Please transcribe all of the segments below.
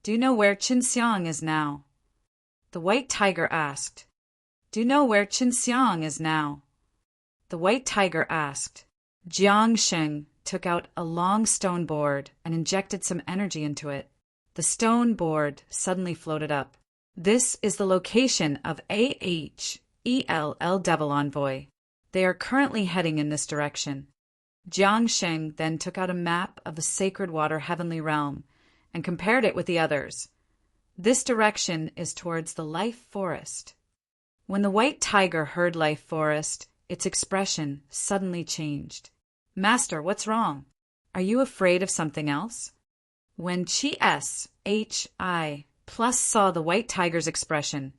Do you know where Qinxiang is now? The white tiger asked. Do you know where Qinxiang is now? The white tiger asked. Jiang Sheng took out a long stone board and injected some energy into it. The stone board suddenly floated up. This is the location of AHELL Devil Envoy. They are currently heading in this direction. Jiang Sheng then took out a map of the sacred water heavenly realm and compared it with the others. This direction is towards the life forest. When the white tiger heard life forest, its expression suddenly changed. Master, what's wrong? Are you afraid of something else? When Chi plus saw the white tiger's expression,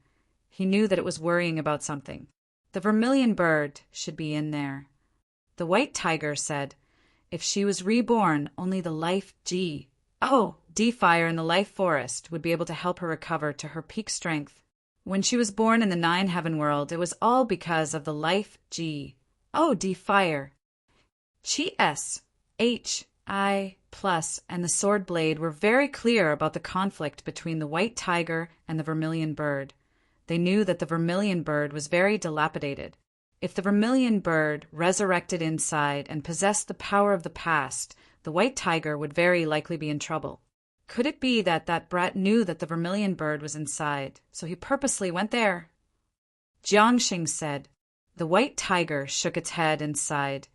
he knew that it was worrying about something. The vermilion bird should be in there. The white tiger said, if she was reborn, only the life fire in the life forest would be able to help her recover to her peak strength. When she was born in the 9 heaven world, it was all because of the life fire. Chi plus and the sword blade were very clear about the conflict between the white tiger and the vermilion bird. They knew that the vermilion bird was very dilapidated. If the vermilion bird resurrected inside and possessed the power of the past, the white tiger would very likely be in trouble. Could it be that brat knew that the vermilion bird was inside, so he purposely went there? Jiangxing said. The white tiger shook its head and sighed.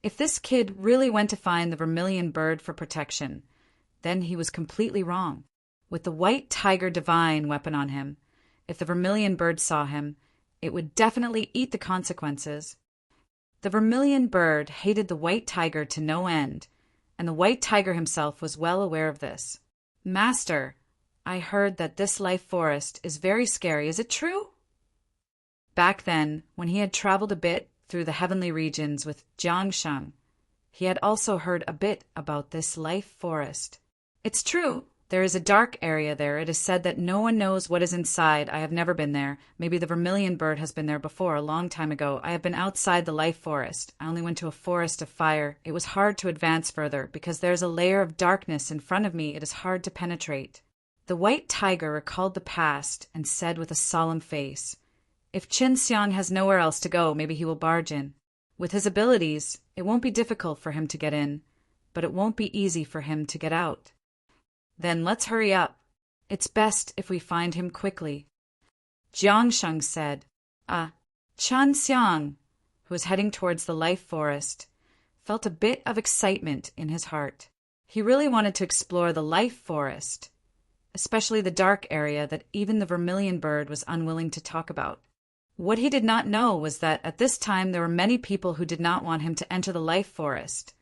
If this kid really went to find the vermilion bird for protection, then he was completely wrong. With the white tiger divine weapon on him, if the vermilion bird saw him, it would definitely eat the consequences. The vermilion bird hated the white tiger to no end, and the white tiger himself was well aware of this. Master, I heard that this life forest is very scary. Is it true? Back then, when he had traveled a bit through the heavenly regions with Jiang Sheng, he had also heard a bit about this life forest. It's true. There is a dark area there. It is said that no one knows what is inside. I have never been there. Maybe the vermilion bird has been there before, a long time ago. I have been outside the life forest. I only went to a forest of fire. It was hard to advance further, because there is a layer of darkness in front of me it is hard to penetrate. The white tiger recalled the past and said with a solemn face, if Qinxiang has nowhere else to go, maybe he will barge in. With his abilities, it won't be difficult for him to get in, but it won't be easy for him to get out. Then let's hurry up. It's best if we find him quickly. Jiang Sheng said. Qinxiang, who was heading towards the life forest, felt a bit of excitement in his heart. He really wanted to explore the life forest, especially the dark area that even the vermilion bird was unwilling to talk about. What he did not know was that at this time there were many people who did not want him to enter the life forest,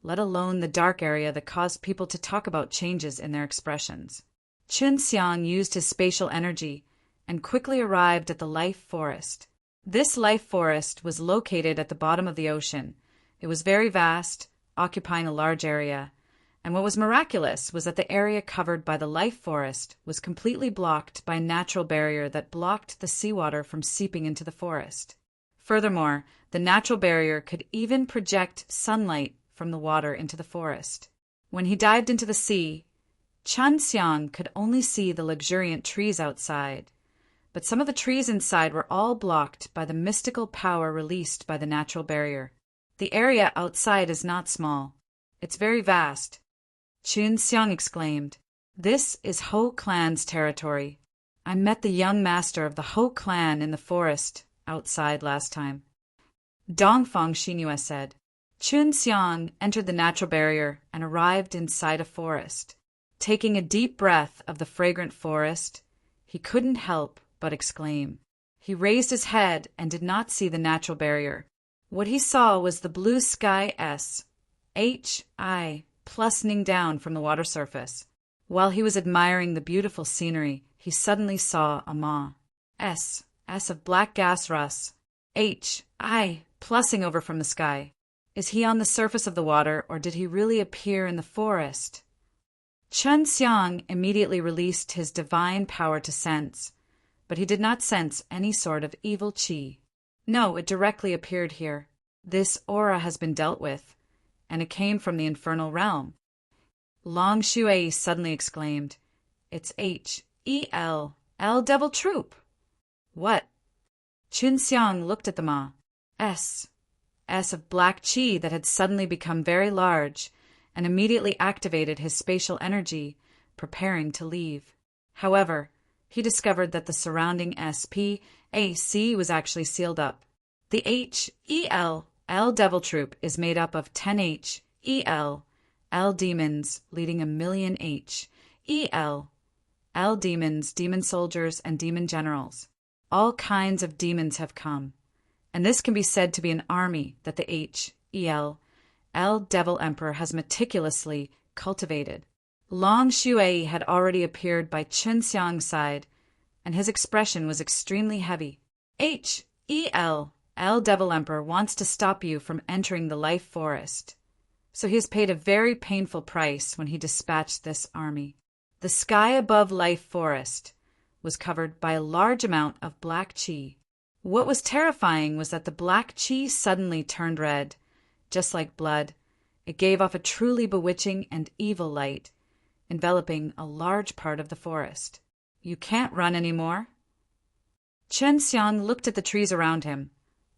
let alone the dark area that caused people to talk about changes in their expressions. Qinxiang used his spatial energy and quickly arrived at the life forest. This life forest was located at the bottom of the ocean. It was very vast, occupying a large area, and what was miraculous was that the area covered by the life forest was completely blocked by a natural barrier that blocked the seawater from seeping into the forest. Furthermore, the natural barrier could even project sunlight from the water into the forest. When he dived into the sea, Qinxiang could only see the luxuriant trees outside, but some of the trees inside were all blocked by the mystical power released by the natural barrier. The area outside is not small. It's very vast. Qinxiang exclaimed, "This is Ho clan's territory. I met the young master of the Ho clan in the forest outside last time." Dongfang Xinhua said. Qinxiang entered the natural barrier and arrived inside a forest. Taking a deep breath of the fragrant forest, he couldn't help but exclaim. He raised his head and did not see the natural barrier. What he saw was the blue sky plussing down from the water surface. While he was admiring the beautiful scenery, he suddenly saw a mass of black gas rust, plussing over from the sky. Is he on the surface of the water, or did he really appear in the forest? Qinxiang immediately released his divine power to sense, but he did not sense any sort of evil qi. No, it directly appeared here. This aura has been dealt with, and it came from the infernal realm. Long Shui suddenly exclaimed, It's H-E-L-L Devil Troop. What? Qin Xiang looked at the maw. S of black chi that had suddenly become very large and immediately activated his spatial energy, preparing to leave. However, he discovered that the surrounding SPAC was actually sealed up. The H-E-L-L Devil Troop is made up of 10 H-E-L-L demons leading a million H-E-L-L demons, demon soldiers, and demon generals. All kinds of demons have come, and this can be said to be an army that the H-E-L-L Devil Emperor has meticulously cultivated. Long Shui had already appeared by Qin Xiang's side, and his expression was extremely heavy. H-E-L-L Devil Emperor wants to stop you from entering the life forest, so he has paid a very painful price when he dispatched this army. The sky above life forest was covered by a large amount of black chi. What was terrifying was that the black chi suddenly turned red, just like blood. It gave off a truly bewitching and evil light, enveloping a large part of the forest. You can't run anymore. Qin Xiang looked at the trees around him.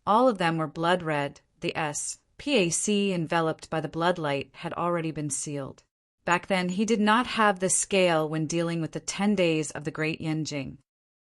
All of them were blood red. The SPAC enveloped by the blood light had already been sealed. Back then, he did not have this scale when dealing with the 10 days of the Great Yanjing.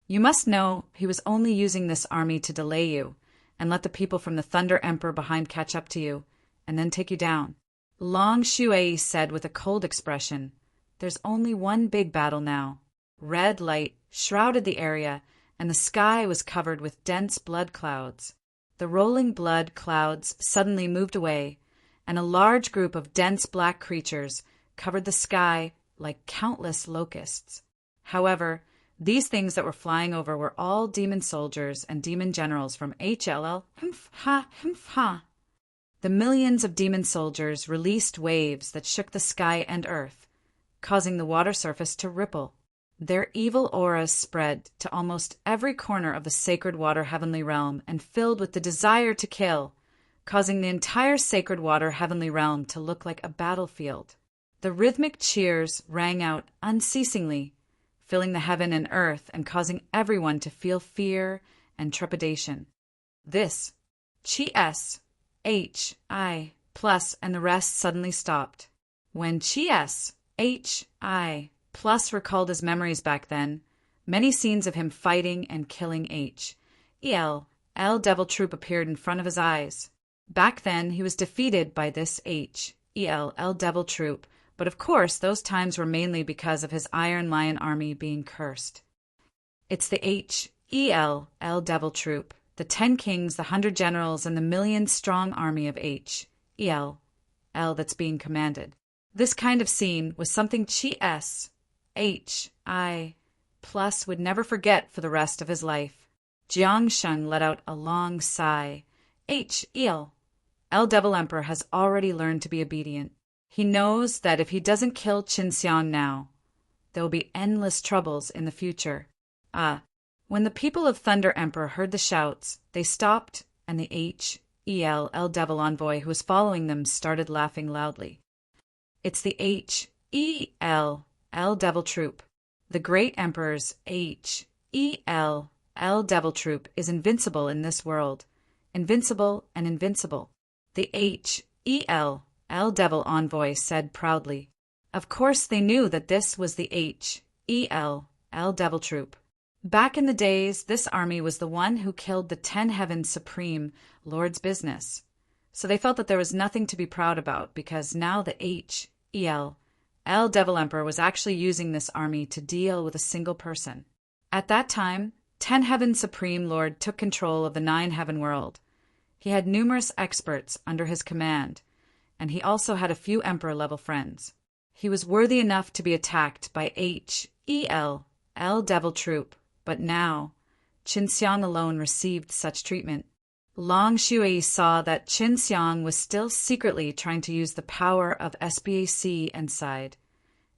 You must know he was only using this army to delay you and let the people from the Thunder Emperor behind catch up to you and then take you down. Long Shui said with a cold expression, "There's only one big battle now." Red light shrouded the area, and the sky was covered with dense blood clouds. The rolling blood clouds suddenly moved away, and a large group of dense black creatures covered the sky like countless locusts. However, these things that were flying over were all demon soldiers and demon generals from HLL. The millions of demon soldiers released waves that shook the sky and earth, causing the water surface to ripple. Their evil auras spread to almost every corner of the sacred water heavenly realm and filled with the desire to kill, causing the entire sacred water heavenly realm to look like a battlefield. The rhythmic cheers rang out unceasingly, filling the heaven and earth and causing everyone to feel fear and trepidation. This Chi-S, H-I, plus, and the rest suddenly stopped. When Chi-S, H-I, plus recalled his memories back then, many scenes of him fighting and killing H-E-L-L Devil Troop appeared in front of his eyes. Back then, he was defeated by this H-E-L-L Devil Troop, but of course those times were mainly because of his Iron Lion army being cursed. It's the H-E-L-L Devil Troop, the 10 kings, the 100 generals, and the million-strong army of H-E-L-L that's being commanded. This kind of scene was something Chi-S, H-I, plus would never forget for the rest of his life. Jiang Sheng let out a long sigh. H-E-L-L Devil Emperor has already learned to be obedient. He knows that if he doesn't kill Qin Xiang now, there will be endless troubles in the future. When the people of Thunder Emperor heard the shouts, they stopped, and the H-E-L-L Devil Envoy who was following them started laughing loudly. It's the H-E-L-L Devil Troop. The Great Emperor's H-E-L-L Devil Troop is invincible in this world. Invincible and invincible. The H-E-L-L Devil Envoy said proudly. Of course they knew that this was the H-E-L-L Devil Troop. Back in the days, this army was the one who killed the 10 Heaven Supreme Lord's business. So they felt that there was nothing to be proud about because now the H-E-L-L Devil Emperor was actually using this army to deal with a single person. At that time, 10 Heaven Supreme Lord took control of the 9 Heaven world. He had numerous experts under his command, and he also had a few Emperor-level friends. He was worthy enough to be attacked by H-E-L-L Devil Troop, but now Qin Xiang alone received such treatment. Long Shui saw that Qin Xiang was still secretly trying to use the power of SPAC inside.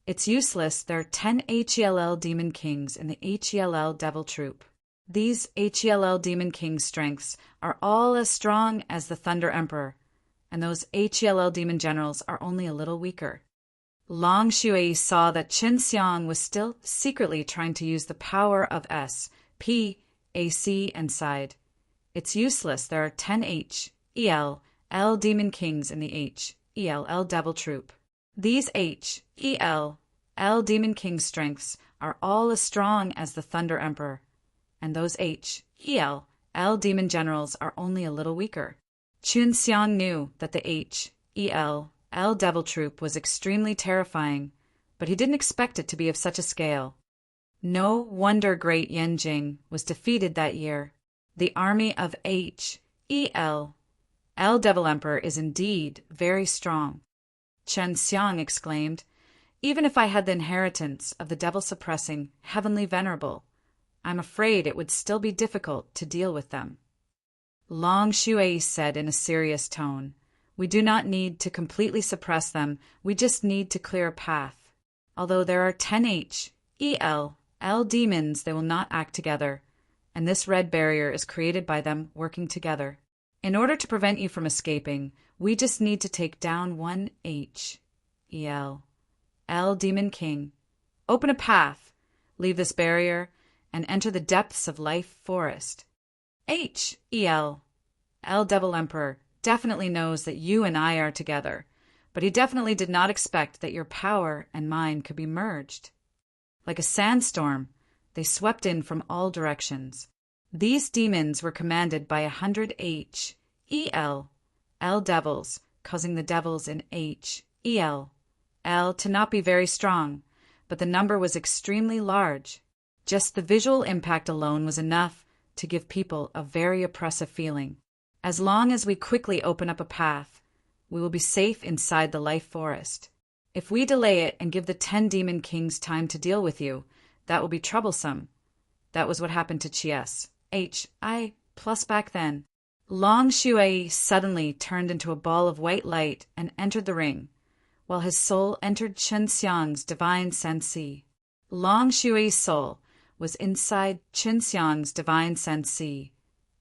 It's useless. There are 10 HELL Demon Kings in the HELL Devil Troop. These HELL Demon Kings' strengths are all as strong as the Thunder Emperor, and those HELL Demon Generals are only a little weaker. Long Shui saw that Qin Xiang was still secretly trying to use the power of S, P, AC, and sighed. It's useless. There are 10 H, EL, L demon kings in the H, EL, L devil troop. These H, EL, L demon king strengths are all as strong as the Thunder Emperor, and those H, EL, L demon generals are only a little weaker. Qin Xiang knew that the H, EL, L devil troop was extremely terrifying, but he didn't expect it to be of such a scale. No wonder great Yanjing was defeated that year. The army of H, EL, L devil emperor is indeed very strong. Qin Xiang exclaimed, even if I had the inheritance of the devil-suppressing heavenly venerable, I'm afraid it would still be difficult to deal with them. Long Shui said in a serious tone, we do not need to completely suppress them, we just need to clear a path. Although there are 10 H, EL, L demons, they will not act together, and this red barrier is created by them working together. In order to prevent you from escaping, we just need to take down one H, EL, L demon king. Open a path, leave this barrier, and enter the depths of life forest. H, EL, L devil emperor definitely knows that you and I are together, but he definitely did not expect that your power and mine could be merged. Like a sandstorm, they swept in from all directions. These demons were commanded by 100 H, EL, L devils, causing the devils in H, EL, L to not be very strong, but the number was extremely large. Just the visual impact alone was enough to give people a very oppressive feeling. As long as we quickly open up a path, we will be safe inside the life forest. If we delay it and give the 10 demon kings time to deal with you, that will be troublesome. That was what happened to Chies, H.I. plus back then. Long Shui suddenly turned into a ball of white light and entered the ring, while his soul entered Qin Xiang's divine sensi. Long Shui's soul was inside Qin Xiang's divine sensi,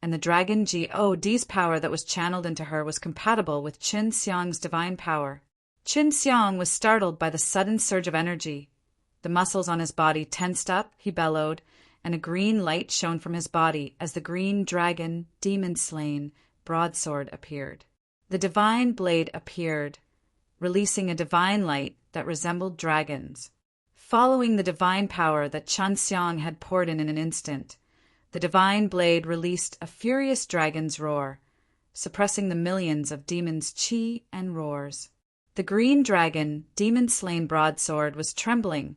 and the dragon God's power that was channeled into her was compatible with Qin Xiang's divine power. Qin Xiang was startled by the sudden surge of energy. The muscles on his body tensed up, he bellowed, and a green light shone from his body as the green dragon, demon-slain, broadsword appeared. The divine blade appeared, releasing a divine light that resembled dragons. Following the divine power that Qin Xiang had poured in an instant, the divine blade released a furious dragon's roar, suppressing the millions of demons' chi and roars. The green dragon, demon-slain broadsword, was trembling.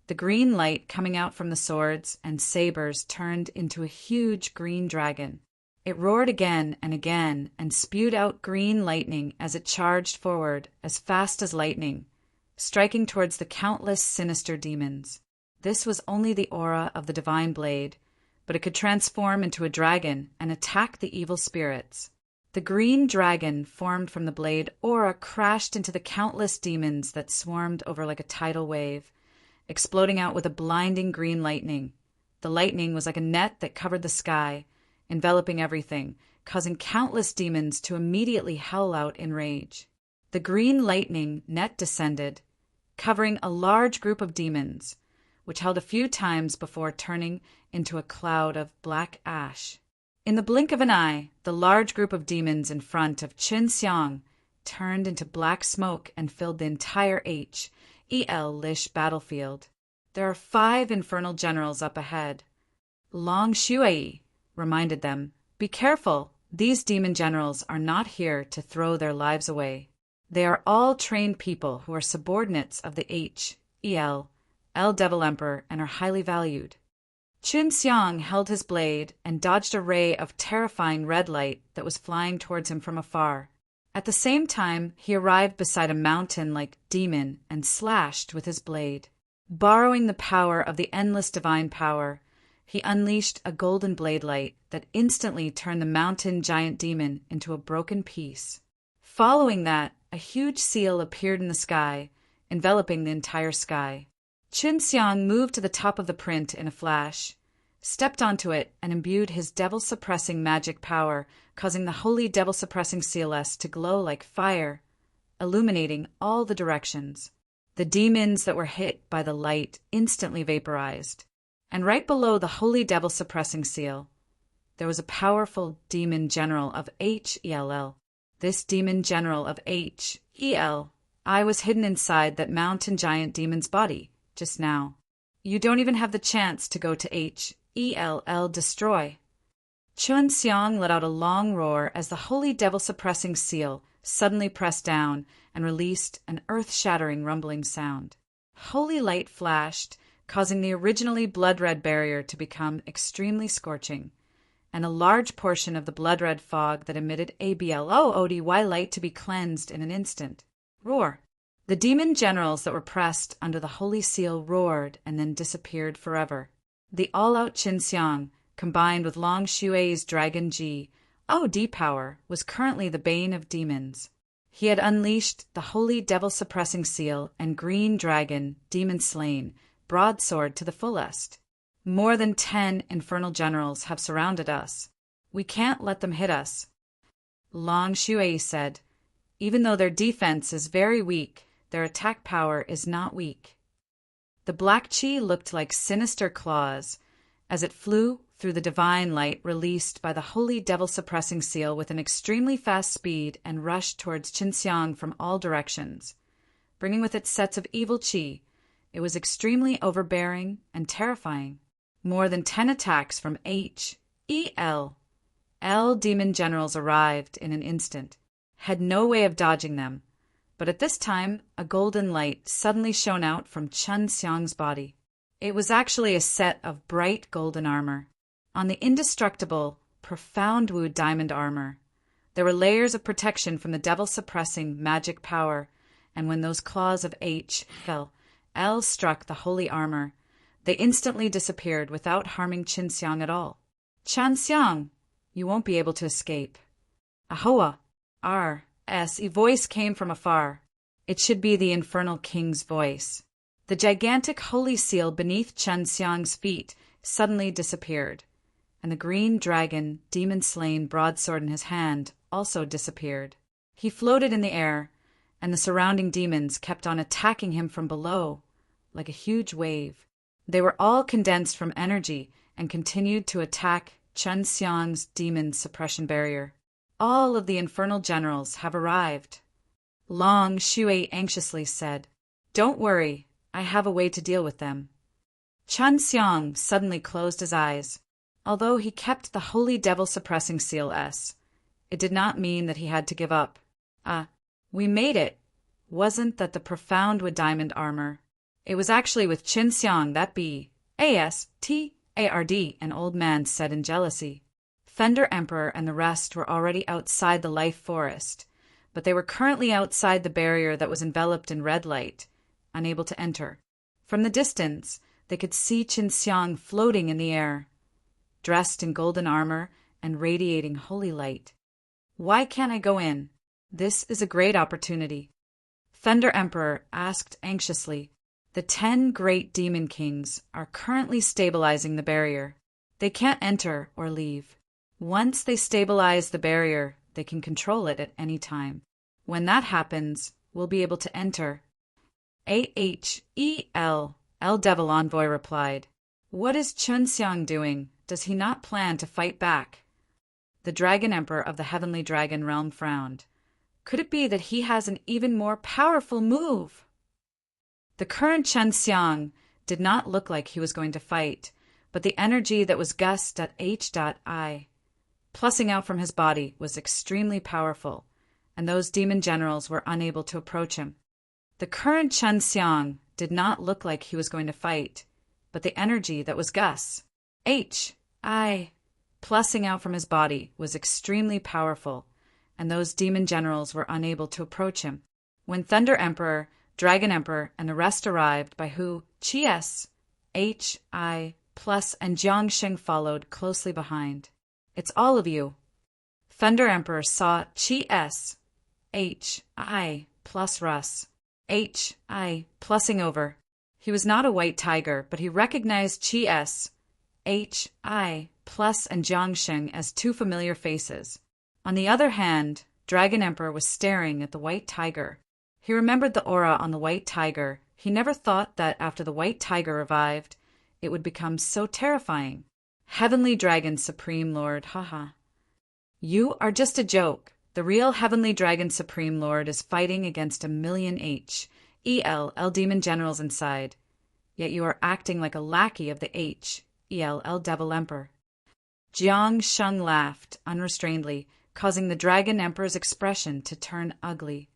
The green light coming out from the swords and sabers turned into a huge green dragon. It roared again and spewed out green lightning as it charged forward as fast as lightning, striking towards the countless sinister demons. This was only the aura of the divine blade, but it could transform into a dragon and attack the evil spirits. The green dragon formed from the blade aura crashed into the countless demons that swarmed over like a tidal wave, exploding out with a blinding green lightning. The lightning was like a net that covered the sky, enveloping everything, causing countless demons to immediately howl out in rage. The green lightning net descended, covering a large group of demons, which held a few times before turning into a cloud of black ash. In the blink of an eye, the large group of demons in front of Qin Xiang turned into black smoke and filled the entire H.E.L.-ish battlefield. There are 5 infernal generals up ahead. Long Shui reminded them, be careful, these demon generals are not here to throw their lives away. They are all trained people who are subordinates of the H.E.L. L Devil Emperor and are highly valued. Qin Xiang held his blade and dodged a ray of terrifying red light that was flying towards him from afar. At the same time, he arrived beside a mountain-like demon and slashed with his blade. Borrowing the power of the endless divine power, he unleashed a golden blade light that instantly turned the mountain giant demon into a broken piece. Following that, a huge seal appeared in the sky, enveloping the entire sky. Qin Xiang moved to the top of the print in a flash, stepped onto it, and imbued his devil-suppressing magic power, causing the holy devil-suppressing seal to glow like fire, illuminating all the directions. The demons that were hit by the light instantly vaporized. And right below the holy devil suppressing seal, there was a powerful demon general of Hell. This demon general of Hell, I was hidden inside that mountain giant demon's body just now. You don't even have the chance to go to Hell destroy. Chun Xiang let out a long roar as the holy devil suppressing seal suddenly pressed down and released an earth-shattering rumbling sound. Holy light flashed, causing the originally blood-red barrier to become extremely scorching, and a large portion of the blood-red fog that emitted ABLOODY light to be cleansed in an instant. Roar! The demon generals that were pressed under the holy seal roared and then disappeared forever. The all-out Qin Xiang, combined with Long Xue's Dragon Ji, OD power, was currently the bane of demons. He had unleashed the holy devil-suppressing seal and green dragon, demon slain, broadsword to the fullest. More than 10 infernal generals have surrounded us. We can't let them hit us. Long Xue said, even though their defense is very weak, their attack power is not weak. The black chi looked like sinister claws as it flew through the divine light released by the holy devil-suppressing seal with an extremely fast speed and rushed towards Qin Xiang from all directions. Bringing with it sets of evil chi, it was extremely overbearing and terrifying. More than 10 attacks from Hell demon generals arrived in an instant, had no way of dodging them, but at this time a golden light suddenly shone out from Qin Xiang's body. It was actually a set of bright golden armor. On the indestructible, profound Wu diamond armor, there were layers of protection from the devil-suppressing magic power, and when those claws of Hell struck the holy armor, they instantly disappeared without harming Qin Xiang at all. Qin Xiang, you won't be able to escape. Ahoa! A voice came from afar. It should be the infernal king's voice. The gigantic holy seal beneath Qin Xiang's feet suddenly disappeared, and the green dragon, demon-slain broadsword in his hand, also disappeared. He floated in the air, and the surrounding demons kept on attacking him from below, like a huge wave. They were all condensed from energy and continued to attack Qin Xiang's demon suppression barrier. All of the infernal generals have arrived. Long Xue anxiously said, "Don't worry, I have a way to deal with them." Qin Xiang suddenly closed his eyes. Although he kept the holy devil-suppressing seal it did not mean that he had to give up. We made it. Wasn't that the profound with diamond armor? It was actually with Qin Xiang that be. Astard, an old man said in jealousy. Fender Emperor and the rest were already outside the life forest, but they were currently outside the barrier that was enveloped in red light, unable to enter. From the distance, they could see Qin Xiang floating in the air, dressed in golden armor and radiating holy light. Why can't I go in? This is a great opportunity. Thunder Emperor asked anxiously. The 10 great demon kings are currently stabilizing the barrier. They can't enter or leave. Once they stabilize the barrier, they can control it at any time. When that happens, we'll be able to enter. Hell Devil Envoy replied. What is Qin Xiang doing? Does he not plan to fight back? The Dragon Emperor of the Heavenly Dragon Realm frowned. Could it be that he has an even more powerful move? The current Qin Xiang did not look like he was going to fight, but the energy that was Gus.H.I. plussing out from his body was extremely powerful, and those demon generals were unable to approach him. The current Qin Xiang did not look like he was going to fight, but the energy that was Gus.H.I. plussing out from his body was extremely powerful, and those demon generals were unable to approach him. When Thunder Emperor, Dragon Emperor, and the rest arrived, by who H.I. plus and Jiangsheng followed closely behind. It's all of you. Thunder Emperor saw H.I. plus Russ. H.I. plussing over. He was not a white tiger, but he recognized H.I. plus and Jiangsheng as 2 familiar faces. On the other hand, Dragon Emperor was staring at the white tiger. He remembered the aura on the white tiger He never thought that after the white tiger revived, it would become so terrifying. Heavenly Dragon Supreme Lord, haha. You are just a joke. The real Heavenly Dragon Supreme Lord is fighting against 1,000,000 H.E.L.L. demon generals inside. Yet you are acting like a lackey of the H.E.L.L. Devil Emperor. Jiang Sheng laughed unrestrainedly, causing the Dragon Emperor's expression to turn ugly.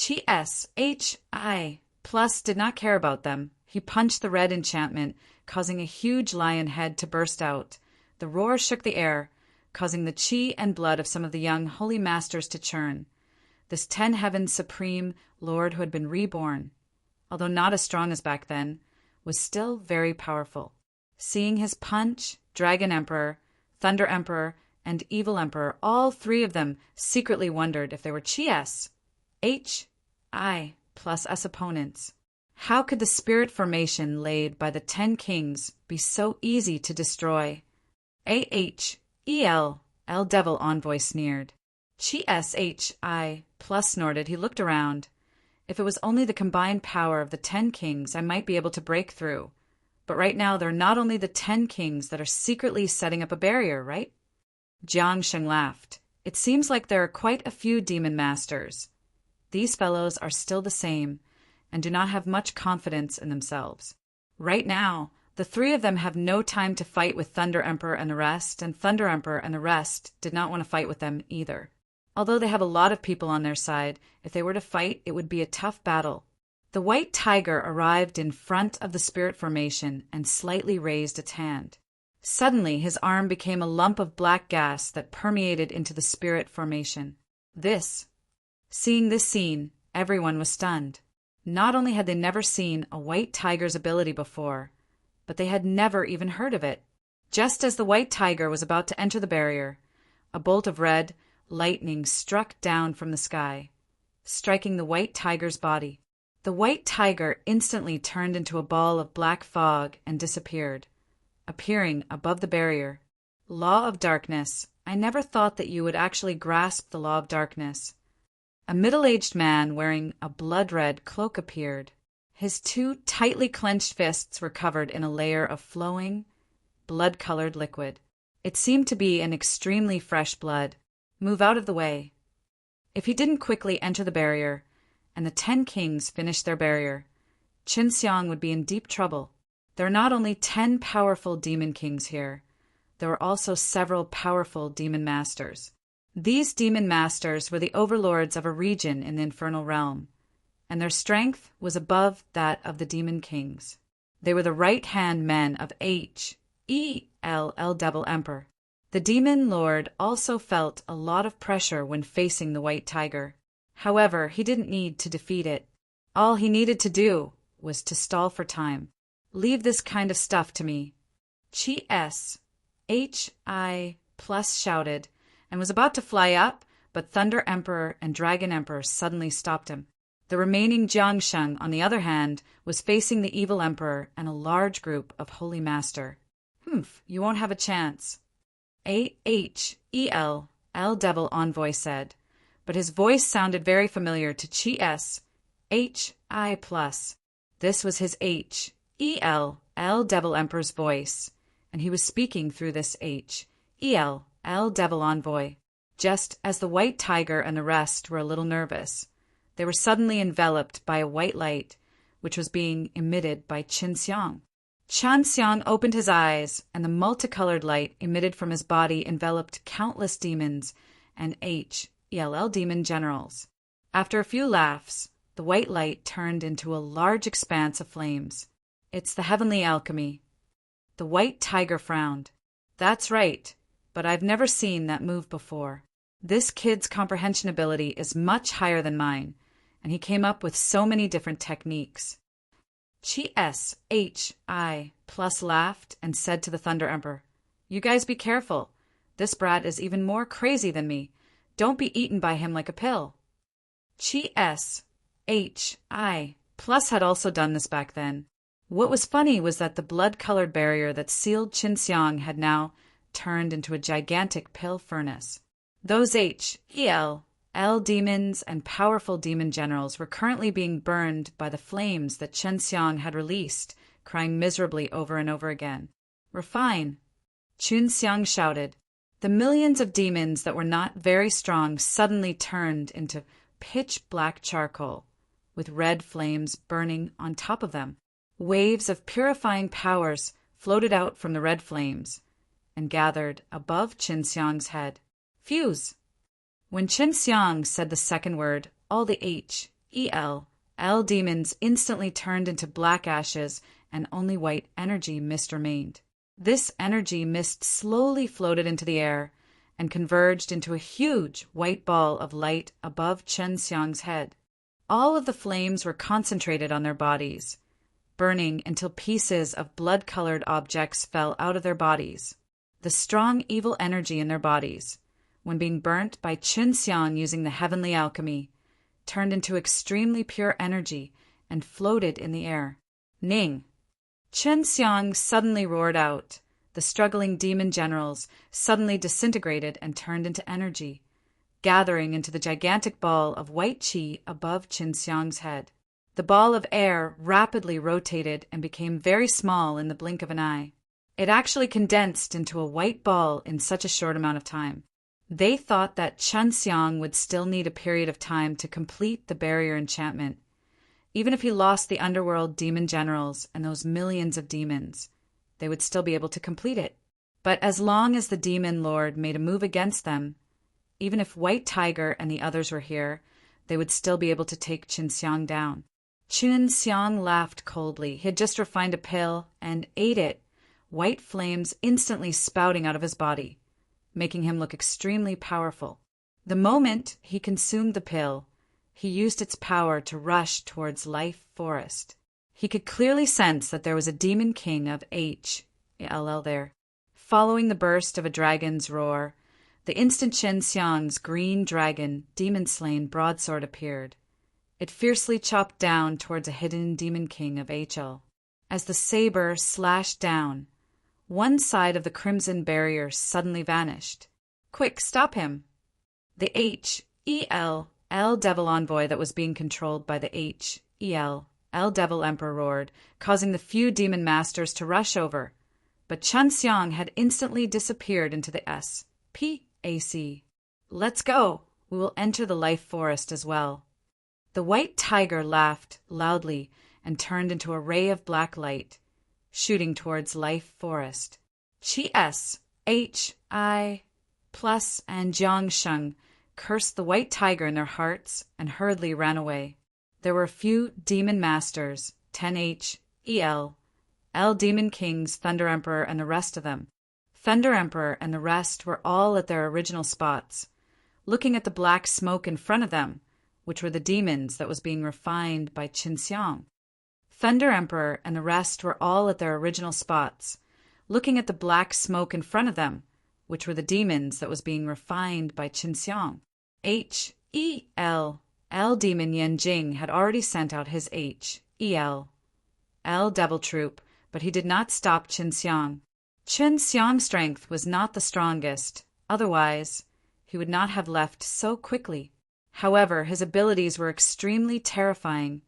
H.I. Plus did not care about them. He punched the red enchantment, causing a huge lion head to burst out. The roar shook the air, causing the chi and blood of some of the young holy masters to churn. This 10 Heavens Supreme Lord who had been reborn, although not as strong as back then, was still very powerful. Seeing his punch, Dragon Emperor, Thunder Emperor, and Evil Emperor, all 3 of them secretly wondered if they were Chi-S, H-I plus S opponents. How could the spirit formation laid by the 10 kings be so easy to destroy? A-H-E-L-L Devil Envoy sneered. Chi-S-H-I plus snorted. He looked around. If it was only the combined power of the 10 kings, I might be able to break through. But right now, they're not only the 10 kings that are secretly setting up a barrier, right? Jiang Sheng laughed. It seems like there are quite a few demon masters. These fellows are still the same, and do not have much confidence in themselves. Right now, the 3 of them have no time to fight with Thunder Emperor and the rest, and Thunder Emperor and the rest did not want to fight with them either. Although they have a lot of people on their side, if they were to fight, it would be a tough battle. The white tiger arrived in front of the spirit formation and slightly raised its hand. Suddenly, his arm became a lump of black gas that permeated into the spirit formation. Seeing this scene, everyone was stunned. Not only had they never seen a white tiger's ability before, but they had never even heard of it. Just as the white tiger was about to enter the barrier, a bolt of red lightning struck down from the sky, striking the white tiger's body. The white tiger instantly turned into a ball of black fog and disappeared, appearing above the barrier. Law of Darkness. I never thought that you would actually grasp the law of darkness. A middle-aged man wearing a blood-red cloak appeared. His 2 tightly clenched fists were covered in a layer of flowing, blood-colored liquid. It seemed to be an extremely fresh blood. Move out of the way. If he didn't quickly enter the barrier, and the 10 kings finished their barrier, Qin Xiang would be in deep trouble. There are not only 10 powerful demon kings here, there were also several powerful demon masters. These demon masters were the overlords of a region in the infernal realm, and their strength was above that of the demon kings. They were the right-hand men of H.E.L.L. Devil Emperor. The demon lord also felt a lot of pressure when facing the white tiger. However, he didn't need to defeat it. All he needed to do was to stall for time. Leave this kind of stuff to me. H.I. plus shouted, and was about to fly up, but Thunder Emperor and Dragon Emperor suddenly stopped him. The remaining Jiang Sheng, on the other hand, was facing the Evil Emperor and a large group of Holy Master. You won't have a chance. A-H-E-L-L Devil Envoy said, but his voice sounded very familiar to Chi-S, H-I plus. This was his H-E-L-L Devil Emperor's voice, and he was speaking through this H-E-L-L Devil Envoy. Just as the white tiger and the rest were a little nervous, they were suddenly enveloped by a white light, which was being emitted by Qin Xiang. Qin Xiang opened his eyes, and the multicolored light emitted from his body enveloped countless demons and H.E.L.L. demon generals. After a few laughs, the white light turned into a large expanse of flames. It's the heavenly alchemy. The white tiger frowned. That's right, but I've never seen that move before. This kid's comprehension ability is much higher than mine, and he came up with so many different techniques. Chi plus laughed and said to the Thunder Emperor, "You guys be careful. This brat is even more crazy than me. Don't be eaten by him like a pill." Chi plus had also done this back then. What was funny was that the blood-colored barrier that sealed Qin Xiang had now turned into a gigantic pill furnace. Those H.E.L.L. L demons and powerful demon generals were currently being burned by the flames that Chen Xiang had released, crying miserably over and over again. "We're fine," Chun Xiang shouted. The millions of demons that were not very strong suddenly turned into pitch-black charcoal, with red flames burning on top of them. Waves of purifying powers floated out from the red flames and gathered above Qin Xiang's head. "Fuse!" When Qin Xiang said the second word, all the L demons instantly turned into black ashes and only white energy mist remained. This energy mist slowly floated into the air and converged into a huge white ball of light above Chen Xiang's head. All of the flames were concentrated on their bodies, burning until pieces of blood-colored objects fell out of their bodies. The strong evil energy in their bodies, when being burnt by Qin Xiang using the heavenly alchemy, turned into extremely pure energy and floated in the air. Ning! Qin Xiang suddenly roared out. The struggling demon generals suddenly disintegrated and turned into energy, gathering into the gigantic ball of white qi above Qin Xiang's head. The ball of air rapidly rotated and became very small in the blink of an eye. It actually condensed into a white ball in such a short amount of time. They thought that Chen Xiang would still need a period of time to complete the barrier enchantment. Even if he lost the underworld demon generals and those millions of demons, they would still be able to complete it. But as long as the demon lord made a move against them, even if White Tiger and the others were here, they would still be able to take Qin Xiang down. Qin Xiang laughed coldly. He had just refined a pill and ate it, white flames instantly spouting out of his body, making him look extremely powerful. The moment he consumed the pill, he used its power to rush towards Life Forest. He could clearly sense that there was a demon king of HLL there. Following the burst of a dragon's roar, the instant Qin Xiang's green dragon, demon-slain broadsword appeared. It fiercely chopped down towards a hidden demon king of HL. As the saber slashed down, one side of the crimson barrier suddenly vanished. "Quick, stop him!" The HEL Devil Envoy that was being controlled by the HEL Devil Emperor roared, causing the few demon masters to rush over. But Chen Xiang had instantly disappeared into the SPAC. "Let's go! We will enter the Life Forest as well." The White Tiger laughed loudly and turned into a ray of black light, shooting towards Life Forest. Chi S, H, I, Plus, and Jiang Sheng cursed the White Tiger in their hearts and hurriedly ran away. There were a few demon masters, 10H, EL, L Demon Kings, Thunder Emperor, and the rest of them. Thunder Emperor and the rest were all at their original spots, looking at the black smoke in front of them, which were the demons that was being refined by Qin Xiang. Thunder Emperor and the rest were all at their original spots, looking at the black smoke in front of them, which were the demons that was being refined by Qin Xiang. HEL Demon Yanjing had already sent out his HEL Devil Troop, but he did not stop Qin Xiang. Qin Xiang's strength was not the strongest, otherwise he would not have left so quickly. However, his abilities were extremely terrifying,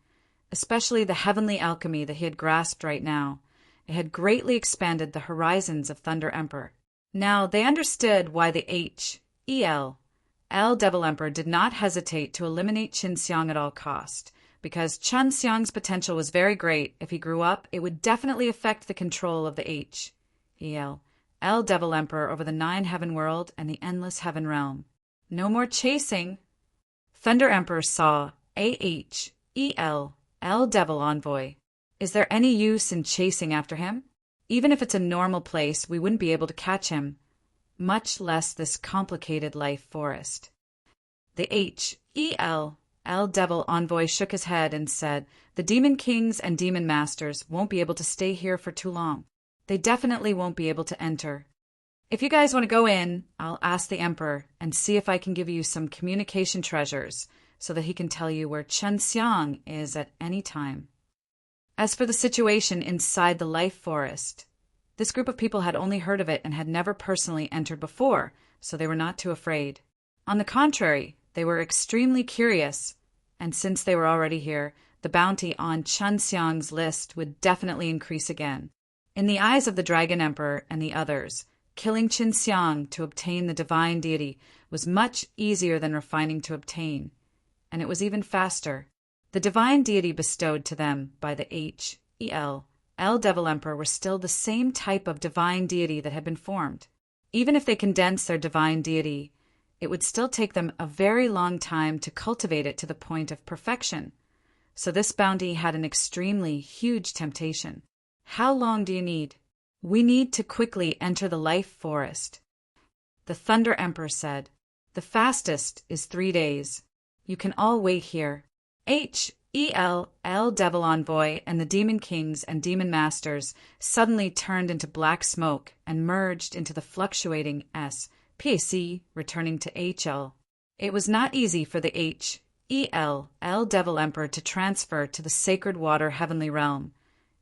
especially the heavenly alchemy that he had grasped right now. It had greatly expanded the horizons of Thunder Emperor. Now, they understood why the HEL Devil Emperor did not hesitate to eliminate Qin Xiang at all cost, because Qin Xiang's potential was very great. If he grew up, it would definitely affect the control of the HEL Devil Emperor over the 9 heaven world and the endless heaven realm. No more chasing. Thunder Emperor saw HEL Devil Envoy. Is there any use in chasing after him? Even if it's a normal place, we wouldn't be able to catch him, much less this complicated Life Forest. The HEL Devil Envoy shook his head and said, "The Demon Kings and Demon Masters won't be able to stay here for too long. They definitely won't be able to enter. If you guys want to go in, I'll ask the Emperor and see if I can give you some communication treasures so that he can tell you where Chen Xiang is at any time." As for the situation inside the Life Forest, this group of people had only heard of it and had never personally entered before, so they were not too afraid. On the contrary, They were extremely curious, and since they were already here, the bounty on Chun Xiang's list would definitely increase again. In the eyes of the Dragon Emperor and the others, killing Qin Xiang to obtain the divine deity was much easier than refining to obtain, and it was even faster. The divine deity bestowed to them by the L Devil Emperor were still the same type of divine deity that had been formed. Even if they condensed their divine deity, it would still take them a very long time to cultivate it to the point of perfection. So this bounty had an extremely huge temptation. How long do you need? We need to quickly enter the life forest. The Thunder Emperor said, the fastest is 3 days. You can all wait here. L Devil Envoy and the Demon Kings and Demon Masters suddenly turned into black smoke and merged into the fluctuating SPAC, returning to HL. It was not easy for the L Devil Emperor to transfer to the Sacred Water Heavenly Realm,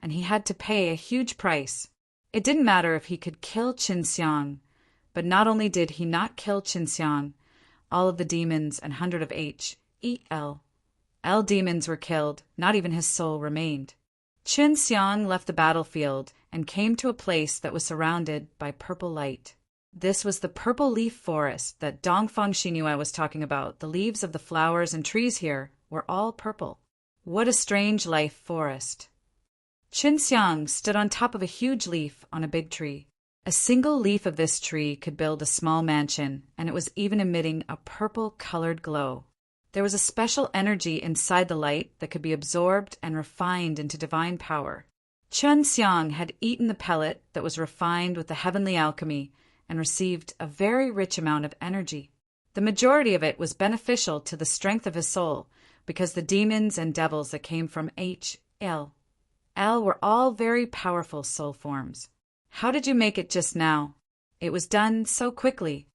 and he had to pay a huge price. It didn't matter if he could kill Qin Xiang, but not only did he not kill Qin Xiang, all of the demons and 100 of L demons were killed, not even his soul remained. Qin Xiang left the battlefield and came to a place that was surrounded by purple light. This was the purple leaf forest that Dongfang Xinyu was talking about. The leaves of the flowers and trees here were all purple. What a strange life forest. Qin Xiang stood on top of a huge leaf on a big tree. A single leaf of this tree could build a small mansion, and it was even emitting a purple-colored glow. There was a special energy inside the light that could be absorbed and refined into divine power. Qin Xiang had eaten the pellet that was refined with the heavenly alchemy and received a very rich amount of energy. The majority of it was beneficial to the strength of his soul, because the demons and devils that came from L were all very powerful soul forms. How did you make it just now? It was done so quickly.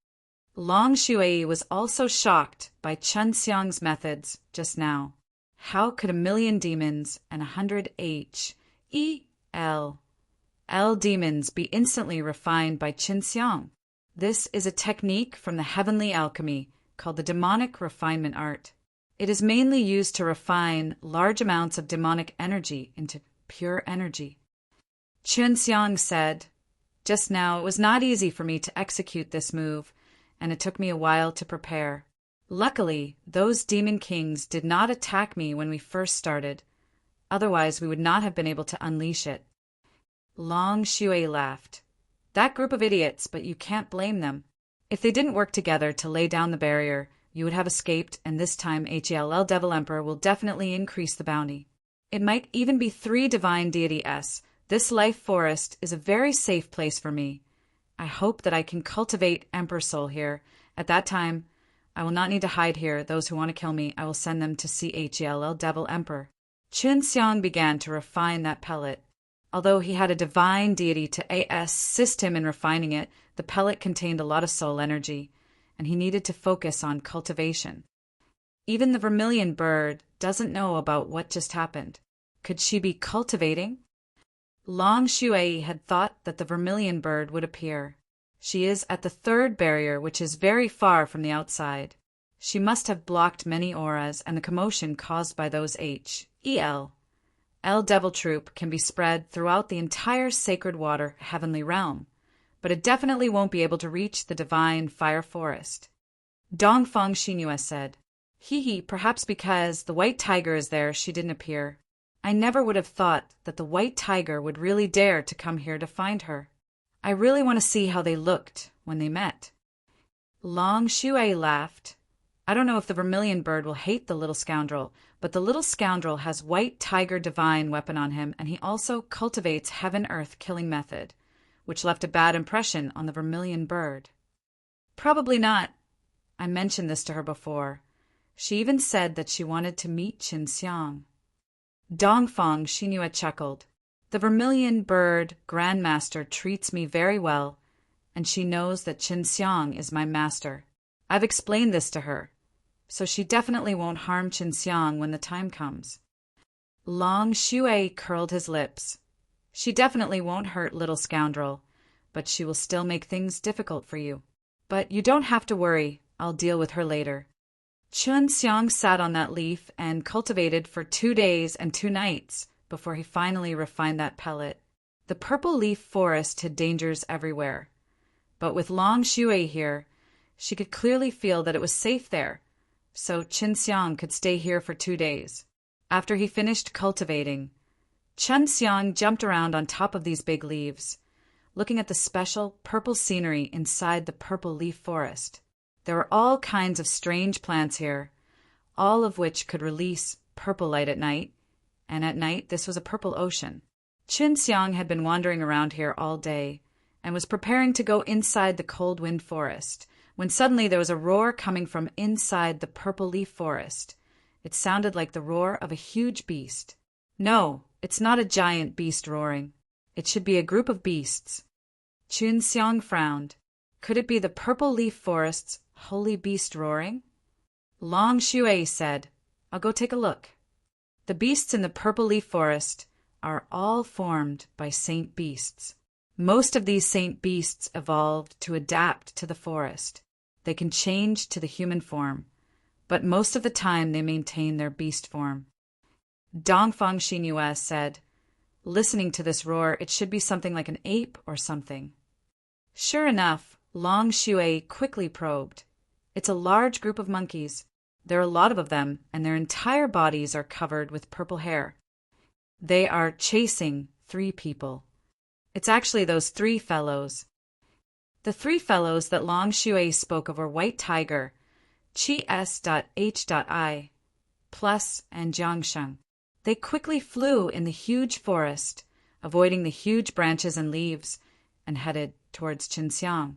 Long Shui was also shocked by Qin Xiang's methods just now. How could 1,000,000 demons and 100 L demons be instantly refined by Qin Xiang? This is a technique from the heavenly alchemy called the demonic refinement art. It is mainly used to refine large amounts of demonic energy into pure energy. Qin Xiang said, just now it was not easy for me to execute this move, and it took me a while to prepare. Luckily, those demon kings did not attack me when we first started. Otherwise, we would not have been able to unleash it. Long Shui laughed. That group of idiots, but you can't blame them. If they didn't work together to lay down the barrier, you would have escaped, and this time HL Devil Emperor will definitely increase the bounty. It might even be 3 divine deities. This life forest is a very safe place for me. I hope that I can cultivate Emperor Soul here. At that time, I will not need to hide here. Those who want to kill me, I will send them to CHELL Devil Emperor. Qin Xiang began to refine that pellet. Although he had a divine deity to assist him in refining it, the pellet contained a lot of soul energy, and he needed to focus on cultivation. Even the vermilion bird doesn't know about what just happened. Could she be cultivating? Long Shui had thought that the vermilion bird would appear. She is at the 3rd barrier, which is very far from the outside. She must have blocked many auras, and the commotion caused by those L Devil Troop can be spread throughout the entire Sacred Water Heavenly Realm, but it definitely won't be able to reach the divine fire forest. Dongfang Xinyu said, perhaps because the white tiger is there, she didn't appear. I never would have thought that the white tiger would really dare to come here to find her. I really want to see how they looked when they met. Long Shui laughed. I don't know if the vermilion bird will hate the little scoundrel, but the little scoundrel has white tiger divine weapon on him, and he also cultivates heaven-earth killing method, which left a bad impression on the vermilion bird. Probably not. I mentioned this to her before. She even said that she wanted to meet Qin Xiang. Dongfang Xinyu chuckled. The vermilion bird grandmaster treats me very well, and she knows that Qin Xiang is my master. I've explained this to her, so she definitely won't harm Qin Xiang when the time comes. Long Shui curled his lips. She definitely won't hurt little scoundrel, but she will still make things difficult for you. But you don't have to worry, I'll deal with her later. Chun Xiang sat on that leaf and cultivated for 2 days and 2 nights before he finally refined that pellet. The purple leaf forest hid dangers everywhere, but with Long Shui here, she could clearly feel that it was safe there, so Chun Xiang could stay here for 2 days. After he finished cultivating, Chun Xiang jumped around on top of these big leaves, looking at the special purple scenery inside the purple leaf forest. There were all kinds of strange plants here, all of which could release purple light at night, and at night this was a purple ocean. Chun Xiang had been wandering around here all day and was preparing to go inside the cold wind forest, when suddenly there was a roar coming from inside the purple leaf forest. It sounded like the roar of a huge beast. No, it's not a giant beast roaring. It should be a group of beasts. Chun Xiang frowned. Could it be the purple leaf forest's holy beast roaring? Long Shui said, I'll go take a look. The beasts in the purple leaf forest are all formed by saint beasts. Most of these saint beasts evolved to adapt to the forest. They can change to the human form, but most of the time they maintain their beast form. Dongfang Xinyue said, listening to this roar, it should be something like an ape or something. Sure enough, Long Shui quickly probed. It's a large group of monkeys. There are a lot of them, and their entire bodies are covered with purple hair. They are chasing 3 people. It's actually those 3 fellows. The 3 fellows that Long Shui spoke of were White Tiger, Chi S.H.I, Plus, and Jiangsheng. They quickly flew in the huge forest, avoiding the huge branches and leaves, and headed towards Qinxiang.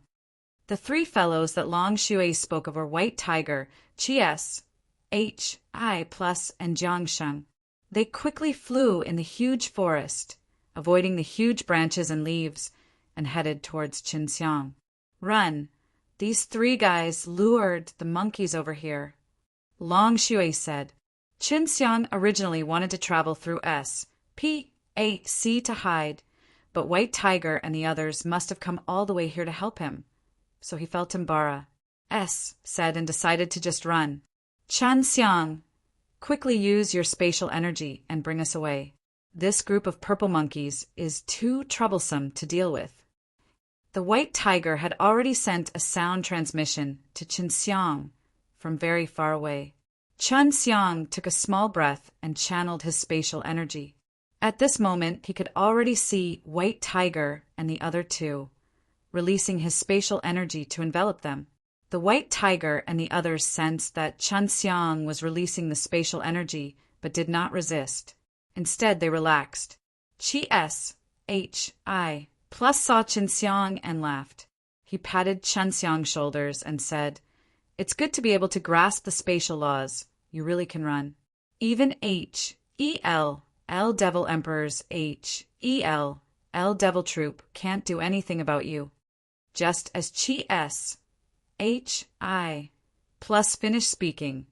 The 3 fellows that Long Shui spoke of were White Tiger, Chi S.H.I, Plus, and Jiangsheng. They quickly flew in the huge forest, avoiding the huge branches and leaves, and headed towards Qinxiang. Run! These 3 guys lured the monkeys over here. Long Shui said. Qinxiang originally wanted to travel through S.P.A.C. to hide, but White Tiger and the others must have come all the way here to help him. So he felt embarrassed, said, and decided to just run. Chun Xiang, quickly use your spatial energy and bring us away. This group of purple monkeys is too troublesome to deal with. The White Tiger had already sent a sound transmission to Qinxiang from very far away. Chun Xiang took a small breath and channeled his spatial energy. At this moment, he could already see White Tiger and the other 2, releasing his spatial energy to envelop them. The White Tiger and the others sensed that Chun Xiang was releasing the spatial energy, but did not resist. Instead, they relaxed. Chi S.H.I. Plus saw Chun Xiang and laughed. He patted Chun Xiang's shoulders and said, It's good to be able to grasp the spatial laws. You really can run. Even H.E.L. Devil Emperor's H.E.L. Devil Troop can't do anything about you. Just as Chi S.H.I. Plus finished speaking,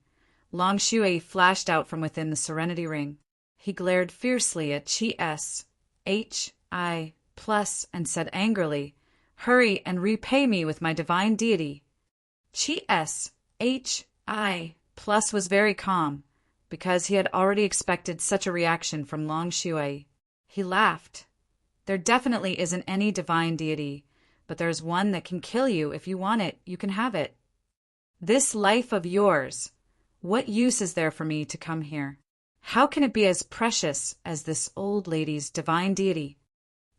Long Shui flashed out from within the Serenity Ring. He glared fiercely at Chi S.H.I. Plus and said angrily, Hurry and repay me with my divine deity. Chi S.H.I. Plus was very calm, because he had already expected such a reaction from Long Shui. He laughed. There definitely isn't any divine deity, but there's one that can kill you. If you want it, you can have it. This life of yours, what use is there for me to come here? How can it be as precious as this old lady's divine deity?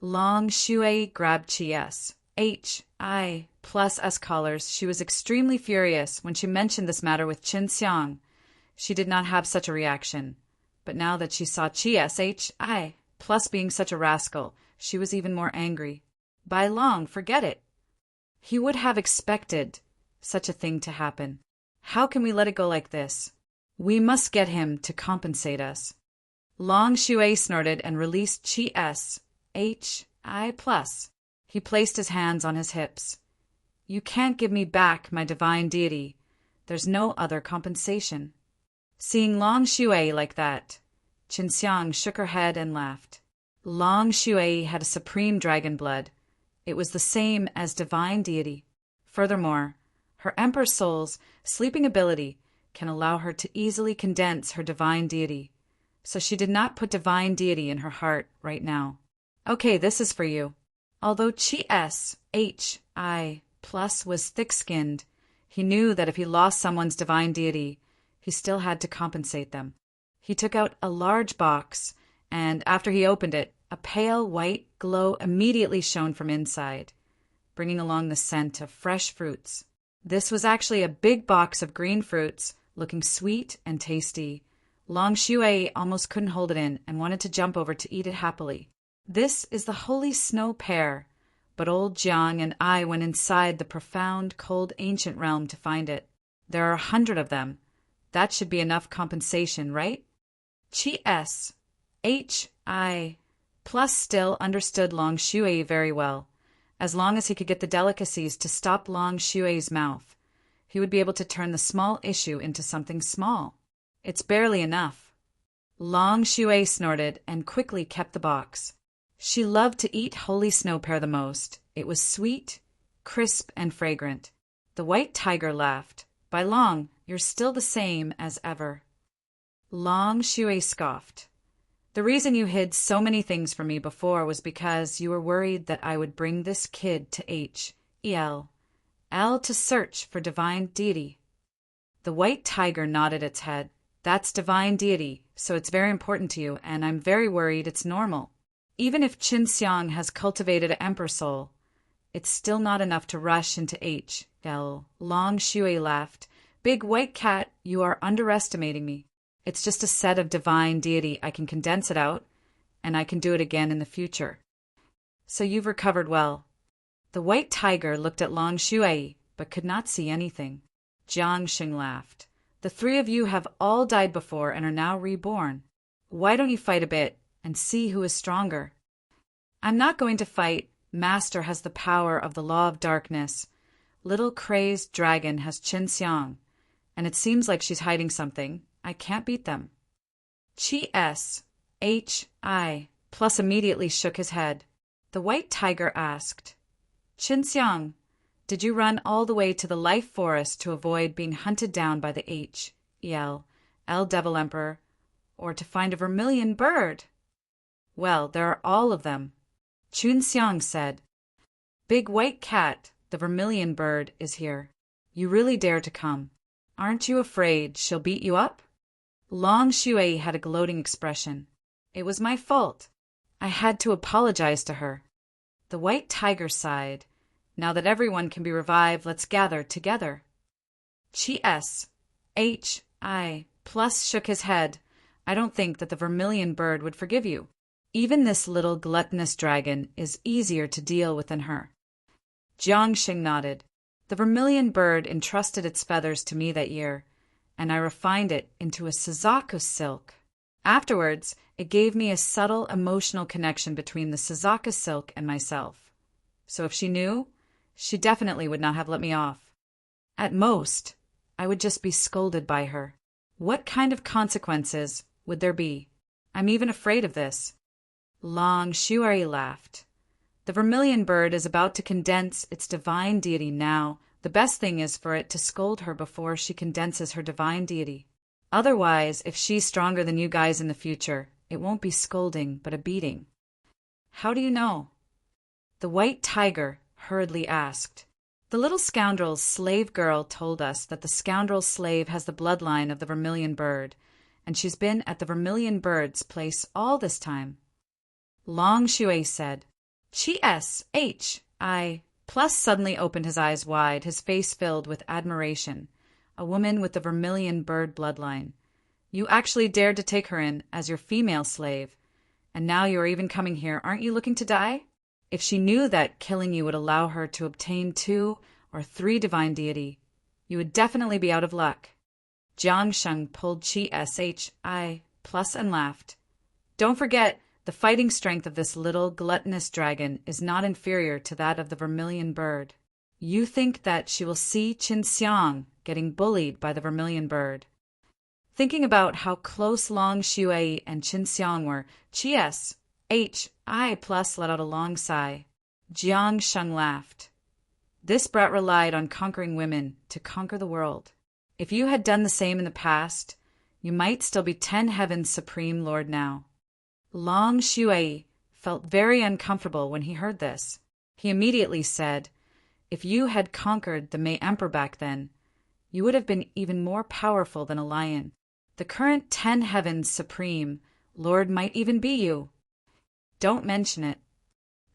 Long Shui grabbed Chi S.H.I. Plus collars. She was extremely furious when she mentioned this matter with Qinxiang. She did not have such a reaction, but now that she saw Chi S.H.I. Plus being such a rascal, she was even more angry. By Long, forget it. He would have expected such a thing to happen. How can we let it go like this? We must get him to compensate us. Long Shui snorted and released Chi S.H.I. Plus. He placed his hands on his hips. You can't give me back my divine deity. There's no other compensation. Seeing Long Shui like that, Qinxiang shook her head and laughed. Long Shui had a supreme dragon blood. It was the same as divine deity. Furthermore, her Emperor Soul's sleeping ability can allow her to easily condense her divine deity. So she did not put divine deity in her heart right now. Okay, this is for you. Although Chi plus was thick-skinned, he knew that if he lost someone's divine deity, he still had to compensate them. He took out a large box, and after he opened it, a pale white glow immediately shone from inside, bringing along the scent of fresh fruits. This was actually a big box of green fruits, looking sweet and tasty. Long Shui almost couldn't hold it in and wanted to jump over to eat it happily. This is the holy snow pear, but old Jiang and I went inside the profound, cold, ancient realm to find it. There are 100 of them. That should be enough compensation, right? Chi plus still understood Long Shui very well. As long as he could get the delicacies to stop Long Shui's mouth, he would be able to turn the small issue into something small. It's barely enough. Long Shui snorted and quickly kept the box. She loved to eat holy snow pear the most. It was sweet, crisp, and fragrant. The white tiger laughed. By Long, you're still the same as ever. Long Shui scoffed. The reason you hid so many things from me before was because you were worried that I would bring this kid to H.E.L. L to search for divine deity. The white tiger nodded its head. That's divine deity, so it's very important to you, and I'm very worried it's normal. Even if Qin Xiang has cultivated an emperor soul, it's still not enough to rush into H.L. Long Shui laughed. Big white cat, you are underestimating me. It's just a set of divine deity. I can condense it out, and I can do it again in the future. So you've recovered well. The white tiger looked at Long Shui, but could not see anything. Jiang Xing laughed. The 3 of you have all died before and are now reborn. Why don't you fight a bit and see who is stronger? I'm not going to fight. Master has the power of the law of darkness. Little crazed dragon has Qin Xiang, and it seems like she's hiding something. I can't beat them. Chi plus immediately shook his head. The white tiger asked, Qin Xiang, did you run all the way to the life forest to avoid being hunted down by the H.E.L. Devil Emperor, or to find a vermilion bird? Well, there are all of them. Qin Xiang said, Big white cat, the vermilion bird is here. You really dare to come. Aren't you afraid she'll beat you up? Long Shui had a gloating expression. It was my fault. I had to apologize to her. The white tiger sighed. Now that everyone can be revived, let's gather together. Chi plus shook his head. I don't think that the vermilion bird would forgive you. Even this little gluttonous dragon is easier to deal with than her. Jiang Xing nodded. The vermilion bird entrusted its feathers to me that year, and I refined it into a Suzaku silk. Afterwards, it gave me a subtle emotional connection between the Suzaku silk and myself. So if she knew, she definitely would not have let me off. At most, I would just be scolded by her. What kind of consequences would there be? I'm even afraid of this. Long Shui laughed. The vermilion bird is about to condense its divine deity now. The best thing is for it to scold her before she condenses her divine deity. Otherwise, if she's stronger than you guys in the future, it won't be scolding, but a beating. How do you know? The white tiger hurriedly asked. The little scoundrel's slave girl told us that the scoundrel's slave has the bloodline of the vermilion bird, and she's been at the vermilion bird's place all this time. Long Shui said, Chi plus suddenly opened his eyes wide, his face filled with admiration. A woman with the vermilion bird bloodline. You actually dared to take her in as your female slave, and now you are even coming here. Aren't you looking to die? If she knew that killing you would allow her to obtain 2 or 3 divine deity, you would definitely be out of luck. Jiang Sheng pulled Chi plus and laughed. Don't forget, the fighting strength of this little gluttonous dragon is not inferior to that of the vermilion bird. You think that she will see Qin Xiang getting bullied by the vermilion bird. Thinking about how close Long Shui and Qin Xiang were, Chi plus let out a long sigh. Jiang Sheng laughed. This brat relied on conquering women to conquer the world. If you had done the same in the past, you might still be 10 Heavens Supreme Lord now. Long Shui felt very uncomfortable when he heard this. He immediately said, if you had conquered the May Emperor back then, you would have been even more powerful than a lion. The current 10 Heavens Supreme Lord might even be you. Don't mention it.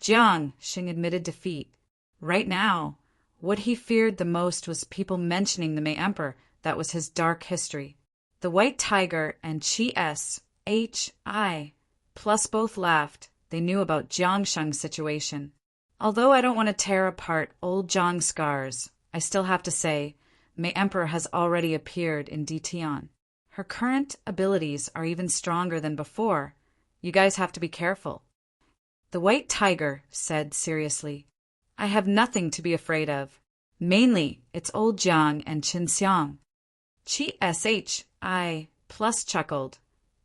Jiang Xing admitted defeat. Right now, what he feared the most was people mentioning the May Emperor. That was his dark history. The White Tiger and Chi S H I plus both laughed. They knew about Jiang Sheng's situation. Although I don't want to tear apart old Jiang's scars, I still have to say, May Emperor has already appeared in Ditian. Her current abilities are even stronger than before. You guys have to be careful. The White Tiger said seriously, I have nothing to be afraid of. Mainly, it's old Jiang and Qin Xiang. Chi Shi plus chuckled,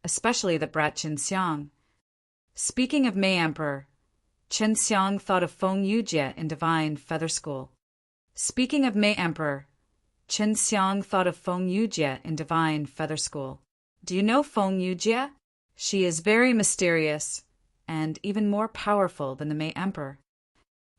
especially the brat Qin Xiang. Speaking of May Emperor, Qin Xiang thought of Feng Yujie in Divine Feather School. Speaking of May Emperor, Qin Xiang thought of Feng Yujie in Divine Feather School. Do you know Feng Yujie? She is very mysterious and even more powerful than the May Emperor.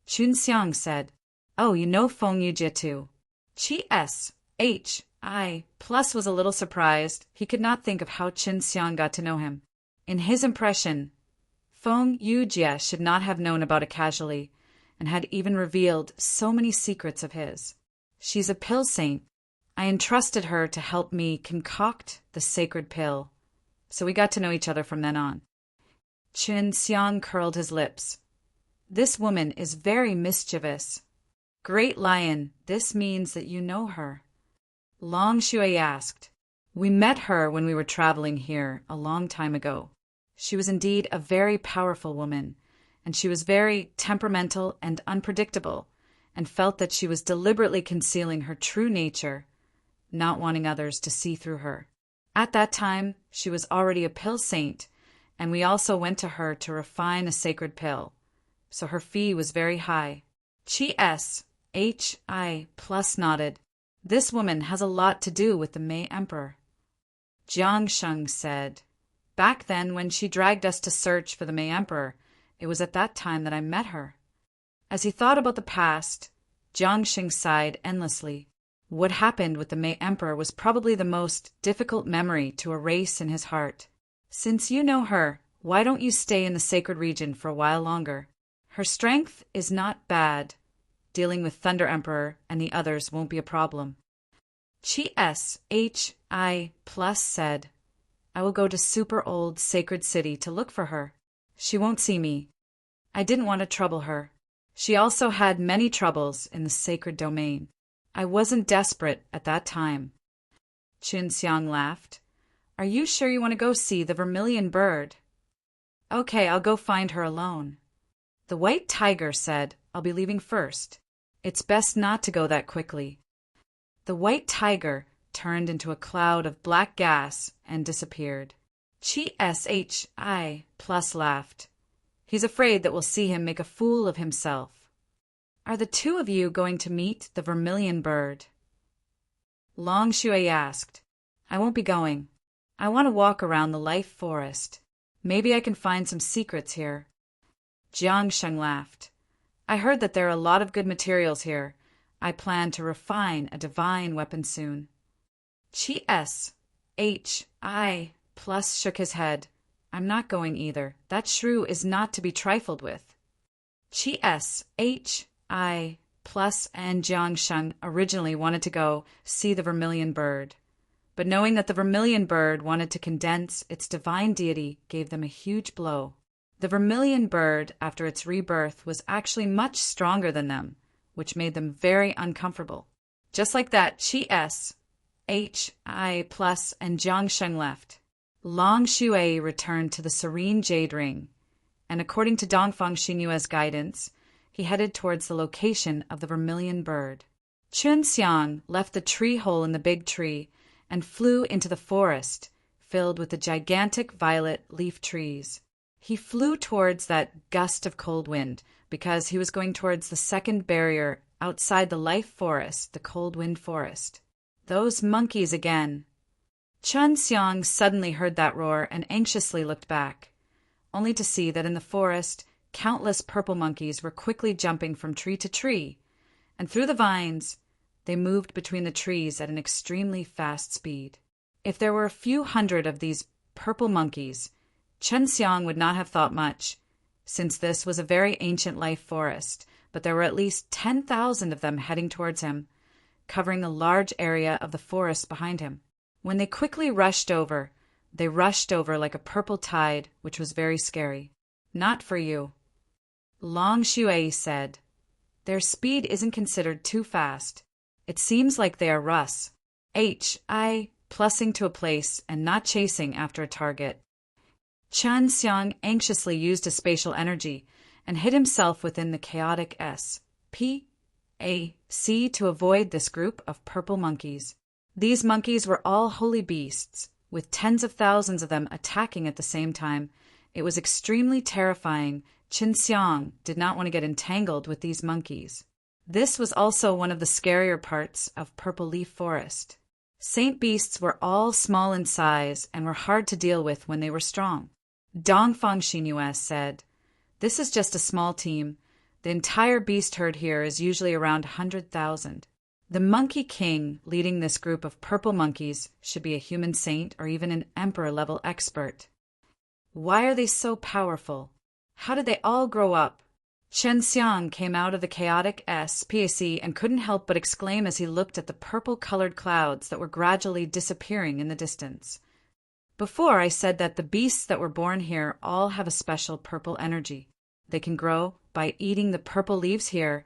Qin Xiang said, oh, you know Feng Yujie too. Chi S H I plus was a little surprised. He could not think of how Qin Xiang got to know him. In his impression, Feng Yujie should not have known about it casually, and had even revealed so many secrets of his. She's a pill saint. I entrusted her to help me concoct the sacred pill, so we got to know each other from then on. Qin Xiang curled his lips. This woman is very mischievous. Great Lion, this means that you know her. Long Shui asked. We met her when we were traveling here a long time ago. She was indeed a very powerful woman, and she was very temperamental and unpredictable, and felt that she was deliberately concealing her true nature, not wanting others to see through her. At that time, she was already a pill saint, and we also went to her to refine a sacred pill, so her fee was very high. Chi S H I plus nodded. This woman has a lot to do with the May Emperor. Jiang Sheng said, back then when she dragged us to search for the May Emperor, it was at that time that I met her. As he thought about the past, Jiang Sheng sighed endlessly. What happened with the May Emperor was probably the most difficult memory to erase in his heart. Since you know her, why don't you stay in the sacred region for a while longer? Her strength is not bad. Dealing with Thunder Emperor and the others won't be a problem. Chi S H I plus said, I will go to super old sacred city to look for her. She won't see me. I didn't want to trouble her. She also had many troubles in the sacred domain. I wasn't desperate at that time. Qin Xiang laughed. Are you sure you want to go see the vermilion bird? Okay, I'll go find her alone. The White Tiger said, I'll be leaving first. It's best not to go that quickly. The White Tiger turned into a cloud of black gas and disappeared. Chi Shi plus laughed. He's afraid that we'll see him make a fool of himself. Are the two of you going to meet the vermilion bird? Long Shui asked. I won't be going. I want to walk around the life forest. Maybe I can find some secrets here. Jiang Sheng laughed. I heard that there are a lot of good materials here. I plan to refine a divine weapon soon. Chi S H I plus shook his head. I'm not going either. That shrew is not to be trifled with. Chi S H I plus and Jiang Sheng originally wanted to go see the vermilion bird, but knowing that the vermilion bird wanted to condense its divine deity gave them a huge blow. The vermilion bird, after its rebirth, was actually much stronger than them, which made them very uncomfortable. Just like that, Chi S H I plus and Jiang Sheng left. Long Shui returned to the serene jade ring, and according to Dongfang Xinyue's guidance, he headed towards the location of the vermilion bird. Qin Xiang left the tree hole in the big tree and flew into the forest, filled with the gigantic violet leaf trees. He flew towards that gust of cold wind because he was going towards the second barrier outside the life forest, the cold wind forest. Those monkeys again. Chun Xiang suddenly heard that roar and anxiously looked back, only to see that in the forest, countless purple monkeys were quickly jumping from tree to tree, and through the vines, they moved between the trees at an extremely fast speed. If there were a few hundred of these purple monkeys, Chun Xiang would not have thought much, since this was a very ancient life forest, but there were at least 10,000 of them heading towards him, covering a large area of the forest behind him. When they quickly rushed over, they rushed over like a purple tide, which was very scary. Not for you. Long Shui said, their speed isn't considered too fast. It seems like they are Russ. Plussing to a place and not chasing after a target. Chun Xiang anxiously used his spatial energy and hid himself within the chaotic SPAC to avoid this group of purple monkeys. These monkeys were all holy beasts, with tens of thousands of them attacking at the same time. It was extremely terrifying. Chun Xiang did not want to get entangled with these monkeys. This was also one of the scarier parts of Purple Leaf Forest. Saint beasts were all small in size and were hard to deal with when they were strong. Dongfang Xinyu said, this is just a small team. The entire beast herd here is usually around 100,000. The Monkey King leading this group of purple monkeys should be a human saint or even an emperor-level expert. Why are they so powerful? How did they all grow up? Chun Xiang came out of the chaotic SPAC and couldn't help but exclaim as he looked at the purple-colored clouds that were gradually disappearing in the distance. Before, I said that the beasts that were born here all have a special purple energy. They can grow by eating the purple leaves here,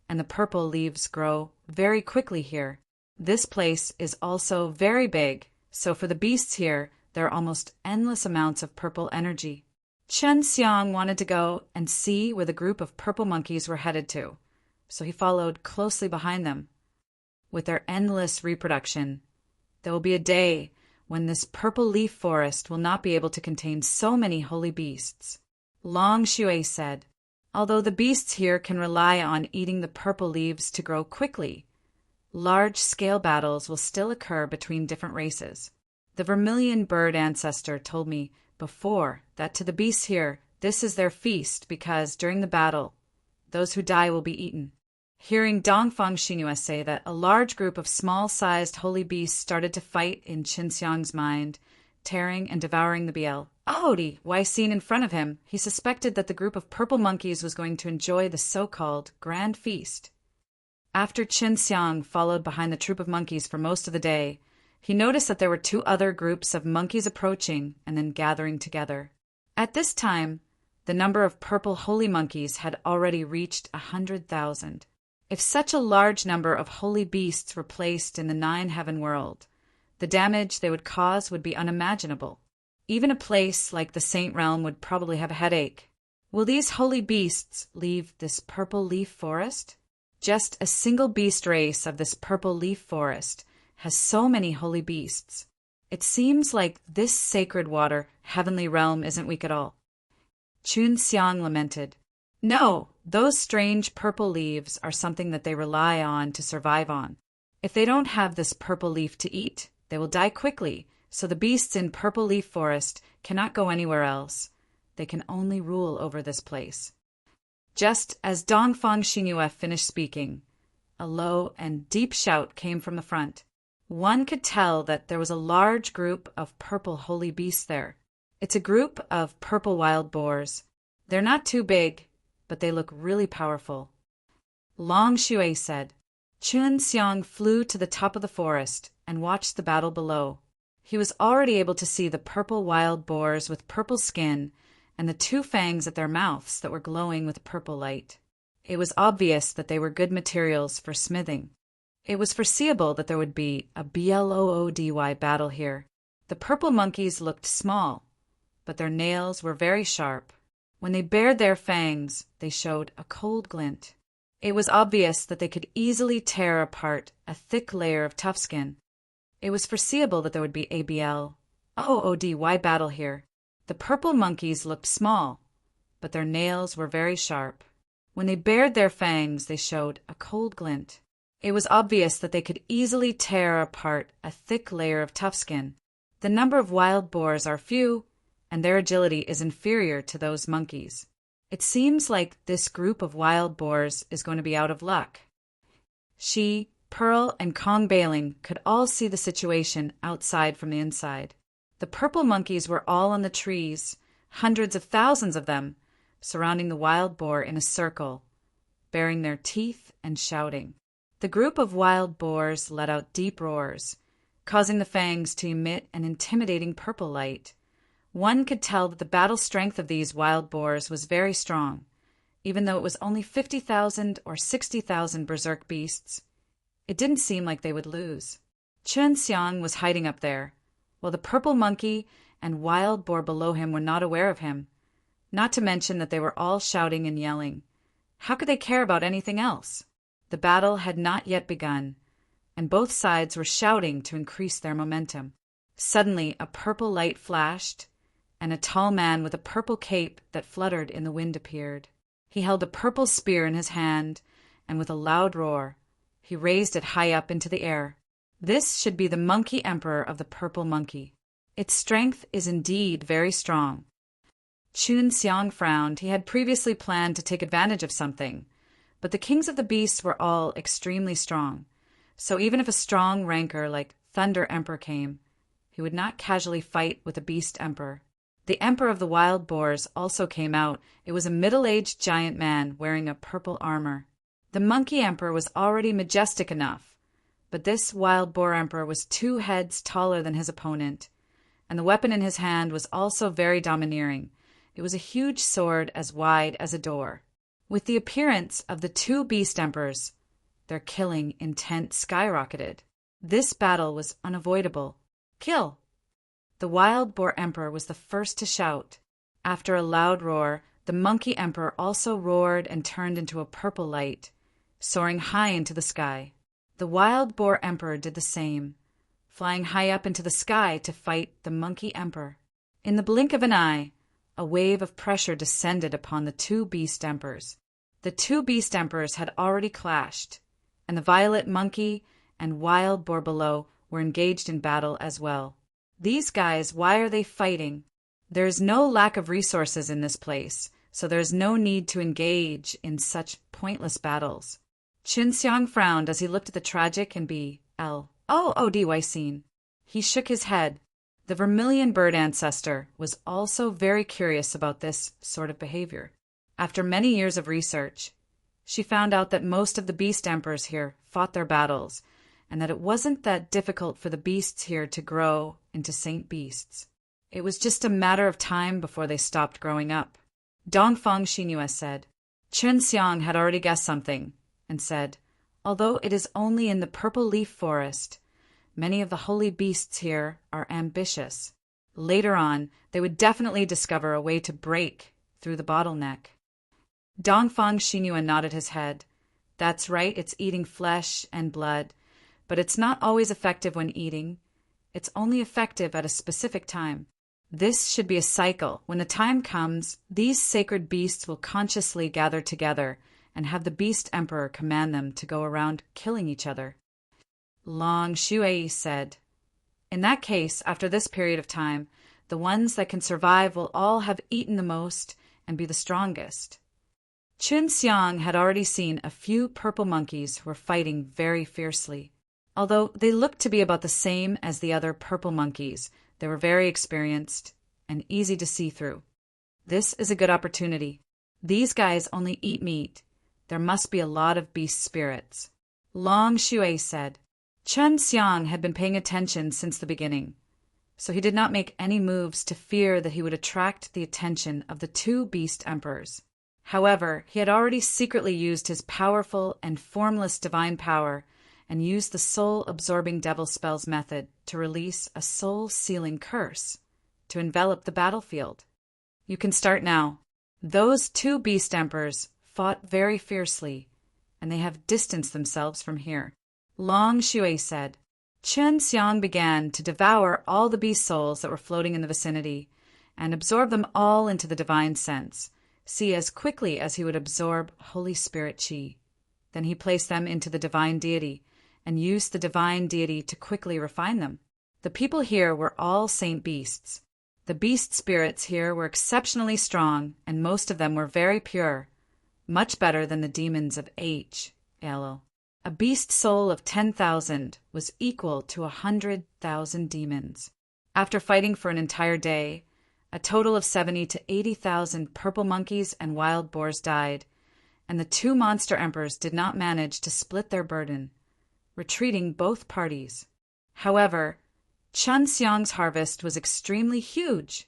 and the purple leaves grow very quickly here. This place is also very big, so for the beasts here, there are almost endless amounts of purple energy. Chun Xiang wanted to go and see where the group of purple monkeys were headed to, so he followed closely behind them. With their endless reproduction, there will be a day when this purple leaf forest will not be able to contain so many holy beasts. Long Shui said, although the beasts here can rely on eating the purple leaves to grow quickly, large-scale battles will still occur between different races. The vermilion bird ancestor told me before that to the beasts here, this is their feast because during the battle, those who die will be eaten. Hearing Dongfang Xinyu say that a large group of small-sized holy beasts started to fight in Chun Xiang's mind, tearing and devouring the why seen in front of him, he suspected that the group of purple monkeys was going to enjoy the so-called grand feast. After Chun Xiang followed behind the troop of monkeys for most of the day, he noticed that there were two other groups of monkeys approaching and then gathering together. At this time, the number of purple holy monkeys had already reached 100,000. If such a large number of holy beasts were placed in the nine-heaven world, the damage they would cause would be unimaginable. Even a place like the Saint Realm would probably have a headache. Will these holy beasts leave this purple leaf forest? Just a single beast race of this purple leaf forest has so many holy beasts. It seems like this sacred water, heavenly realm isn't weak at all. Chun Xiang lamented. No, those strange purple leaves are something that they rely on to survive on. If they don't have this purple leaf to eat, they will die quickly, so the beasts in Purple Leaf Forest cannot go anywhere else. They can only rule over this place. Just as Dongfang Xinyu finished speaking, a low and deep shout came from the front. One could tell that there was a large group of purple holy beasts there. It's a group of purple wild boars. They're not too big, but they look really powerful. Long Shui said. Chun Xiang flew to the top of the forest and watched the battle below. He was already able to see the purple wild boars with purple skin and the two fangs at their mouths that were glowing with purple light. It was obvious that they were good materials for smithing. It was foreseeable that there would be a bloody battle here. The purple monkeys looked small, but their nails were very sharp. When they bared their fangs, they showed a cold glint. It was obvious that they could easily tear apart a thick layer of tough skin. It was foreseeable that there would be a bloody battle here. The purple monkeys looked small, but their nails were very sharp. When they bared their fangs, they showed a cold glint. It was obvious that they could easily tear apart a thick layer of tough skin. The number of wild boars are few, and their agility is inferior to those monkeys. It seems like this group of wild boars is going to be out of luck. She, Pearl, and Kong Bailing could all see the situation outside from the inside. The purple monkeys were all on the trees, hundreds of thousands of them, surrounding the wild boar in a circle, baring their teeth and shouting. The group of wild boars let out deep roars, causing the fangs to emit an intimidating purple light. One could tell that the battle strength of these wild boars was very strong. Even though it was only 50,000 or 60,000 berserk beasts, it didn't seem like they would lose. Chun Xiang was hiding up there, while the purple monkey and wild boar below him were not aware of him, not to mention that they were all shouting and yelling. How could they care about anything else? The battle had not yet begun, and both sides were shouting to increase their momentum. Suddenly, a purple light flashed, and a tall man with a purple cape that fluttered in the wind appeared. He held a purple spear in his hand, and with a loud roar, he raised it high up into the air. This should be the monkey emperor of the purple monkey. Its strength is indeed very strong. Chun Xiang frowned. He had previously planned to take advantage of something, but the kings of the beasts were all extremely strong, so even if a strong ranker like Thunder Emperor came, he would not casually fight with a beast emperor. The emperor of the wild boars also came out. It was a middle-aged giant man wearing a purple armor. The monkey emperor was already majestic enough, but this wild boar emperor was 2 heads taller than his opponent, and the weapon in his hand was also very domineering. It was a huge sword as wide as a door. With the appearance of the 2 beast emperors, their killing intent skyrocketed. This battle was unavoidable. Kill! The wild boar emperor was the first to shout. After a loud roar, the monkey emperor also roared and turned into a purple light, soaring high into the sky. The wild boar emperor did the same, flying high up into the sky to fight the monkey emperor. In the blink of an eye, a wave of pressure descended upon the 2 beast emperors. The 2 beast emperors had already clashed, and the violet monkey and wild boar below were engaged in battle as well. These guys, why are they fighting? There is no lack of resources in this place, so there is no need to engage in such pointless battles. Chun Xiang frowned as he looked at the tragic and B.L.O.O.D.Y. scene. He shook his head. The vermilion bird ancestor was also very curious about this sort of behavior. After many years of research, she found out that most of the beast emperors here fought their battles, and that it wasn't that difficult for the beasts here to grow into saint beasts. It was just a matter of time before they stopped growing up. Dongfang Xinhua said. Chun Xiang had already guessed something, and said, although it is only in the purple leaf forest, many of the holy beasts here are ambitious. Later on, they would definitely discover a way to break through the bottleneck. Dongfang Xinhua nodded his head. That's right, it's eating flesh and blood, but it's not always effective when eating. It's only effective at a specific time. This should be a cycle. When the time comes, these sacred beasts will consciously gather together and have the beast emperor command them to go around killing each other. Long Shui said, in that case, after this period of time, the ones that can survive will all have eaten the most and be the strongest. Chun Xiang had already seen a few purple monkeys who were fighting very fiercely. Although they looked to be about the same as the other purple monkeys, they were very experienced and easy to see through. This is a good opportunity. These guys only eat meat. There must be a lot of beast spirits. Long Shui said. Chun Xiang had been paying attention since the beginning, so he did not make any moves to fear that he would attract the attention of the 2 beast emperors. However, he had already secretly used his powerful and formless divine power and used the soul-absorbing devil spells method to release a soul-sealing curse to envelop the battlefield. You can start now. Those 2 beast emperors fought very fiercely, and they have distanced themselves from here. Long Shui said. Chun Xiang began to devour all the beast souls that were floating in the vicinity and absorb them all into the divine sense, see as quickly as he would absorb Holy Spirit Qi. Then he placed them into the divine deity and used the divine deity to quickly refine them. The people here were all saint beasts. The beast spirits here were exceptionally strong, and most of them were very pure, much better than the demons of Elul. A beast soul of 10,000 was equal to 100,000 demons. After fighting for an entire day, a total of 70 to 80,000 purple monkeys and wild boars died, and the two monster emperors did not manage to split their burden, retreating both parties. However, Chun Xiang's harvest was extremely huge.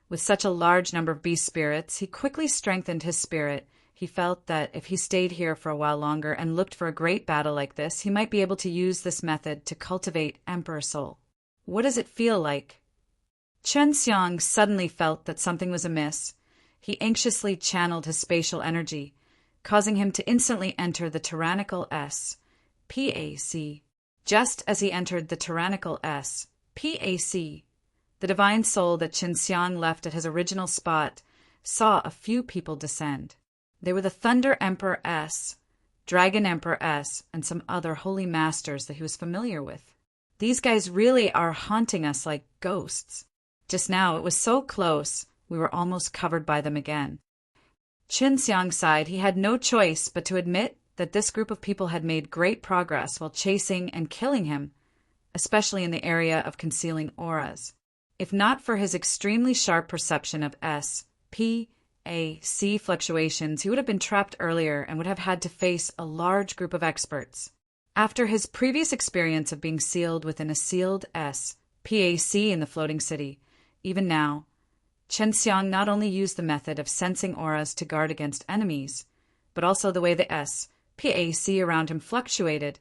With such a large number of beast spirits, he quickly strengthened his spirit. He felt that if he stayed here for a while longer and looked for a great battle like this, he might be able to use this method to cultivate Emperor Soul. What does it feel like? Chun Xiang suddenly felt that something was amiss. He anxiously channeled his spatial energy, causing him to instantly enter the tyrannical S-P-A-C. Just as he entered the tyrannical S-P-A-C, the divine soul that Chun Xiang left at his original spot saw a few people descend. They were the Thunder Emperor S, Dragon Emperor S, and some other holy masters that he was familiar with. These guys really are haunting us like ghosts. Just now, it was so close, we were almost covered by them again. Chun Xiang sighed. He had no choice but to admit that this group of people had made great progress while chasing and killing him, especially in the area of concealing auras. If not for his extremely sharp perception of S-P-A-C fluctuations, he would have been trapped earlier and would have had to face a large group of experts. After his previous experience of being sealed within a sealed S-P-A-C in the floating city, even now, Chun Xiang not only used the method of sensing auras to guard against enemies, but also the way the S-P-A-C around him fluctuated,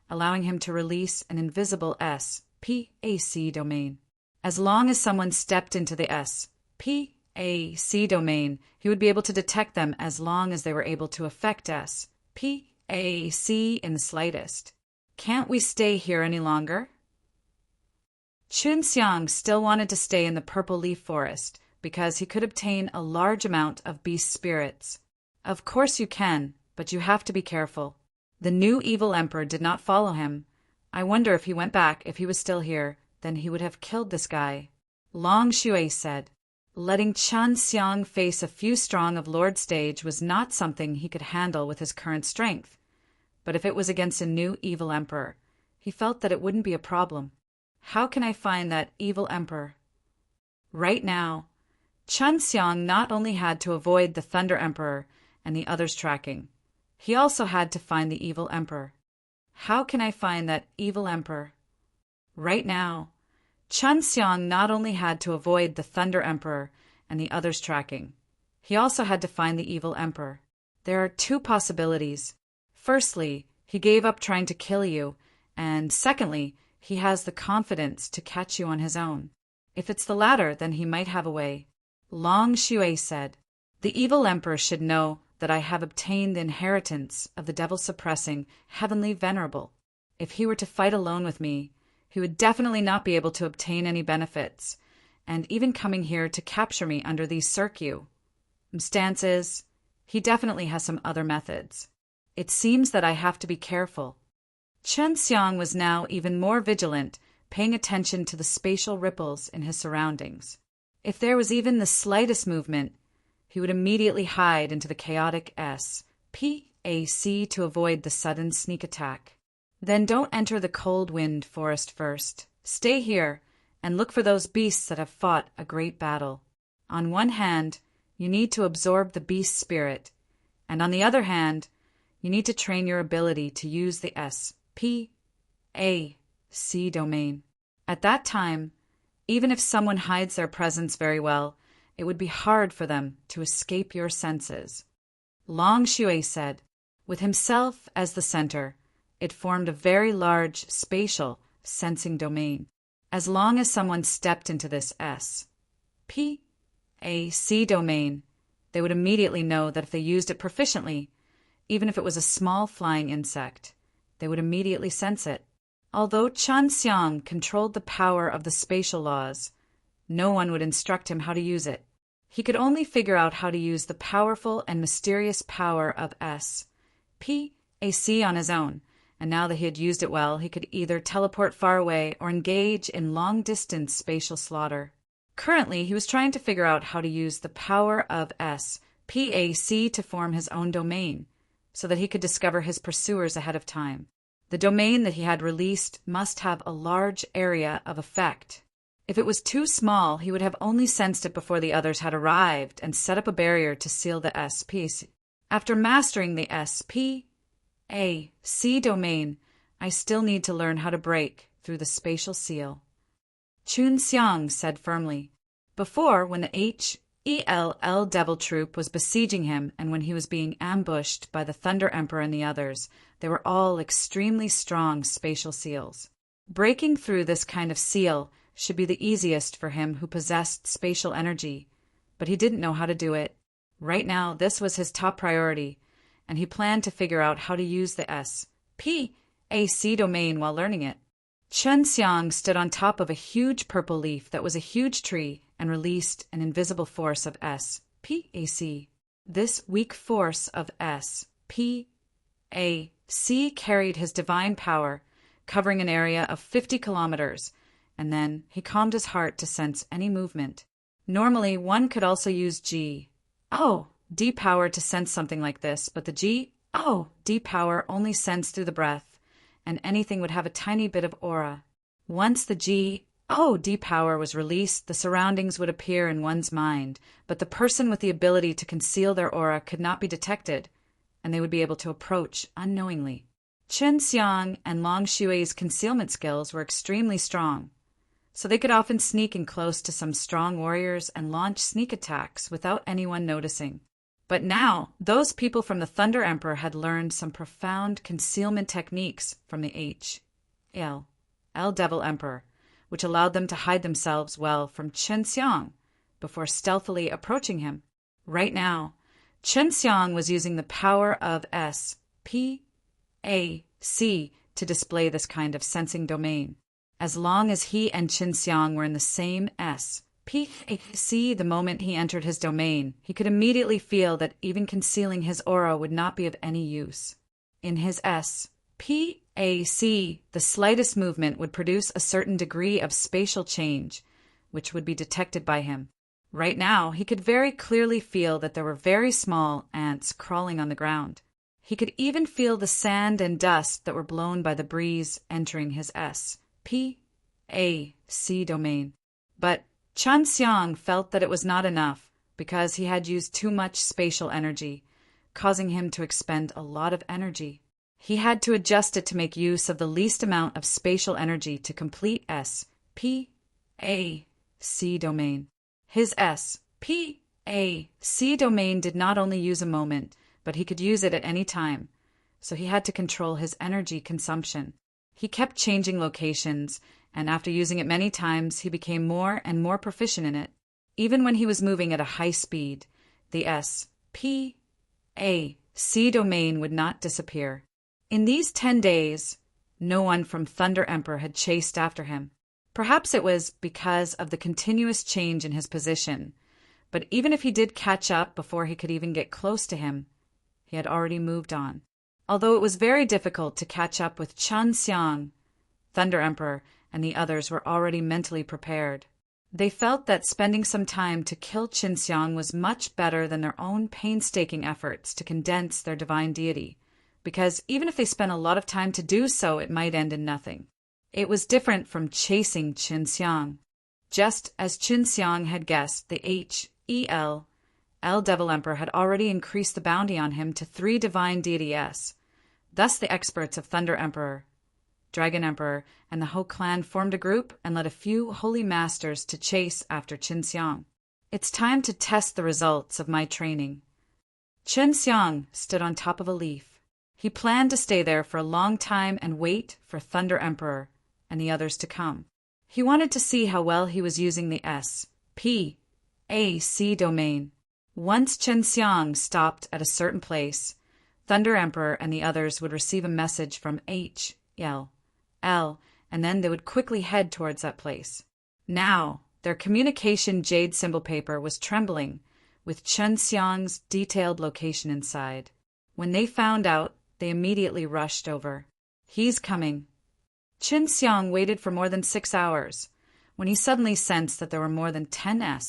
allowing him to release an invisible S-P-A-C domain. As long as someone stepped into the S-P-A-C domain, he would be able to detect them as long as they were able to affect S-P-A-C in the slightest. Can't we stay here any longer? Chun Xiang still wanted to stay in the purple leaf forest because he could obtain a large amount of beast spirits. Of course you can, but you have to be careful. The new evil emperor did not follow him. I wonder if he went back, if he was still here, then he would have killed this guy. Long Shui said. Letting Chun Xiang face a few strong of Lord Stage was not something he could handle with his current strength. But if it was against a new evil emperor, he felt that it wouldn't be a problem. How can I find that evil emperor? Right now, Chun Xiang not only had to avoid the Thunder Emperor and the others tracking, he also had to find the evil emperor. How can I find that evil emperor? Right now, Chun Xiang not only had to avoid the Thunder Emperor and the others tracking, he also had to find the evil emperor. There are two possibilities. Firstly, he gave up trying to kill you, and secondly, he has the confidence to catch you on his own. If it's the latter, then he might have a way. Long Shui said, the evil emperor should know that I have obtained the inheritance of the devil-suppressing heavenly venerable. If he were to fight alone with me, he would definitely not be able to obtain any benefits, and even coming here to capture me under these circumstances, he definitely has some other methods. It seems that I have to be careful. Chun Xiang was now even more vigilant, paying attention to the spatial ripples in his surroundings. If there was even the slightest movement, he would immediately hide into the chaotic S-P-A-C to avoid the sudden sneak attack. Then don't enter the cold wind forest first. Stay here and look for those beasts that have fought a great battle. On one hand, you need to absorb the beast spirit, and on the other hand, you need to train your ability to use the S-P-A-C domain. At that time, even if someone hides their presence very well, it would be hard for them to escape your senses. Long Shui said, with himself as the center, it formed a very large spatial sensing domain. As long as someone stepped into this S-P-A-C domain, they would immediately know that if they used it proficiently, even if it was a small flying insect, they would immediately sense it. Although Chun Xiang controlled the power of the spatial laws, no one would instruct him how to use it. He could only figure out how to use the powerful and mysterious power of S-P-A-C AC on his own, and now that he had used it well, he could either teleport far away or engage in long-distance spatial slaughter. Currently, he was trying to figure out how to use the power of SPAC to form his own domain, so that he could discover his pursuers ahead of time. The domain that he had released must have a large area of effect. If it was too small, he would have only sensed it before the others had arrived and set up a barrier to seal the SPAC. After mastering the SPAC domain, I still need to learn how to break through the spatial seal. Chun Xiang said firmly. Before, when the HELL Devil Troop was besieging him and when he was being ambushed by the Thunder Emperor and the others, they were all extremely strong spatial seals. Breaking through this kind of seal should be the easiest for him who possessed spatial energy, but he didn't know how to do it. Right now, this was his top priority, and he planned to figure out how to use the SPAC domain while learning it. Chun Xiang stood on top of a huge purple leaf that was a huge tree and released an invisible force of SPAC. This weak force of SPAC carried his divine power, covering an area of 50 kilometers, and then he calmed his heart to sense any movement. Normally, one could also use D power to sense something like this, but the D power only sensed through the breath, and anything would have a tiny bit of aura. Once the D power was released, the surroundings would appear in one's mind, but the person with the ability to conceal their aura could not be detected, and they would be able to approach unknowingly. Chun Xiang and Long Xue's concealment skills were extremely strong, so they could often sneak in close to some strong warriors and launch sneak attacks without anyone noticing. But now, those people from the Thunder Emperor had learned some profound concealment techniques from the HELL Devil Emperor, which allowed them to hide themselves well from Chun Xiang before stealthily approaching him. Right now, Chun Xiang was using the power of SPAC to display this kind of sensing domain. As long as he and Chun Xiang were in the same SPAC, the moment he entered his domain, he could immediately feel that even concealing his aura would not be of any use. In his SPAC, the slightest movement would produce a certain degree of spatial change, which would be detected by him. Right now, he could very clearly feel that there were very small ants crawling on the ground. He could even feel the sand and dust that were blown by the breeze entering his SPAC domain. But Chun Xiang felt that it was not enough because he had used too much spatial energy, causing him to expend a lot of energy. He had to adjust it to make use of the least amount of spatial energy to complete SPAC domain. His SPAC domain did not only use a moment, but he could use it at any time, so he had to control his energy consumption. He kept changing locations, and after using it many times, he became more and more proficient in it. Even when he was moving at a high speed, the SPAC domain would not disappear. In these 10 days, no one from Thunder Emperor had chased after him. Perhaps it was because of the continuous change in his position, but even if he did catch up before he could even get close to him, he had already moved on. Although it was very difficult to catch up with Chun Xiang, Thunder Emperor and the others were already mentally prepared. They felt that spending some time to kill Chun Xiang was much better than their own painstaking efforts to condense their divine deity, because even if they spent a lot of time to do so, it might end in nothing. It was different from chasing Chun Xiang. Just as Chun Xiang had guessed, the HELL Devil Emperor had already increased the bounty on him to 3 divine deities. Thus the experts of Thunder Emperor, Dragon Emperor, and the whole clan formed a group and led a few holy masters to chase after Chun Xiang. It's time to test the results of my training. Chun Xiang stood on top of a leaf. He planned to stay there for a long time and wait for Thunder Emperor and the others to come. He wanted to see how well he was using the SPAC domain. Once Chun Xiang stopped at a certain place, Thunder Emperor and the others would receive a message from HELL, and then they would quickly head towards that place. Now, their communication jade symbol paper was trembling, with Chun Xiang's detailed location inside. When they found out They immediately rushed over. He's coming. Qin Xiang waited for more than 6 hours, when he suddenly sensed that there were more than 10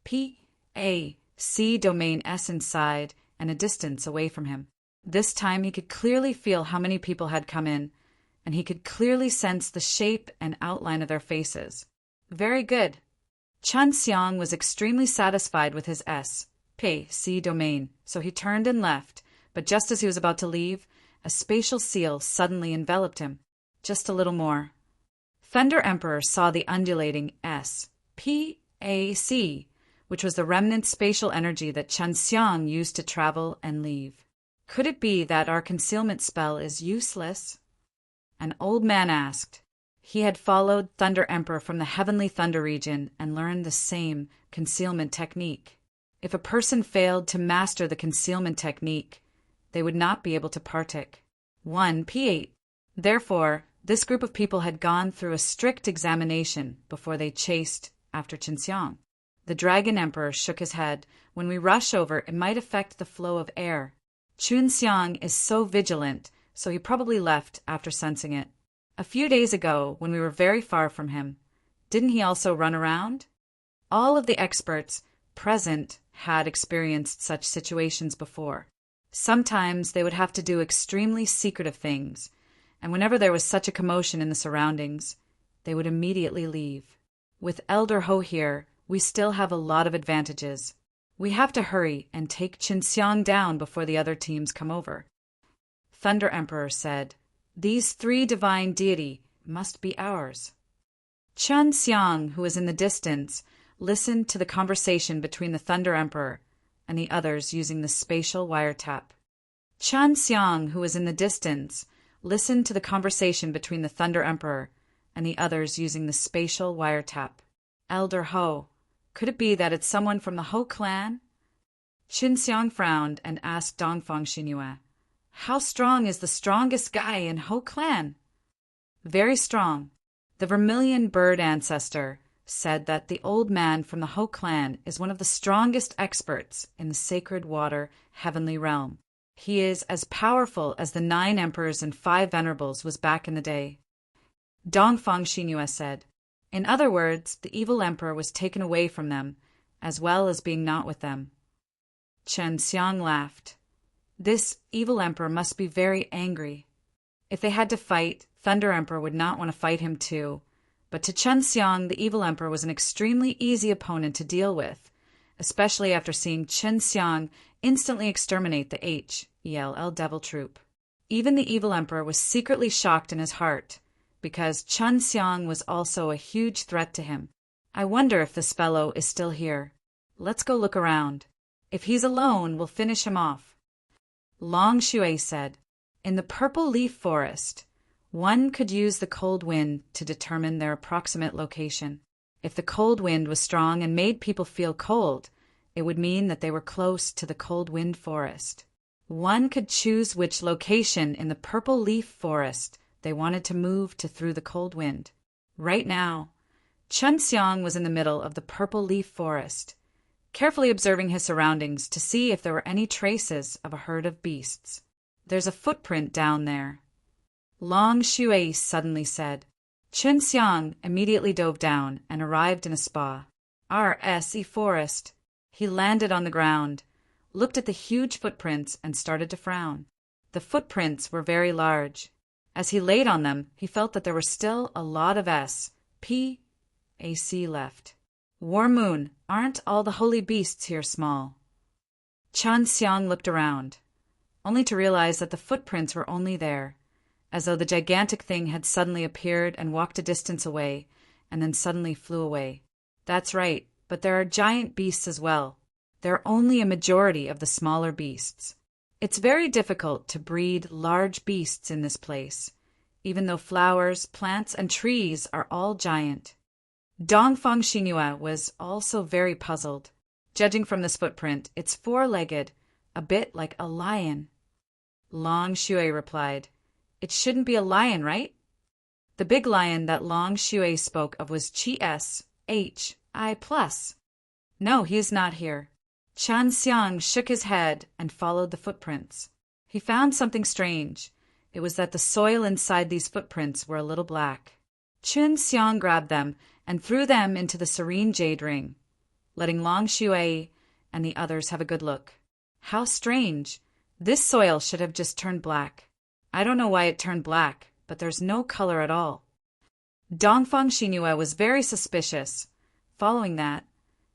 P.A.C. domain S inside and a distance away from him. This time he could clearly feel how many people had come in, and he could clearly sense the shape and outline of their faces. Very good. Qin Xiang was extremely satisfied with his S.P.C. domain, so he turned and left, but just as he was about to leave, a spatial seal suddenly enveloped him. Just a little more. Thunder Emperor saw the undulating S.P.A.C., which was the remnant spatial energy that Qin Xiang used to travel and leave. Could it be that our concealment spell is useless? An old man asked. He had followed Thunder Emperor from the heavenly thunder region and learned the same concealment technique. If a person failed to master the concealment technique, they would not be able to partake. 1P8. Therefore, this group of people had gone through a strict examination before they chased after Qin Xiang. The Dragon Emperor shook his head. When we rush over, it might affect the flow of air. Qin Xiang is so vigilant, so he probably left after sensing it. A few days ago, when we were very far from him, didn't he also run around? All of the experts present had experienced such situations before. Sometimes they would have to do extremely secretive things, and whenever there was such a commotion in the surroundings, they would immediately leave. With Elder Ho here, we still have a lot of advantages. We have to hurry and take Qin Xiang down before the other teams come over. Thunder Emperor said, "These 3 divine deity must be ours." Qin Xiang, who was in the distance, listened to the conversation between the Thunder Emperor and the others using the spatial wiretap. Qin Xiang, who was in the distance, listened to the conversation between the Thunder Emperor and the others using the spatial wiretap. Elder Ho, could it be that it's someone from the Ho clan? Qin Xiang frowned and asked Dongfang Xinyue, "How strong is the strongest guy in Ho clan?" "Very strong. The Vermilion Bird ancestor said that the old man from the Ho clan is one of the strongest experts in the sacred water heavenly realm. He is as powerful as the 9 emperors and 5 venerables was back in the day." Dongfang Xinyue said. In other words, the evil emperor was taken away from them, as well as being not with them. Qin Xiang laughed. This evil emperor must be very angry. If they had to fight, Thunder Emperor would not want to fight him too. But to Qin Xiang, the evil emperor was an extremely easy opponent to deal with, especially after seeing Qin Xiang instantly exterminate the HELL devil troop. Even the evil emperor was secretly shocked in his heart, because Qin Xiang was also a huge threat to him. I wonder if this fellow is still here. Let's go look around. If he's alone, we'll finish him off. Long Shui said, "In the purple leaf forest, one could use the cold wind to determine their approximate location. If the cold wind was strong and made people feel cold, it would mean that they were close to the cold wind forest. One could choose which location in the purple leaf forest they wanted to move to through the cold wind. Right now, Qin Xiang was in the middle of the purple leaf forest, carefully observing his surroundings to see if there were any traces of a herd of beasts. There's a footprint down there." Long Shui suddenly said. Qin Xiang immediately dove down and arrived in a spa. RSE forest. He landed on the ground, looked at the huge footprints, and started to frown. The footprints were very large. As he laid on them, he felt that there were still a lot of SPAC left. War Moon, aren't all the holy beasts here small? Qin Xiang looked around, only to realize that the footprints were only there, as though the gigantic thing had suddenly appeared and walked a distance away, and then suddenly flew away. That's right, but there are giant beasts as well. There are only a majority of the smaller beasts. It's very difficult to breed large beasts in this place, even though flowers, plants, and trees are all giant. Dongfang Xinyue was also very puzzled. Judging from this footprint, it's 4-legged, a bit like a lion. Long Shui replied, "It shouldn't be a lion, right?" The big lion that Long Shui spoke of was GSHI+. No, he is not here. Qin Xiang shook his head and followed the footprints. He found something strange. It was that the soil inside these footprints were a little black. Chun Xiang grabbed them and threw them into the serene jade ring, letting Long Shui and the others have a good look. How strange! This soil should have just turned black. I don't know why it turned black, but there's no color at all. Dongfang Xinhua was very suspicious. Following that,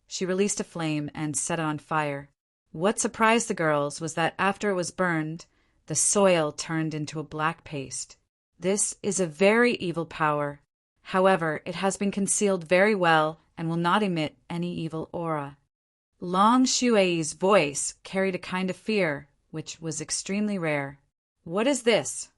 she released a flame and set it on fire. What surprised the girls was that after it was burned, the soil turned into a black paste. This is a very evil power. However, it has been concealed very well and will not emit any evil aura. Long Shui's voice carried a kind of fear, which was extremely rare. What is this?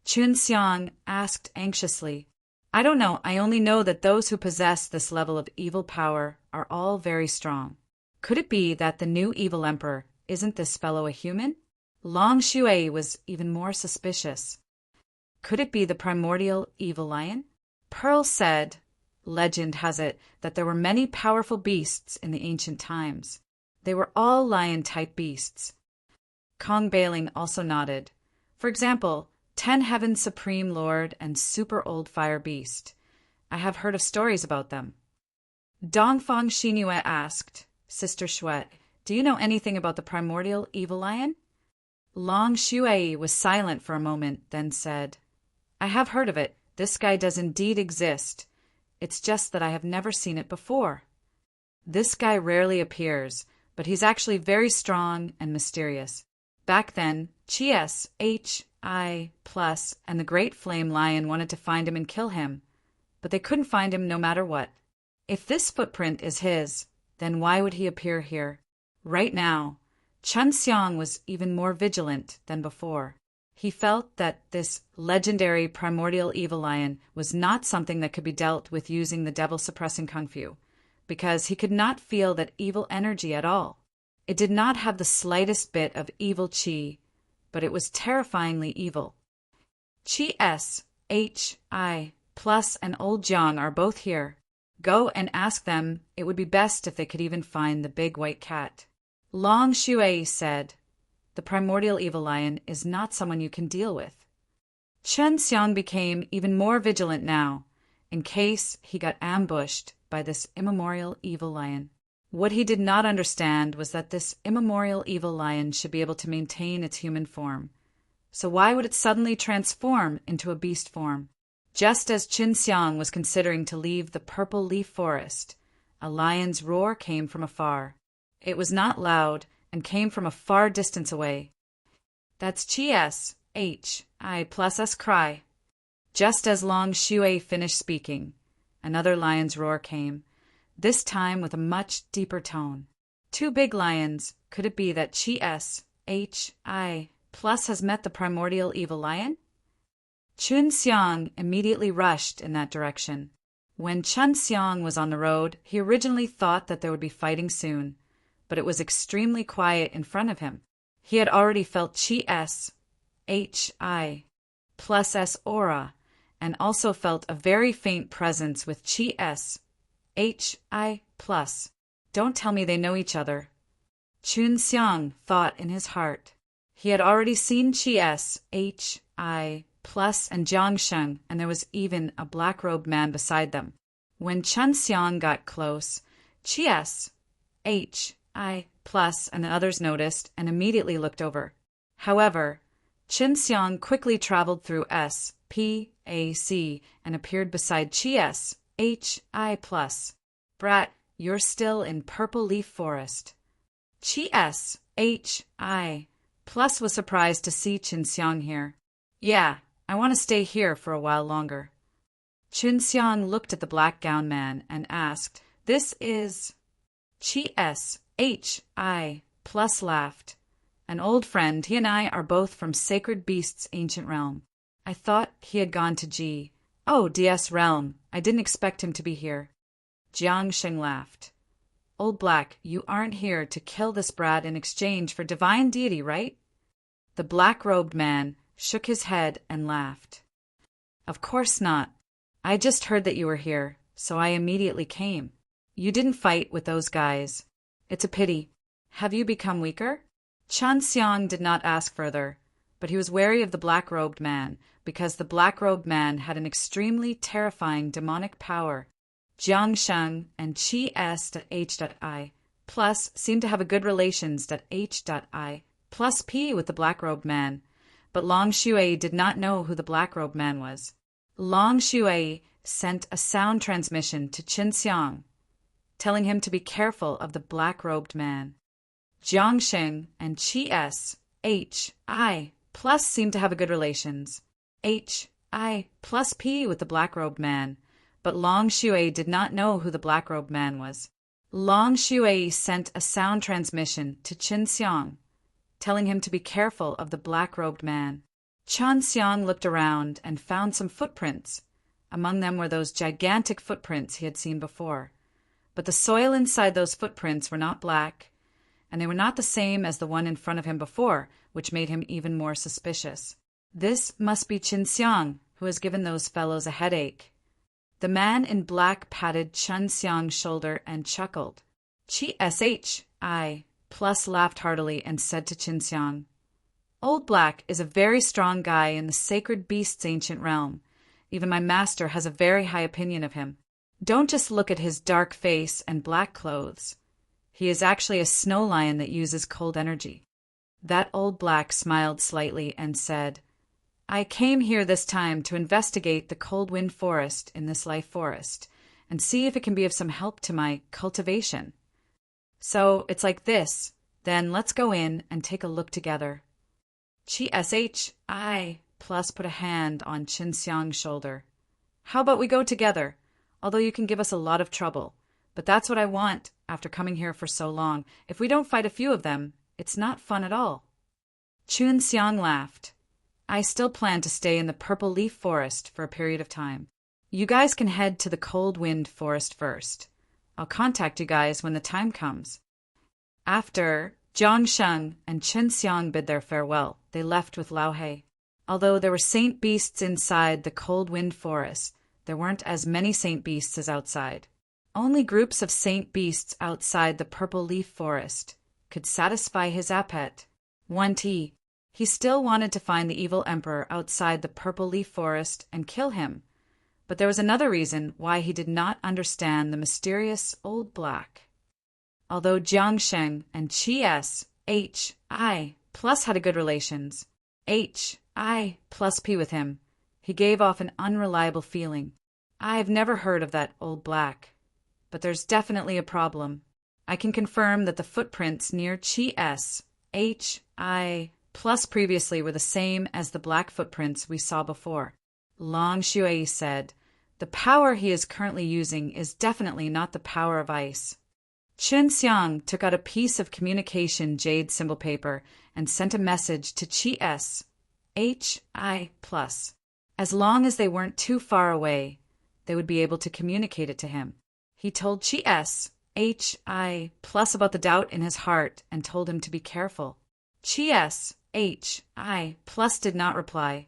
Chun Xiang asked anxiously. I don't know, I only know that those who possess this level of evil power are all very strong. Could it be that the new evil emperor isn't this fellow a human? Long Shui was even more suspicious. Could it be the primordial evil lion? Pearl said, legend has it that there were many powerful beasts in the ancient times. They were all lion-type beasts. Kong Bailing also nodded. For example, 10 Heaven's Supreme Lord and Super Old Fire Beast. I have heard of stories about them. Dongfang Xinhua asked, Sister Shuet, do you know anything about the primordial evil lion? Long Shui was silent for a moment, then said, I have heard of it. This guy does indeed exist. It's just that I have never seen it before. This guy rarely appears, but he's actually very strong and mysterious. Back then, Chies, H.I. Plus, and the Great Flame Lion wanted to find him and kill him, but they couldn't find him no matter what. If this footprint is his, then why would he appear here? Right now, Chun Xiang was even more vigilant than before. He felt that this legendary primordial evil lion was not something that could be dealt with using the devil-suppressing kung fu, because he could not feel that evil energy at all. It did not have the slightest bit of evil chi, but it was terrifyingly evil. Chi S, H.I. Plus and Old Jiang are both here. Go and ask them. It would be best if they could even find the big white cat. Long Shui said, the primordial evil lion is not someone you can deal with. Chun Xiang became even more vigilant now, in case he got ambushed by this immemorial evil lion. What he did not understand was that this immemorial evil lion should be able to maintain its human form. So why would it suddenly transform into a beast form? Just as Chun Xiang was considering to leave the purple leaf forest, a lion's roar came from afar. It was not loud and came from a far distance away. That's Chies, H.I. Plus S cry. Just as Long Shui finished speaking, another lion's roar came, this time with a much deeper tone. 2 big lions. Could it be that Chies, H.I. Plus has met the primordial evil lion? Chun Xiang immediately rushed in that direction. When Chun Xiang was on the road, he originally thought that there would be fighting soon, but it was extremely quiet in front of him. He had already felt Chies, H.I. Plus S aura, and also felt a very faint presence with Chies, H.I. Plus. Don't tell me they know each other. Chun Xiang thought in his heart. He had already seen Chies, H.I. Plus and Jiang Sheng, and there was even a black-robed man beside them. When Chun Xiang got close, Chies, H.I. Plus and the others noticed and immediately looked over. However, Chun Xiang quickly traveled through S.P.A.C. and appeared beside Chies, H.I. Plus. Brat, you're still in Purple Leaf Forest. Chies, H.I. Plus was surprised to see Chun Xiang here. Yeah, I want to stay here for a while longer. Chun Xiang looked at the black gown man and asked, This is... Chies, H.I. Plus laughed. An old friend, he and I are both from Sacred Beast's ancient realm. I thought he had gone to G. Oh, DS realm. I didn't expect him to be here. Jiang Sheng laughed. Old Black, you aren't here to kill this brat in exchange for divine deity, right? The black-robed man shook his head and laughed. Of course not. I just heard that you were here, so I immediately came. You didn't fight with those guys. It's a pity. Have you become weaker? Chun Xiang did not ask further, but he was wary of the black-robed man because the black-robed man had an extremely terrifying demonic power. Jiang Sheng and Qi S.H.I. plus seemed to have a good relations H.I. plus P with the black-robed man, but Long Shui did not know who the black-robed man was. Long Shui sent a sound transmission to Qin Xiang, telling him to be careful of the black-robed man. Jiang Sheng and Qi S.H.I. plus seemed to have a good relations H.I. plus P with the black-robed man, but Long Shui did not know who the black-robed man was. Long Shui sent a sound transmission to Qin Xiang, telling him to be careful of the black-robed man. Qin Xiang looked around and found some footprints. Among them were those gigantic footprints he had seen before. But the soil inside those footprints were not black, and they were not the same as the one in front of him before, which made him even more suspicious. This must be Qin Xiang, who has given those fellows a headache. The man in black patted Qin Xiang's shoulder and chuckled. Qi S.H.I. plus laughed heartily and said to Qin Xiang, "Old Black is a very strong guy in the sacred beast's ancient realm. Even my master has a very high opinion of him. Don't just look at his dark face and black clothes. He is actually a snow lion that uses cold energy." That Old Black smiled slightly and said, "I came here this time to investigate the Cold Wind Forest in this Life Forest and see if it can be of some help to my cultivation. So it's like this, then let's go in and take a look together." Qi S.H.I. plus put a hand on Qin Xiang's shoulder. "How about we go together, although you can give us a lot of trouble. But that's what I want after coming here for so long. If we don't fight a few of them, it's not fun at all." Qin Xiang laughed. "I still plan to stay in the Purple Leaf Forest for a period of time. You guys can head to the Cold Wind Forest first. I'll contact you guys when the time comes." After Jiang Sheng and Qin Xiang bid their farewell, they left with Lao He. Although there were saint beasts inside the Cold Wind Forest, there weren't as many saint beasts as outside. Only groups of saint beasts outside the Purple Leaf Forest could satisfy his appetite. He still wanted to find the evil emperor outside the Purple Leaf Forest and kill him, but there was another reason why he did not understand the mysterious Old Black. Although Jiang Sheng and Qi S.H.I. plus had a good relations, H.I. plus P with him, he gave off an unreliable feeling. "I've never heard of that Old Black, but there's definitely a problem. I can confirm that the footprints near Qi S.H.I. plus previously were the same as the black footprints we saw before." Long Shui said, "The power he is currently using is definitely not the power of ice." Qin Xiang took out a piece of communication jade symbol paper and sent a message to Qi S.H.I. plus. As long as they weren't too far away, they would be able to communicate it to him. He told Qi S.H.I. plus about the doubt in his heart and told him to be careful. Qi S.H.I. plus did not reply.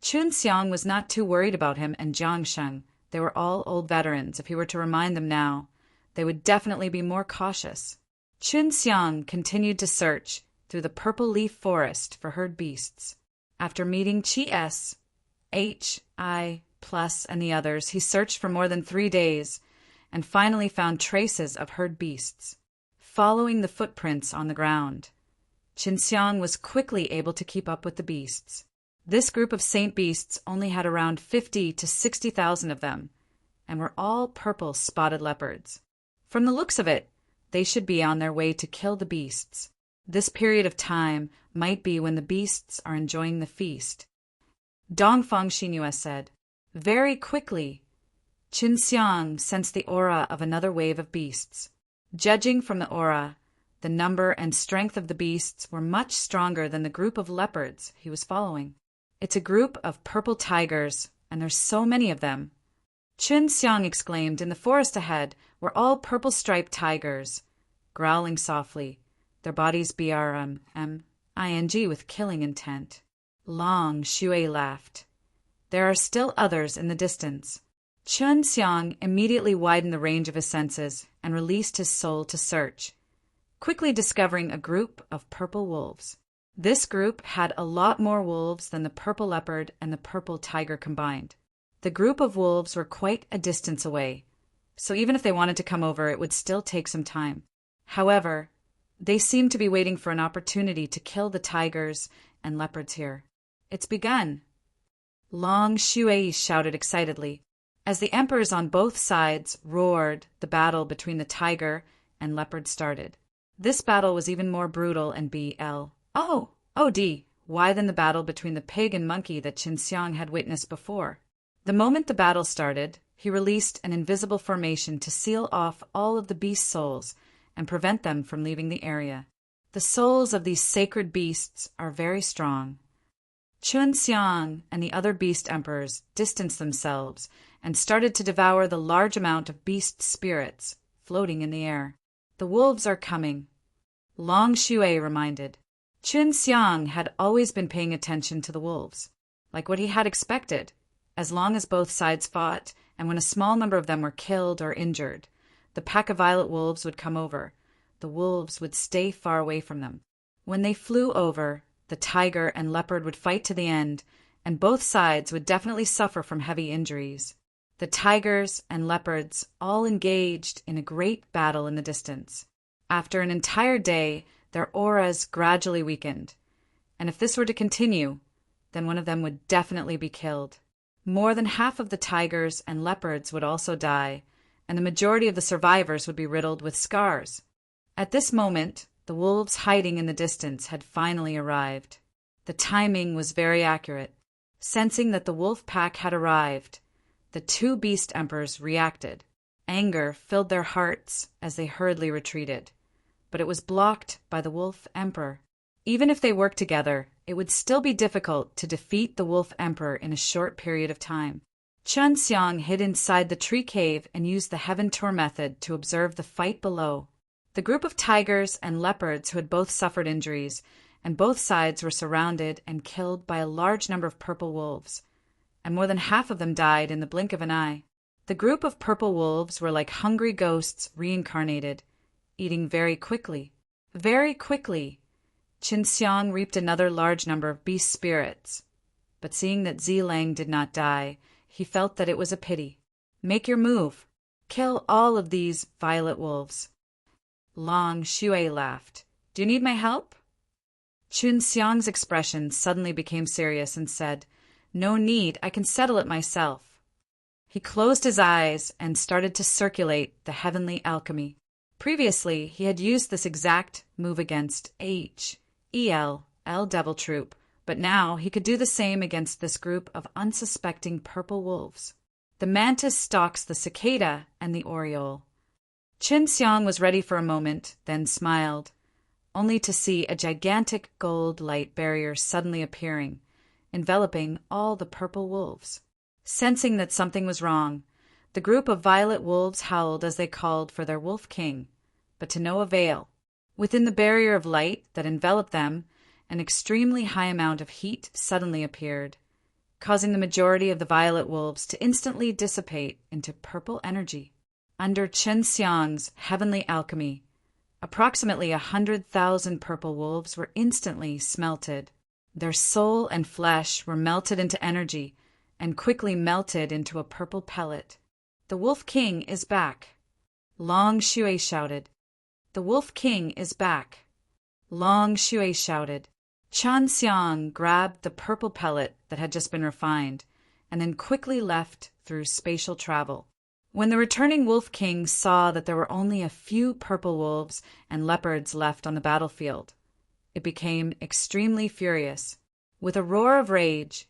Qin Xiang was not too worried about him and Jiang Sheng. They were all old veterans. If he were to remind them now, they would definitely be more cautious. Qin Xiang continued to search through the Purple Leaf Forest for herd beasts. After meeting Qi S.H.I. plus and the others, he searched for more than 3 days and finally found traces of herd beasts. Following the footprints on the ground, Qin Xiang was quickly able to keep up with the beasts. This group of saint beasts only had around 50 to 60,000 of them, and were all purple spotted leopards. From the looks of it, they should be on their way to kill the beasts. This period of time might be when the beasts are enjoying the feast. Dongfang Xinhua said. Very quickly, Qin Xiang sensed the aura of another wave of beasts. Judging from the aura, the number and strength of the beasts were much stronger than the group of leopards he was following. It's a group of purple tigers, and there's so many of them. Qin Xiang exclaimed. In the forest ahead were all purple-striped tigers, growling softly, their bodies BRMing with killing intent. Long Shui laughed. There are still others in the distance. Qin Xiang immediately widened the range of his senses and released his soul to search. quickly discovering a group of purple wolves. This group had a lot more wolves than the purple leopard and the purple tiger combined. The group of wolves were quite a distance away, so even if they wanted to come over, it would still take some time. However, they seemed to be waiting for an opportunity to kill the tigers and leopards here. It's begun! Long Shui shouted excitedly, as the emperors on both sides roared. The battle between the tiger and leopard started. This battle was even more brutal and why than the battle between the pig and monkey that Qin Xiang had witnessed before. The moment the battle started, he released an invisible formation to seal off all of the beast souls and prevent them from leaving the area. The souls of these sacred beasts are very strong. Qin Xiang and the other beast emperors distanced themselves and started to devour the large amount of beast spirits floating in the air. The wolves are coming, Long Shui reminded. Qin Xiang had always been paying attention to the wolves, like what he had expected, as long as both sides fought, and when a small number of them were killed or injured, the pack of violet wolves would come over. The wolves would stay far away from them. When they flew over, the tiger and leopard would fight to the end, and both sides would definitely suffer from heavy injuries. The tigers and leopards all engaged in a great battle in the distance. After an entire day, their auras gradually weakened, and if this were to continue, then one of them would definitely be killed. More than half of the tigers and leopards would also die, and the majority of the survivors would be riddled with scars. At this moment, the wolves hiding in the distance had finally arrived. The timing was very accurate. Sensing that the wolf pack had arrived, the two beast emperors reacted. Anger filled their hearts as they hurriedly retreated, but it was blocked by the wolf emperor. Even if they worked together, it would still be difficult to defeat the wolf emperor in a short period of time. Qin Xiang hid inside the tree cave and used the heaven tour method to observe the fight below. The group of tigers and leopards who had both suffered injuries, and both sides were surrounded and killed by a large number of purple wolves, and more than half of them died in the blink of an eye. The group of purple wolves were like hungry ghosts reincarnated, eating very quickly. Very quickly, Qin Xiang reaped another large number of beast spirits, but seeing that Zilang did not die, he felt that it was a pity. Make your move. Kill all of these violet wolves. Long Shui laughed. Do you need my help? Qin Xiang's expression suddenly became serious and said, No need, I can settle it myself. He closed his eyes and started to circulate the heavenly alchemy. Previously, he had used this exact move against L Devil Troop, but now he could do the same against this group of unsuspecting purple wolves. The mantis stalks the cicada and the oriole. Qin Xiang was ready for a moment, then smiled, only to see a gigantic gold light barrier suddenly appearing, enveloping all the purple wolves. Sensing that something was wrong, the group of violet wolves howled as they called for their wolf king, but to no avail. Within the barrier of light that enveloped them, an extremely high amount of heat suddenly appeared, causing the majority of the violet wolves to instantly dissipate into purple energy. Under Qin Xiang's heavenly alchemy, approximately 100,000 purple wolves were instantly smelted. Their soul and flesh were melted into energy and quickly melted into a purple pellet. The Wolf King is back. Long Shui shouted. The Wolf King is back. Long Shui shouted. Qin Xiang grabbed the purple pellet that had just been refined and then quickly left through spatial travel. When the returning Wolf King saw that there were only a few purple wolves and leopards left on the battlefield, it became extremely furious. With a roar of rage,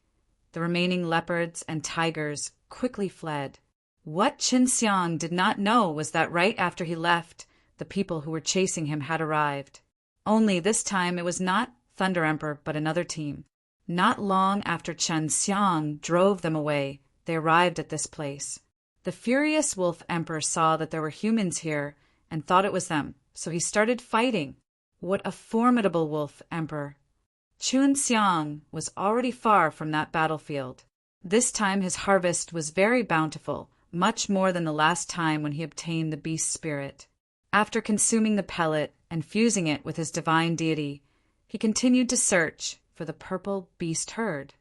the remaining leopards and tigers quickly fled. What Qin Xiang did not know was that right after he left, the people who were chasing him had arrived. Only this time it was not Thunder Emperor, but another team. Not long after Qin Xiang drove them away, they arrived at this place. The furious Wolf Emperor saw that there were humans here and thought it was them, so he started fighting. What a formidable Wolf Emperor! Qin Xiang was already far from that battlefield. This time his harvest was very bountiful, much more than the last time when he obtained the beast spirit. After consuming the pellet and fusing it with his divine deity, he continued to search for the purple beast herd.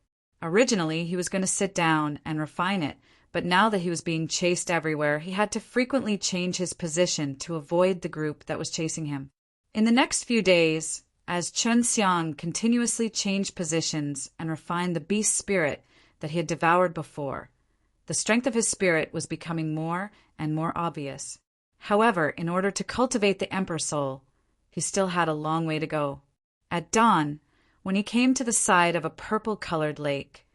Originally, he was going to sit down and refine it, but now that he was being chased everywhere, he had to frequently change his position to avoid the group that was chasing him. In the next few days, as Chun Xiang continuously changed positions and refined the beast spirit that he had devoured before, the strength of his spirit was becoming more and more obvious. However, in order to cultivate the Emperor soul, he still had a long way to go. At dawn, when he came to the side of a purple-colored lake,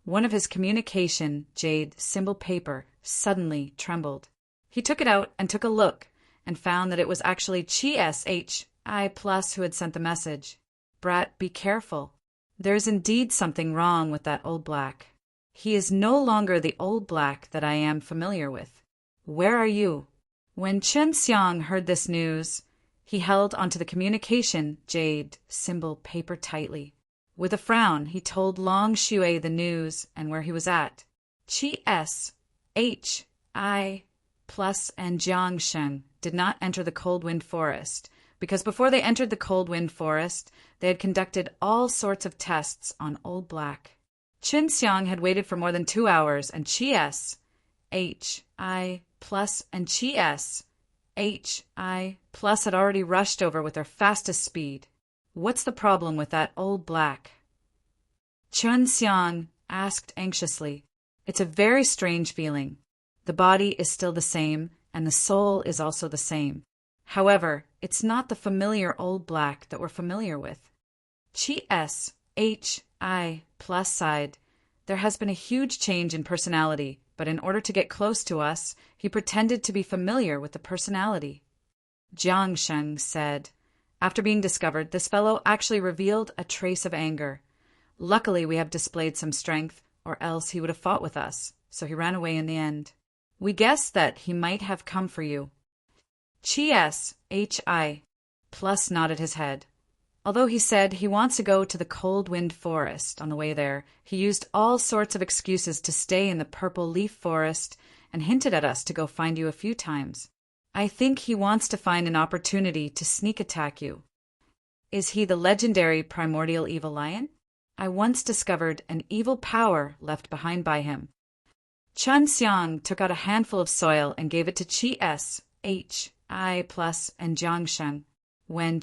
one of his communication jade symbol paper suddenly trembled. He took it out and took a look, and found that it was actually Chi Plus who had sent the message. Brat, be careful. There is indeed something wrong with that old black. He is no longer the old black that I am familiar with. Where are you? When Chen Xiang heard this news, he held onto the communication jade symbol paper tightly. With a frown, he told Long Shui the news and where he was at. Chi Plus and Jiang Sheng did not enter the Cold Wind Forest, because before they entered the Cold Wind Forest, they had conducted all sorts of tests on Old Black. Qin Xiang had waited for more than 2 hours, and Hi Plus and Hi Plus had already rushed over with their fastest speed. What's the problem with that Old Black? Chun Xiang asked anxiously. It's a very strange feeling. The body is still the same, and the soul is also the same. However, it's not the familiar Old Black that we're familiar with. Hi Plus sighed. There has been a huge change in personality, but in order to get close to us, he pretended to be familiar with the personality. Jiang Sheng said, after being discovered, this fellow actually revealed a trace of anger. Luckily, we have displayed some strength, or else he would have fought with us, so he ran away in the end. We guessed that he might have come for you. Hi Plus nodded his head. Although he said he wants to go to the Cold Wind Forest on the way there, he used all sorts of excuses to stay in the Purple Leaf Forest and hinted at us to go find you a few times. I think he wants to find an opportunity to sneak attack you. Is he the legendary primordial evil lion? I once discovered an evil power left behind by him. Chun Xiang took out a handful of soil and gave it to Hi Plus and Jiang Sheng. When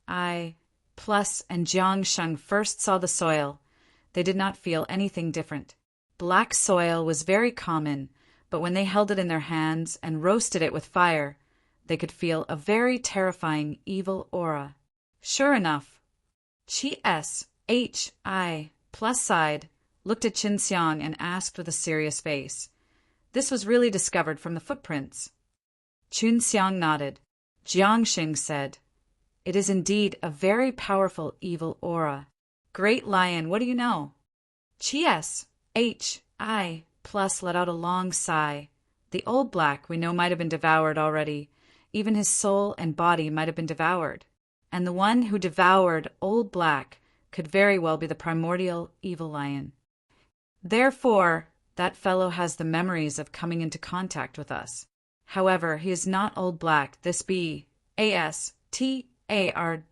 Hi Plus and Jiang Sheng first saw the soil, they did not feel anything different. Black soil was very common, but when they held it in their hands and roasted it with fire, they could feel a very terrifying evil aura. Sure enough, Hi Plus sighed, looked at Qin Xiang and asked with a serious face. This was really discovered from the footprints. Qin Xiang nodded. Jiang Sheng said, it is indeed a very powerful evil aura. Great Lion, what do you know? Hi Plus let out a long sigh. The Old Black we know might have been devoured already. Even his soul and body might have been devoured. And the one who devoured Old Black could very well be the primordial evil lion. Therefore, that fellow has the memories of coming into contact with us. However, he is not Old Black. This be Astard.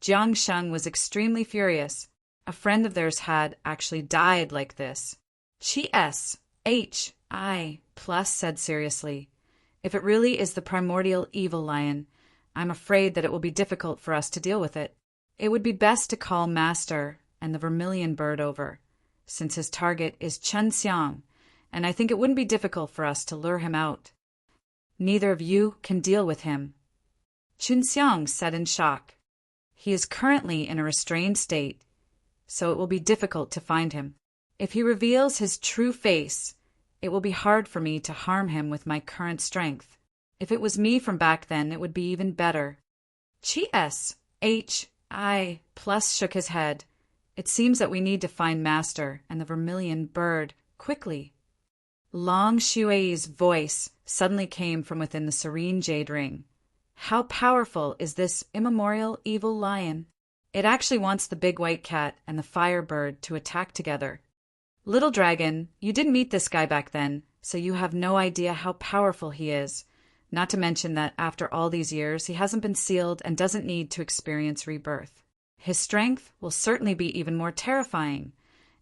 Jiang Sheng was extremely furious. A friend of theirs had actually died like this. Hi Plus said seriously, if it really is the primordial evil lion, I'm afraid that it will be difficult for us to deal with it. It would be best to call Master and the Vermilion Bird over, since his target is Chun Xiang, and I think it wouldn't be difficult for us to lure him out. Neither of you can deal with him. Qin Xiang said in shock. He is currently in a restrained state, so it will be difficult to find him. If he reveals his true face, it will be hard for me to harm him with my current strength. If it was me from back then, it would be even better. Hi Plus shook his head. It seems that we need to find Master and the Vermilion Bird quickly. Long Shui's voice suddenly came from within the serene jade ring. How powerful is this immemorial evil lion? It actually wants the big white cat and the fire bird to attack together. Little dragon, you didn't meet this guy back then, so you have no idea how powerful he is. Not to mention that after all these years, he hasn't been sealed and doesn't need to experience rebirth. His strength will certainly be even more terrifying,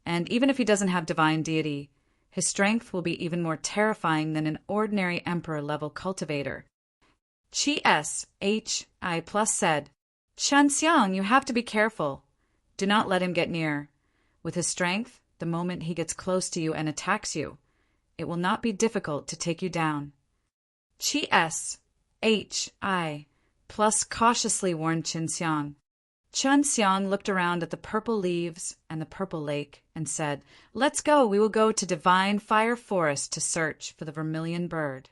and even if he doesn't have divine deity, his strength will be even more terrifying than an ordinary emperor-level cultivator. Chi S. H. I. Plus said, Chen Xiang, you have to be careful. Do not let him get near. With his strength, the moment he gets close to you and attacks you, it will not be difficult to take you down. Chi S. H. I. Plus cautiously warned Chen Xiang. Chen Xiang looked around at the purple leaves and the purple lake and said, Let's go, we will go to Divine Fire Forest to search for the vermilion bird.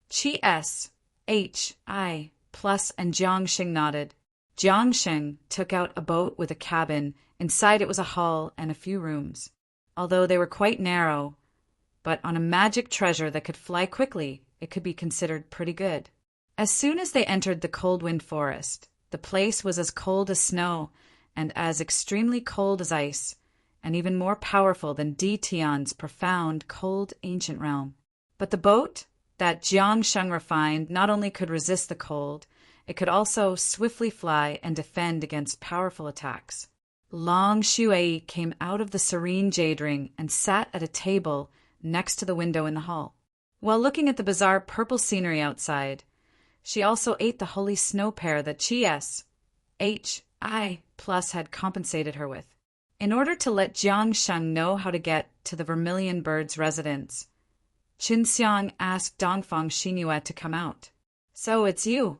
Chi S. H. I. Plus and Jiangxing nodded. Jiangxing took out a boat with a cabin. Inside it was a hall and a few rooms. Although they were quite narrow, but on a magic treasure that could fly quickly, it could be considered pretty good. As soon as they entered the cold wind forest, the place was as cold as snow and as extremely cold as ice, and even more powerful than Di Tian's profound, cold, ancient realm. But the boat that Jiangsheng refined not only could resist the cold, it could also swiftly fly and defend against powerful attacks. Long Shui came out of the serene jade ring and sat at a table next to the window in the hall. While looking at the bizarre purple scenery outside, she also ate the holy snow pear that Chi S. H. I. Plus had compensated her with. In order to let Jiangsheng know how to get to the vermilion bird's residence, Qin Xiang asked Dongfang Xinyue to come out. So it's you.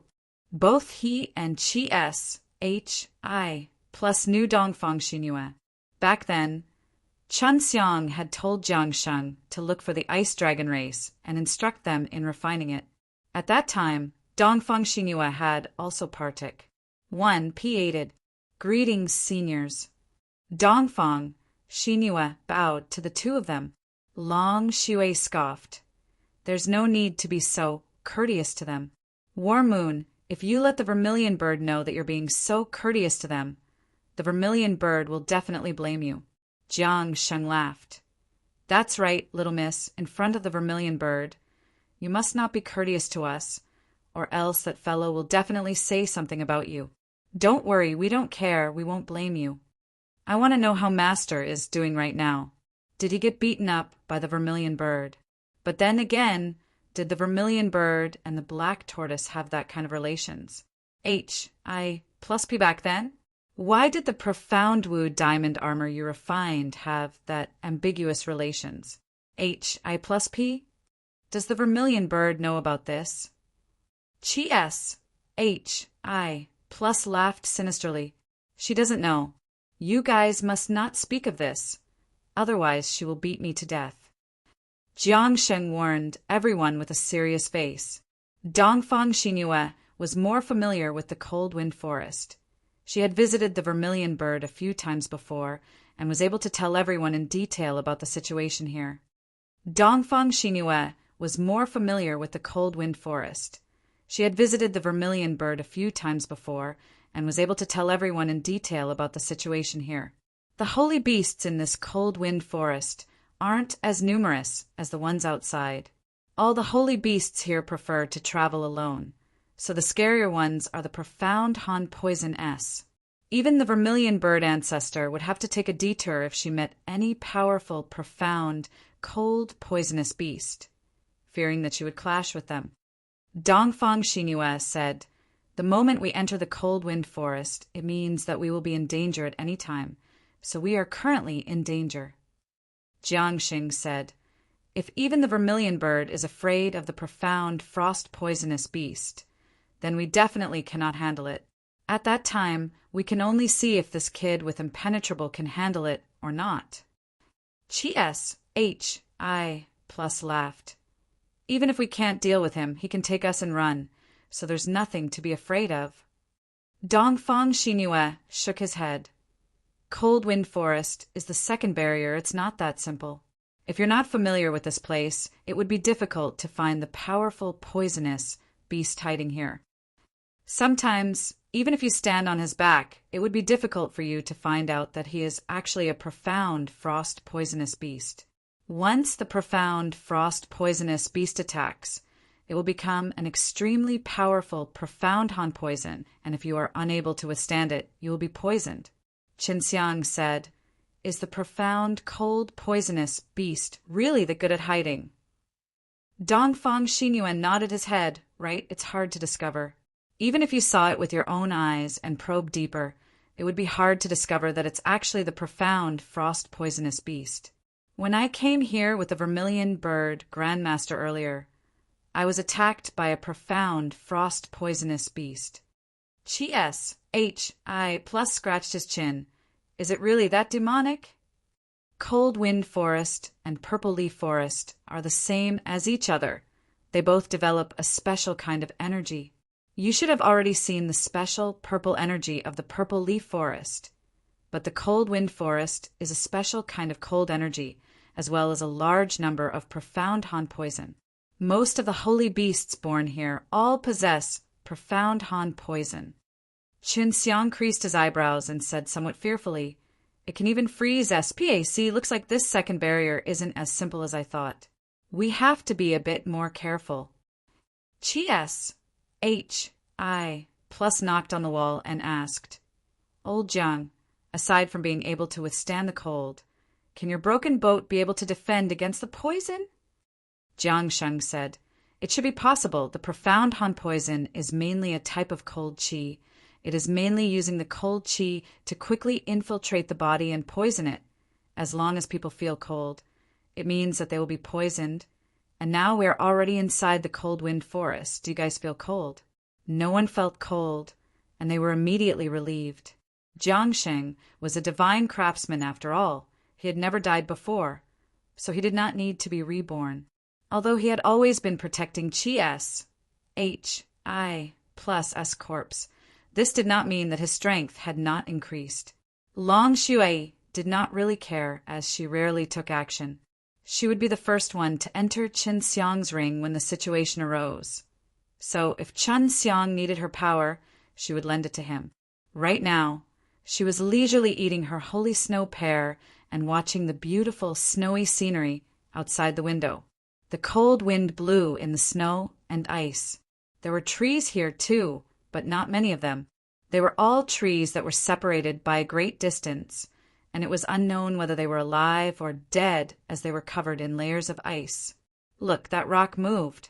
Both he and Chi S. H. I. Plus knew Dongfang Xinyue. Back then, Chen Xiang had told Jiangsheng to look for the ice dragon race and instruct them in refining it. At that time, Dongfang Xinyue had also partook. 1. P8'd. Greetings, seniors. Dongfang Xinyue bowed to the two of them. Long Shui scoffed. There's no need to be so courteous to them. War Moon, if you let the vermilion bird know that you're being so courteous to them, the vermilion bird will definitely blame you. Jiangsheng laughed. That's right, little miss, in front of the vermilion bird. You must not be courteous to us, or else that fellow will definitely say something about you. Don't worry, we don't care, we won't blame you. I want to know how Master is doing right now. Did he get beaten up by the vermilion bird? But then again, did the vermilion bird and the black tortoise have that kind of relations? H. I. Plus P back then? Why did the profound Wu diamond armor you refined have that ambiguous relations? H. I. Plus P? Does the vermilion bird know about this? Chi S. H. I. Plus laughed sinisterly. She doesn't know. You guys must not speak of this. Otherwise she will beat me to death. Jiangsheng warned everyone with a serious face. Dongfang Xinyue was more familiar with the cold wind forest. She had visited the vermilion bird a few times before and was able to tell everyone in detail about the situation here. Dongfang Xinyue was more familiar with the cold wind forest. She had visited the vermilion bird a few times before and was able to tell everyone in detail about the situation here. The holy beasts in this cold wind forest aren't as numerous as the ones outside. All the holy beasts here prefer to travel alone, so the scarier ones are the profound Han Poison S. Even the vermilion bird ancestor would have to take a detour if she met any powerful, profound, cold, poisonous beast, fearing that she would clash with them. Dongfang Xinyue said, The moment we enter the cold wind forest, it means that we will be in danger at any time, so we are currently in danger. Jiangxing said, If even the vermilion bird is afraid of the profound frost-poisonous beast, then we definitely cannot handle it. At that time, we can only see if this kid with impenetrable can handle it or not. Chi S. H. I. Plus laughed. Even if we can't deal with him, he can take us and run, so there's nothing to be afraid of. Dongfang Xinyue shook his head. Cold wind forest is the second barrier. It's not that simple. If you're not familiar with this place, it would be difficult to find the powerful, poisonous beast hiding here. Sometimes, even if you stand on his back, it would be difficult for you to find out that he is actually a profound frost-poisonous beast. Once the profound frost-poisonous beast attacks, It will become an extremely powerful, profound Han poison, and if you are unable to withstand it, you will be poisoned. Qinxiang said, "Is the profound, cold, poisonous beast really the good at hiding?" Dongfang Xinyuan nodded his head. Right, it's hard to discover. Even if you saw it with your own eyes and probed deeper, it would be hard to discover that it's actually the profound, frost poisonous beast. When I came here with the vermilion bird Grandmaster earlier, I was attacked by a profound, frost poisonous beast. Chi plus scratched his chin. Is it really that demonic? Cold wind forest and purple leaf forest are the same as each other. They both develop a special kind of energy. You should have already seen the special purple energy of the purple leaf forest. But the cold wind forest is a special kind of cold energy, as well as a large number of profound Han poison. Most of the holy beasts born here all possess profound Han poison. Qinxiang creased his eyebrows and said somewhat fearfully, "It can even freeze SPAC. Looks like this second barrier isn't as simple as I thought. We have to be a bit more careful." Hi plus knocked on the wall and asked, "Old Jiang, aside from being able to withstand the cold, can your broken boat be able to defend against the poison?" Jiang Sheng said, "It should be possible. The profound Han poison is mainly a type of cold qi. It is mainly using the cold qi to quickly infiltrate the body and poison it. As long as people feel cold, it means that they will be poisoned. And now we are already inside the cold wind forest. Do you guys feel cold?" No one felt cold, and they were immediately relieved. Jiang Sheng was a divine craftsman after all. He had never died before, so he did not need to be reborn. Although he had always been protecting Hi plus S corpse, this did not mean that his strength had not increased. Long Shui did not really care, as she rarely took action. She would be the first one to enter Qinxiang's ring when the situation arose. So if Qinxiang needed her power, she would lend it to him. Right now, she was leisurely eating her holy snow pear and watching the beautiful snowy scenery outside the window. The cold wind blew in the snow and ice. There were trees here too, but not many of them. They were all trees that were separated by a great distance, and it was unknown whether they were alive or dead as they were covered in layers of ice. Look, that rock moved.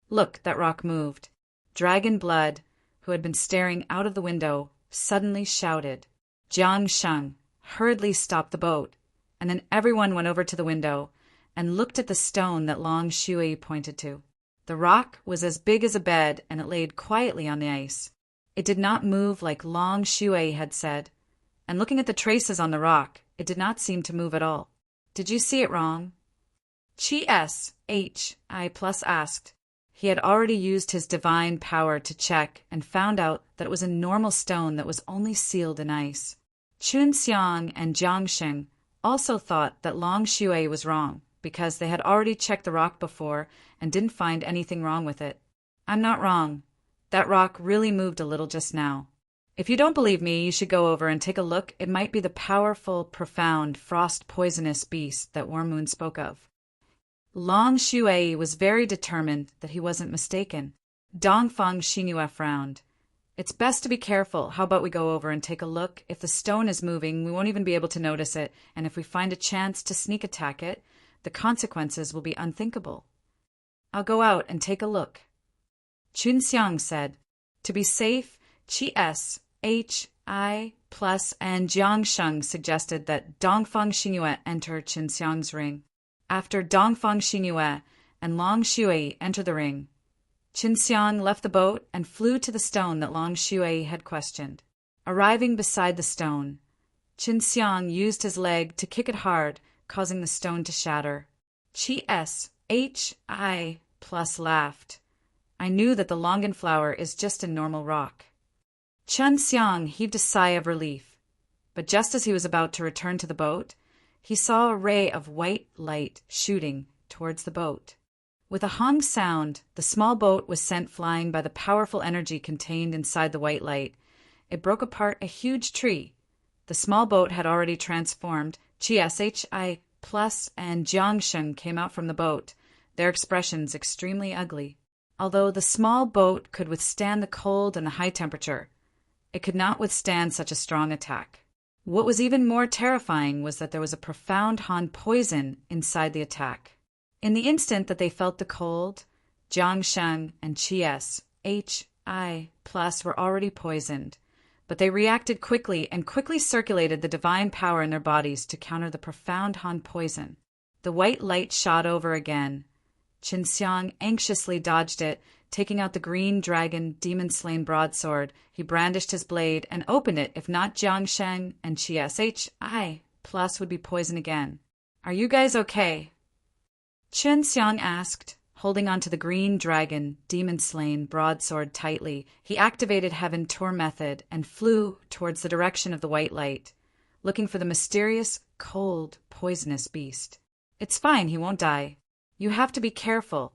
Look, that rock moved. Dragon Blood, who had been staring out of the window, suddenly shouted. Jiang Sheng hurriedly stopped the boat, and then everyone went over to the window and looked at the stone that Long Shui pointed to. The rock was as big as a bed, and it laid quietly on the ice. It did not move like Long Shui had said, and looking at the traces on the rock, it did not seem to move at all. Did you see it wrong? Hi plus asked. He had already used his divine power to check and found out that it was a normal stone that was only sealed in ice. Qinxiang and Jiang Sheng also thought that Long Shui was wrong because they had already checked the rock before and didn't find anything wrong with it. I'm not wrong. That rock really moved a little just now. If you don't believe me, you should go over and take a look. It might be the powerful, profound, frost poisonous beast that Wormoon spoke of. Long Shui was very determined that he wasn't mistaken. Dongfang Xinhua frowned. It's best to be careful. How about we go over and take a look? If the stone is moving, we won't even be able to notice it, and if we find a chance to sneak attack it, the consequences will be unthinkable. I'll go out and take a look. Qinxiang said. To be safe, Hi plus and Jiang Sheng suggested that Dongfang Xinhua enter Qinxiang's ring. After Dongfang Xinhua and Long Shui entered the ring, Qinxiang left the boat and flew to the stone that Long Shui had questioned. Arriving beside the stone, Qinxiang used his leg to kick it hard, causing the stone to shatter. Hi plus laughed. I knew that the longanflower is just a normal rock. Qinxiang heaved a sigh of relief, but just as he was about to return to the boat, he saw a ray of white light shooting towards the boat. With a hung sound, the small boat was sent flying by the powerful energy contained inside the white light. It broke apart a huge tree. The small boat had already transformed. Hi plus and Jiang Sheng came out from the boat, their expressions extremely ugly. Although the small boat could withstand the cold and the high temperature, it could not withstand such a strong attack. What was even more terrifying was that there was a profound Han poison inside the attack. In the instant that they felt the cold, Jiang Sheng and Qi Hi plus were already poisoned, but they reacted quickly and quickly circulated the divine power in their bodies to counter the profound Han poison. The white light shot over again. Qin Xiang anxiously dodged it, taking out the green dragon demon-slain broadsword. He brandished his blade and opened it if not Jiang Sheng and Qi Hi plus would be poisoned again. "Are you guys okay?" Qin Xiang asked, holding onto the green dragon demon-slain broadsword tightly. He activated Heaven Tour method and flew towards the direction of the white light, looking for the mysterious, cold, poisonous beast. "It's fine, he won't die. You have to be careful.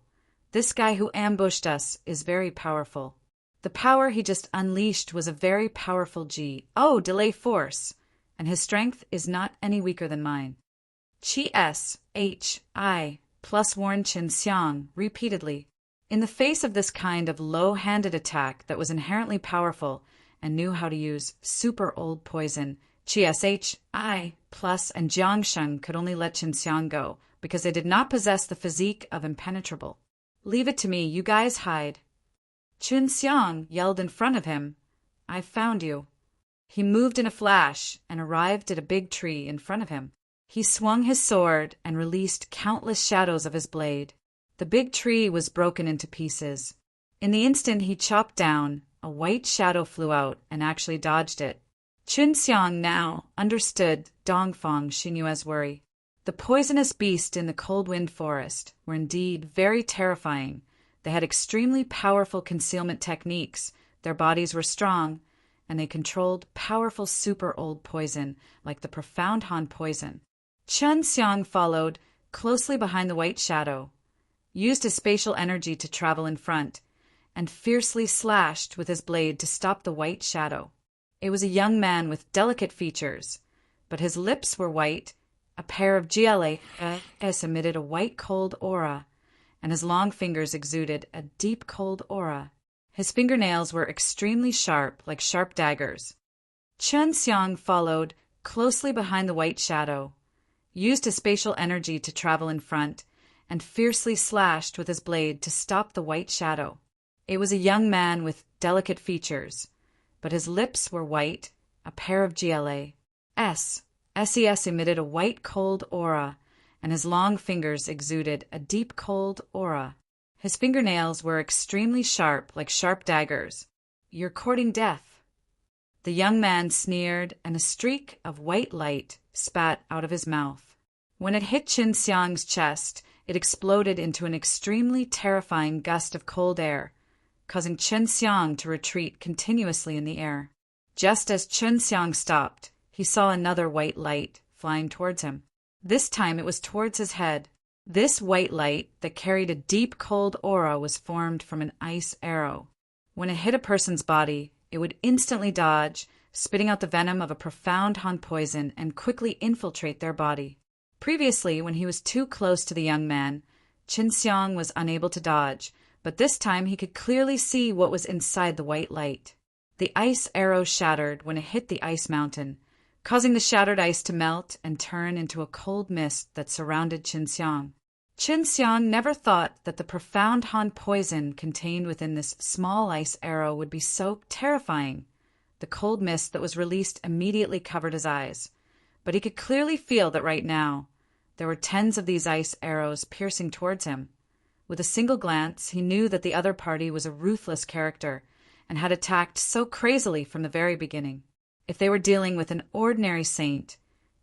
This guy who ambushed us is very powerful." The power he just unleashed was a very powerful delay force, and his strength is not any weaker than mine. Qi Hi plus warned Qin Xiang repeatedly. In the face of this kind of low-handed attack that was inherently powerful and knew how to use super old poison, Qi Hi plus and Jiang Sheng could only let Qin Xiang go because they did not possess the physique of impenetrable. "Leave it to me, you guys hide." Qin Xiang yelled in front of him, "I found you." He moved in a flash and arrived at a big tree in front of him. He swung his sword and released countless shadows of his blade. The big tree was broken into pieces. In the instant he chopped down, a white shadow flew out and actually dodged it. Qin Xiang now understood Dongfang Xinyue's worry. The poisonous beasts in the cold wind forest were indeed very terrifying. They had extremely powerful concealment techniques, their bodies were strong, and they controlled powerful super old poison like the profound Han poison. Qin Xiang followed closely behind the white shadow, used his spatial energy to travel in front, and fiercely slashed with his blade to stop the white shadow. It was a young man with delicate features, but his lips were white. A pair of GLAs emitted a white cold aura, and his long fingers exuded a deep cold aura. His fingernails were extremely sharp, like sharp daggers. Qin Xiang followed closely behind the white shadow, used his spatial energy to travel in front, and fiercely slashed with his blade to stop the white shadow. It was a young man with delicate features, but his lips were white. A pair of GLAs SES emitted a white cold aura, and his long fingers exuded a deep cold aura. His fingernails were extremely sharp, like sharp daggers. "You're courting death." The young man sneered, and a streak of white light spat out of his mouth. When it hit Qin Xiang's chest, it exploded into an extremely terrifying gust of cold air, causing Qin Xiang to retreat continuously in the air. Just as Qin Xiang stopped, he saw another white light flying towards him. This time it was towards his head. This white light that carried a deep cold aura was formed from an ice arrow. When it hit a person's body, it would instantly dodge, spitting out the venom of a profound Han poison and quickly infiltrate their body. Previously, when he was too close to the young man, Qin Xiang was unable to dodge, but this time he could clearly see what was inside the white light. The ice arrow shattered when it hit the ice mountain, causing the shattered ice to melt and turn into a cold mist that surrounded Qin Xiang. Qin Xiang never thought that the profound Han poison contained within this small ice arrow would be so terrifying. The cold mist that was released immediately covered his eyes, but he could clearly feel that right now there were tens of these ice arrows piercing towards him. With a single glance, he knew that the other party was a ruthless character and had attacked so crazily from the very beginning. If they were dealing with an ordinary saint,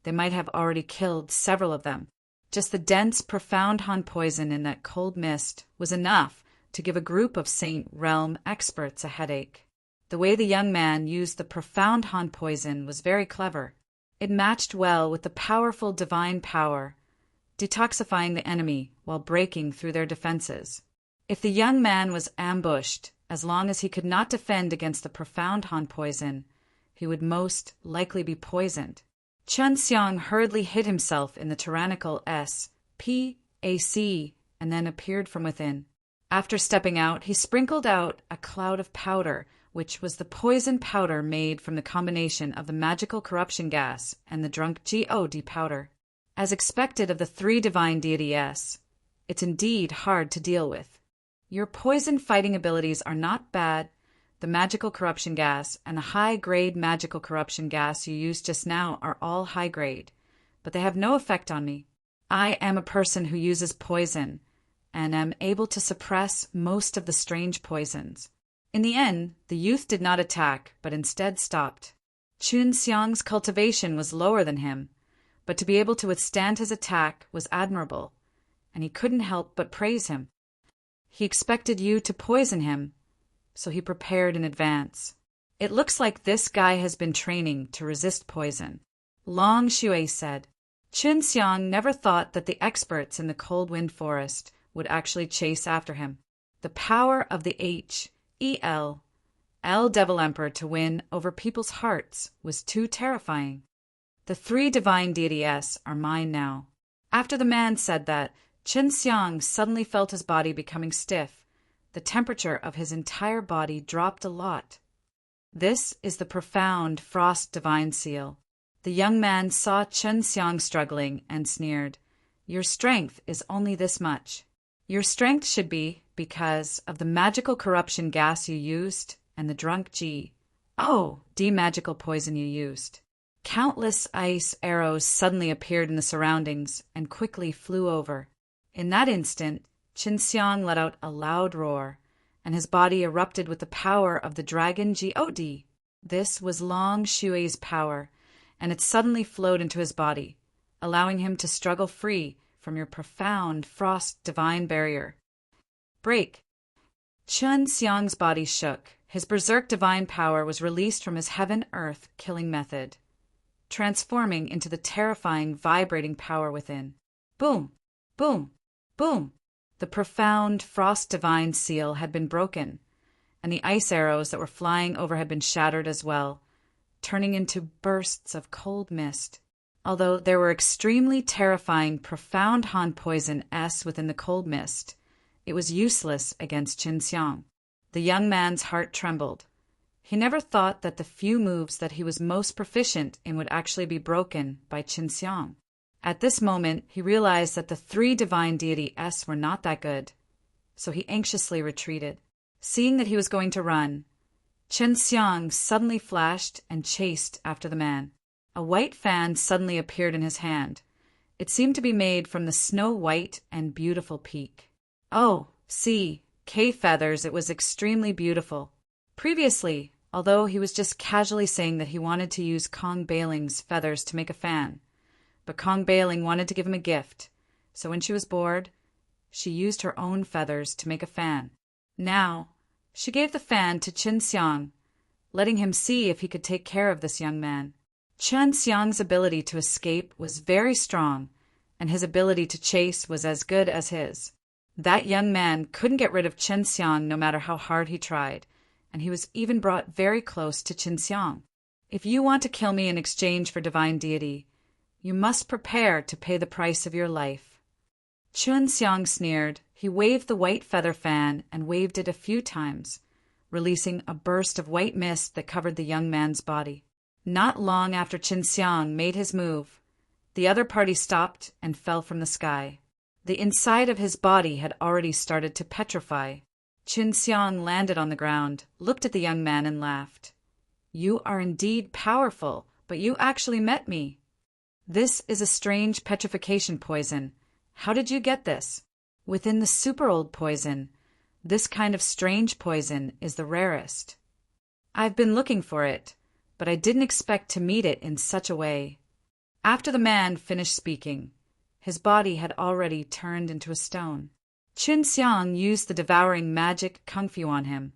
they might have already killed several of them. Just the dense, profound Han poison in that cold mist was enough to give a group of Saint Realm experts a headache. The way the young man used the profound Han poison was very clever. It matched well with the powerful divine power, detoxifying the enemy while breaking through their defenses. If the young man was ambushed, as long as he could not defend against the profound Han poison, he would most likely be poisoned. Qin Xiang hurriedly hid himself in the tyrannical SPAC and then appeared from within. After stepping out, he sprinkled out a cloud of powder, which was the poison powder made from the combination of the magical corruption gas and the drunk God powder. As expected of the three divine deities, it's indeed hard to deal with. Your poison fighting abilities are not bad. The magical corruption gas and the high-grade magical corruption gas you used just now are all high-grade, but they have no effect on me. I am a person who uses poison, and am able to suppress most of the strange poisons. In the end, the youth did not attack, but instead stopped. Chun Xiang's cultivation was lower than him, but to be able to withstand his attack was admirable, and he couldn't help but praise him. He expected you to poison him, so he prepared in advance. It looks like this guy has been training to resist poison. Long Shui said. Chun Xiang never thought that the experts in the Cold Wind Forest would actually chase after him. The power of the L Devil Emperor to win over people's hearts was too terrifying. The three divine deities are mine now. After the man said that, Chun Xiang suddenly felt his body becoming stiff. The temperature of his entire body dropped a lot. This is the profound Frost Divine Seal. The young man saw Chun Xiang struggling and sneered. Your strength is only this much. Your strength should be because of the magical corruption gas you used and the drunk magical poison you used. Countless ice arrows suddenly appeared in the surroundings and quickly flew over. In that instant, Chun Xiang let out a loud roar, and his body erupted with the power of the dragon God. This was Long Shui's power, and it suddenly flowed into his body, allowing him to struggle free from your profound frost divine barrier. Break! Chun Xiang's body shook. His berserk divine power was released from his heaven-earth killing method, transforming into the terrifying vibrating power within. Boom! Boom! Boom! The profound frost divine seal had been broken, and the ice arrows that were flying over had been shattered as well, turning into bursts of cold mist. Although there were extremely terrifying profound Han poison within the cold mist, it was useless against Chun Xiang. The young man's heart trembled. He never thought that the few moves that he was most proficient in would actually be broken by Chun Xiang. At this moment, he realized that the three divine deities were not that good, so he anxiously retreated. Seeing that he was going to run, Chun Xiang suddenly flashed and chased after the man. A white fan suddenly appeared in his hand. It seemed to be made from the snow-white and beautiful peak. Oh, see, feathers, it was extremely beautiful. Previously, although he was just casually saying that he wanted to use Kong Bailing's feathers to make a fan, but Kong Bailing wanted to give him a gift, so when she was bored, she used her own feathers to make a fan. Now, she gave the fan to Chun Xiang, letting him see if he could take care of this young man. Chun Xiang's ability to escape was very strong, and his ability to chase was as good as his. That young man couldn't get rid of Chun Xiang no matter how hard he tried, and he was even brought very close to Chun Xiang. If you want to kill me in exchange for divine deity, you must prepare to pay the price of your life. Chun Xiang sneered. He waved the white feather fan and waved it a few times, releasing a burst of white mist that covered the young man's body. Not long after Chun Xiang made his move, the other party stopped and fell from the sky. The inside of his body had already started to petrify. Chun Xiang landed on the ground, looked at the young man and laughed. You are indeed powerful, but you actually met me. This is a strange petrification poison. How did you get this? Within the super old poison, this kind of strange poison is the rarest. I've been looking for it, but I didn't expect to meet it in such a way. After the man finished speaking, his body had already turned into a stone. Chun Xiang used the devouring magic kung fu on him,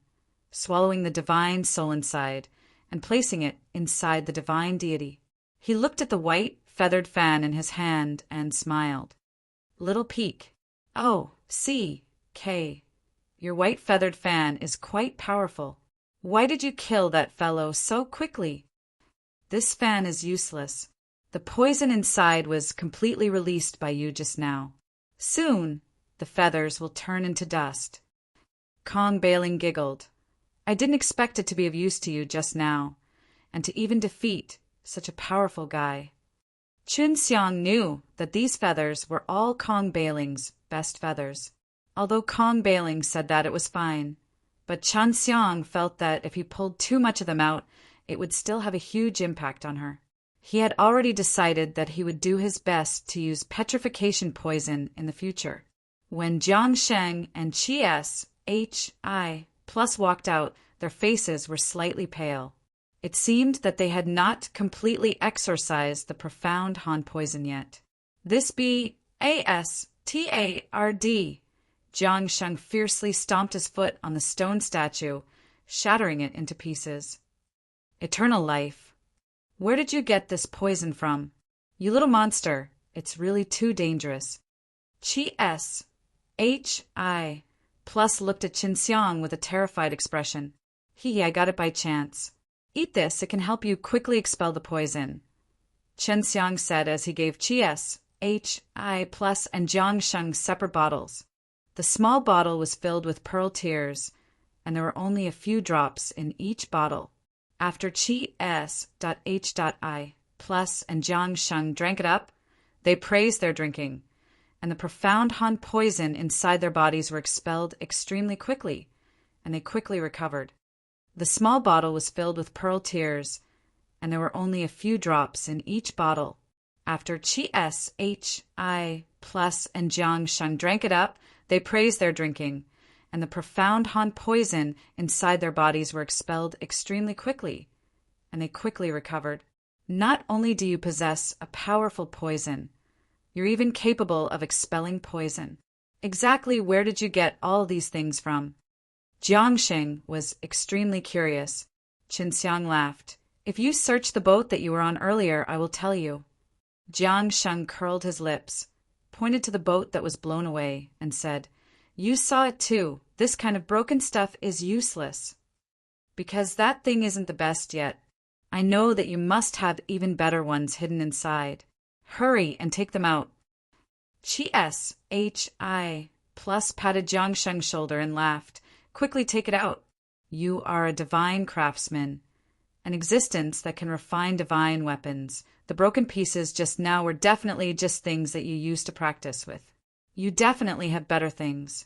swallowing the divine soul inside and placing it inside the divine deity. He looked at the white, feathered fan in his hand and smiled. Little peak. Oh, see, your white feathered fan is quite powerful. Why did you kill that fellow so quickly? This fan is useless. The poison inside was completely released by you just now. Soon, the feathers will turn into dust. Kong Bailing giggled. I didn't expect it to be of use to you just now, and to even defeat such a powerful guy. Chun Xiang knew that these feathers were all Kong Bailing's best feathers. Although Kong Bailing said that it was fine, but Chun Xiang felt that if he pulled too much of them out, it would still have a huge impact on her. He had already decided that he would do his best to use petrification poison in the future. When Jiang Sheng and Qi S, H.I. Plus walked out, their faces were slightly pale. It seemed that they had not completely exorcised the profound Han poison yet. This be A-S-T-A-R-D. Jiang Sheng fiercely stomped his foot on the stone statue, shattering it into pieces. Eternal life. Where did you get this poison from? You little monster, it's really too dangerous. Qi S, H.I. Plus looked at Qin Xiang with a terrified expression. I got it by chance. Eat this, it can help you quickly expel the poison, Qin Xiang said as he gave Qi S, H.I. Plus and Jiang Sheng separate bottles. The small bottle was filled with pearl tears, and there were only a few drops in each bottle. After Qi S.H.I. Plus and Jiang Sheng drank it up, they praised their drinking, and the profound Han poison inside their bodies were expelled extremely quickly, and they quickly recovered. The small bottle was filled with pearl tears, and there were only a few drops in each bottle. After Qi S, H.I. Plus and Jiang Sheng drank it up, they praised their drinking, and the profound Han poison inside their bodies were expelled extremely quickly, and they quickly recovered. Not only do you possess a powerful poison, you're even capable of expelling poison. Exactly where did you get all these things from? Jiang Sheng was extremely curious. Qin Xiang laughed. If you search the boat that you were on earlier, I will tell you. Jiang Sheng curled his lips, pointed to the boat that was blown away, and said, You saw it too. This kind of broken stuff is useless. Because that thing isn't the best yet. I know that you must have even better ones hidden inside. Hurry and take them out. Qi S, H.I. Plus patted Jiang Sheng's shoulder and laughed. Quickly take it out. You are a divine craftsman, an existence that can refine divine weapons. The broken pieces just now were definitely just things that you used to practice with. You definitely have better things.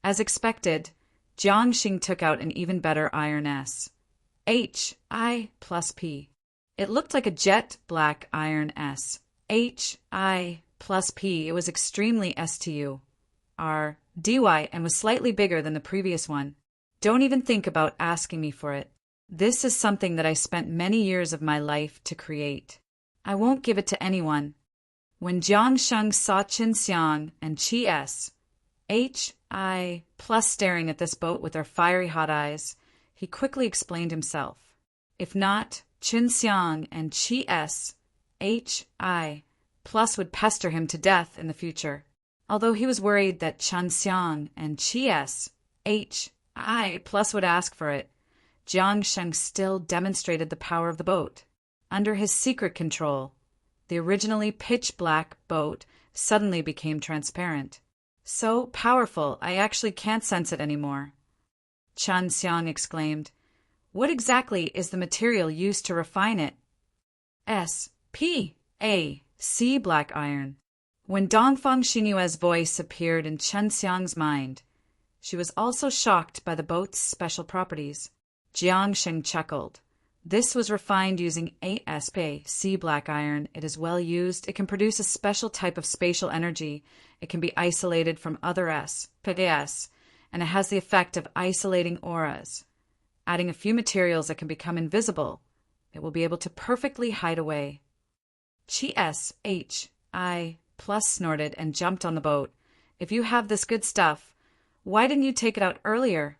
As expected, Jiang Sheng took out an even better iron S. H.I. Plus P. It looked like a jet black iron S. H.I. Plus P. It was extremely STU. R. DY and was slightly bigger than the previous one. Don't even think about asking me for it. This is something that I spent many years of my life to create. I won't give it to anyone. When Jiang Sheng saw Qin Xiang and Qi S, H.I. Plus staring at this boat with their fiery hot eyes, he quickly explained himself. If not, Qin Xiang and Qi S, H.I. Plus would pester him to death in the future. Although he was worried that Qin Xiang and Qi S, H.I. Plus would ask for it, Jiang Sheng still demonstrated the power of the boat. Under his secret control, the originally pitch-black boat suddenly became transparent. So powerful, I actually can't sense it anymore. Qin Xiang exclaimed. What exactly is the material used to refine it? S.P.A.C. black iron. When Dongfang Xinyue's voice appeared in Qin Xiang's mind, she was also shocked by the boat's special properties. Jiang Sheng chuckled. This was refined using ASP-C black iron. It is well used. It can produce a special type of spatial energy. It can be isolated from other S, and it has the effect of isolating auras. Adding a few materials that can become invisible, it will be able to perfectly hide away. Qi S.H.I. Plus snorted and jumped on the boat. If you have this good stuff, why didn't you take it out earlier?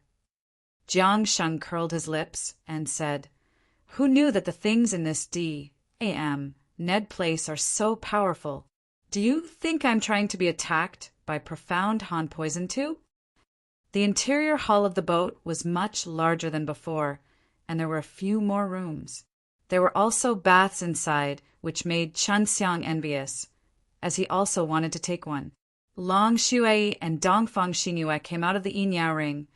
Jiang Sheng curled his lips and said, Who knew that the things in this D.A.M. Ned place are so powerful? Do you think I'm trying to be attacked by profound Han poison too? The interior hull of the boat was much larger than before, and there were a few more rooms. There were also baths inside, which made Qin Xiang envious, as he also wanted to take one. Long Shuai and Dongfang Xinyue came out of the Yinyao ring,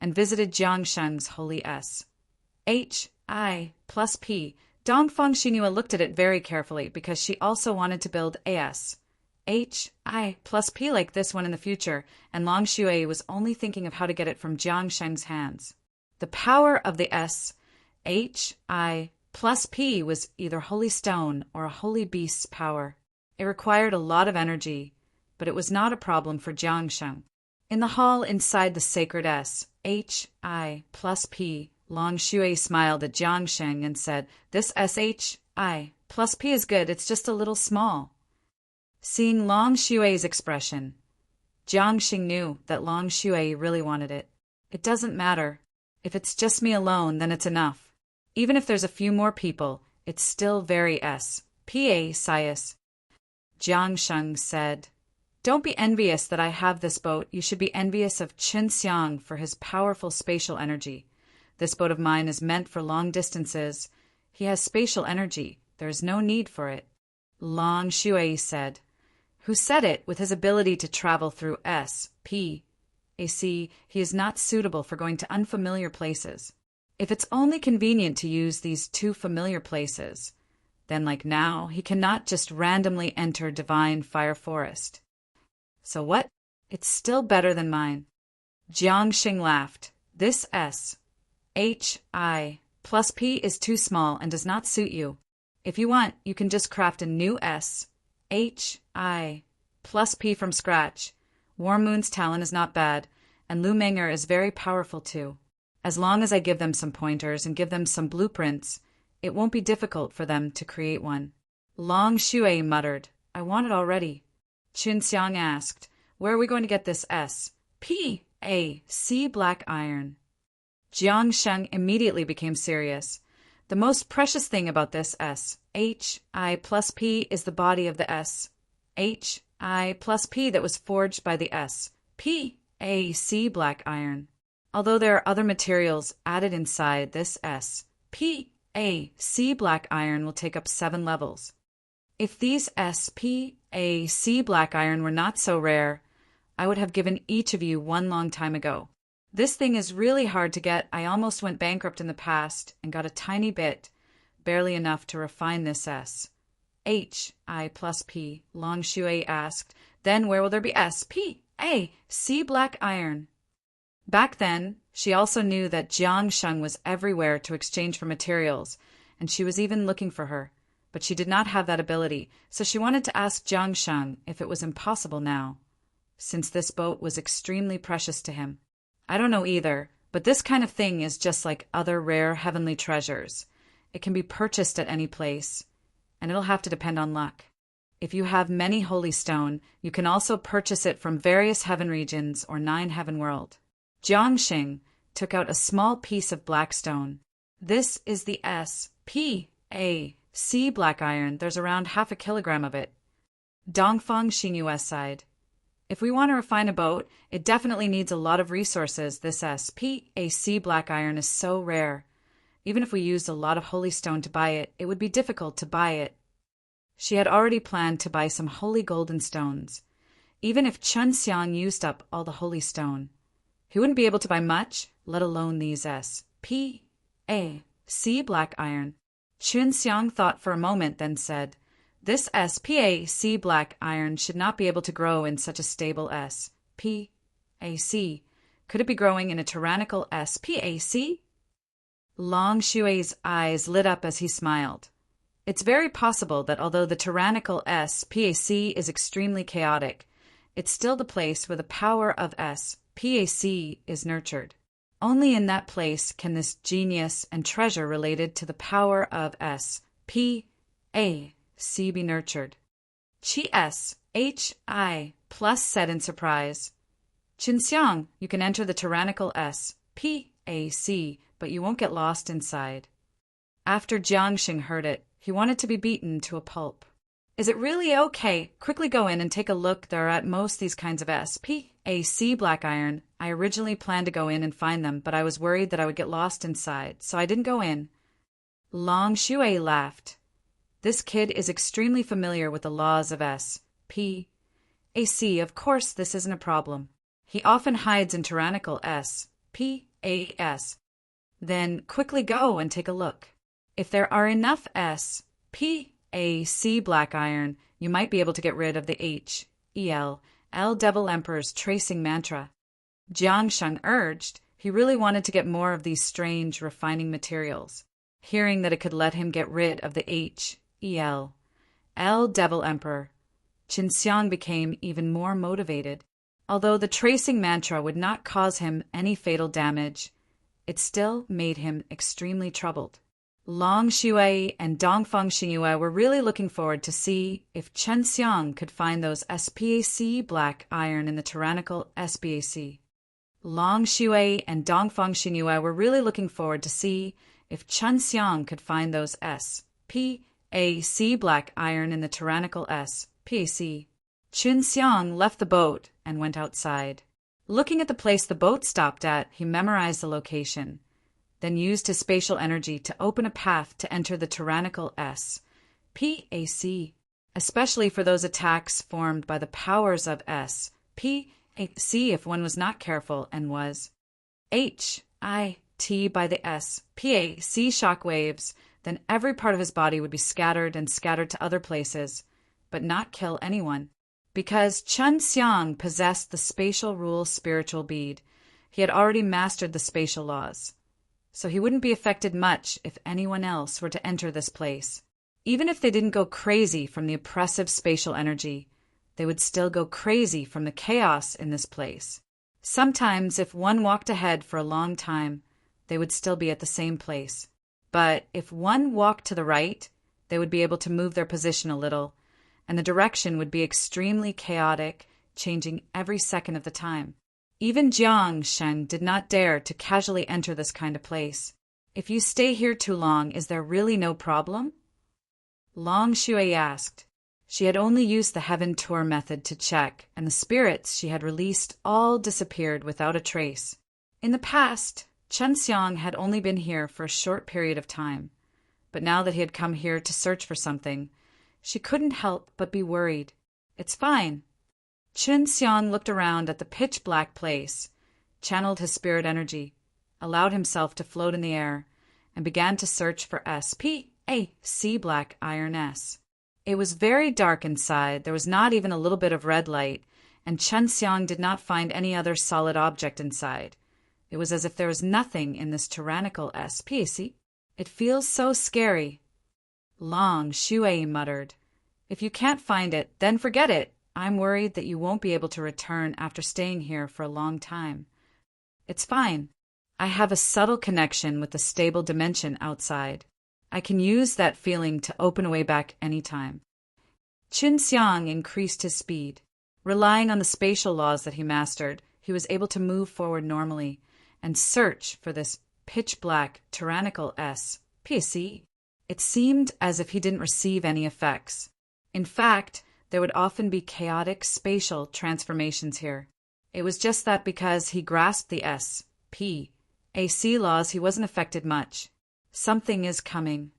and visited Jiangsheng's holy S. H-I plus P. Dongfang Xingyue looked at it very carefully because she also wanted to build a S. H-I plus P like this one in the future, and Long Shui was only thinking of how to get it from Jiangsheng's hands. The power of the S, H-I plus P was either holy stone or a holy beast's power. It required a lot of energy, but it was not a problem for Jiangsheng. In the hall inside the sacred S, H-I plus P, Long Shui smiled at Jiangsheng and said, "This S-H-I plus P is good, it's just a little small." Seeing Long Shui's expression, Jiangsheng knew that Long Shui really wanted it. It doesn't matter. If it's just me alone, then it's enough. Even if there's a few more people, it's still very S-P-A-Sias. Jiangsheng said, "Don't be envious that I have this boat. You should be envious of Qinxiang for his powerful spatial energy. This boat of mine is meant for long distances. He has spatial energy. There is no need for it." Long Shui said, "Who said it? With his ability to travel through S-P-A-C, he is not suitable for going to unfamiliar places. If it's only convenient to use these two familiar places, then like now, he cannot just randomly enter Divine Fire Forest. So what? It's still better than mine." Jiangsheng laughed. "This S-H-I plus P is too small and does not suit you. If you want, you can just craft a new S-H-I plus P from scratch. Warm Moon's talent is not bad, and Lu Menger is very powerful too. As long as I give them some pointers and give them some blueprints, it won't be difficult for them to create one." Long Shui muttered, "I want it already." Qinxiang asked, "Where are we going to get this S-P-A-C black iron?" Jiangsheng immediately became serious. "The most precious thing about this S-H-I plus P is the body of the S-H-I plus P that was forged by the S-P-A-C black iron. Although there are other materials added inside, this S-P-A-C black iron will take up 7 levels. If these S-P-A-C black iron were not so rare, I would have given each of you one long time ago. This thing is really hard to get. I almost went bankrupt in the past and got a tiny bit, barely enough to refine this S-H-I plus P." Long Shui asked, "Then where will there be S-P-A-C black iron?" Back then, she also knew that Jiangsheng was everywhere to exchange for materials, and she was even looking for her. But she did not have that ability, so she wanted to ask Jiangsheng if it was impossible now, since this boat was extremely precious to him. "I don't know either, but this kind of thing is just like other rare heavenly treasures. It can be purchased at any place, and it'll have to depend on luck. If you have many holy stone, you can also purchase it from various heaven regions or 9 heaven world." Jiangsheng took out a small piece of black stone. "This is the S-P-A-C black iron. There's around half a kilogram of it." Dongfang Xingyue sighed. "If we want to refine a boat, it definitely needs a lot of resources. This S-P-A-C black iron is so rare. Even if we used a lot of holy stone to buy it, it would be difficult to buy it." She had already planned to buy some holy golden stones. Even if Qinxiang used up all the holy stone, he wouldn't be able to buy much, let alone these S-P-A-C black iron. Qinxiang thought for a moment, then said, "This S-P-A-C black iron should not be able to grow in such a stable S-P-A-C. Could it be growing in a tyrannical S-P-A-C?" Long Shui's eyes lit up as he smiled. "It's very possible that although the tyrannical S-P-A-C is extremely chaotic, it's still the place where the power of S-P-A-C is nurtured. Only in that place can this genius and treasure related to the power of S-P-A-C be nurtured." H-I plus said in surprise, "Qinxiang, you can enter the tyrannical S-P-A-C, but you won't get lost inside." After Jiangsheng heard it, he wanted to be beaten to a pulp. "Is it really okay? Quickly go in and take a look. There are at most these kinds of S-P-A-C black iron. I originally planned to go in and find them, but I was worried that I would get lost inside, so I didn't go in." Long Shui laughed. This kid is extremely familiar with the laws of S-P-A-C. Of course, this isn't a problem. He often hides in tyrannical S-P-A-C S. Then quickly go and take a look. If there are enough S, P, A, C black iron, you might be able to get rid of the H, E, L Devil Emperor's tracing mantra. Jiang Sheng urged. He really wanted to get more of these strange, refining materials. Hearing that it could let him get rid of the H, E, L Devil Emperor, Qin Xiang became even more motivated. Although the tracing mantra would not cause him any fatal damage, it still made him extremely troubled. Long Shui and Dongfang Xingyue were really looking forward to see if Chen Xiang could find those SPAC black iron in the tyrannical SBAC. Long Shui and Dongfang Xingyue were really looking forward to see if Chen Xiang could find those SPAC black iron in the tyrannical SPAC. Qin Xiang left the boat and went outside. Looking at the place the boat stopped at, he memorized the location, then used his spatial energy to open a path to enter the tyrannical SPAC, especially for those attacks formed by the powers of SPAC if one was not careful and was HIT by the SPAC shockwaves, then every part of his body would be scattered to other places, but not kill anyone. Because Chen Xiang possessed the spatial rule spiritual bead, he had already mastered the spatial laws. So he wouldn't be affected much if anyone else were to enter this place. Even if they didn't go crazy from the oppressive spatial energy, they would still go crazy from the chaos in this place. Sometimes, if one walked ahead for a long time, they would still be at the same place. But if one walked to the right, they would be able to move their position a little, and the direction would be extremely chaotic, changing every second of the time. Even Jiang Sheng did not dare to casually enter this kind of place. If you stay here too long, is there really no problem? Long Shui asked. She had only used the heaven tour method to check, and the spirits she had released all disappeared without a trace. In the past, Chen Xiang had only been here for a short period of time, but now that he had come here to search for something, she couldn't help but be worried. It's fine. Qin Xiang looked around at the pitch-black place, channeled his spirit energy, allowed himself to float in the air, and began to search for SPAC black iron S. It was very dark inside. There was not even a little bit of red light, and Chen Xiang did not find any other solid object inside. It was as if there was nothing in this tyrannical SPAC. It feels so scary. Long Shui muttered. If you can't find it, then forget it. I'm worried that you won't be able to return after staying here for a long time. It's fine. I have a subtle connection with the stable dimension outside. I can use that feeling to open a way back anytime. Qin Xiang increased his speed. Relying on the spatial laws that he mastered, he was able to move forward normally and search for this pitch-black tyrannical SPAC. It seemed as if he didn't receive any effects. In fact, there would often be chaotic spatial transformations here. It was just that because he grasped the SPAC laws, he wasn't affected much. Something is coming.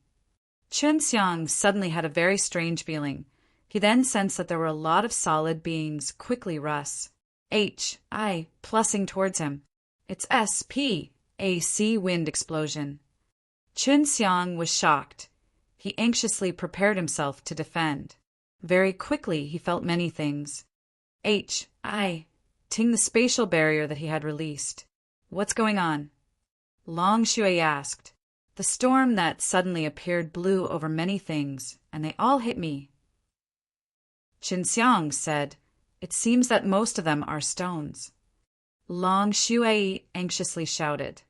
Qin Xiang suddenly had a very strange feeling. He then sensed that there were a lot of solid beings quickly plussing towards him. It's SPAC wind explosion. Qin Xiang was shocked. He anxiously prepared himself to defend. Very quickly he felt many things. Ting the spatial barrier that he had released. What's going on? Long Shui asked. The storm that suddenly appeared blew over many things, and they all hit me. Qin Xiang said, It seems that most of them are stones. Long Shui anxiously shouted,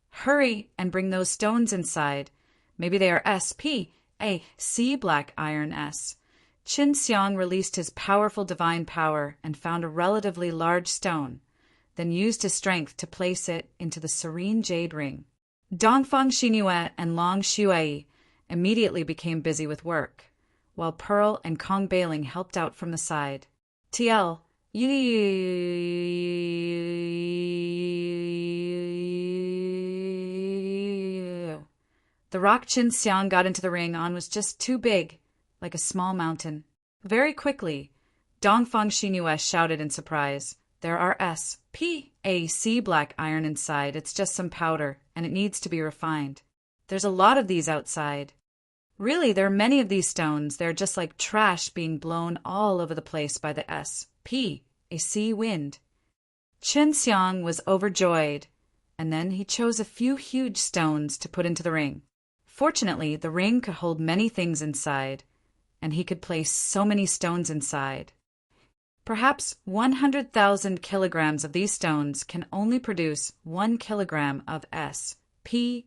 Hurry and bring those stones inside. Maybe they are SPAC black iron S. Qin Xiang released his powerful divine power and found a relatively large stone, then used his strength to place it into the serene jade ring. Dongfang Xingyue and Long Shui immediately became busy with work, while Pearl and Kong Bailing helped out from the side. TL, the rock Qin Xiang got into the ring on was just too big, like a small mountain. Very quickly, Dongfang Xingyue shouted in surprise, There are SPAC black iron inside. It's just some powder, and it needs to be refined. There's a lot of these outside. Really, there are many of these stones. They're just like trash being blown all over the place by the SPAC wind. Qin Xiang was overjoyed, and then he chose a few huge stones to put into the ring. Fortunately, the ring could hold many things inside, and he could place so many stones inside. Perhaps 100,000 kilograms of these stones can only produce 1 kilogram of SPAC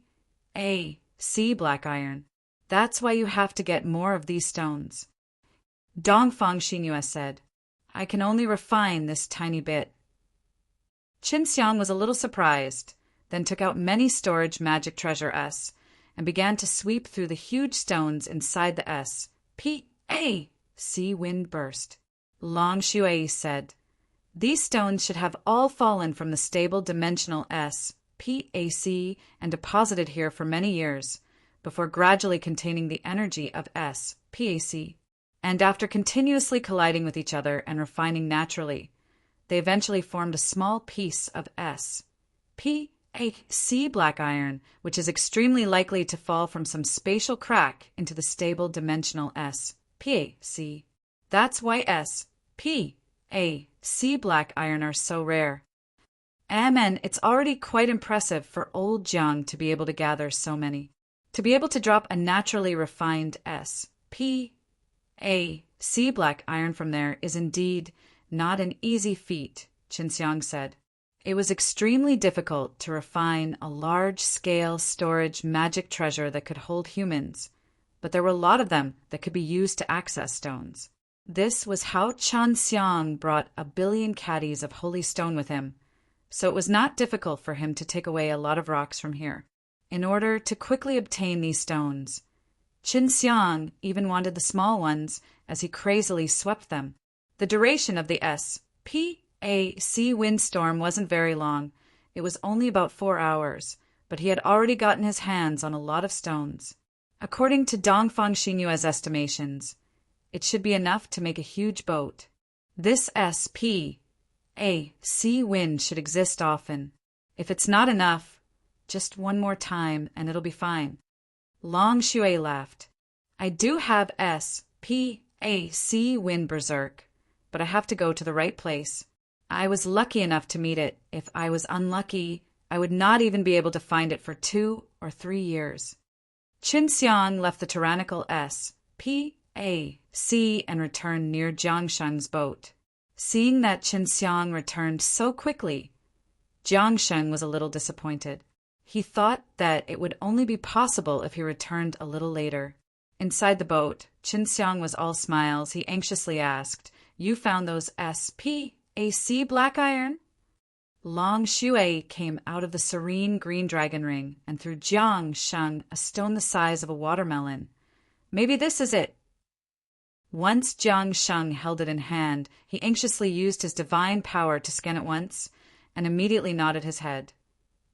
black iron. That's why you have to get more of these stones. Dongfang Xingyue said, I can only refine this tiny bit. Qin Xiang was a little surprised, then took out many storage magic treasure and began to sweep through the huge stones inside the SPAC wind burst. Long Shui said, these stones should have all fallen from the stable dimensional SPAC and deposited here for many years, before gradually containing the energy of SPAC. And after continuously colliding with each other and refining naturally, they eventually formed a small piece of SPAC black iron, which is extremely likely to fall from some spatial crack into the stable dimensional SPAC. That's why SPAC black iron are so rare. And it's already quite impressive for old Jiang to be able to gather so many. To be able to drop a naturally refined SPAC black iron from there is indeed not an easy feat, Qin Xiang said. It was extremely difficult to refine a large-scale storage magic treasure that could hold humans, but there were a lot of them that could be used to access stones. This was how Qin Xiang brought 1 billion caddies of holy stone with him, so it was not difficult for him to take away a lot of rocks from here. In order to quickly obtain these stones, Qin Xiang even wanted the small ones as he crazily swept them. The duration of the SPAC windstorm wasn't very long. It was only about 4 hours, but he had already gotten his hands on a lot of stones. According to Dongfang Xingyue's estimations, it should be enough to make a huge boat. This SPAC wind should exist often. If it's not enough, just one more time and it'll be fine. Long Shui laughed. I do have SPAC wind berserk, but I have to go to the right place. I was lucky enough to meet it. If I was unlucky, I would not even be able to find it for 2 or 3 years. Qin Xiang left the tyrannical SPAC and returned near Jiang Sheng's boat. Seeing that Qin Xiang returned so quickly, Jiang Sheng was a little disappointed. He thought that it would only be possible if he returned a little later. Inside the boat, Qin Xiang was all smiles. He anxiously asked, You found those SPAC black iron? Long Shui came out of the serene green dragon ring and threw Jiang Sheng a stone the size of a watermelon. Maybe this is it. Once Jiang Sheng held it in hand, he anxiously used his divine power to scan it once and immediately nodded his head.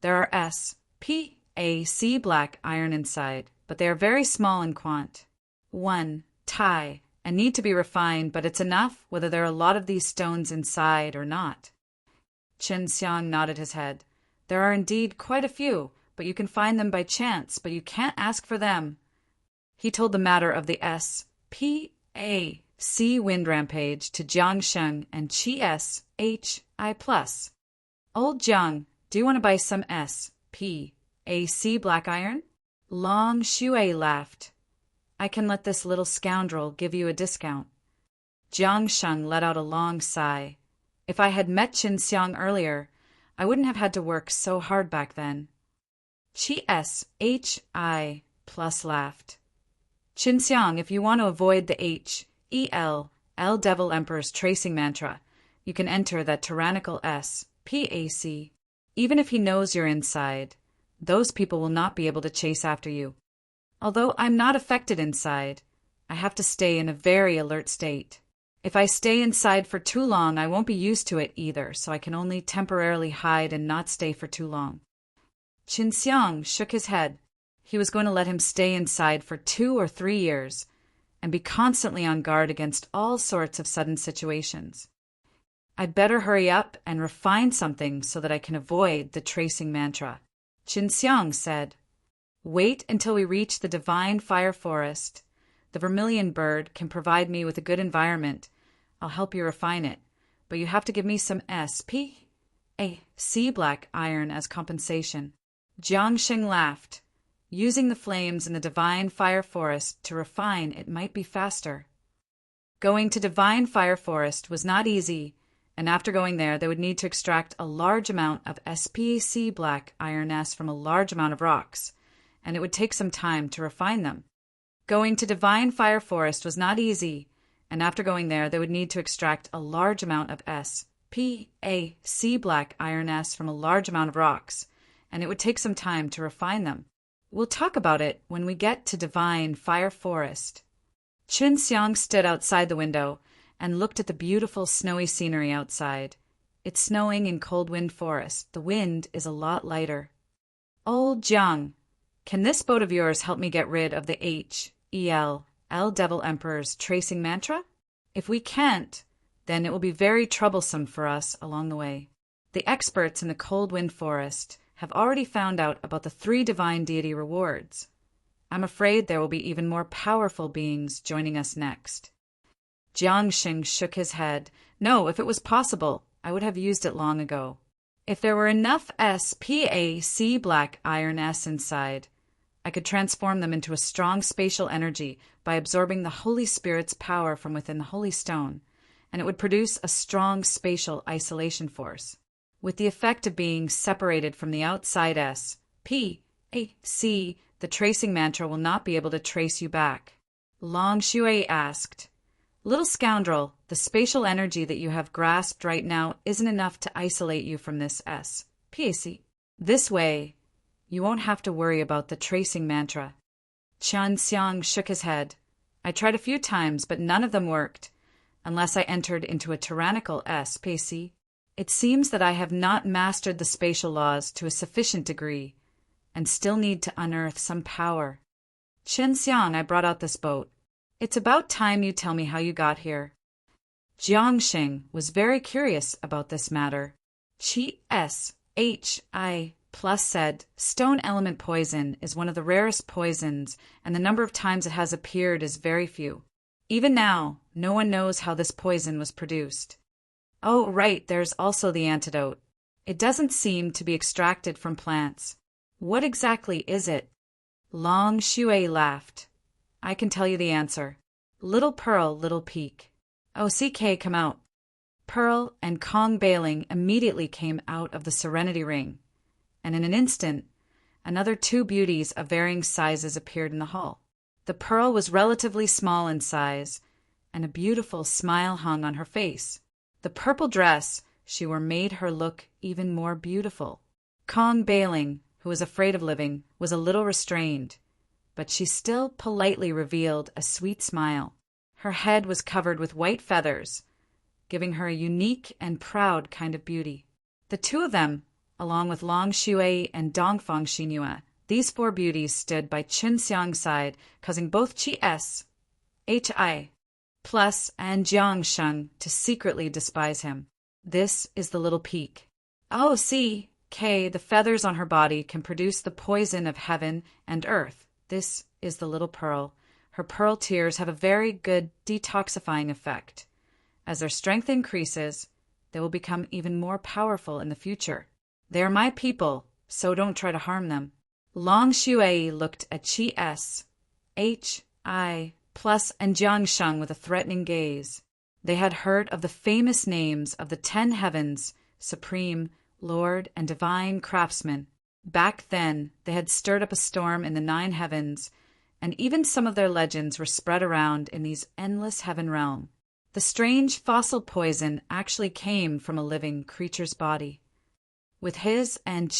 There are SPAC black iron inside, but they are very small in quant. 1 Tai, and need to be refined, but it's enough whether there are a lot of these stones inside or not. Qin Xiang nodded his head. There are indeed quite a few, but you can find them by chance, but you can't ask for them. He told the matter of the SPAC wind rampage to Jiang Sheng and Chi. Old Jiang, do you want to buy some SPAC black iron? Long Shui laughed. I can let this little scoundrel give you a discount. Jiang Sheng let out a long sigh. If I had met Qin Xiang earlier, I wouldn't have had to work so hard back then. Chi laughed. Qin Xiang, if you want to avoid the HEL Devil Emperor's tracing mantra, you can enter that tyrannical SPAC. Even if he knows you're inside, those people will not be able to chase after you. Although I'm not affected inside, I have to stay in a very alert state. If I stay inside for too long, I won't be used to it either, so I can only temporarily hide and not stay for too long. Qin Xiang shook his head. He was going to let him stay inside for 2 or 3 years and be constantly on guard against all sorts of sudden situations. I'd better hurry up and refine something so that I can avoid the tracing mantra. Qinxiang said, "Wait until we reach the divine fire forest. The vermilion bird can provide me with a good environment. I'll help you refine it, but you have to give me some SPAC black iron as compensation." Jiang Sheng laughed. Using the flames in the divine fire forest to refine it might be faster. Going to divine fire forest was not easy, and after going there, they would need to extract a large amount of SPAC black iron S from a large amount of rocks, and it would take some time to refine them. Going to divine fire forest was not easy, and after going there, they would need to extract a large amount of SPAC black iron S from a large amount of rocks, and it would take some time to refine them. We'll talk about it when we get to divine fire forest. Qinxiang stood outside the window and looked at the beautiful snowy scenery outside. It's snowing in Cold Wind Forest. The wind is a lot lighter. "Old Jiang, can this boat of yours help me get rid of the HEL Devil Emperor's tracing mantra? If we can't, then it will be very troublesome for us along the way. The experts in the Cold Wind Forest have already found out about the 3 divine deity rewards. I'm afraid there will be even more powerful beings joining us next." Jiang Sheng shook his head. "No, if it was possible, I would have used it long ago. If there were enough SPAC black iron S inside, I could transform them into a strong spatial energy by absorbing the Holy Spirit's power from within the Holy Stone, and it would produce a strong spatial isolation force. With the effect of being separated from the outside SPAC, the tracing mantra will not be able to trace you back." Long Shui asked, "Little scoundrel, the spatial energy that you have grasped right now isn't enough to isolate you from this SPAC. This way, you won't have to worry about the tracing mantra." Qinxiang shook his head. "I tried a few times, but none of them worked, unless I entered into a tyrannical SPAC. It seems that I have not mastered the spatial laws to a sufficient degree, and still need to unearth some power. Qinxiang, I brought out this boat. It's about time you tell me how you got here." Jiang Sheng was very curious about this matter. Chi Plus said, "Stone element poison is one of the rarest poisons, and the number of times it has appeared is very few. Even now, no one knows how this poison was produced. Oh, right, there's also the antidote. It doesn't seem to be extracted from plants. What exactly is it?" Long Shui laughed. "I can tell you the answer. Little Pearl, Little Peak. Oh, CK, come out." Pearl and Kong Bailing immediately came out of the Serenity Ring, and in an instant, another 2 beauties of varying sizes appeared in the hall. The Pearl was relatively small in size, and a beautiful smile hung on her face. The purple dress she wore made her look even more beautiful. Kong Bailing, who was afraid of living, was a little restrained, but she still politely revealed a sweet smile. Her head was covered with white feathers, giving her a unique and proud kind of beauty. The 2 of them, along with Long Shui and Dongfang Xinhua, these 4 beauties stood by Qinxiang's side, causing both Hi Plus and Jiang Sheng to secretly despise him. "This is the Little Peak. Oh, see, Kay, the feathers on her body can produce the poison of heaven and earth. This is the Little Pearl. Her pearl tears have a very good detoxifying effect. As their strength increases, they will become even more powerful in the future. They are my people, so don't try to harm them." Long Shui looked at Hi Plus and Jiang Sheng with a threatening gaze. They had heard of the famous names of the 10 heavens, supreme, lord, and divine craftsmen. Back then, they had stirred up a storm in the 9 heavens, and even some of their legends were spread around in these endless heaven realm. The strange fossil poison actually came from a living creature's body. With his and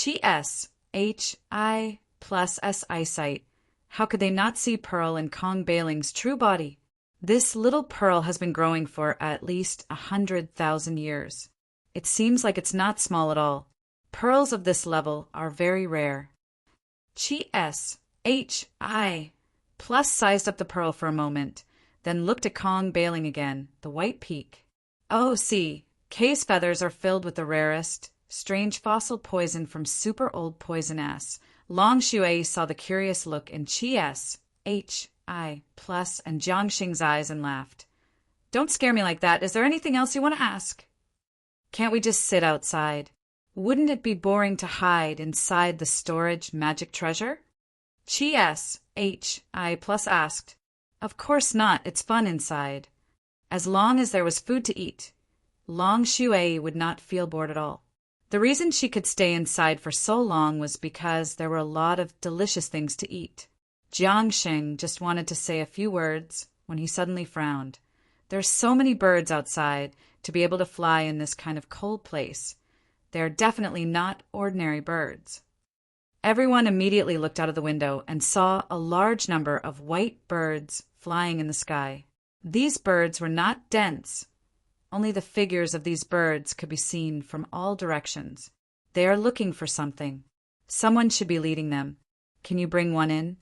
Hi Plus S eyesight, how could they not see Pearl and Kong Bailing's true body? This little pearl has been growing for at least 100,000 years. It seems like it's not small at all. Pearls of this level are very rare. Hi Plus sized up the pearl for a moment, then looked at Kong Bailing again, the white peak. "Oh, see, K's feathers are filled with the rarest, strange fossil poison from super old poison S. Long Shui saw the curious look in Chi S, H, I, plus, and Jiangxing's eyes and laughed. Don't scare me like that. Is there anything else you want to ask? Can't we just sit outside? Wouldn't it be boring to hide inside the storage magic treasure? Chi S, H, I, plus asked. Of course not. It's fun inside. As long as there was food to eat. Long Shui would not feel bored at all. The reason she could stay inside for so long was because there were a lot of delicious things to eat. Jiangxing just wanted to say a few words when he suddenly frowned. There are so many birds outside to be able to fly in this kind of cold place. They are definitely not ordinary birds. Everyone immediately looked out of the window and saw a large number of white birds flying in the sky. These birds were not dense. Only the figures of these birds could be seen from all directions. They are looking for something. Someone should be leading them. Can you bring one in?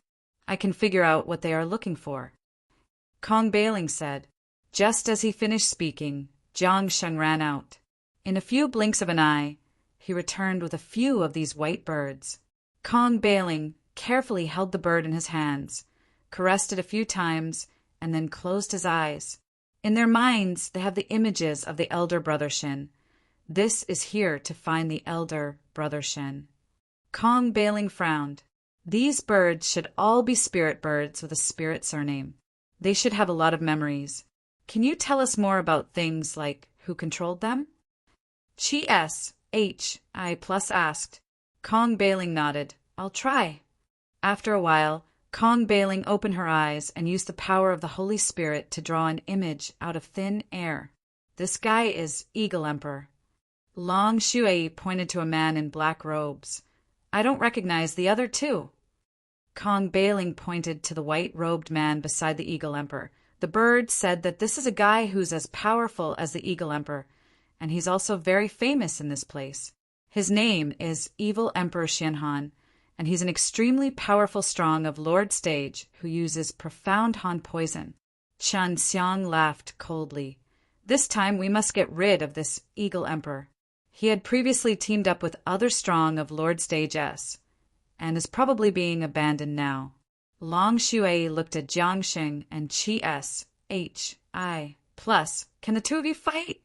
I can figure out what they are looking for. Kong Bailing said. Just as he finished speaking, Jiangxing ran out. In a few blinks of an eye, he returned with a few of these white birds. Kong Bailing carefully held the bird in his hands, caressed it a few times, and then closed his eyes. In their minds, they have the images of the elder brother Shin. This is here to find the elder brother Shin. Kong Bailing frowned. These birds should all be spirit birds with a spirit surname. They should have a lot of memories. Can you tell us more about things like who controlled them? Chi S, H, I plus asked. Kong Bailing nodded. I'll try. After a while, Kong Bailing opened her eyes and used the power of the Holy Spirit to draw an image out of thin air. This guy is Eagle Emperor. Long Shui pointed to a man in black robes. I don't recognize the other two. Kong Bailing pointed to the white-robed man beside the Eagle Emperor. The bird said that this is a guy who's as powerful as the Eagle Emperor, and he's also very famous in this place. His name is Evil Emperor Xianhan, and he's an extremely powerful strong of Lord Stage who uses profound Han poison. Chen Xiang laughed coldly. This time we must get rid of this Eagle Emperor. He had previously teamed up with other strong of Lord Stage S, and is probably being abandoned now. Long Shui looked at Jiangxing and Chi S, H, I, plus. Can the two of you fight?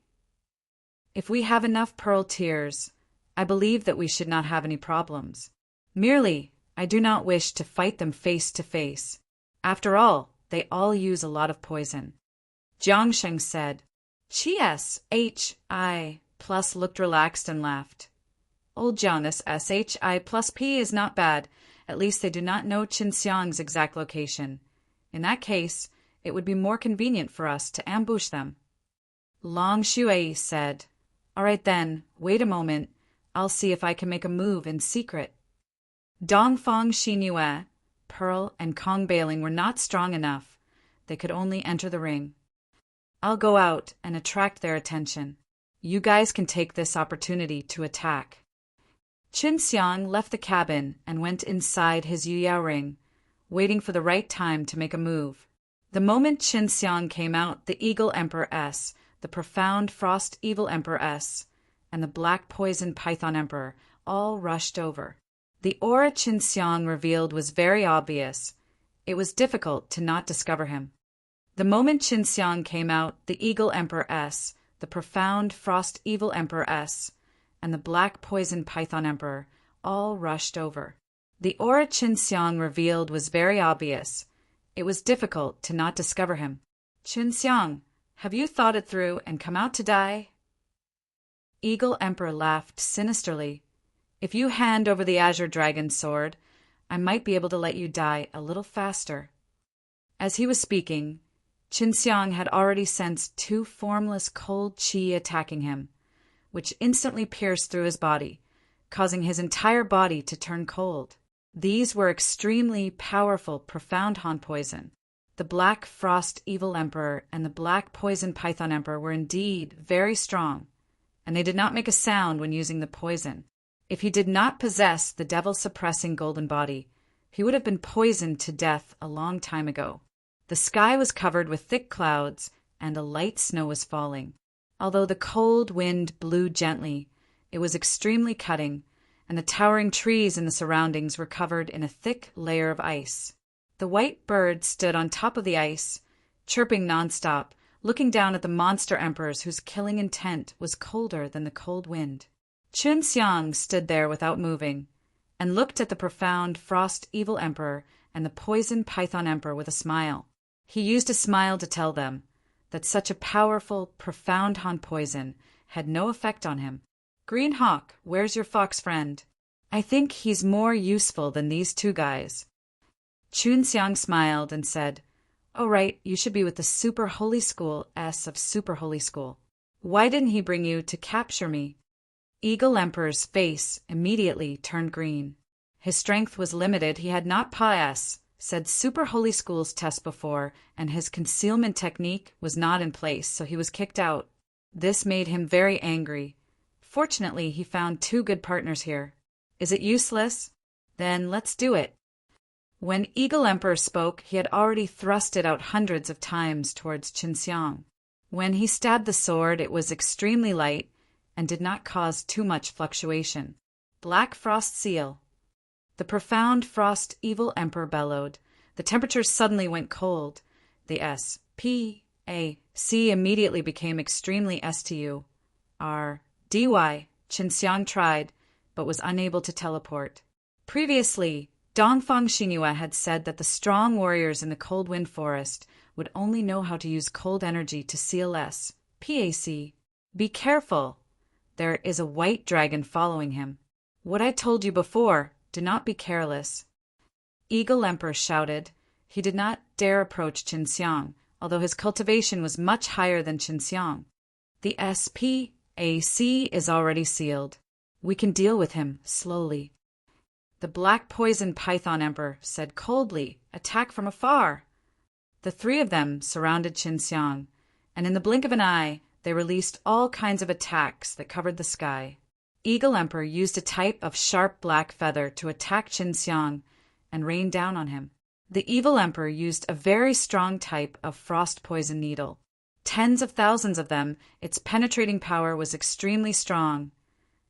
If we have enough pearl tears, I believe that we should not have any problems. Merely, I do not wish to fight them face to face. After all, they all use a lot of poison. Jiangxing said. Chi S, H, I, plus looked relaxed and laughed. Old Jonas SHI plus P is not bad. At least they do not know Qinxiang's exact location. In that case, it would be more convenient for us to ambush them. Long Shui said, All right then, wait a moment. I'll see if I can make a move in secret. Dongfang Xinyue, Pearl, and Kong Bailing were not strong enough. They could only enter the ring. I'll go out and attract their attention. You guys can take this opportunity to attack. Qinxiang left the cabin and went inside his Yuyao ring, waiting for the right time to make a move. The moment Qinxiang came out, the Eagle Emperor S, the Profound Frost Evil Emperor S, and the Black Poison Python Emperor all rushed over. The aura Qinxiang revealed was very obvious. It was difficult to not discover him. The moment Qinxiang came out, the Eagle Emperor S, the Profound Frost Evil Emperor S, and the Black Poison Python Emperor all rushed over. The aura Qinxiang revealed was very obvious. It was difficult to not discover him. Qinxiang, have you thought it through and come out to die? Eagle Emperor laughed sinisterly. If you hand over the Azure Dragon sword, I might be able to let you die a little faster. As he was speaking, Qinxiang had already sensed two formless cold qi attacking him, which instantly pierced through his body, causing his entire body to turn cold. These were extremely powerful, profound Han poison. The Black Frost Evil Emperor and the Black Poison Python Emperor were indeed very strong, and they did not make a sound when using the poison. If he did not possess the devil-suppressing golden body, he would have been poisoned to death a long time ago. The sky was covered with thick clouds, and a light snow was falling. Although the cold wind blew gently, it was extremely cutting, and the towering trees in the surroundings were covered in a thick layer of ice. The white bird stood on top of the ice, chirping nonstop, looking down at the monster emperors whose killing intent was colder than the cold wind. Chun Xiang stood there without moving, and looked at the profound frost evil emperor and the poison python emperor with a smile. He used a smile to tell them that such a powerful, profound Han poison had no effect on him. Green Hawk, where's your fox friend? I think he's more useful than these two guys. Chun Xiang smiled and said, Oh right, you should be with the Super Holy School S of Super Holy School. Why didn't he bring you to capture me? Eagle Emperor's face immediately turned green. His strength was limited. He had not said Super Holy School's test before, and his concealment technique was not in place, so he was kicked out. This made him very angry. Fortunately, he found two good partners here. Is it useless? Then let's do it. When Eagle Emperor spoke, he had already thrust it out hundreds of times towards Chun Xiang. When he stabbed the sword, it was extremely light and did not cause too much fluctuation. Black Frost Seal. The profound frost evil emperor bellowed. The temperature suddenly went cold. The SPAC immediately became extremely STU. RDY. Chun Xiang tried, but was unable to teleport. Previously, Dongfang Xinhua had said that the strong warriors in the Cold Wind Forest would only know how to use cold energy to seal PAC. Be careful. There is a white dragon following him. What I told you before, do not be careless. Eagle Emperor shouted. He did not dare approach Chun Xiang, although his cultivation was much higher than Chun Xiang. The SPAC is already sealed. We can deal with him slowly. The Black Poison Python Emperor said coldly, Attack from afar. The three of them surrounded Chun Xiang, and in the blink of an eye, they released all kinds of attacks that covered the sky. Eagle Emperor used a type of sharp black feather to attack Chun Xiang and rain down on him. The Evil Emperor used a very strong type of frost poison needle. Tens of thousands of them, its penetrating power was extremely strong,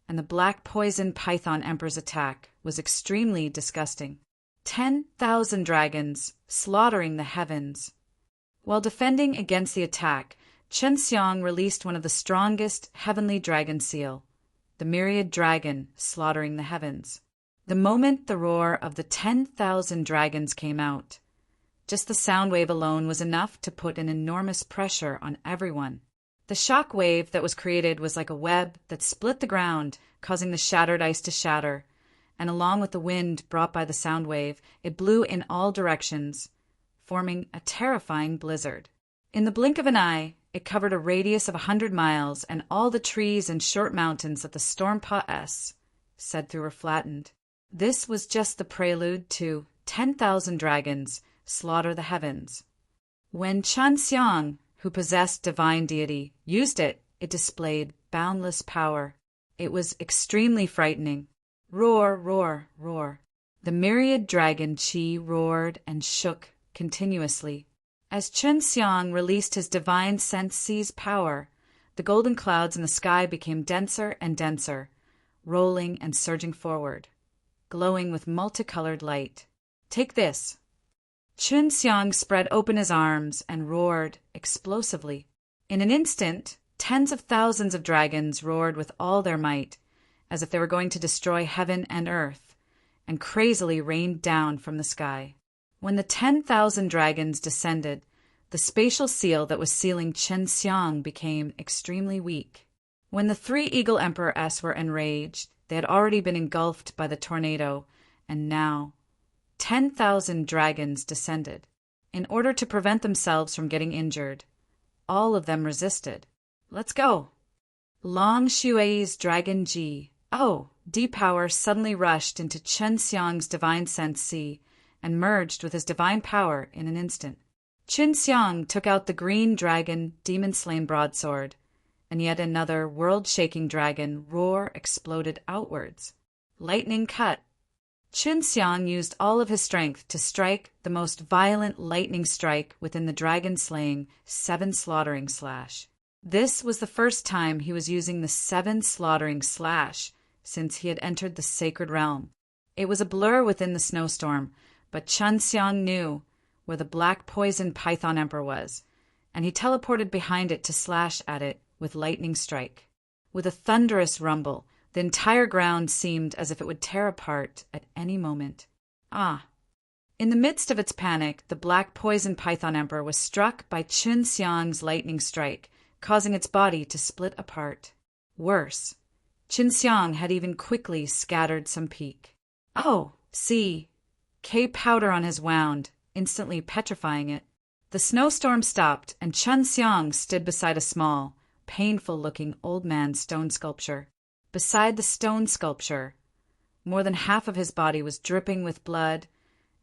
and the Black Poison Python Emperor's attack was extremely disgusting. 10,000 dragons slaughtering the heavens. While defending against the attack, Chun Xiang released one of the strongest heavenly dragon seal, the myriad dragon slaughtering the heavens. The moment the roar of the 10,000 dragons came out, just the sound wave alone was enough to put an enormous pressure on everyone. The shock wave that was created was like a web that split the ground, causing the shattered ice to shatter, and along with the wind brought by the sound wave, it blew in all directions, forming a terrifying blizzard. In the blink of an eye, it covered a radius of 100 miles, and all the trees and short mountains that the Stormpaw said through were flattened. This was just the prelude to 10,000 dragons slaughter the heavens. When Chun Xiang, who possessed divine deity, used it, it displayed boundless power. It was extremely frightening. Roar, roar, roar. The myriad dragon chi roared and shook continuously. As Chun Xiang released his divine sense-seize power, the golden clouds in the sky became denser and denser, rolling and surging forward, glowing with multicolored light. Take this. Chun Xiang spread open his arms and roared explosively. In an instant, tens of thousands of dragons roared with all their might, as if they were going to destroy heaven and earth, and crazily rained down from the sky. When the 10,000 dragons descended, the spatial seal that was sealing Chun Xiang became extremely weak. When the three Eagle Emperors were enraged, they had already been engulfed by the tornado, and now 10,000 dragons descended. In order to prevent themselves from getting injured, all of them resisted. Let's go! Long Xue's Dragon Ji. D-power suddenly rushed into Chun Xiang's divine sense C and merged with his divine power in an instant. Chun Xiang took out the green dragon demon-slain broadsword, and yet another world-shaking dragon roar exploded outwards. Lightning cut. Chun Xiang used all of his strength to strike the most violent lightning strike within the dragon-slaying 7 slaughtering slash. This was the first time he was using the 7 slaughtering slash since he had entered the sacred realm. It was a blur within the snowstorm, but Chun Xiang knew where the black poison python emperor was, and he teleported behind it to slash at it with lightning strike. With a thunderous rumble, the entire ground seemed as if it would tear apart at any moment. In the midst of its panic, the black poison python emperor was struck by Chun Xiang's lightning strike, causing its body to split apart. Worse, Chun Xiang had even quickly scattered some peak. K powder on his wound, instantly petrifying it. The snowstorm stopped, and Chun Xiang stood beside a small, painful-looking old man's stone sculpture. Beside the stone sculpture, more than half of his body was dripping with blood,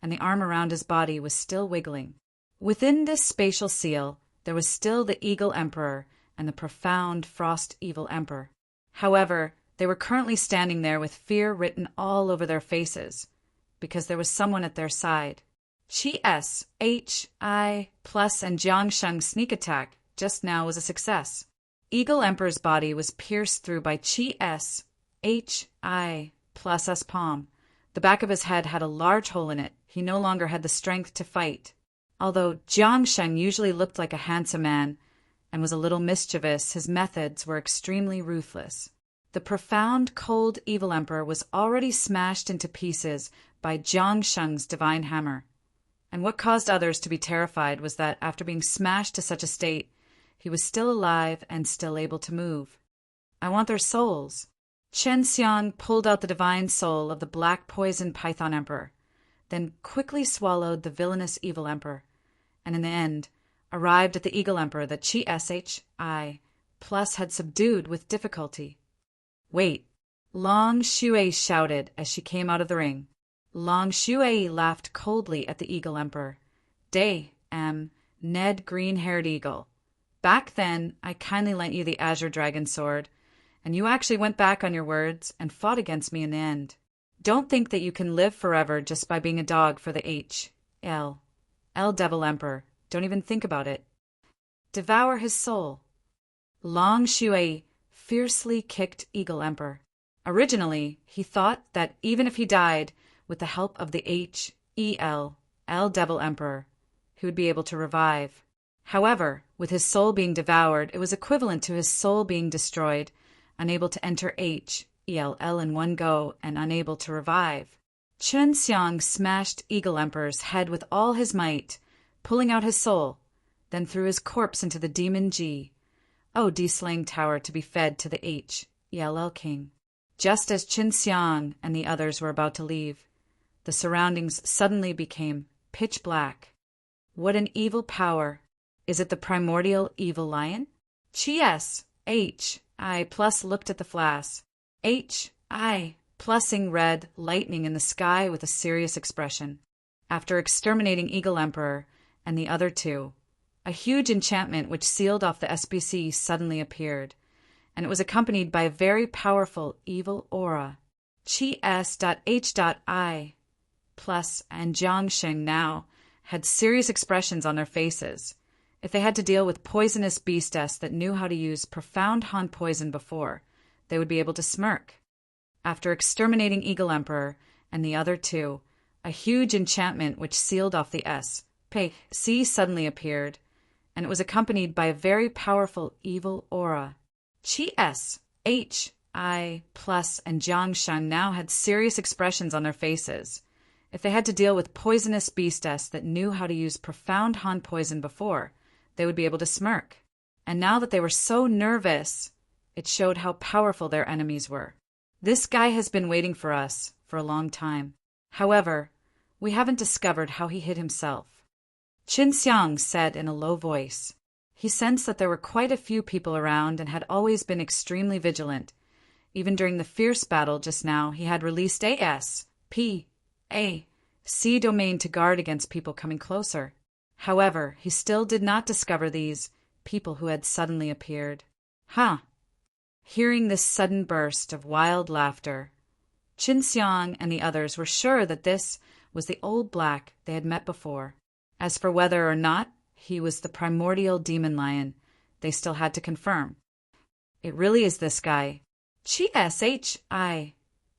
and the arm around his body was still wiggling. Within this spatial seal, there was still the Eagle Emperor and the profound Frost Evil Emperor. However, they were currently standing there with fear written all over their faces, because there was someone at their side. Chi S, H, I, plus and Jiangsheng's sneak attack just now was a success. Eagle Emperor's body was pierced through by Chi S, H, I, plus S palm. The back of his head had a large hole in it. He no longer had the strength to fight. Although Jiangsheng usually looked like a handsome man and was a little mischievous, his methods were extremely ruthless. The profound, cold Evil Emperor was already smashed into pieces by Jiangsheng's divine hammer. And what caused others to be terrified was that after being smashed to such a state, he was still alive and still able to move. I want their souls. Chun Xiang pulled out the divine soul of the black poison python emperor, then quickly swallowed the villainous Evil Emperor, and in the end arrived at the Eagle Emperor that Chi SHI plus had subdued with difficulty. Wait, Long Shui shouted as she came out of the ring. Long Shui laughed coldly at the Eagle Emperor. Ned Green-Haired Eagle. Back then, I kindly lent you the Azure Dragon Sword, and you actually went back on your words and fought against me in the end. Don't think that you can live forever just by being a dog for the L Devil Emperor. Don't even think about it. Devour his soul. Long Shui fiercely kicked Eagle Emperor. Originally, he thought that even if he died with the help of the L Devil Emperor, he would be able to revive. However, with his soul being devoured, it was equivalent to his soul being destroyed, unable to enter ELL in one go, and unable to revive. Chun Xiang smashed Eagle Emperor's head with all his might, pulling out his soul, then threw his corpse into the demon D-Slang Tower to be fed to the ELL King. Just as Chun Xiang and the others were about to leave, the surroundings suddenly became pitch black. What an evil power! Is it the primordial evil lion? Chi S, H, I plus looked at the flash. H, I, plusing red lightning in the sky with a serious expression. After exterminating Eagle Emperor and the other two, a huge enchantment which sealed off the SBC suddenly appeared, and it was accompanied by a very powerful evil aura. Chi S.H.I plus and Jiangsheng now had serious expressions on their faces. If they had to deal with poisonous beastess that knew how to use profound Han poison before, they would be able to smirk. After exterminating Eagle Emperor and the other two, a huge enchantment which sealed off the C suddenly appeared, and it was accompanied by a very powerful evil aura. Chi S, H, I plus and Jiangsheng now had serious expressions on their faces. If they had to deal with poisonous beastess that knew how to use profound Han poison before, they would be able to smirk. And now that they were so nervous, it showed how powerful their enemies were. This guy has been waiting for us for a long time. However, we haven't discovered how he hid himself. Chun Xiang said in a low voice. He sensed that there were quite a few people around and had always been extremely vigilant. Even during the fierce battle just now, he had released C domain to guard against people coming closer. However, he still did not discover these people who had suddenly appeared. Hearing this sudden burst of wild laughter, Chun Xiang and the others were sure that this was the old black they had met before. As for whether or not he was the primordial demon lion, they still had to confirm. It really is this guy. Chi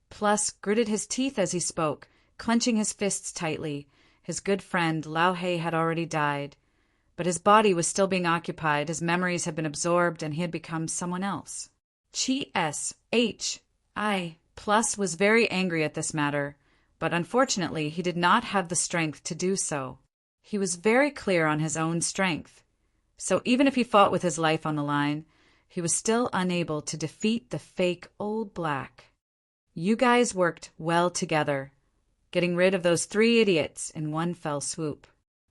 plus gritted his teeth as he spoke, clenching his fists tightly. His good friend Lao He had already died, but his body was still being occupied, his memories had been absorbed, and he had become someone else. Chi plus was very angry at this matter, but unfortunately he did not have the strength to do so. He was very clear on his own strength. So even if he fought with his life on the line, he was still unable to defeat the fake old black. You guys worked well together, getting rid of those 3 idiots in one fell swoop.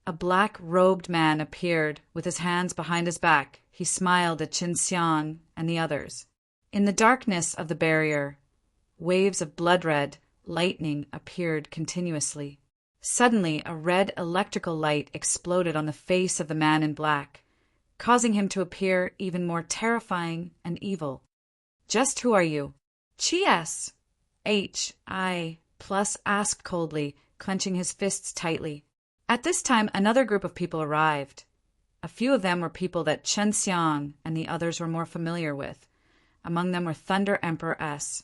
A black-robed man appeared with his hands behind his back. He smiled at Qin Xiang and the others. In the darkness of the barrier, waves of blood-red lightning appeared continuously. Suddenly, a red electrical light exploded on the face of the man in black, causing him to appear even more terrifying and evil. Just who are you? Chi plus asked coldly, clenching his fists tightly. At this time, another group of people arrived. A few of them were people that Chen Xiang and the others were more familiar with. Among them were Thunder Emperor S,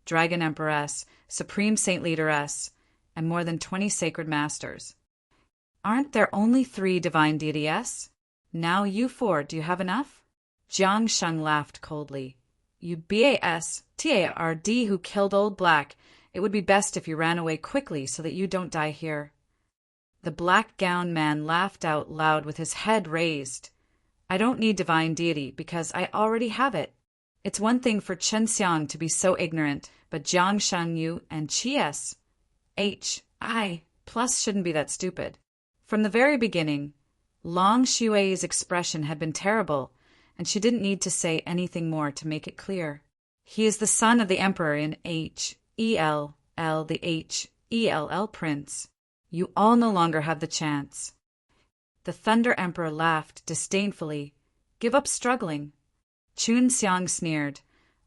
Dragon Emperor S, Supreme Saint Leader S, and more than 20 sacred masters. Aren't there only 3 divine deity S? Now you 4, do you have enough? Jiang Sheng laughed coldly. You BASTARD who killed Old Black, it would be best if you ran away quickly so that you don't die here. The black-gowned man laughed out loud with his head raised. I don't need divine deity because I already have it. It's one thing for Chen Xiang to be so ignorant, but Jiang Shangyu and Chi plus shouldn't be that stupid. From the very beginning, Long Xue's expression had been terrible, and she didn't need to say anything more to make it clear. He is the son of the emperor in HELL, the HELL prince. You all no longer have the chance. The Thunder Emperor laughed disdainfully. Give up struggling. Chun Xiang sneered.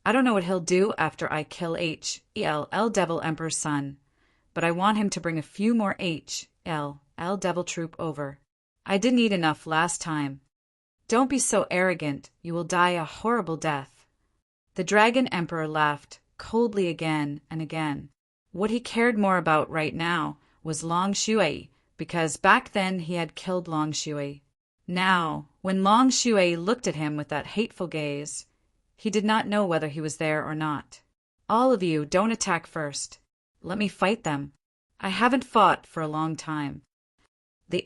I don't know what he'll do after I kill HELL Devil Emperor's son, but I want him to bring a few more HELL Devil troop over. I didn't eat enough last time. Don't be so arrogant, you will die a horrible death. The Dragon Emperor laughed, coldly again and again. What he cared more about right now was Long Xue, because back then he had killed Long Xue. Now, when Long Xue looked at him with that hateful gaze, he did not know whether he was there or not. All of you, don't attack first. Let me fight them. I haven't fought for a long time. The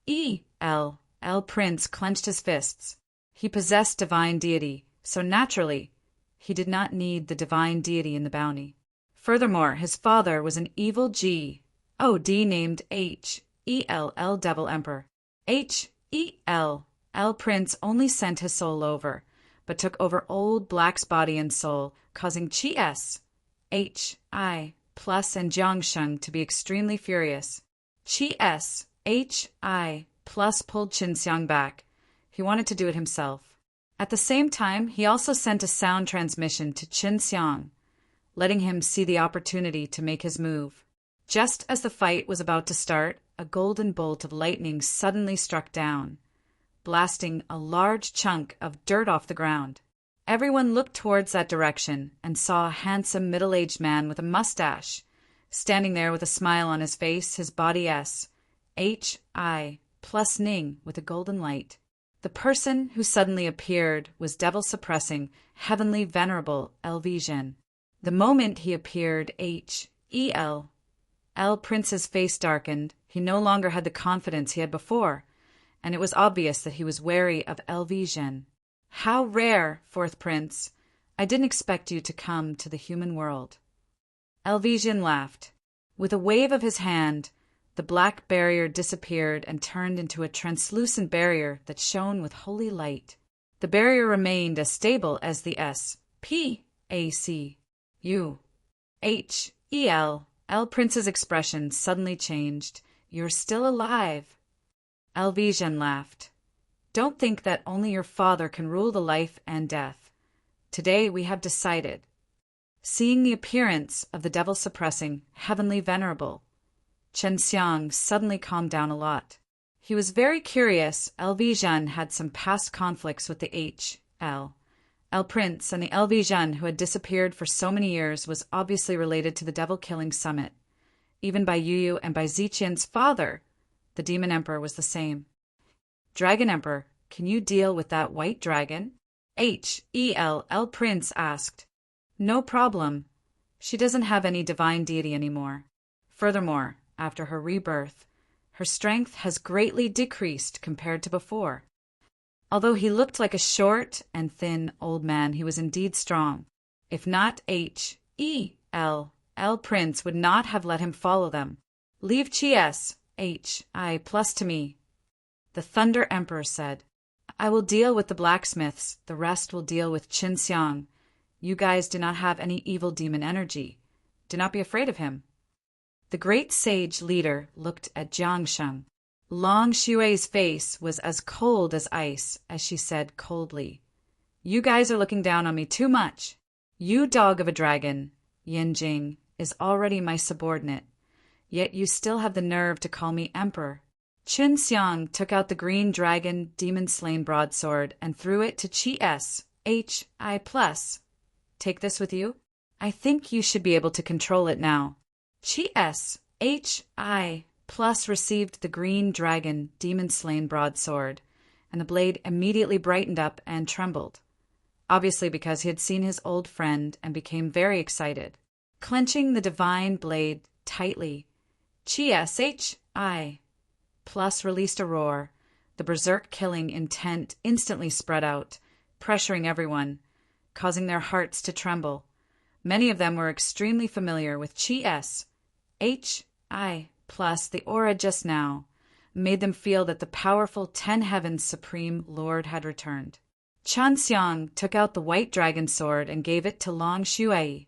HELL prince clenched his fists. He possessed divine deity, so naturally, he did not need the divine deity in the bounty. Furthermore, his father was an evil GOD named HELL Devil Emperor. HELL prince only sent his soul over, but took over Old Black's body and soul, causing Chi plus and Jiang Sheng to be extremely furious. Chi plus pulled Qin Xiang back. He wanted to do it himself. At the same time, he also sent a sound transmission to Qin Xiang, letting him see the opportunity to make his move. Just as the fight was about to start, a golden bolt of lightning suddenly struck down, blasting a large chunk of dirt off the ground. Everyone looked towards that direction and saw a handsome middle-aged man with a mustache, standing there with a smile on his face, his body HI plus Ning with a golden light. The person who suddenly appeared was devil-suppressing, heavenly venerable Elvision. The moment he appeared, HELL Prince's face darkened. He no longer had the confidence he had before, and it was obvious that he was wary of Elvision. How rare, Fourth Prince. I didn't expect you to come to the human world. Elvision laughed. With a wave of his hand, the black barrier disappeared and turned into a translucent barrier that shone with holy light. The barrier remained as stable as the SPACU. Prince's expression suddenly changed. You're still alive. Elvision laughed. Don't think that only your father can rule the life and death. Today we have decided. Seeing the appearance of the devil-suppressing, heavenly venerable, Chen Xiang suddenly calmed down a lot. He was very curious. LV Jeune had some past conflicts with the L Prince, and the LV Jeune who had disappeared for so many years was obviously related to the devil-killing summit. Even by Yu and by Ziqian's father, the Demon Emperor was the same. Dragon Emperor, can you deal with that white dragon? L Prince asked. No problem. She doesn't have any divine deity anymore. Furthermore, after her rebirth, her strength has greatly decreased compared to before. Although he looked like a short and thin old man, he was indeed strong. If not L Prince would not have let him follow them. Leave Chi plus to me, the Thunder Emperor said. I will deal with the blacksmiths, the rest will deal with Qin Xiang. You guys do not have any evil demon energy. Do not be afraid of him. The great sage leader looked at Jiang Sheng. Long Xue's face was as cold as ice as she said coldly, You guys are looking down on me too much. You dog of a dragon, Yin Jing, is already my subordinate, yet you still have the nerve to call me emperor. Qin Xiang took out the green dragon demon-slain broadsword and threw it to Hi plus. Take this with you? I think you should be able to control it now. Hi plus received the green dragon demon-slain broadsword, and the blade immediately brightened up and trembled, obviously because he had seen his old friend and became very excited. Clenching the divine blade tightly, Hi plus released a roar. The berserk-killing intent instantly spread out, pressuring everyone, causing their hearts to tremble. Many of them were extremely familiar with Hi plus the aura just now, made them feel that the powerful 10 Heavens Supreme Lord had returned. Qin Xiang took out the white dragon sword and gave it to Long Xue,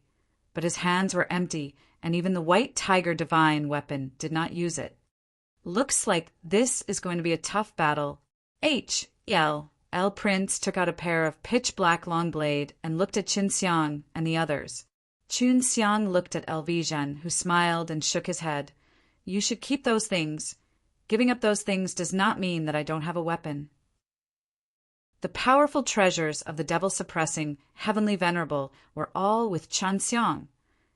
but his hands were empty, and even the white tiger divine weapon did not use it. Looks like this is going to be a tough battle. L Prince took out a pair of pitch-black long blade and looked at Qin Xiang and the others. Qin Xiang looked at LV Jeune, who smiled and shook his head. You should keep those things. Giving up those things does not mean that I don't have a weapon. The powerful treasures of the devil-suppressing Heavenly Venerable were all with Qin Xiang.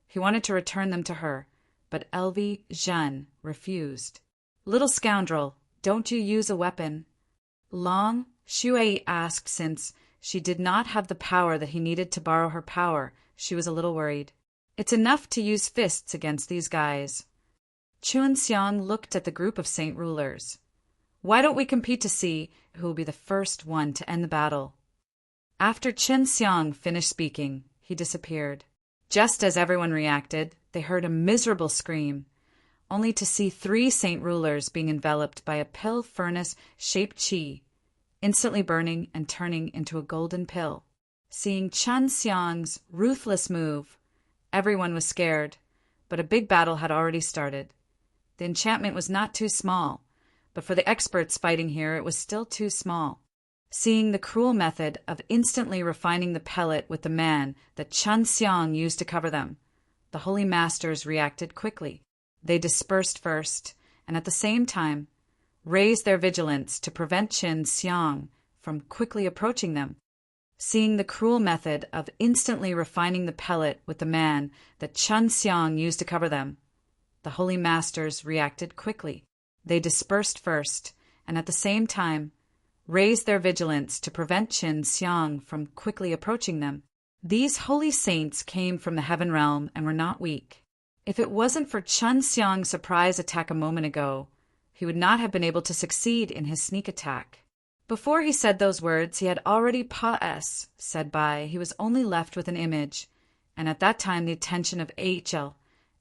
He wanted to return them to her, but LV Jeune refused. Little scoundrel, don't you use a weapon? Long Xue asked. Since she did not have the power that he needed to borrow her power, she was a little worried. It's enough to use fists against these guys. Qin Xiang looked at the group of saint rulers. Why don't we compete to see who will be the first one to end the battle? After Qin Xiang finished speaking, he disappeared. Just as everyone reacted, they heard a miserable scream, only to see 3 saint rulers being enveloped by a pill furnace-shaped qi, instantly burning and turning into a golden pill. Seeing Qin Xiang's ruthless move, everyone was scared, but a big battle had already started. The enchantment was not too small, but for the experts fighting here it was still too small. Seeing the cruel method of instantly refining the pellet with the man that Qin Xiang used to cover them, the holy masters reacted quickly. They dispersed first, and at the same time, raised their vigilance to prevent Qin Xiang from quickly approaching them. Seeing the cruel method of instantly refining the pellet with the man that Qin Xiang used to cover them, the holy masters reacted quickly. They dispersed first, and at the same time, raised their vigilance to prevent Qin Xiang from quickly approaching them. These holy saints came from the heaven realm and were not weak. If it wasn't for Qin Xiang's surprise attack a moment ago, he would not have been able to succeed in his sneak attack. Before he said those words, he had already said by. He was only left with an image, and at that time the attention of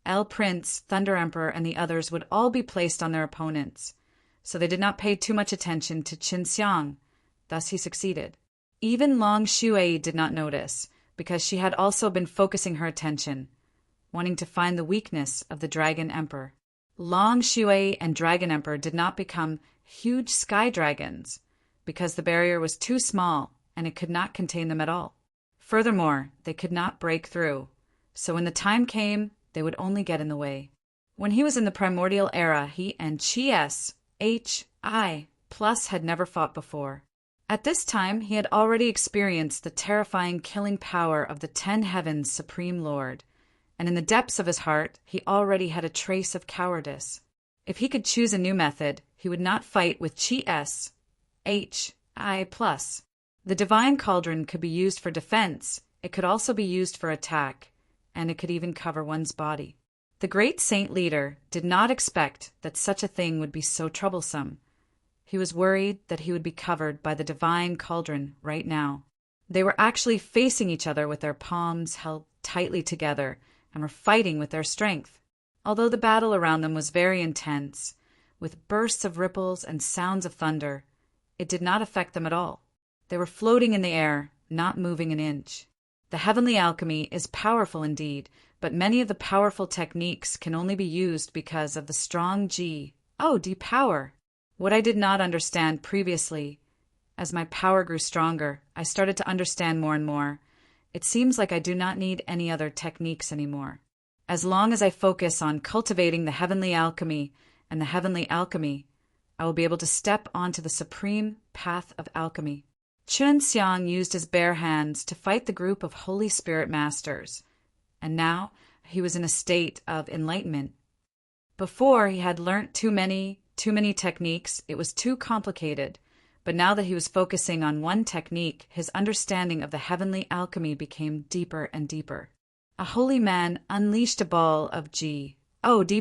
L Prince, Thunder Emperor, and the others would all be placed on their opponents, so they did not pay too much attention to Qin Xiang. Thus he succeeded. Even Long Xue did not notice, because she had also been focusing her attention, wanting to find the weakness of the Dragon Emperor. Long Xue and Dragon Emperor did not become huge sky dragons, because the barrier was too small and it could not contain them at all. Furthermore, they could not break through, so when the time came, they would only get in the way. When he was in the primordial era, he and Hi plus had never fought before. At this time, he had already experienced the terrifying killing power of the 10 Heavens' Supreme Lord, and in the depths of his heart, he already had a trace of cowardice. If he could choose a new method, he would not fight with Hi plus. The divine cauldron could be used for defense, it could also be used for attack, and it could even cover one's body. The great saint leader did not expect that such a thing would be so troublesome. He was worried that he would be covered by the divine cauldron right now. They were actually facing each other with their palms held tightly together and were fighting with their strength. Although the battle around them was very intense, with bursts of ripples and sounds of thunder, it did not affect them at all. They were floating in the air, not moving an inch. The heavenly alchemy is powerful indeed, but many of the powerful techniques can only be used because of the strong power. What I did not understand previously, as my power grew stronger, I started to understand more and more. It seems like I do not need any other techniques anymore. As long as I focus on cultivating the heavenly alchemy and the heavenly alchemy, I will be able to step onto the supreme path of alchemy. Chun Xiang used his bare hands to fight the group of Holy Spirit masters, and now he was in a state of enlightenment. Before, he had learnt too many techniques, it was too complicated, but now that he was focusing on one technique, his understanding of the heavenly alchemy became deeper and deeper. A holy man unleashed a ball of D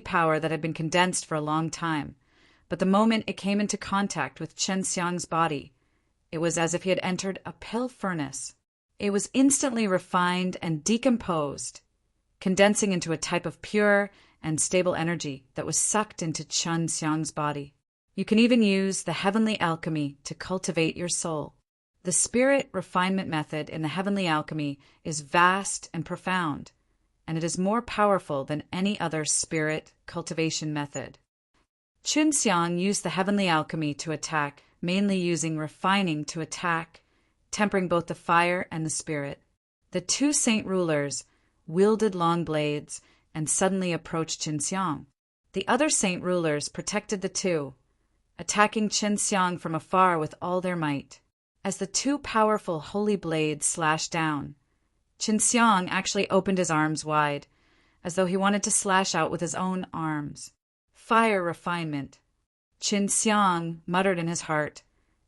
power that had been condensed for a long time, but the moment it came into contact with Chen Xiang's body, it was as if he had entered a pill furnace. It was instantly refined and decomposed, condensing into a type of pure and stable energy that was sucked into Chen Xiang's body. You can even use the heavenly alchemy to cultivate your soul. The spirit refinement method in the heavenly alchemy is vast and profound, and it is more powerful than any other spirit cultivation method. Chun Xiang used the heavenly alchemy to attack, mainly using refining to attack, tempering both the fire and the spirit. The two saint rulers wielded long blades and suddenly approached Qin Xiang. The other saint rulers protected the two, attacking Qin Xiang from afar with all their might. As the two powerful holy blades slashed down, Qin Xiang actually opened his arms wide, as though he wanted to slash out with his own arms. Fire refinement. Qin Xiang muttered in his heart,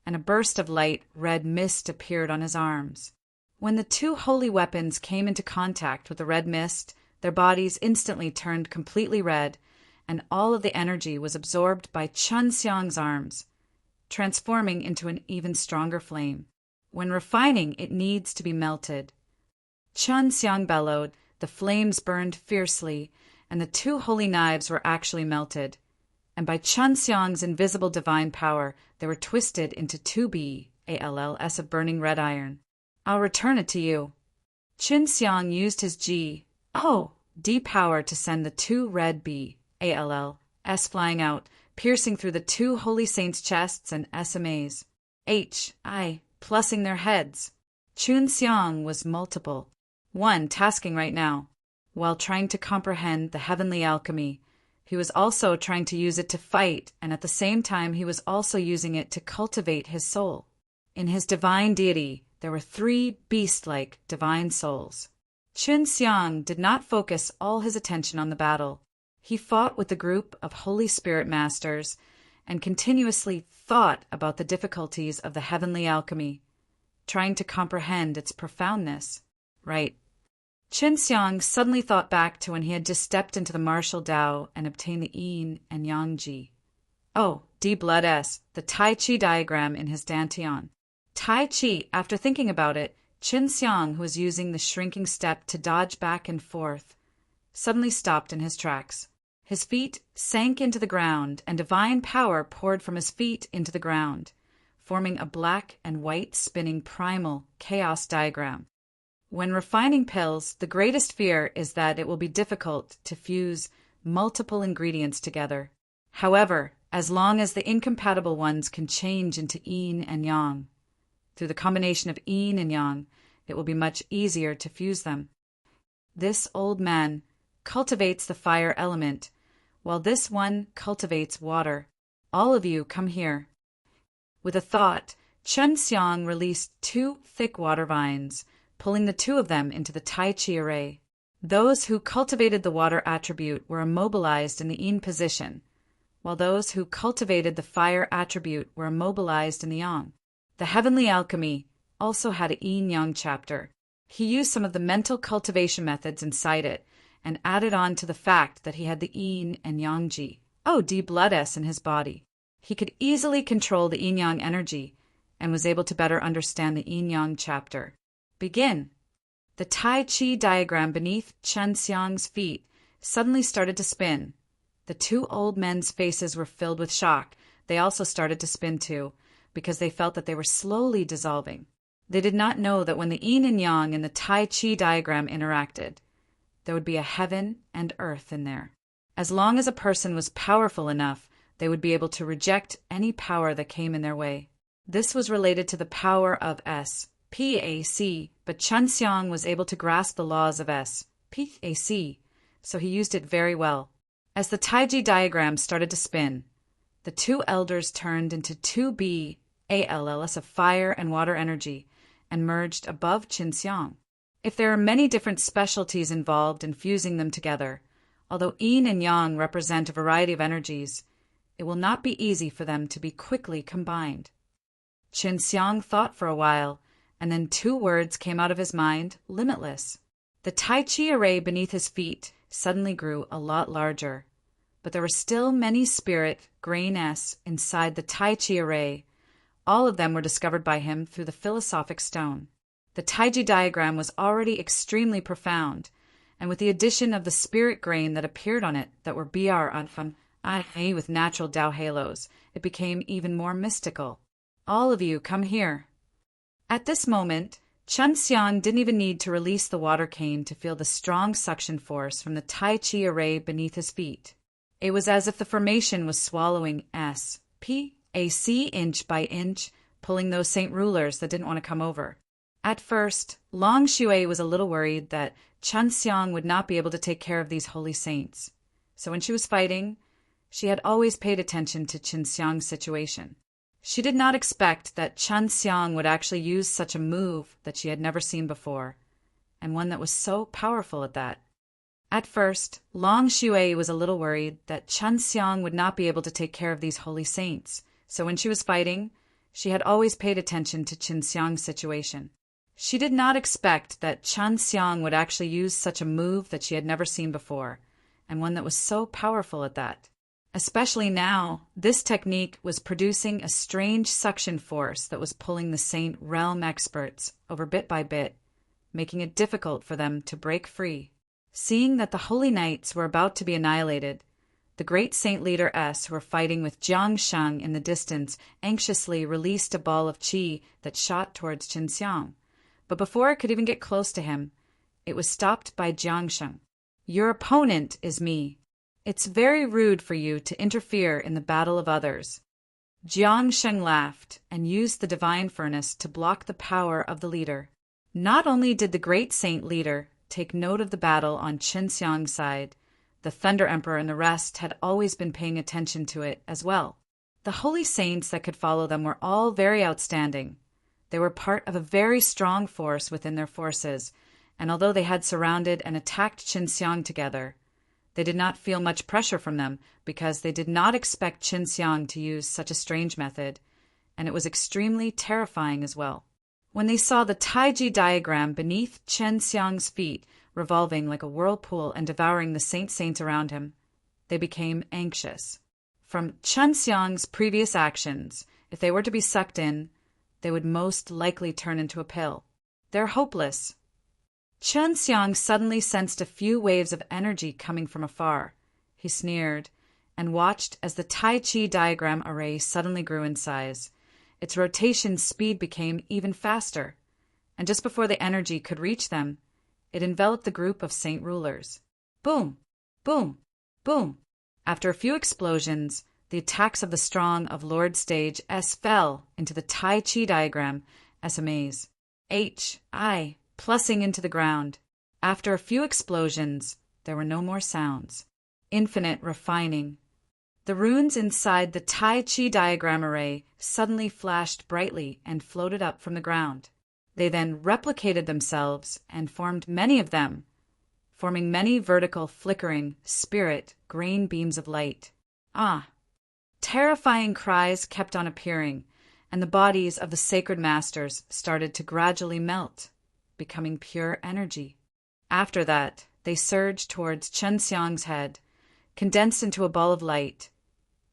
and a burst of light red mist appeared on his arms. When the two holy weapons came into contact with the red mist, their bodies instantly turned completely red, and all of the energy was absorbed by Chun Xiang's arms, transforming into an even stronger flame. When refining, it needs to be melted. Chun Xiang bellowed, the flames burned fiercely, and the two holy knives were actually melted. And by Chun Xiang's invisible divine power, they were twisted into 2 balls of burning red iron. I'll return it to you. Qin Xiang used his D power to send the 2 red balls flying out, piercing through the 2 holy saints' chests and SMAs. Plussing their heads. Chun Xiang was multiple. One tasking right now. While trying to comprehend the heavenly alchemy, he was also trying to use it to fight, and at the same time he was also using it to cultivate his soul. In his divine deity, there were 3 beast-like divine souls. Chun Xiang did not focus all his attention on the battle. He fought with the group of Holy Spirit Masters and continuously thought about the difficulties of the heavenly alchemy, trying to comprehend its profoundness. Right. Qin Xiang suddenly thought back to when he had just stepped into the martial Tao and obtained the Yin and Yang Ji. D blood S, the Tai Chi diagram in his Dantian. Tai Chi, after thinking about it, Qin Xiang, who was using the shrinking step to dodge back and forth, suddenly stopped in his tracks. His feet sank into the ground, and divine power poured from his feet into the ground, forming a black and white spinning primal chaos diagram. When refining pills, the greatest fear is that it will be difficult to fuse multiple ingredients together. However, as long as the incompatible ones can change into yin and yang, through the combination of yin and yang, it will be much easier to fuse them. This old man cultivates the fire element, while this one cultivates water. All of you, come here. With a thought, Chen Xiang released 2 thick water vines, pulling the 2 of them into the Tai Chi array. Those who cultivated the water attribute were immobilized in the yin position, while those who cultivated the fire attribute were immobilized in the yang. The heavenly alchemy also had a yin-yang chapter. He used some of the mental cultivation methods inside it, and added on to the fact that he had the yin and yang ji, blood S in his body. He could easily control the yin-yang energy, and was able to better understand the yin-yang chapter. Begin. The Tai Chi diagram beneath Chen Xiang's feet suddenly started to spin. The 2 old men's faces were filled with shock. They also started to spin too, because they felt that they were slowly dissolving. They did not know that when the yin and yang in the Tai Chi diagram interacted, there would be a heaven and earth in there. As long as a person was powerful enough, they would be able to reject any power that came in their way. This was related to the power of S-P-A-C, but Chen Xiang was able to grasp the laws of S-P-A-C, so he used it very well. As the Taiji diagram started to spin, the 2 elders turned into 2 BALLs of fire and water energy and merged above Chen Xiang. If there are many different specialties involved in fusing them together, although yin and yang represent a variety of energies, it will not be easy for them to be quickly combined. Chen Xiang thought for a while, and then 2 words came out of his mind: limitless. The Tai Chi array beneath his feet suddenly grew a lot larger, but there were still many spirit grain S inside the Tai Chi array. All of them were discovered by him through the philosophic stone. The Taiji diagram was already extremely profound, and with the addition of the spirit grain that appeared on it that were BR with natural Tao halos, it became even more mystical. All of you, come here. At this moment, Chen Xiang didn't even need to release the water cane to feel the strong suction force from the Tai Chi array beneath his feet. It was as if the formation was swallowing S-P-A-C inch by inch, pulling those saint rulers that didn't want to come over. At first, Long Xue was a little worried that Chen Xiang would not be able to take care of these holy saints. So when she was fighting, she had always paid attention to Chen Xiang's situation. She did not expect that Chen Xiang would actually use such a move that she had never seen before, and one that was so powerful at that. At first, Long Xue was a little worried that Chen Xiang would not be able to take care of these holy saints, so when she was fighting, she had always paid attention to Chen Xiang's situation. She did not expect that Chen Xiang would actually use such a move that she had never seen before, and one that was so powerful at that. Especially now, this technique was producing a strange suction force that was pulling the Saint Realm experts over bit by bit, making it difficult for them to break free. Seeing that the Holy Knights were about to be annihilated, the great Saint Leader S, who were fighting with Jiang Sheng in the distance, anxiously released a ball of qi that shot towards Chen Xiang. But before it could even get close to him, it was stopped by Jiang Sheng. Your opponent is me. It's very rude for you to interfere in the battle of others. Jiang Sheng laughed and used the divine furnace to block the power of the leader. Not only did the great saint leader take note of the battle on Chen Xiang's side, the Thunder Emperor and the rest had always been paying attention to it as well. The holy saints that could follow them were all very outstanding. They were part of a very strong force within their forces, and although they had surrounded and attacked Chen Xiang together, they did not feel much pressure from them because they did not expect Chen Xiang to use such a strange method, and it was extremely terrifying as well. When they saw the Taiji diagram beneath Chen Xiang's feet revolving like a whirlpool and devouring the saints around him, they became anxious. From Chen Xiang's previous actions, if they were to be sucked in, they would most likely turn into a pill. They're hopeless. Chen Xiang suddenly sensed a few waves of energy coming from afar. He sneered and watched as the Tai Chi diagram array suddenly grew in size. Its rotation speed became even faster, and just before the energy could reach them, it enveloped the group of saint rulers. Boom! Boom! Boom! After a few explosions, the attacks of the strong of Lord Stage S fell into the Tai Chi diagram as a maze. H-I, plussing into the ground. After a few explosions, there were no more sounds. Infinite refining. The runes inside the Tai Chi diagram array suddenly flashed brightly and floated up from the ground. They then replicated themselves and formed many of them, forming many vertical, flickering, spirit, grain beams of light. Ah! Terrifying cries kept on appearing, and the bodies of the sacred masters started to gradually melt, becoming pure energy. After that, they surged towards Chen Xiang's head, condensed into a ball of light,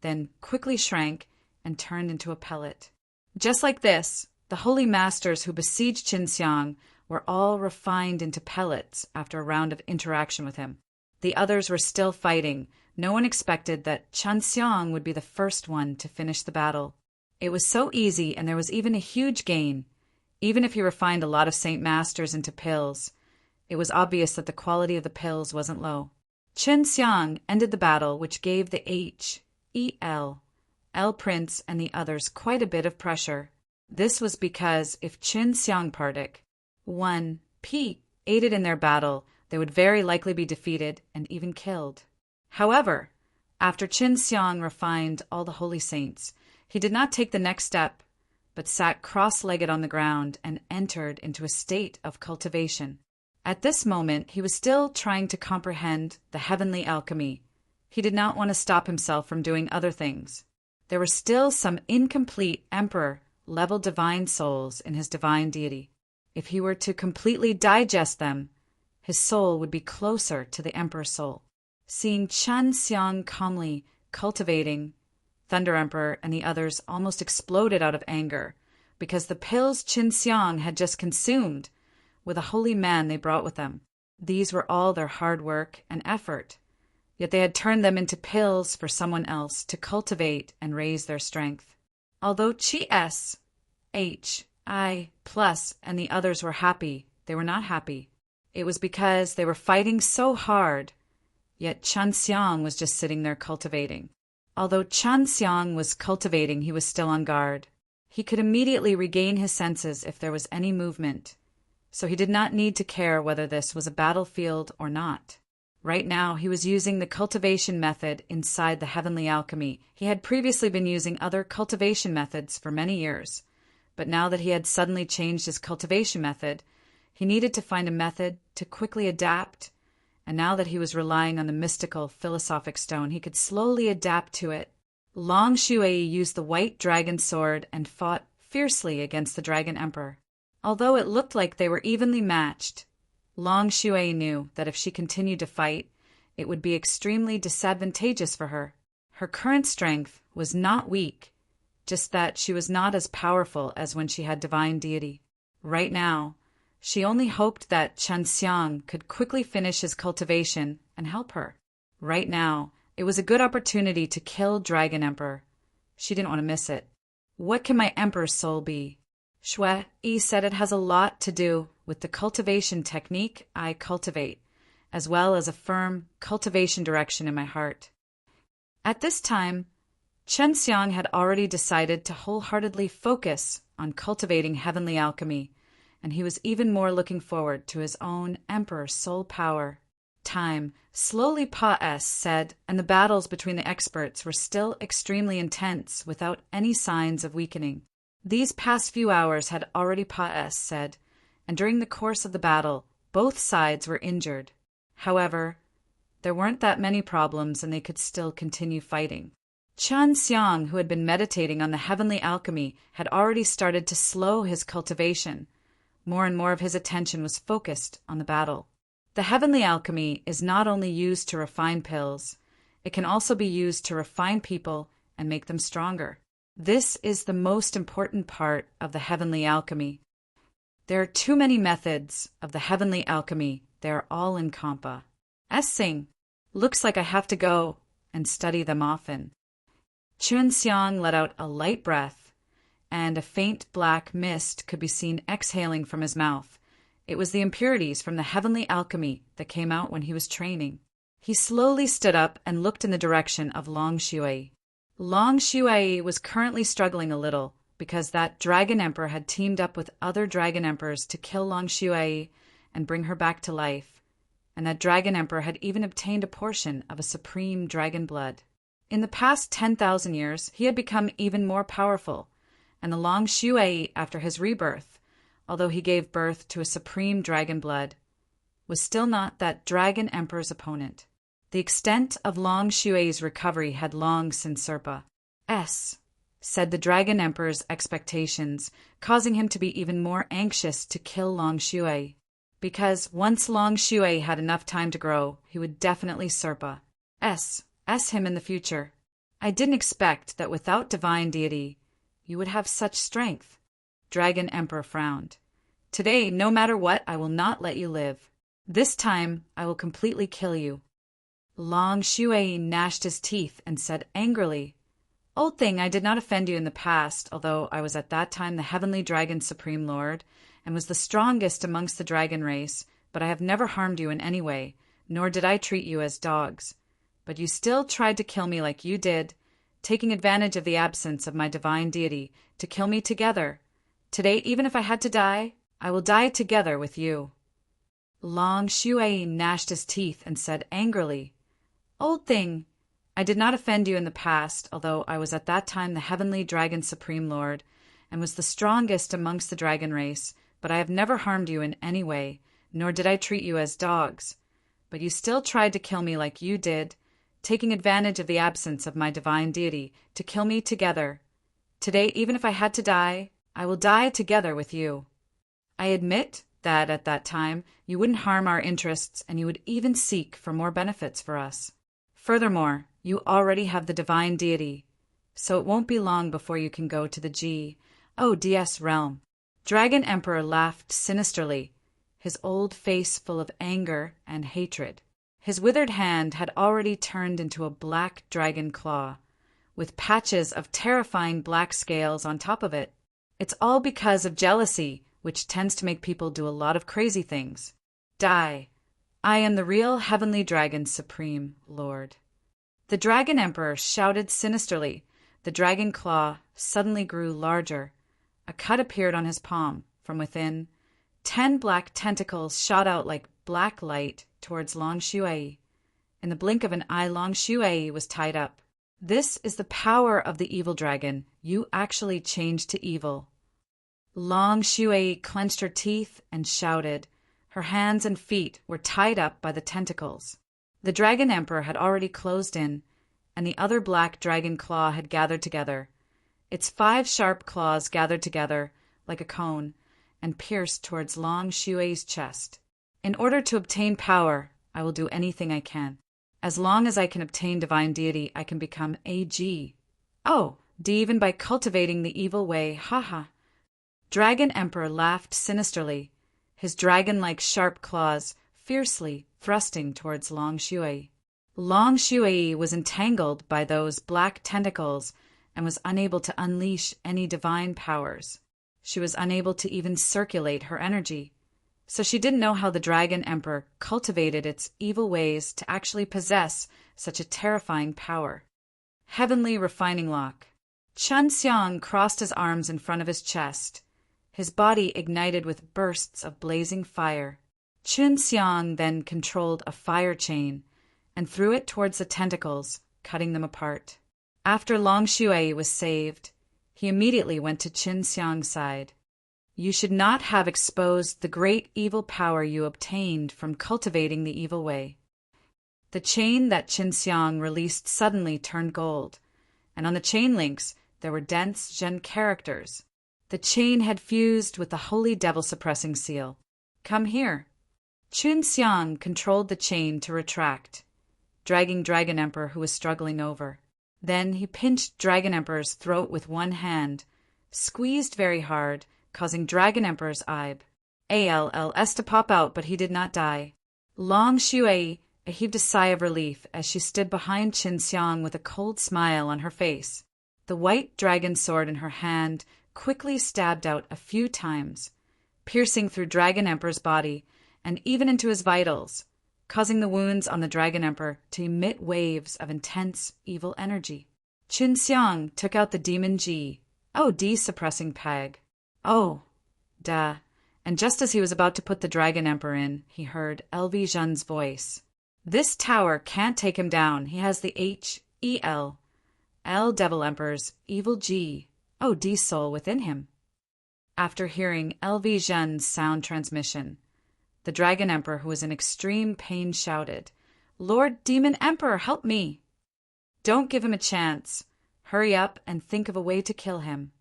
then quickly shrank and turned into a pellet. Just like this, the holy masters who besieged Chen Xiang were all refined into pellets after a round of interaction with him. The others were still fighting. No one expected that Chen Xiang would be the first one to finish the battle. It was so easy, and there was even a huge gain. Even if he refined a lot of Saint Masters into pills, it was obvious that the quality of the pills wasn't low. Chen Xiang ended the battle, which gave the L Prince and the others quite a bit of pressure. This was because if Chen Xiang Pardik 1P aided in their battle, they would very likely be defeated and even killed. However, after Chen Xiang refined all the holy saints, he did not take the next step, but sat cross-legged on the ground and entered into a state of cultivation. At this moment, he was still trying to comprehend the heavenly alchemy. He did not want to stop himself from doing other things. There were still some incomplete emperor-level divine souls in his divine deity. If he were to completely digest them, his soul would be closer to the emperor's soul. Seeing Chen Xiang calmly cultivating, Thunder Emperor and the others almost exploded out of anger because the pills Chen Xiang had just consumed with a holy man they brought with them. These were all their hard work and effort, yet they had turned them into pills for someone else to cultivate and raise their strength. Although Chi S, H, I, Plus, and the others were happy, they were not happy. It was because they were fighting so hard, yet Chen Xiang was just sitting there cultivating. Although Chen Xiang was cultivating, he was still on guard. He could immediately regain his senses if there was any movement, so he did not need to care whether this was a battlefield or not. Right now, he was using the cultivation method inside the heavenly alchemy. He had previously been using other cultivation methods for many years, but now that he had suddenly changed his cultivation method, he needed to find a method to quickly adapt, and now that he was relying on the mystical philosophic stone, he could slowly adapt to it. Long Shui used the white dragon sword and fought fiercely against the Dragon Emperor. Although it looked like they were evenly matched, Long Shui knew that if she continued to fight, it would be extremely disadvantageous for her. Her current strength was not weak, just that she was not as powerful as when she had divine deity. Right now, she only hoped that Chen Xiang could quickly finish his cultivation and help her. Right now, it was a good opportunity to kill Dragon Emperor. She didn't want to miss it. What can my Emperor's soul be? Shui said it has a lot to do with the cultivation technique I cultivate, as well as a firm cultivation direction in my heart. At this time, Chen Xiang had already decided to wholeheartedly focus on cultivating heavenly alchemy, and he was even more looking forward to his own Emperor soul power. Time slowly said, and the battles between the experts were still extremely intense without any signs of weakening. These past few hours had already said, and during the course of the battle, both sides were injured. However, there weren't that many problems and they could still continue fighting. Chen Xiang, who had been meditating on the heavenly alchemy, had already started to slow his cultivation. More and more of his attention was focused on the battle. The heavenly alchemy is not only used to refine pills, it can also be used to refine people and make them stronger. This is the most important part of the heavenly alchemy. There are too many methods of the heavenly alchemy. They are all in Kampa. Sing. Looks like I have to go and study them often. Chen Xiang let out a light breath, and a faint black mist could be seen exhaling from his mouth. It was the impurities from the heavenly alchemy that came out when he was training. He slowly stood up and looked in the direction of Long Shui. Long Shui was currently struggling a little because that Dragon Emperor had teamed up with other Dragon Emperors to kill Long Shui and bring her back to life, and that Dragon Emperor had even obtained a portion of a supreme dragon blood. In the past 10,000 years, he had become even more powerful, and the Long Shui, after his rebirth, although he gave birth to a supreme dragon blood, was still not that Dragon Emperor's opponent. The extent of Long Shui's recovery had long since said the Dragon Emperor's expectations, causing him to be even more anxious to kill Long Shui, because once Long Shui had enough time to grow, he would definitely him in the future. I didn't expect that without divine deity, you would have such strength. Dragon Emperor frowned. Today, no matter what, I will not let you live. This time, I will completely kill you. Long Shui gnashed his teeth and said angrily, Old thing, I did not offend you in the past, although I was at that time the Heavenly Dragon's Supreme Lord, and was the strongest amongst the dragon race, but I have never harmed you in any way, nor did I treat you as dogs. But you still tried to kill me like you did, taking advantage of the absence of my divine deity to kill me together. Today, even if I had to die, I will die together with you. Long Shui gnashed his teeth and said angrily, Old thing, I did not offend you in the past, although I was at that time the Heavenly Dragon's Supreme Lord, and was the strongest amongst the dragon race, but I have never harmed you in any way, nor did I treat you as dogs. But you still tried to kill me like you did, taking advantage of the absence of my divine deity to kill me together. Today, even if I had to die, I will die together with you. I admit that at that time you wouldn't harm our interests and you would even seek for more benefits for us. Furthermore, you already have the divine deity, so it won't be long before you can go to the GODS realm. Dragon Emperor laughed sinisterly, his old face full of anger and hatred. His withered hand had already turned into a black dragon claw, with patches of terrifying black scales on top of it. It's all because of jealousy, which tends to make people do a lot of crazy things. Die. I am the real Heavenly Dragon's Supreme Lord. The Dragon Emperor shouted sinisterly. The dragon claw suddenly grew larger. A cut appeared on his palm. From within, 10 black tentacles shot out like black light towards Long Shui. In the blink of an eye, Long Shui was tied up. This is the power of the evil dragon. You actually changed to evil. Long Shui clenched her teeth and shouted. Her hands and feet were tied up by the tentacles. The Dragon Emperor had already closed in, and the other black dragon claw had gathered together. Its 5 sharp claws gathered together like a cone and pierced towards Long Shui's chest. In order to obtain power, I will do anything I can. As long as I can obtain divine deity, I can become AG. Oh, even by cultivating the evil way, haha. Dragon Emperor laughed sinisterly, his dragon-like sharp claws fiercely thrusting towards Long Shui. Long Shui was entangled by those black tentacles and was unable to unleash any divine powers. She was unable to even circulate her energy, so she didn't know how the Dragon Emperor cultivated its evil ways to actually possess such a terrifying power. Heavenly Refining Lock. Chun Xiang crossed his arms in front of his chest. His body ignited with bursts of blazing fire. Chun Xiang then controlled a fire chain and threw it towards the tentacles, cutting them apart. After Long Shui was saved, he immediately went to Chun Xiang's side. You should not have exposed the great evil power you obtained from cultivating the evil way. The chain that Chun Xiang released suddenly turned gold, and on the chain links there were dense Zhen characters. The chain had fused with the holy devil-suppressing seal. Come here. Chun Xiang controlled the chain to retract, dragging Dragon Emperor, who was struggling over. Then he pinched Dragon Emperor's throat with one hand, squeezed very hard, causing Dragon Emperor's ALLS to pop out, but he did not die. Long Shui heaved a sigh of relief as she stood behind Chun Xiang with a cold smile on her face. The white dragon sword in her hand quickly stabbed out a few times, piercing through Dragon Emperor's body and even into his vitals, causing the wounds on the Dragon Emperor to emit waves of intense evil energy. Chun Xiang took out the Demon D suppressing peg. Oh, duh. And just as he was about to put the Dragon Emperor in, he heard LV Zhen's voice. This tower can't take him down. He has the HEL L Devil Emperor's evil G-O-D soul within him. After hearing LV Zhen's sound transmission, the Dragon Emperor, who was in extreme pain, shouted, "Lord Demon Emperor, help me!" "Don't give him a chance. Hurry up and think of a way to kill him."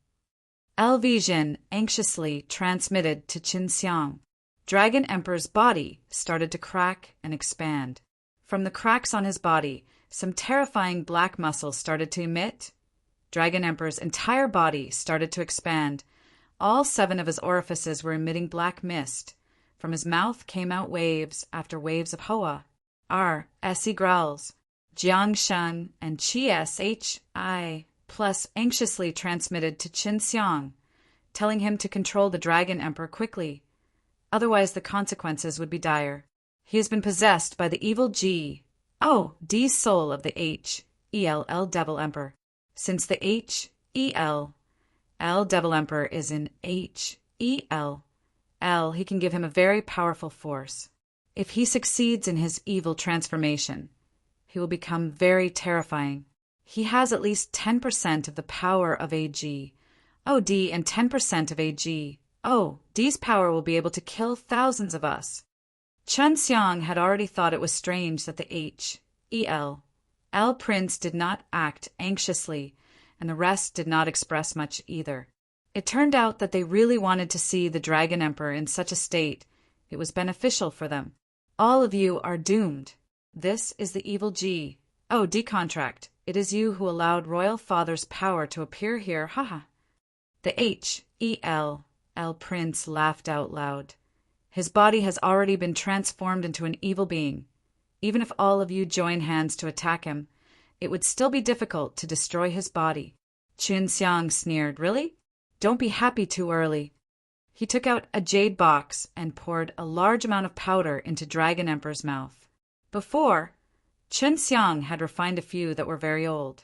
LV Zhen anxiously transmitted to Qin Xiang. Dragon Emperor's body started to crack and expand. From the cracks on his body, some terrifying black muscles started to emit. Dragon Emperor's entire body started to expand. All 7 of his orifices were emitting black mist. From his mouth came out waves after waves of Hoa, R, Se growls, Jiang Shen, and Qi Shi, plus anxiously transmitted to Qin Xiang, telling him to control the Dragon Emperor quickly. Otherwise the consequences would be dire. He has been possessed by the evil G-O-D soul of the H-E-L-L Devil Emperor. Since the H-E-L-L Devil Emperor is in H-E-L-L, he can give him a very powerful force. If he succeeds in his evil transformation, he will become very terrifying. He has at least 10% of the power of a G-O-D and 10% of a G-O-D's power will be able to kill thousands of us. Qin Xiang had already thought it was strange that the H-E-L-L prince did not act anxiously, and the rest did not express much either. It turned out that they really wanted to see the Dragon Emperor in such a state. It was beneficial for them. All of you are doomed. This is the evil G-O-D contract. It is you who allowed Royal Father's power to appear here, haha. The H-E-L-L prince laughed out loud. His body has already been transformed into an evil being. Even if all of you join hands to attack him, it would still be difficult to destroy his body. Qin Xiang sneered, "Really? Don't be happy too early." He took out a jade box and poured a large amount of powder into Dragon Emperor's mouth. Before, Qin Xiang had refined a few that were very old.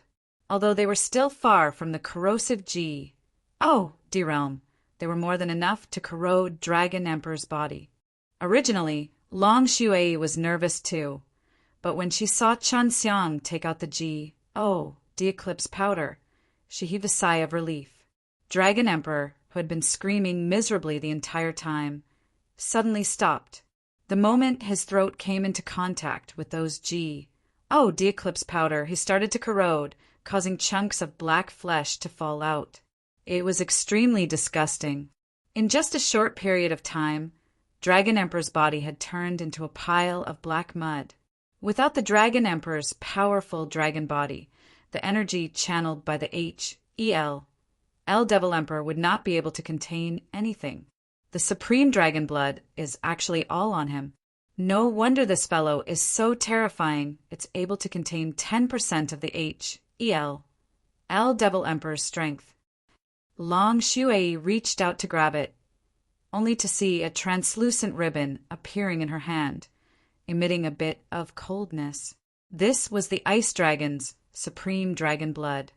Although they were still far from the corrosive G-O-D realm, they were more than enough to corrode Dragon Emperor's body. Originally, Long Shui was nervous too, but when she saw Qin Xiang take out the G-O-D eclipse powder, she heaved a sigh of relief. Dragon Emperor, who had been screaming miserably the entire time, suddenly stopped. The moment his throat came into contact with those G-O-D eclipse powder, he started to corrode, causing chunks of black flesh to fall out. It was extremely disgusting. In just a short period of time, Dragon Emperor's body had turned into a pile of black mud. Without the Dragon Emperor's powerful dragon body, the energy channeled by the H-E-L-L Devil Emperor would not be able to contain anything. The supreme dragon blood is actually all on him. No wonder this fellow is so terrifying. It's able to contain 10% of the H-E-L-L Devil Emperor's strength. Long Shui reached out to grab it, only to see a translucent ribbon appearing in her hand, emitting a bit of coldness. This was the Ice Dragon's supreme dragon blood.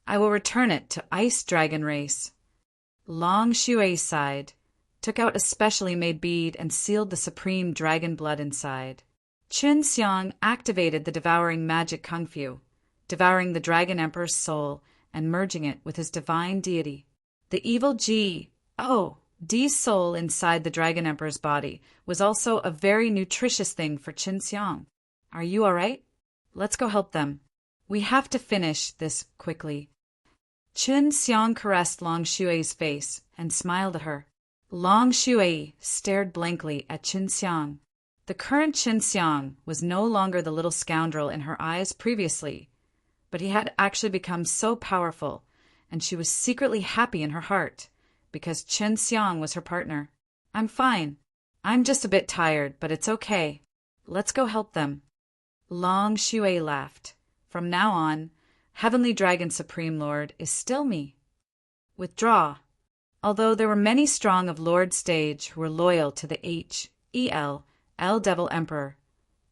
I will return it to Ice Dragon race. Long Shui sighed, took out a specially made bead and sealed the supreme dragon blood inside. Qin Xiang activated the devouring magic kung fu, devouring the Dragon Emperor's soul and merging it with his divine deity. The evil G-O-D soul inside the Dragon Emperor's body was also a very nutritious thing for Qin Xiang. Are you all right? Let's go help them. We have to finish this quickly. Qin Xiang caressed Long Shui's face and smiled at her. Long Shui stared blankly at Qin Xiang. The current Qin Xiang was no longer the little scoundrel in her eyes previously, but he had actually become so powerful, and she was secretly happy in her heart, because Qin Xiang was her partner. I'm fine. I'm just a bit tired, but it's okay. Let's go help them. Long Shui laughed. From now on, Heavenly Dragon Supreme Lord is still me. Withdraw. Although there were many strong of Lord Stage who were loyal to the H-E-L-L Devil Emperor,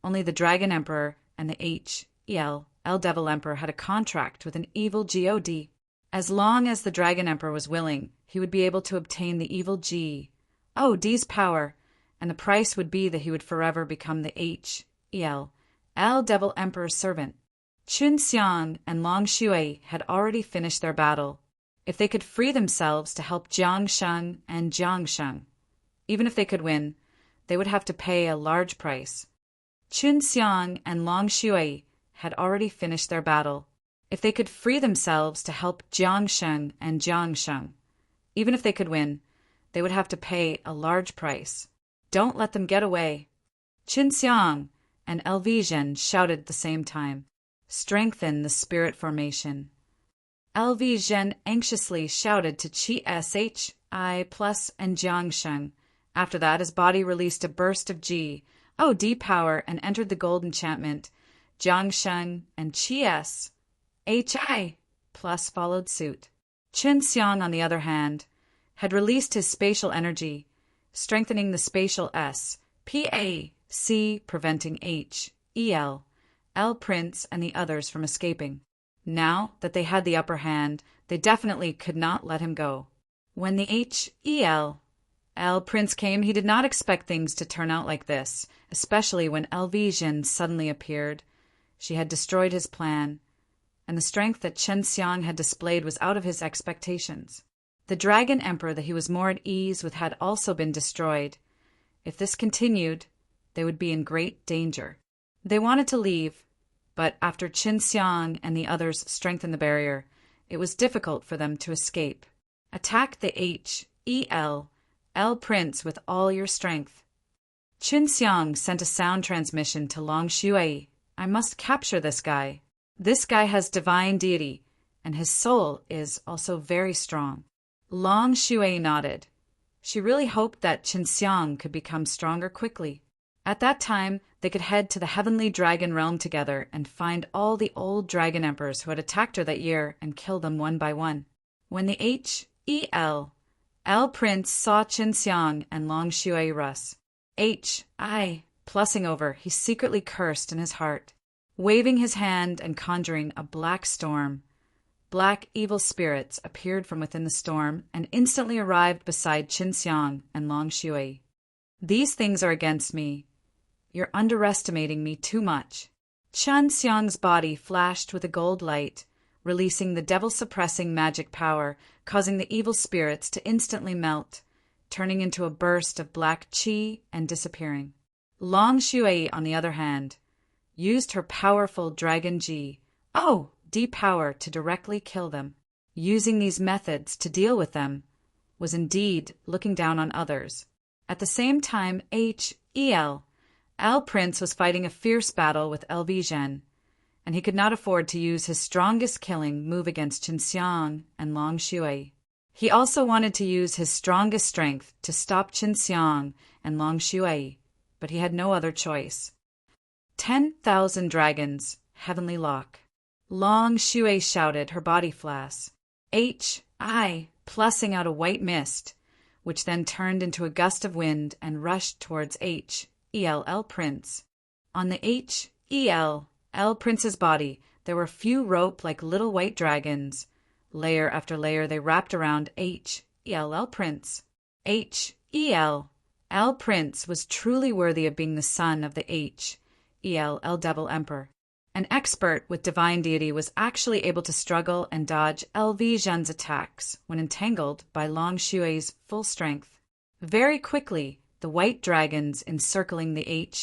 only the Dragon Emperor and the H-E-L-L Devil Emperor had a contract with an evil G-O-D. As long as the Dragon Emperor was willing, he would be able to obtain the evil G-O-D's power, and the price would be that he would forever become the H-E-L-L Devil Emperor's servant. Chun Xiang and Long Shui had already finished their battle. If they could free themselves to help Jiang Sheng and Jiang Sheng, even if they could win, they would have to pay a large price. Chun Xiang and Long Shui had already finished their battle. If they could free themselves to help Jiang Sheng and Jiang Sheng, even if they could win, they would have to pay a large price. Don't let them get away. Chun Xiang and LV Zhen shouted at the same time. Strengthen the spirit formation. LV Zhen anxiously shouted to Qi Shi and Jiang Sheng. After that, his body released a burst of Ji, D power, and entered the gold enchantment. Jiang Sheng and Qi Hi followed suit. Chun Xiang, on the other hand, had released his spatial energy, strengthening the spatial PAC, preventing L Prince and the others from escaping. Now that they had the upper hand, they definitely could not let him go. When the L Prince came, he did not expect things to turn out like this, especially when LV Zhen suddenly appeared. She had destroyed his plan, and the strength that Chun Xiang had displayed was out of his expectations. The Dragon Emperor that he was more at ease with had also been destroyed. If this continued, they would be in great danger. They wanted to leave, but after Chun Xiang and the others strengthened the barrier, it was difficult for them to escape. Attack the L Prince with all your strength. Chun Xiang sent a sound transmission to Long Shui. I must capture this guy. This guy has divine deity, and his soul is also very strong. Long Shui nodded. She really hoped that Chun Xiang could become stronger quickly. At that time, they could head to the Heavenly Dragon Realm together and find all the old Dragon Emperors who had attacked her that year and kill them one by one. When the L Prince saw Chun Xiang and Long Shui Russ, plussing over, he secretly cursed in his heart, waving his hand and conjuring a black storm. Black evil spirits appeared from within the storm and instantly arrived beside Chun Xiang and Long Shui. These things are against me. You're underestimating me too much. Chun Xiang's body flashed with a gold light, releasing the devil-suppressing magic power, causing the evil spirits to instantly melt, turning into a burst of black qi and disappearing. Long Shui, on the other hand, used her powerful dragon ji, D power, to directly kill them. Using these methods to deal with them was indeed looking down on others. At the same time, L Prince was fighting a fierce battle with LV Zhen, and he could not afford to use his strongest killing move against Chun Xiang and Long Shui. He also wanted to use his strongest strength to stop Chun Xiang and Long Shui, but he had no other choice. 10,000 dragons, heavenly lock. Long Shui shouted, her body flash. Plussing out a white mist, which then turned into a gust of wind and rushed towards L Prince. On the L Prince's body, there were few rope like little white dragons. Layer after layer they wrapped around L Prince. L Prince was truly worthy of being the son of the L Devil Emperor. An expert with divine deity was actually able to struggle and dodge LV Zhen's attacks when entangled by Long Shui's full strength. Very quickly, the white dragons encircling the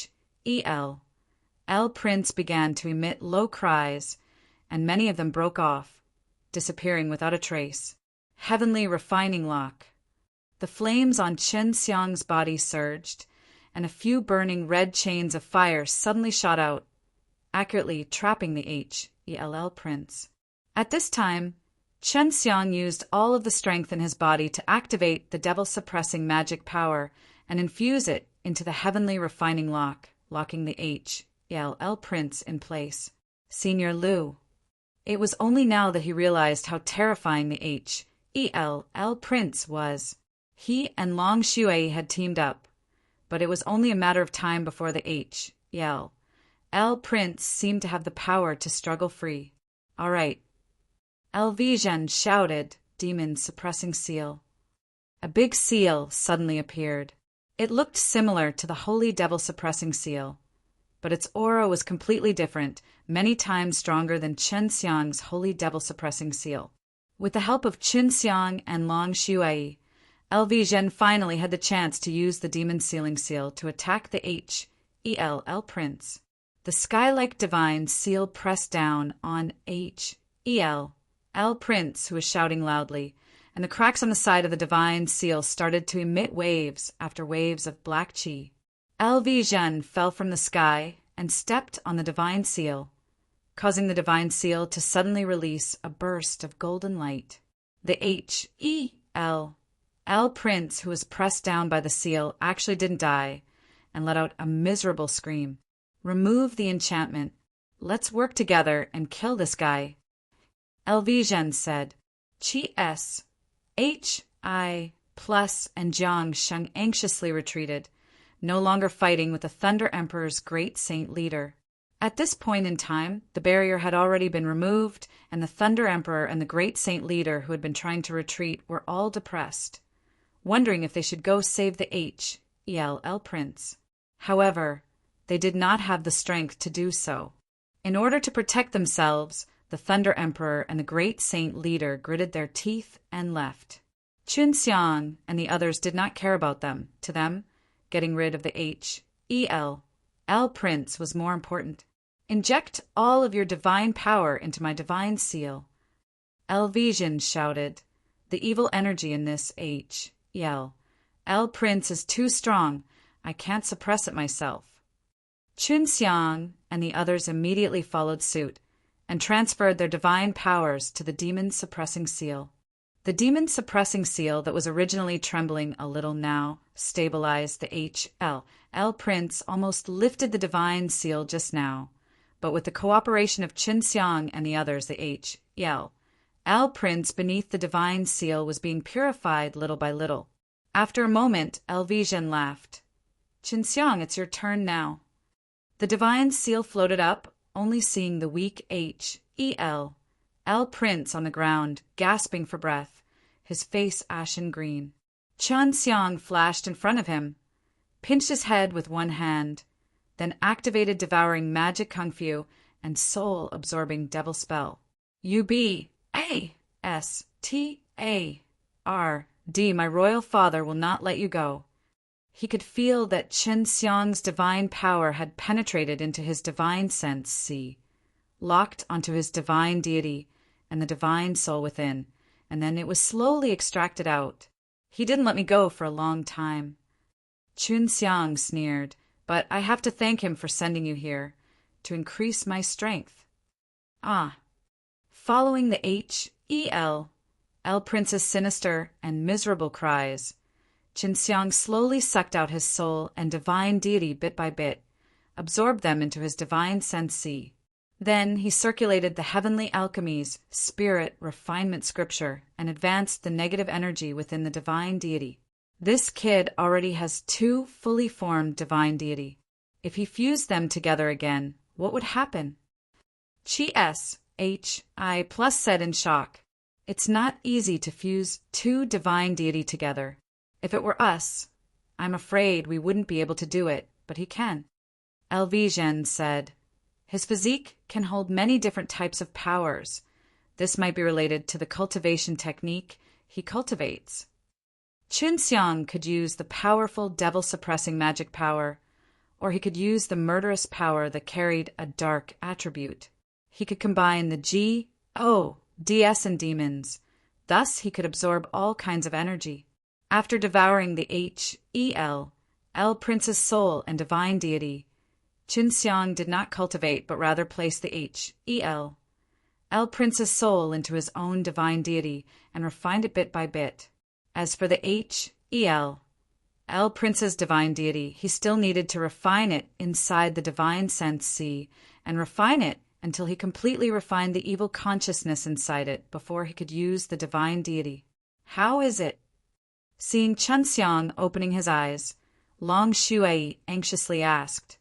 L Prince began to emit low cries, and many of them broke off, disappearing without a trace. Heavenly refining lock. The flames on Chun Xiang's body surged, and a few burning red chains of fire suddenly shot out, accurately trapping the L Prince. At this time, Chun Xiang used all of the strength in his body to activate the devil-suppressing magic power and infuse it into the heavenly refining lock, locking the L Prince in place. Senior Liu. It was only now that he realized how terrifying the L Prince was. He and Long Shui had teamed up, but it was only a matter of time before the L Prince seemed to have the power to struggle free. All right. LV Zhen shouted, demon suppressing seal. A big seal suddenly appeared. It looked similar to the holy devil suppressing seal. but its aura was completely different, many times stronger than Chen Xiang's holy devil-suppressing seal. With the help of Qin Xiang and Long Shuai, LV Zhen finally had the chance to use the demon sealing seal to attack the H-E-L-L prince. The sky-like divine seal pressed down on H-E-L-L prince, who was shouting loudly, and the cracks on the side of the divine seal started to emit waves after waves of black qi. LV Zhen fell from the sky and stepped on the divine seal, causing the divine seal to suddenly release a burst of golden light. The H-E-L-L prince, who was pressed down by the seal, actually didn't die and let out a miserable scream. "Remove the enchantment. Let's work together and kill this guy," LV Zhen said. Qi S, H-I plus and Jiang Sheng anxiously retreated, no longer fighting with the Thunder Emperor's great saint leader. At this point in time, the barrier had already been removed, and the Thunder Emperor and the great saint leader who had been trying to retreat were all depressed, wondering if they should go save the H-E-L-L prince. However, they did not have the strength to do so. In order to protect themselves, the Thunder Emperor and the great saint leader gritted their teeth and left. Qin Xiang and the others did not care about them. To them, getting rid of the H-E-L-L prince was more important. "Inject all of your divine power into my divine seal," LV Zhen shouted. "The evil energy in this H-E-L-L prince is too strong. I can't suppress it myself." Qin Xiang and the others immediately followed suit and transferred their divine powers to the demon-suppressing seal. The demon-suppressing seal that was originally trembling a little now stabilized the H-L-L prince, almost lifted the divine seal just now, but with the cooperation of Qin Xiang and the others, the H-E-L-L prince beneath the divine seal was being purified little by little. After a moment, LV Zhen laughed. "Qin Xiang, it's your turn now." The divine seal floated up, only seeing the weak H-E-L-L prince on the ground, gasping for breath, his face ashen green. Qin Xiang flashed in front of him, pinched his head with one hand, then activated devouring magic kung fu and soul-absorbing devil spell. U-B-A-S-T-A-R-D, my royal father will not let you go. He could feel that Qin Xiang's divine power had penetrated into his divine sense, locked onto his divine deity and the divine soul within, and then it was slowly extracted out. "He didn't let me go for a long time," Qin Xiang sneered, "but I have to thank him for sending you here, to increase my strength." Ah. Following the H-E-L-L prince's sinister and miserable cries, Qin Xiang slowly sucked out his soul and divine deity bit by bit, absorbed them into his divine sense. Then he circulated the heavenly alchemies, spirit, refinement scripture, and advanced the negative energy within the divine deity. This kid already has two fully formed divine deity. If he fused them together again, what would happen? Qi S, H-I plus said in shock. "It's not easy to fuse two divine deity together. If it were us, I'm afraid we wouldn't be able to do it, but he can." LV Zhen said, "His physique can hold many different types of powers. This might be related to the cultivation technique he cultivates. Qin Xiang could use the powerful devil-suppressing magic power, or he could use the murderous power that carried a dark attribute. He could combine the G-O-D-S and demons. Thus he could absorb all kinds of energy. After devouring the H-E-L-L prince's soul and divine deity, Qin Xiang did not cultivate but rather placed the H-E-L-L prince's soul into his own divine deity and refined it bit by bit. As for the H-E-L-L prince's divine deity, he still needed to refine it inside the divine sense and refine it until he completely refined the evil consciousness inside it before he could use the divine deity. How is it? Seeing Qin Xiang opening his eyes, Long Shuai anxiously asked.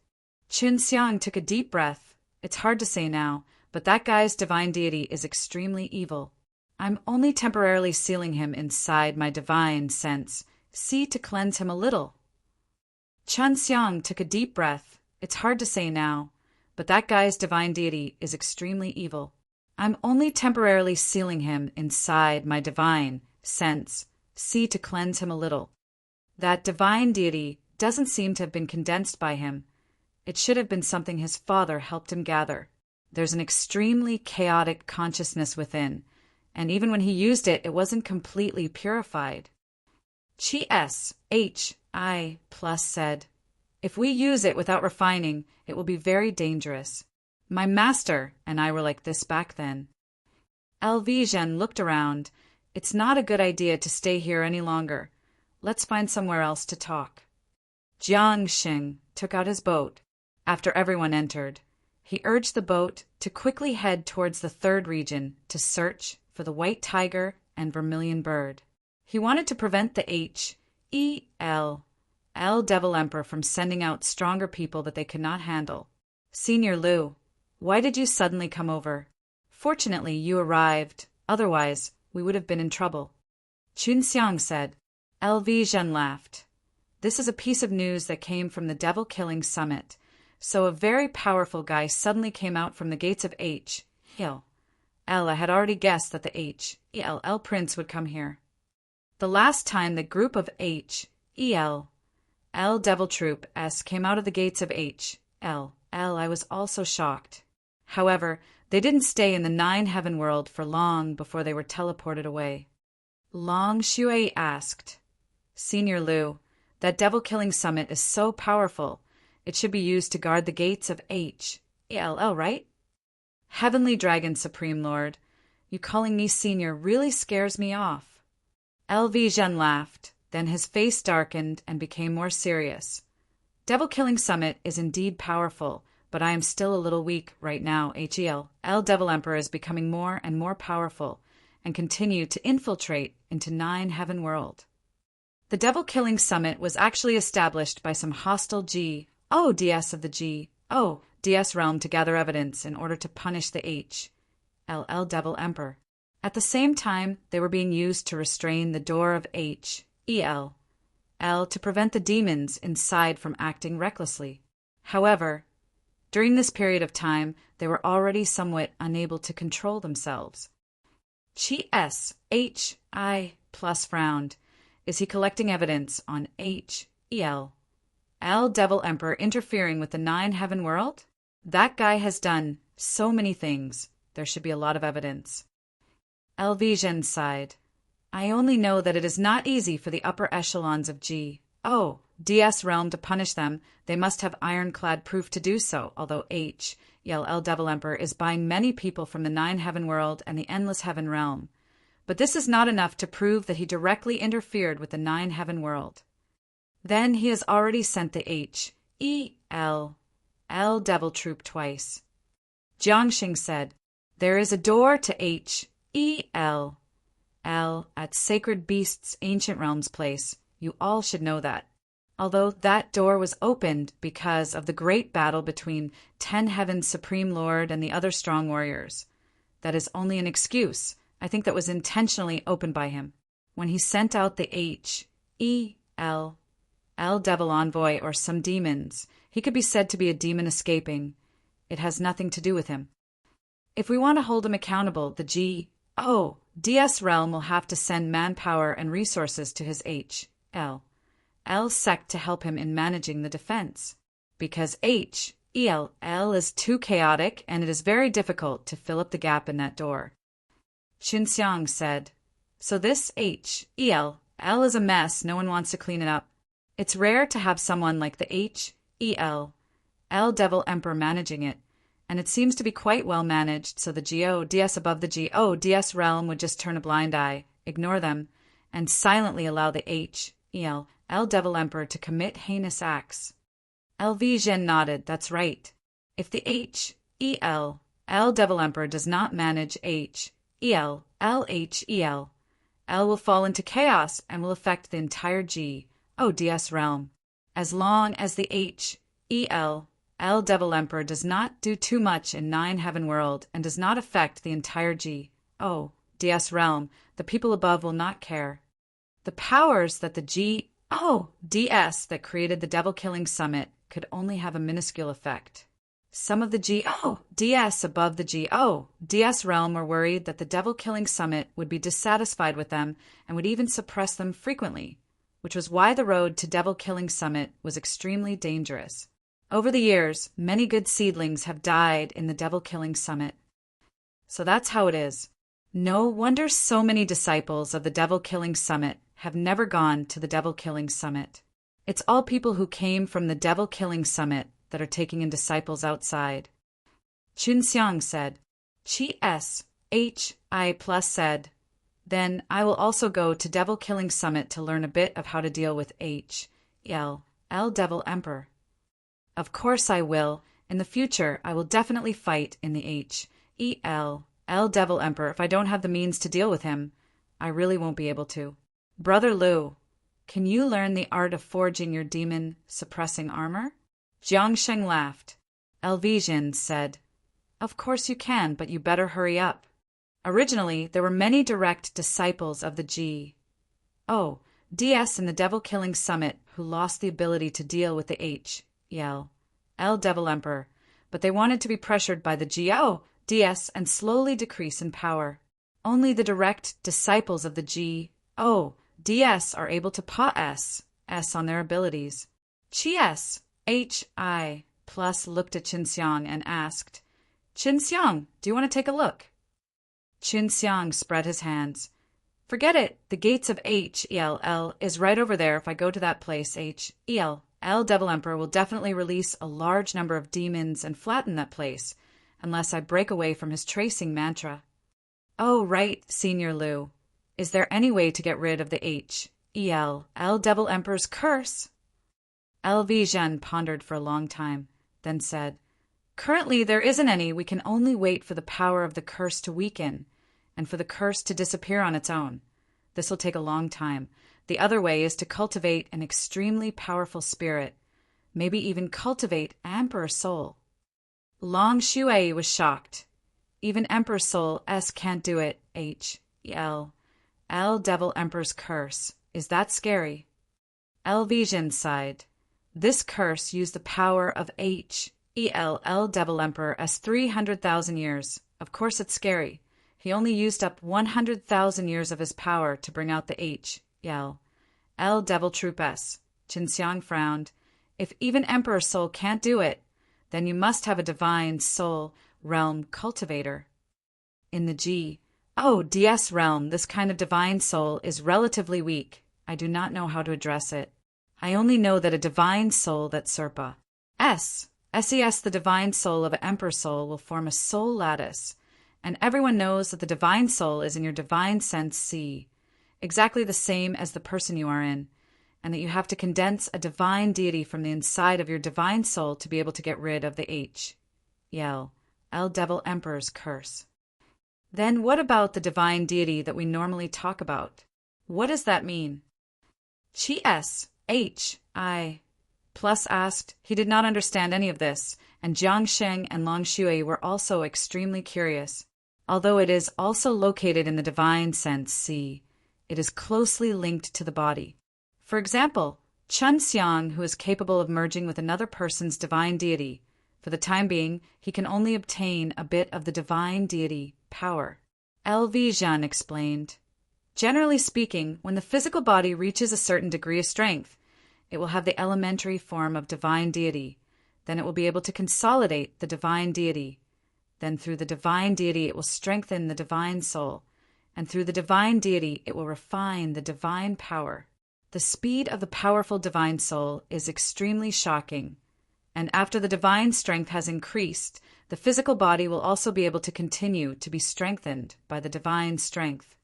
Qin Xiang took a deep breath. "It's hard to say now, but that guy's divine deity is extremely evil. I'm only temporarily sealing him inside my divine sense, to cleanse him a little." Qin Xiang took a deep breath It's hard to say now, but that guy's divine deity is extremely evil. I'm only temporarily sealing him inside my divine sense, to cleanse him a little. That divine deity doesn't seem to have been condensed by him. It should have been something his father helped him gather. There's an extremely chaotic consciousness within, and even when he used it, it wasn't completely purified. Chi plus said, if we use it without refining, it will be very dangerous. My master and I were like this back then. Zhen looked around. It's not a good idea to stay here any longer. Let's find somewhere else to talk. Jiangxing took out his boat. After everyone entered, he urged the boat to quickly head towards the third region to search for the white tiger and vermilion bird. He wanted to prevent the Devil Emperor from sending out stronger people that they could not handle. Senior Liu, why did you suddenly come over? Fortunately, you arrived. Otherwise, we would have been in trouble. Chunxiang said. Zhen laughed. This is a piece of news that came from the devil-killing summit. So a very powerful guy suddenly came out from the gates of I had already guessed that the prince would come here. The last time the group of Devil Troop S came out of the gates of I was also shocked. However, they didn't stay in the 9 heaven world for long before they were teleported away. Long Shui asked, Senior Liu, that devil-killing summit is so powerful, it should be used to guard the gates of right? Heavenly Dragon Supreme Lord, you calling me senior really scares me off. Zhen laughed, then his face darkened and became more serious. Devil-killing summit is indeed powerful, but I am still a little weak right now. Devil Emperor is becoming more and more powerful and continue to infiltrate into 9 heaven world. The devil-killing summit was actually established by some hostile DS of the DS realm to gather evidence in order to punish the Devil Emperor. At the same time, they were being used to restrain the door of to prevent the demons inside from acting recklessly. However, during this period of time, they were already somewhat unable to control themselves. Chi plus frowned. Is he collecting evidence on Devil Emperor interfering with the 9 heaven world? That guy has done so many things. There should be a lot of evidence. Zhen sighed. I only know that it is not easy for the upper echelons of DS realm to punish them. They must have ironclad proof to do so, although Devil Emperor is buying many people from the 9 heaven world and the endless heaven realm. But this is not enough to prove that he directly interfered with the 9 heaven world. Then he has already sent the Devil Troop twice. Jiangxing said, there is a door to at Sacred Beast's Ancient Realms place. You all should know that. Although that door was opened because of the great battle between 10 Heaven's Supreme Lord and the other strong warriors. That is only an excuse. I think that was intentionally opened by him. When he sent out the Devil Envoy or some demons, he could be said to be a demon escaping. It has nothing to do with him. If we want to hold him accountable, the DS realm will have to send manpower and resources to his sect to help him in managing the defense. Because is too chaotic and it is very difficult to fill up the gap in that door. Xinxiang said, so this is a mess, no one wants to clean it up. It's rare to have someone like the Devil Emperor managing it, and it seems to be quite well managed, so the DS above the DS realm would just turn a blind eye, ignore them, and silently allow the Devil Emperor to commit heinous acts. Zhen nodded, that's right. If the Devil Emperor does not manage L will fall into chaos and will affect the entire DS realm. As long as the Devil Emperor does not do too much in 9 heaven world and does not affect the entire DS realm, the people above will not care. The powers that the DS that created the devil-killing summit could only have a minuscule effect. Some of the GODS above the GODS realm were worried that the devil-killing summit would be dissatisfied with them and would even suppress them frequently, which was why the road to devil-killing summit was extremely dangerous. Over the years, many good seedlings have died in the devil-killing summit. So that's how it is. No wonder so many disciples of the devil-killing summit have never gone to the devil-killing summit. It's all people who came from the devil-killing summit that are taking in disciples outside. Chunxiang said. Chi plus said, then I will also go to devil-killing summit to learn a bit of how to deal with L Devil Emperor. Of course I will. In the future, I will definitely fight in the L Devil Emperor. If I don't have the means to deal with him, I really won't be able to. Brother Lu, can you learn the art of forging your demon-suppressing armor? Jiangsheng laughed. Elvesian said, of course you can, but you better hurry up. Originally, there were many direct disciples of the DS in the devil-killing summit who lost the ability to deal with the L Devil Emperor, but they wanted to be pressured by the DS and slowly decrease in power. Only the direct disciples of the DS are able to S on their abilities. Hi plus looked at Qinxiang and asked, Qinxiang, do you want to take a look? Qinxiang spread his hands. Forget it. The gates of HELL is right over there. If I go to that place, HELL Devil Emperor will definitely release a large number of demons and flatten that place, unless I break away from his tracing mantra. Oh, right, Senior Lu. Is there any way to get rid of the HELL Devil Emperor's curse? LV Zhen pondered for a long time, then said, currently there isn't any. We can only wait for the power of the curse to weaken, and for the curse to disappear on its own. This will take a long time. The other way is to cultivate an extremely powerful spirit, maybe even cultivate Emperor Soul. Long Shui was shocked. Even Emperor Soul can't do it. HELL Devil Emperor's curse. Is that scary? Elvesian sighed. This curse used the power of HELL Devil Emperor as 300,000 years. Of course it's scary. He only used up 100,000 years of his power to bring out the HELL Devil Troop S. Qinxiang frowned. If even Emperor Soul can't do it, then you must have a divine soul realm cultivator. In the DS realm, this kind of divine soul is relatively weak. I do not know how to address it. I only know that a divine soul that Serpa SES, the divine soul of an Emperor Soul, will form a soul lattice, and everyone knows that the divine soul is in your divine sense C, exactly the same as the person you are in, and that you have to condense a divine deity from the inside of your divine soul to be able to get rid of the HELL Devil Emperor's curse. Then what about the divine deity that we normally talk about? What does that mean? Hi plus asked. He did not understand any of this, and Jiangsheng and Long Shui were also extremely curious. Although it is also located in the divine sense C, it is closely linked to the body. For example, Chunxiang, who is capable of merging with another person's divine deity, for the time being, he can only obtain a bit of the divine deity power. LV Zhan explained. Generally speaking, when the physical body reaches a certain degree of strength, it will have the elementary form of divine deity. Then it will be able to consolidate the divine deity. Then through the divine deity, it will strengthen the divine soul. And through the divine deity, it will refine the divine power. The speed of the powerful divine soul is extremely shocking. And after the divine strength has increased, the physical body will also be able to continue to be strengthened by the divine strength.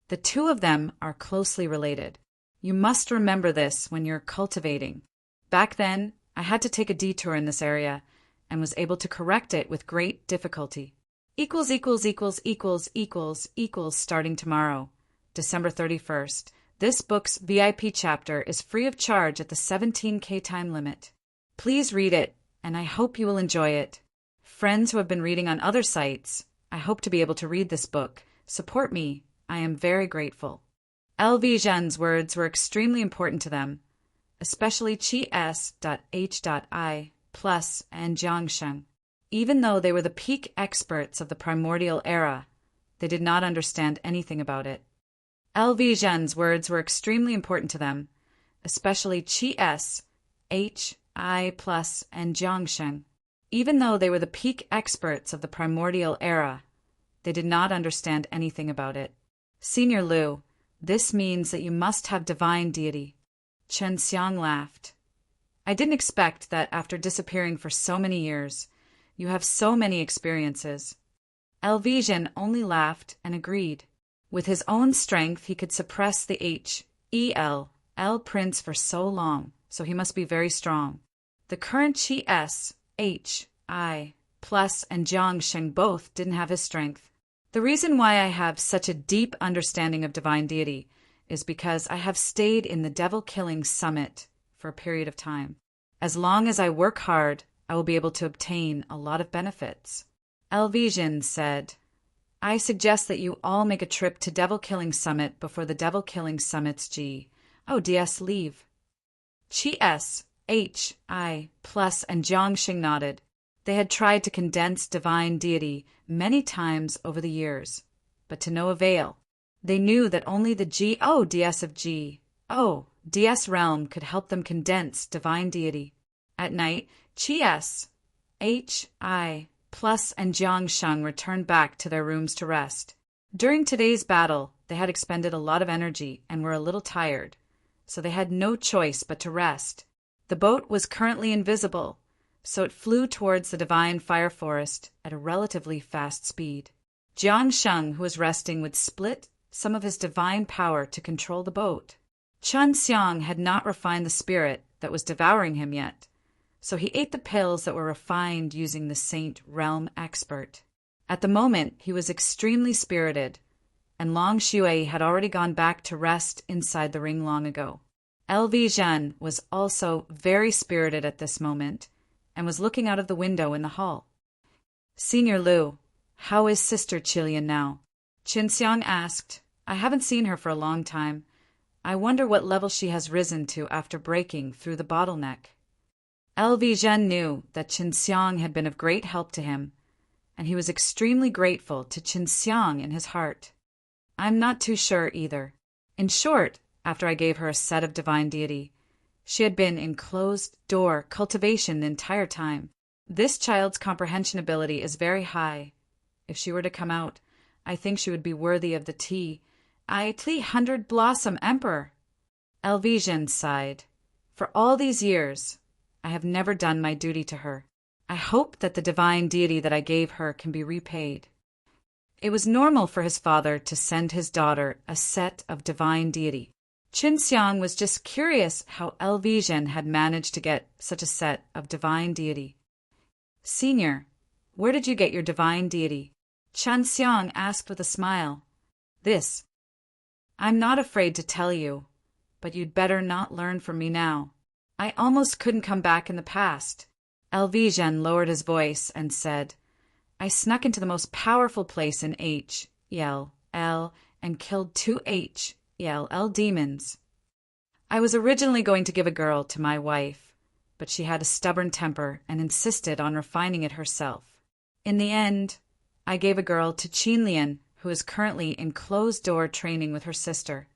The two of them are closely related. You must remember this when you're cultivating. Back then, I had to take a detour in this area and was able to correct it with great difficulty. Starting tomorrow, December 31st. This book's VIP chapter is free of charge at the 17K time limit. Please read it, and I hope you will enjoy it. Friends who have been reading on other sites, I hope to be able to read this book. Support me. I am very grateful. LV Zhen's words were extremely important to them. especially Qi S.H.I plus and Jiangsheng. Even though they were the peak experts of the primordial era, they did not understand anything about it. LV Zhen's words were extremely important to them, especially Qi S, H, I plus, and Jiangsheng. Even though they were the peak experts of the primordial era, they did not understand anything about it. Senior Lu, this means that you must have divine deity. Chen Xiang laughed. I didn't expect that after disappearing for so many years, you have so many experiences. LV Zhen only laughed and agreed. With his own strength, he could suppress the L prince for so long, so he must be very strong. The current Qi S, H, I, plus, and Jiangsheng both didn't have his strength. The reason why I have such a deep understanding of divine deity is because I have stayed in the devil-killing summit for a period of time. As long as I work hard, I will be able to obtain a lot of benefits. LV Zhen said, I suggest that you all make a trip to Devil Killing Summit before the Devil Killing Summit's DS leave. Qi S, H, I, plus, and Jiangsheng nodded. They had tried to condense divine deity many times over the years, but to no avail. They knew that only the DS of DS realm could help them condense divine deity. At night, Qi S, H, I, plus, and Jiangsheng returned back to their rooms to rest. During today's battle, they had expended a lot of energy and were a little tired, so they had no choice but to rest. The boat was currently invisible, so it flew towards the divine fire forest at a relatively fast speed. Jiangsheng, who was resting, would split some of his divine power to control the boat. Chen Xiang had not refined the spirit that was devouring him yet, so he ate the pills that were refined using the Saint Realm expert. At the moment, he was extremely spirited, and Long Shui had already gone back to rest inside the ring long ago. LV Zhen was also very spirited at this moment, and was looking out of the window in the hall. Senior Lu, how is Sister Qilian now? Qin Xiang asked. I haven't seen her for a long time. I wonder what level she has risen to after breaking through the bottleneck. LV Zhen knew that Qin Xiang had been of great help to him, and he was extremely grateful to Qin Xiang in his heart. I'm not too sure either. In short, after I gave her a set of divine deity, she had been in closed-door cultivation the entire time. This child's comprehension ability is very high. If she were to come out, I think she would be worthy of the 100 Blossom Emperor. LV Zhen sighed. For all these years, I have never done my duty to her. I hope that the divine deity that I gave her can be repaid. It was normal for his father to send his daughter a set of divine deity. Qin Xiang was just curious how LV Zhen had managed to get such a set of divine deity. Senior, where did you get your divine deity? Chen Xiang asked with a smile. This. I'm not afraid to tell you, but you'd better not learn from me now. I almost couldn't come back in the past. LV Zhen lowered his voice and said, I snuck into the most powerful place in HEL and killed 2 HEL demons. I was originally going to give a girl to my wife, but she had a stubborn temper and insisted on refining it herself. In the end, I gave a girl to Qinlian, who is currently in closed-door training with her sister.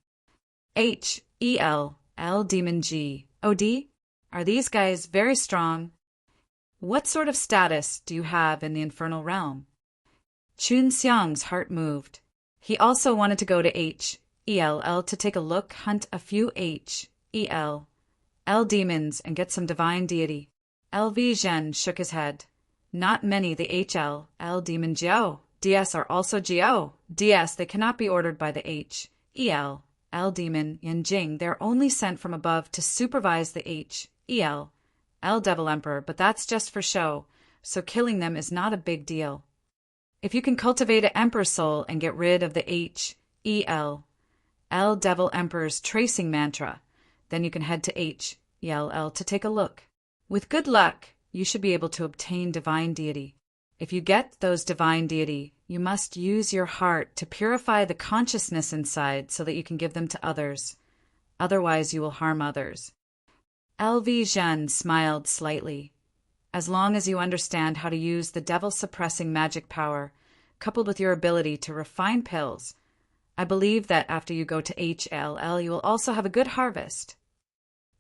HEL demon GOD? Are these guys very strong? What sort of status do you have in the infernal realm? Qin Xiang's heart moved. He also wanted to go to HEL to take a look, hunt a few HEL demons, and get some divine deity. LV Zhen shook his head. Not many the HL demon DS are also DS. They cannot be ordered by the HEL demon Yanjing. They're only sent from above to supervise the HEL Devil Emperor, but that's just for show, so killing them is not a big deal. If you can cultivate an Emperor soul and get rid of the HEL Devil Emperor's tracing mantra, then you can head to HEL to take a look. With good luck, you should be able to obtain divine deity. If you get those divine deity, you must use your heart to purify the consciousness inside so that you can give them to others. Otherwise, you will harm others. LV Zhen smiled slightly. As long as you understand how to use the devil-suppressing magic power, coupled with your ability to refine pills, I believe that after you go to HLL, you will also have a good harvest.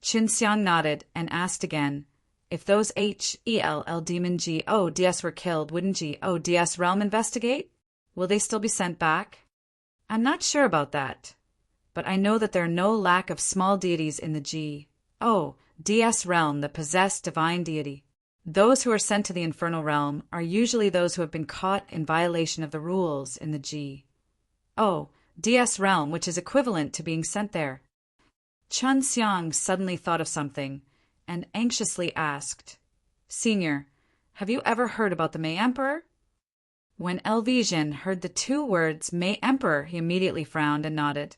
Qin Xiang nodded and asked again, if those HELL demon GODS were killed, wouldn't GODS realm investigate? Will they still be sent back? I'm not sure about that, but I know that there are no lack of small deities in the GODS realm that possess divine deity. Those who are sent to the infernal realm are usually those who have been caught in violation of the rules in the GODS realm, which is equivalent to being sent there. Chun Xiang suddenly thought of something and anxiously asked, Senior, have you ever heard about the May Emperor? When LV Zhen heard the two words May Emperor, he immediately frowned and nodded.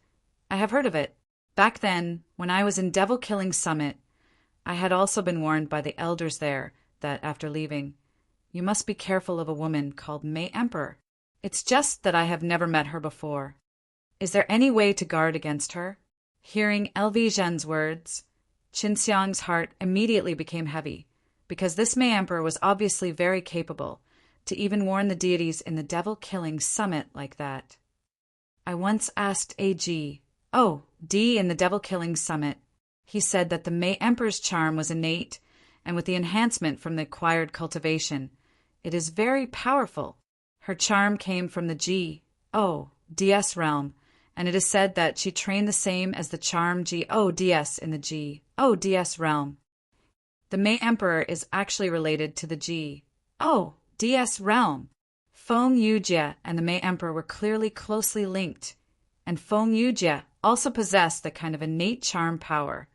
I have heard of it. Back then, when I was in Devil Killing Summit, I had also been warned by the elders there that after leaving, you must be careful of a woman called May Emperor. It's just that I have never met her before. Is there any way to guard against her? Hearing LV Zhen's words, Qin Xiang's heart immediately became heavy, because this May Emperor was obviously very capable to even warn the deities in the Devil-Killing Summit like that. I once asked D in the Devil-Killing Summit. He said that the May Emperor's charm was innate, and with the enhancement from the acquired cultivation, it is very powerful. Her charm came from the GODS realm, and it is said that she trained the same as the charm GODS in the GODS realm. The May Emperor is actually related to the GODS realm. Feng Yujie and the May Emperor were clearly closely linked, and Feng Yujie also possessed the kind of innate charm power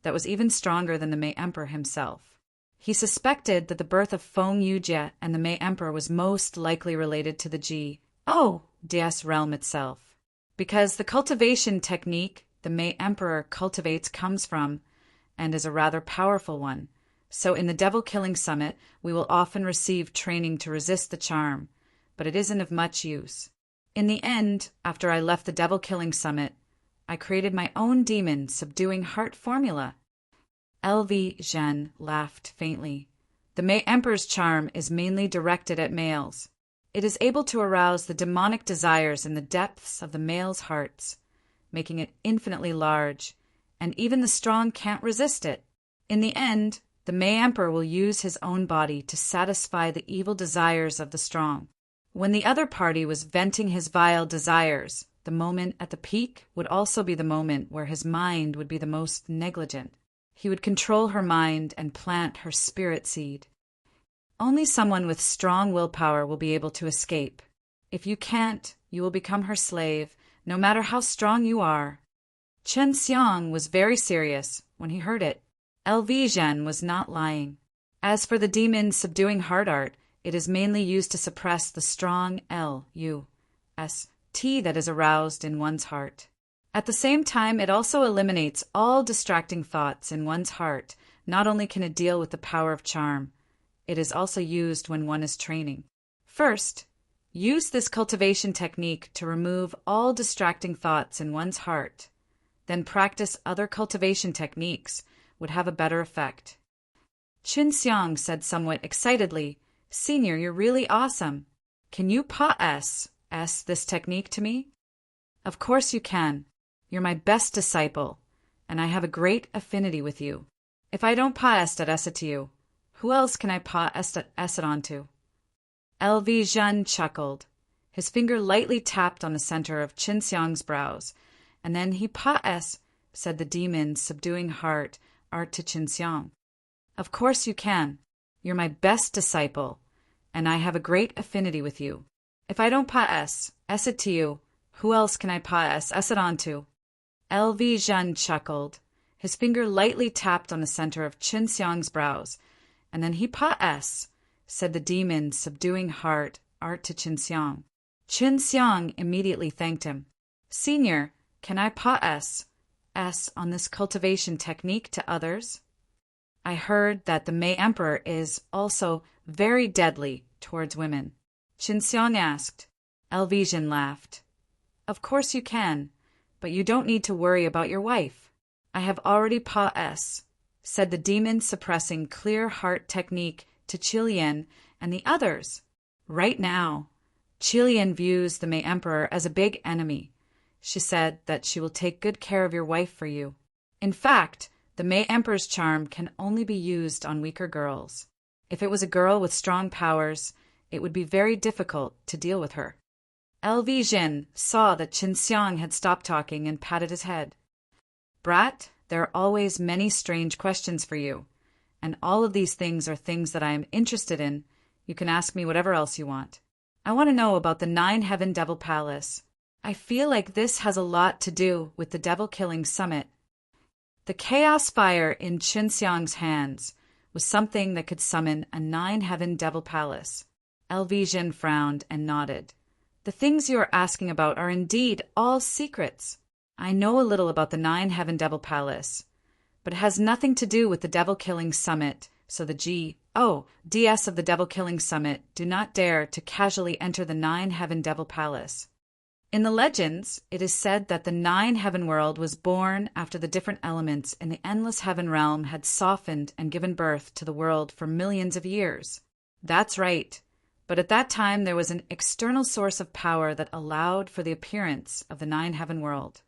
that was even stronger than the May Emperor himself. He suspected that the birth of Feng Yujie and the May Emperor was most likely related to the GODS realm itself, because the cultivation technique the May Emperor cultivates comes from, and is a rather powerful one. So in the Devil Killing Summit, we will often receive training to resist the charm, but it isn't of much use. In the end, after I left the Devil Killing Summit, I created my own demon subduing heart formula. LV Zhen laughed faintly. The May Emperor's charm is mainly directed at males. It is able to arouse the demonic desires in the depths of the males' hearts, making it infinitely large, and even the strong can't resist it. In the end, the May Emperor will use his own body to satisfy the evil desires of the strong. When the other party was venting his vile desires, the moment at the peak would also be the moment where his mind would be the most negligent. He would control her mind and plant her spirit seed. Only someone with strong willpower will be able to escape. If you can't, you will become her slave, no matter how strong you are. Qin Xiang was very serious when he heard it. LV Zhen was not lying. As for the demon subduing heart art, it is mainly used to suppress the strong LUST that is aroused in one's heart. At the same time, it also eliminates all distracting thoughts in one's heart. Not only can it deal with the power of charm, it is also used when one is training. First, use this cultivation technique to remove all distracting thoughts in one's heart. Then practice other cultivation techniques would have a better effect. Qin Xiang said somewhat excitedly, Senior, you're really awesome. Can you pass this technique to me? Of course you can. You're my best disciple, and I have a great affinity with you. If I don't pass it to you, who else can I pass it on to? LV Zhen chuckled. His finger lightly tapped on the center of Qin Xiang's brows, and then he said the demon subduing heart art to Qin Xiang. Of course you can. You're my best disciple, and I have a great affinity with you. If I don't pass it to you, who else can I pass it on to? LV Zhen chuckled. His finger lightly tapped on the center of Qin Xiang's brows, and then he said the demon subduing heart art to Qin Xiang. Qin Xiang immediately thanked him. Senior, can I pass on this cultivation technique to others? I heard that the May Emperor is also very deadly towards women. Qin Xiang asked. LV Zhen laughed. Of course you can, but you don't need to worry about your wife. I have already said the demon-suppressing clear heart technique to Qilian and the others. Right now, Qilian views the May Emperor as a big enemy. She said that she will take good care of your wife for you. In fact, the May Emperor's charm can only be used on weaker girls. If it was a girl with strong powers, it would be very difficult to deal with her. LV saw that Qinxiang had stopped talking and patted his head. Brat, there are always many strange questions for you, and all of these things are things that I am interested in. You can ask me whatever else you want. I want to know about the 9-Heaven Devil Palace. I feel like this has a lot to do with the devil-killing summit. The chaos fire in Qinxiang's hands was something that could summon a 9-Heaven Devil Palace. LV frowned and nodded. The things you are asking about are indeed all secrets. I know a little about the 9-Heaven Devil Palace, but it has nothing to do with the devil-killing summit, so the DS of the devil-killing summit do not dare to casually enter the 9-Heaven Devil Palace. In the legends, it is said that the 9-Heaven world was born after the different elements in the endless heaven realm had softened and given birth to the world for millions of years. That's right. But at that time there was an external source of power that allowed for the appearance of the 9-Heaven world.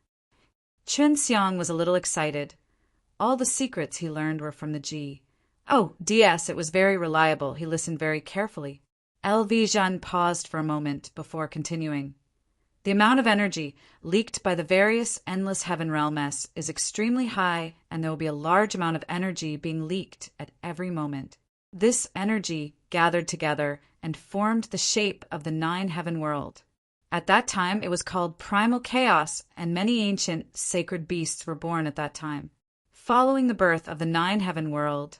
Qinxiang was a little excited. All the secrets he learned were from the DS, it was very reliable. He listened very carefully. LV paused for a moment before continuing. The amount of energy leaked by the various endless heaven realms is extremely high, and there will be a large amount of energy being leaked at every moment. This energy gathered together and formed the shape of the 9-Heaven world. At that time, it was called Primal Chaos, and many ancient sacred beasts were born at that time. Following the birth of the 9-Heaven world,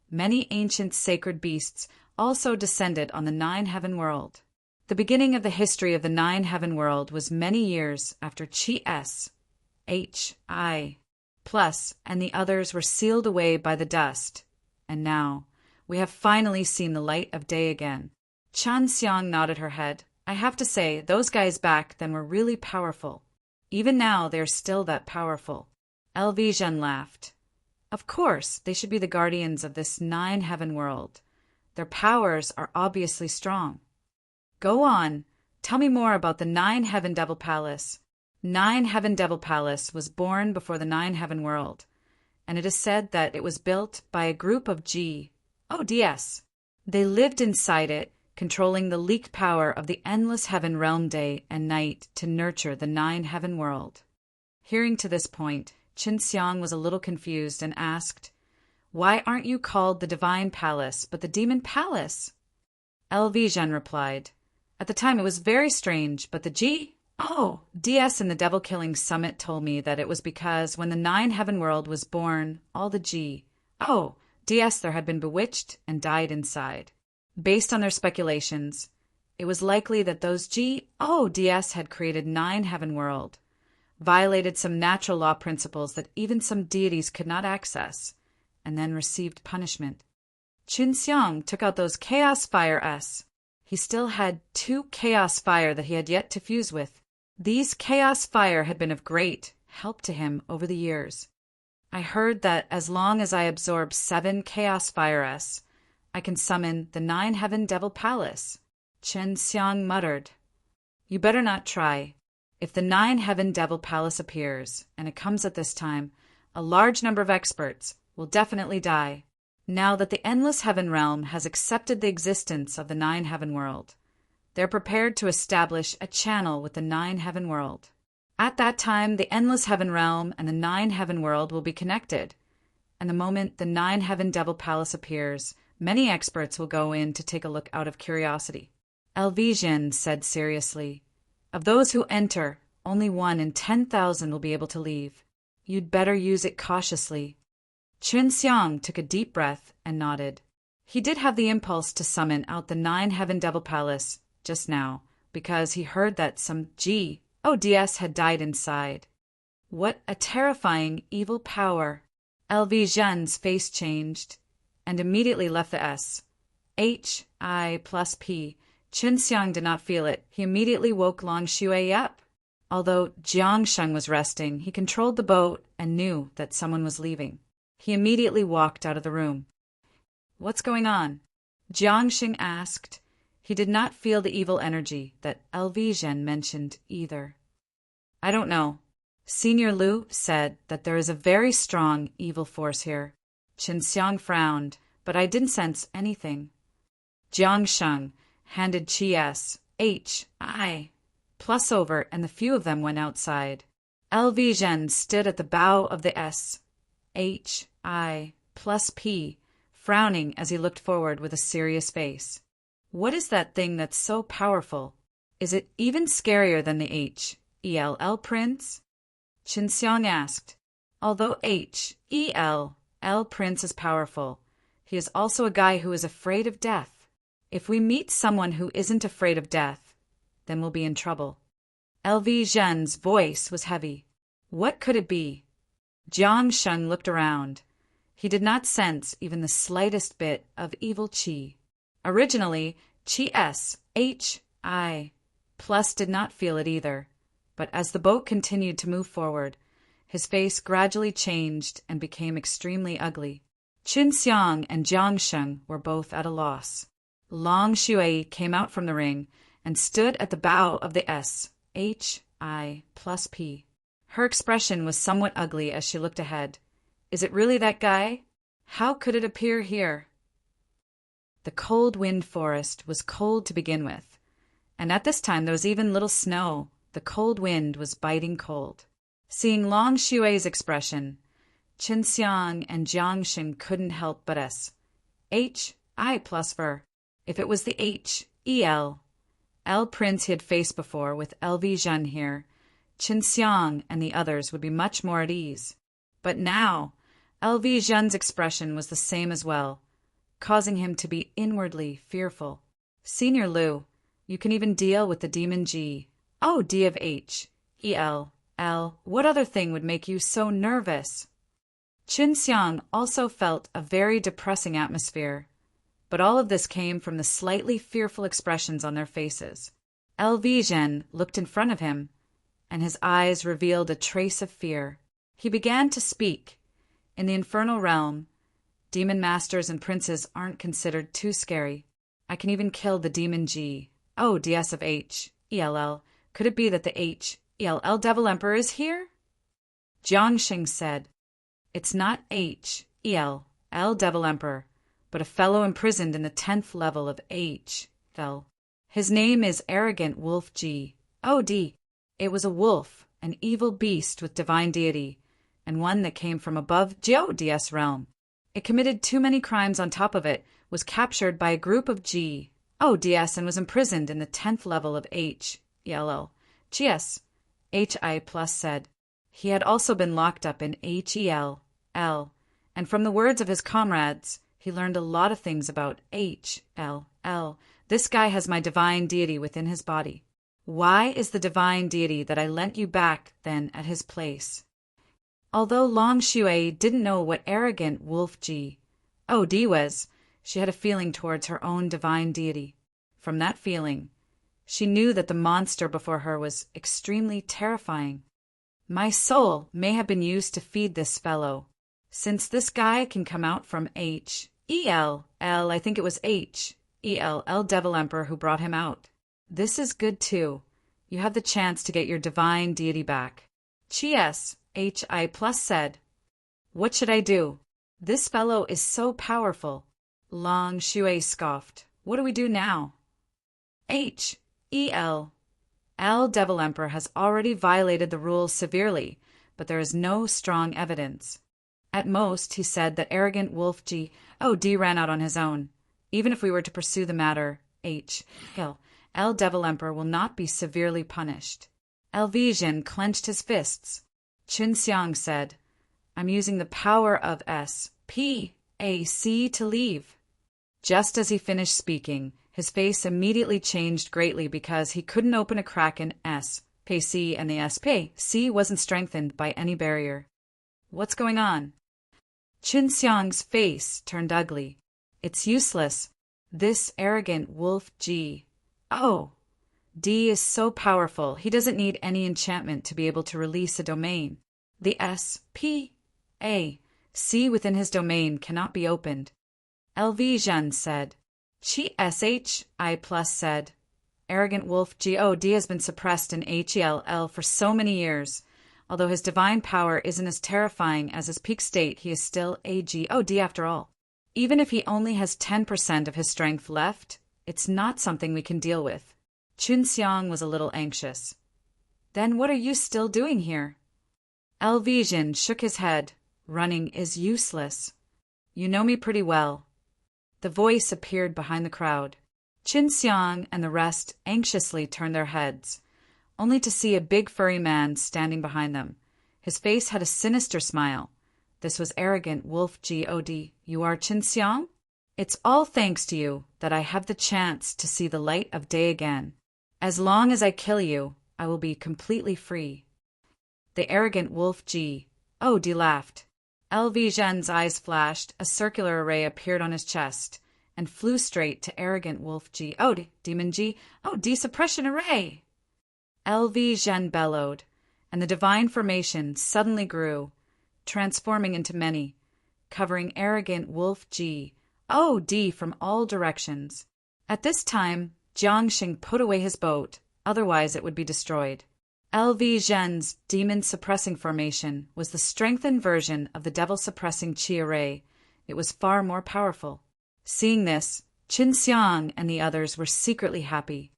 many ancient sacred beasts also descended on the 9-Heaven world. The beginning of the history of the 9-Heaven world was many years after HI Plus and the others were sealed away by the dust, and now we have finally seen the light of day again. Qinxiang nodded her head. I have to say, those guys back then were really powerful. Even now, they are still that powerful. LV laughed. Of course, they should be the guardians of this 9-Heaven world. Their powers are obviously strong. Go on. Tell me more about the 9-Heaven Devil Palace. 9-Heaven Devil Palace was born before the 9-Heaven world, and it is said that it was built by a group of DS. They lived inside it, controlling the leaked power of the endless heaven realm day and night to nurture the 9-Heaven world. Hearing to this point, Qinxiang was a little confused and asked, Why aren't you called the Divine Palace, but the Demon Palace? LV replied, At the time it was very strange, but the DS in the Devil-Killing Summit told me that it was because when the 9-Heaven world was born, all the DS there had been bewitched and died inside. Based on their speculations, it was likely that those DS had created 9-Heaven world, violated some natural law principles that even some deities could not access, and then received punishment. Qinxiang took out those chaos fire He still had 2 chaos fire that he had yet to fuse with. These chaos fire had been of great help to him over the years. I heard that as long as I absorb 7 chaos fire I can summon the 9-Heaven Devil Palace. Qinxiang muttered, You better not try. If the 9-Heaven Devil Palace appears, and it comes at this time, a large number of experts will definitely die. Now that the endless heaven realm has accepted the existence of the 9-Heaven world, they're prepared to establish a channel with the 9-Heaven world. At that time, the endless heaven realm and the 9-Heaven world will be connected, and the moment the 9-Heaven Devil Palace appears, many experts will go in to take a look out of curiosity. LV said seriously, Of those who enter, only 1 in 10,000 will be able to leave. You'd better use it cautiously. Qinxiang took a deep breath and nodded. He did have the impulse to summon out the 9-Heaven Devil Palace just now, because he heard that some DS had died inside. What a terrifying evil power! LV face changed and immediately left the HI plus P. Qinxiang did not feel it. He immediately woke Long Shui up. Although Jiangsheng was resting, he controlled the boat and knew that someone was leaving. He immediately walked out of the room. What's going on? Jiangxing asked. He did not feel the evil energy that Zhen mentioned either. I don't know. Senior Lu said that there is a very strong evil force here. Qinxiang frowned, but I didn't sense anything. Jiangsheng handed Qi Hi plus over, and the few of them went outside. Zhen stood at the bow of the Hi plus P, frowning as he looked forward with a serious face. What is that thing that's so powerful? Is it even scarier than the Hell Prince? Qinxiang asked. Although Hell Prince is powerful, he is also a guy who is afraid of death. If we meet someone who isn't afraid of death, then we'll be in trouble. Zhen's voice was heavy. What could it be? Jiangsheng looked around. He did not sense even the slightest bit of evil qi. Originally, Qi Hi plus did not feel it either, but as the boat continued to move forward, his face gradually changed and became extremely ugly. Qinxiang and Jiangsheng were both at a loss. Long Shui came out from the ring and stood at the bow of the Hi plus P. Her expression was somewhat ugly as she looked ahead. Is it really that guy? How could it appear here? The cold wind forest was cold to begin with, and at this time there was even little snow. The cold wind was biting cold. Seeing Long Shui's expression, Qinxiang and Jiangxing couldn't help but Hi plus ver. If it was the Hell Prince he had faced before with Zhen here, Qinxiang and the others would be much more at ease. But now, Zhen's expression was the same as well, causing him to be inwardly fearful. Senior Lu, you can even deal with the demon G. Oh, D of L. What other thing would make you so nervous? Qinxiang also felt a very depressing atmosphere, but all of this came from the slightly fearful expressions on their faces. Zhen looked in front of him, and his eyes revealed a trace of fear. He began to speak. In the infernal realm, demon masters and princes aren't considered too scary. I can even kill the demon G. Oh, DS of Ell. Could it be that the Ell Devil Emperor is here? Jiangxing said, It's not Ell Devil Emperor, but a fellow imprisoned in the 10th level of Fell. His name is Arrogant Wolf G. Oh, D. It was a wolf, an evil beast with divine deity, and one that came from above GODS realm. It committed too many crimes on top of it, was captured by a group of GODS and was imprisoned in the 10th level of Ell. GS. Hi plus said. He had also been locked up in Hell, and from the words of his comrades, he learned a lot of things about Hell. This guy has my divine deity within his body. Why is the divine deity that I lent you back, then, at his place? Although Long Shui didn't know what Arrogant Wolf G. D was, she had a feeling towards her own divine deity. From that feeling, she knew that the monster before her was extremely terrifying. My soul may have been used to feed this fellow. Since this guy can come out from Hell, I think it was Hell Devil Emperor who brought him out. This is good too. You have the chance to get your divine deity back. Hi plus said. What should I do? This fellow is so powerful. Long Shui scoffed. What do we do now? Hell Devil Emperor has already violated the rules severely, but there is no strong evidence. At most, he said that Arrogant Wolf D ran out on his own. Even if we were to pursue the matter, Hell Devil Emperor will not be severely punished. Zhen clenched his fists. Qinxiang said, I'm using the power of SPAC to leave. Just as he finished speaking, his face immediately changed greatly because he couldn't open a crack in SPAC, and the SPAC wasn't strengthened by any barrier. What's going on? Qinxiang's face turned ugly. It's useless. This Arrogant Wolf G. D is so powerful, he doesn't need any enchantment to be able to release a domain. The SPA C within his domain cannot be opened. LV Zhen said. Chi plus said. Arrogant wolf God has been suppressed in HELL for so many years. Although his divine power isn't as terrifying as his peak state, he is still a God after all. Even if he only has 10% of his strength left, it's not something we can deal with. Chun Xiang was a little anxious. Then what are you still doing here? LV Zhen shook his head. Running is useless. You know me pretty well. The voice appeared behind the crowd. Qin Xiang and the rest anxiously turned their heads, only to see a big furry man standing behind them. His face had a sinister smile. This was arrogant wolf God. You are Qin Xiang? It's all thanks to you that I have the chance to see the light of day again. As long as I kill you, I will be completely free. The arrogant wolf God laughed. LV Zhen's eyes flashed, a circular array appeared on his chest, and flew straight to arrogant wolf God. Demon God suppression array! LV Zhen bellowed, and the divine formation suddenly grew, transforming into many, covering arrogant wolf God from all directions. At this time, Jiangxing put away his boat, otherwise it would be destroyed. LV Zhen's demon-suppressing formation was the strengthened version of the devil-suppressing Qi array. It was far more powerful. Seeing this, Qin Xiang and the others were secretly happy.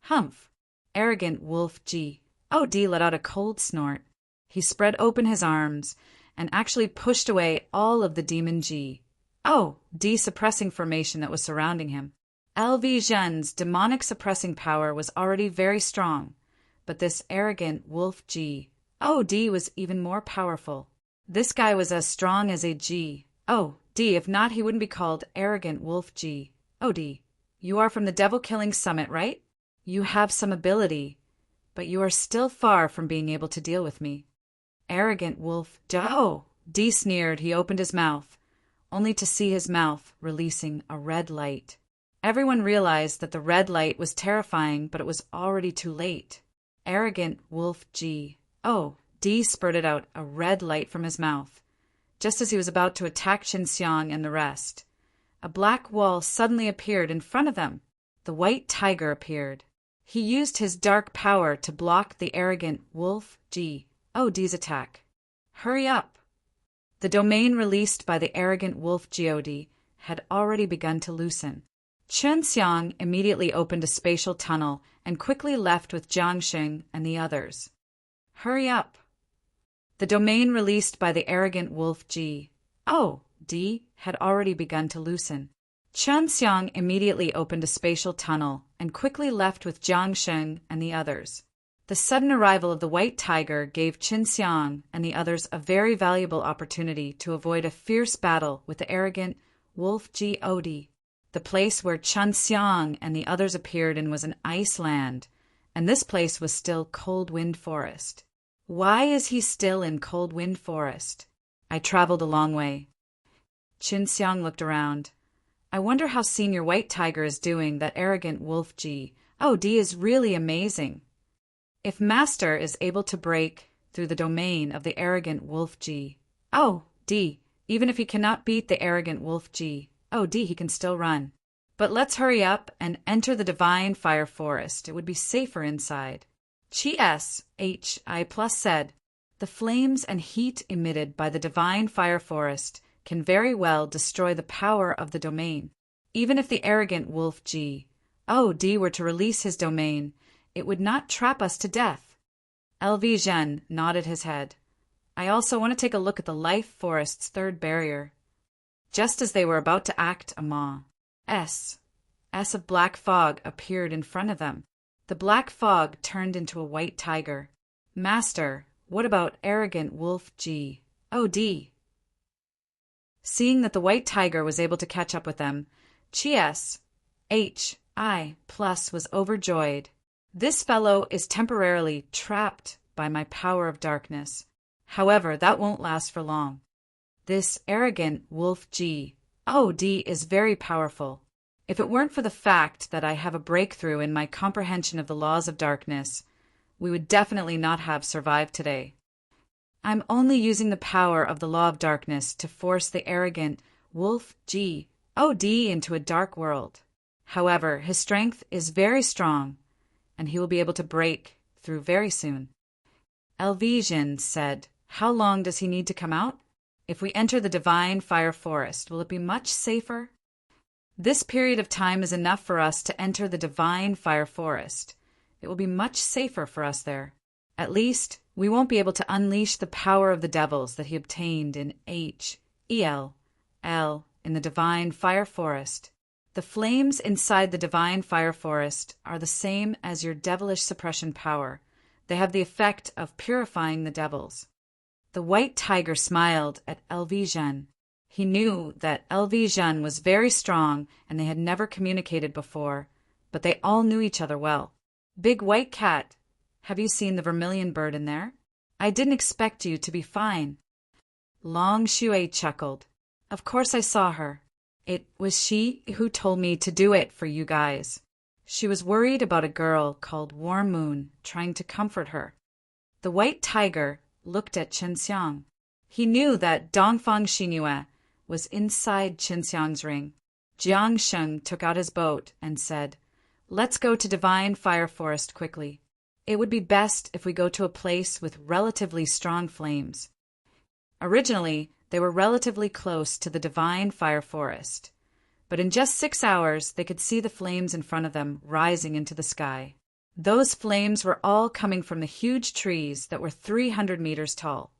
Humph! Arrogant wolf God let out a cold snort. He spread open his arms and actually pushed away all of the demon God suppressing formation that was surrounding him. LV Zhen's demonic suppressing power was already very strong, but this arrogant wolf God was even more powerful. This guy was as strong as a God. If not, he wouldn't be called arrogant wolf God. You are from the devil-killing summit, right? You have some ability, but you are still far from being able to deal with me. Arrogant wolf God sneered. He opened his mouth, only to see his mouth releasing a red light. Everyone realized that the red light was terrifying, but it was already too late. Arrogant wolf God spurted out a red light from his mouth, just as he was about to attack Qin Xiang and the rest. A black wall suddenly appeared in front of them. The white tiger appeared. He used his dark power to block the arrogant wolf God's attack. Hurry up! The domain released by the arrogant wolf God had already begun to loosen. Qin Xiang immediately opened a spatial tunnel and quickly left with Jiangxing and the others. Hurry up! The domain released by the arrogant wolf God had already begun to loosen. Qin Xiang immediately opened a spatial tunnel and quickly left with Jiangxing and the others. The sudden arrival of the white tiger gave Qin Xiang and the others a very valuable opportunity to avoid a fierce battle with the arrogant wolf God. The place where Qin Xiang and the others appeared in was an ice land, and this place was still Cold Wind Forest. Why is he still in Cold Wind Forest? I traveled a long way. Qin Xiang looked around. I wonder how Senior White Tiger is doing. That arrogant wolf God is really amazing. If Master is able to break through the domain of the arrogant wolf God, even if he cannot beat the arrogant wolf God, he can still run. But let's hurry up and enter the divine fire forest. It would be safer inside. Chi plus said, the flames and heat emitted by the divine fire forest can very well destroy the power of the domain. Even if the arrogant wolf God were to release his domain, it would not trap us to death. LV Zhen nodded his head. I also want to take a look at the life forest's third barrier. Just as they were about to act, a maw S of black fog appeared in front of them. The black fog turned into a white tiger. Master, what about arrogant wolf God? Seeing that the white tiger was able to catch up with them, Chi plus was overjoyed. This fellow is temporarily trapped by my power of darkness. However, that won't last for long. This arrogant wolf God is very powerful. If it weren't for the fact that I have a breakthrough in my comprehension of the laws of darkness, we would definitely not have survived today. I'm only using the power of the law of darkness to force the arrogant Wolf God into a dark world. However, his strength is very strong, and he will be able to break through very soon. Elvesian said, "How long does he need to come out? If we enter the divine fire forest, will it be much safer?" "This period of time is enough for us to enter the divine fire forest. It will be much safer for us there. At least, we won't be able to unleash the power of the devils that he obtained in Hel in the divine fire forest. The flames inside the divine fire forest are the same as your devilish suppression power. They have the effect of purifying the devils." The white tiger smiled at Elvesian. He knew that Elvesian was very strong and they had never communicated before, but they all knew each other well. "Big white cat, have you seen the vermilion bird in there? I didn't expect you to be fine." Long Shui chuckled. "Of course I saw her. It was she who told me to do it for you guys. She was worried about a girl called Warm Moon trying to comfort her." The white tiger looked at Qinxiang. He knew that Dongfang Xinue was inside Qinxiang's ring. Jiang Sheng took out his boat and said, "Let's go to Divine Fire Forest quickly. It would be best if we go to a place with relatively strong flames." Originally, they were relatively close to the Divine Fire Forest, but in just 6 hours they could see the flames in front of them rising into the sky. Those flames were all coming from the huge trees that were 300 meters tall.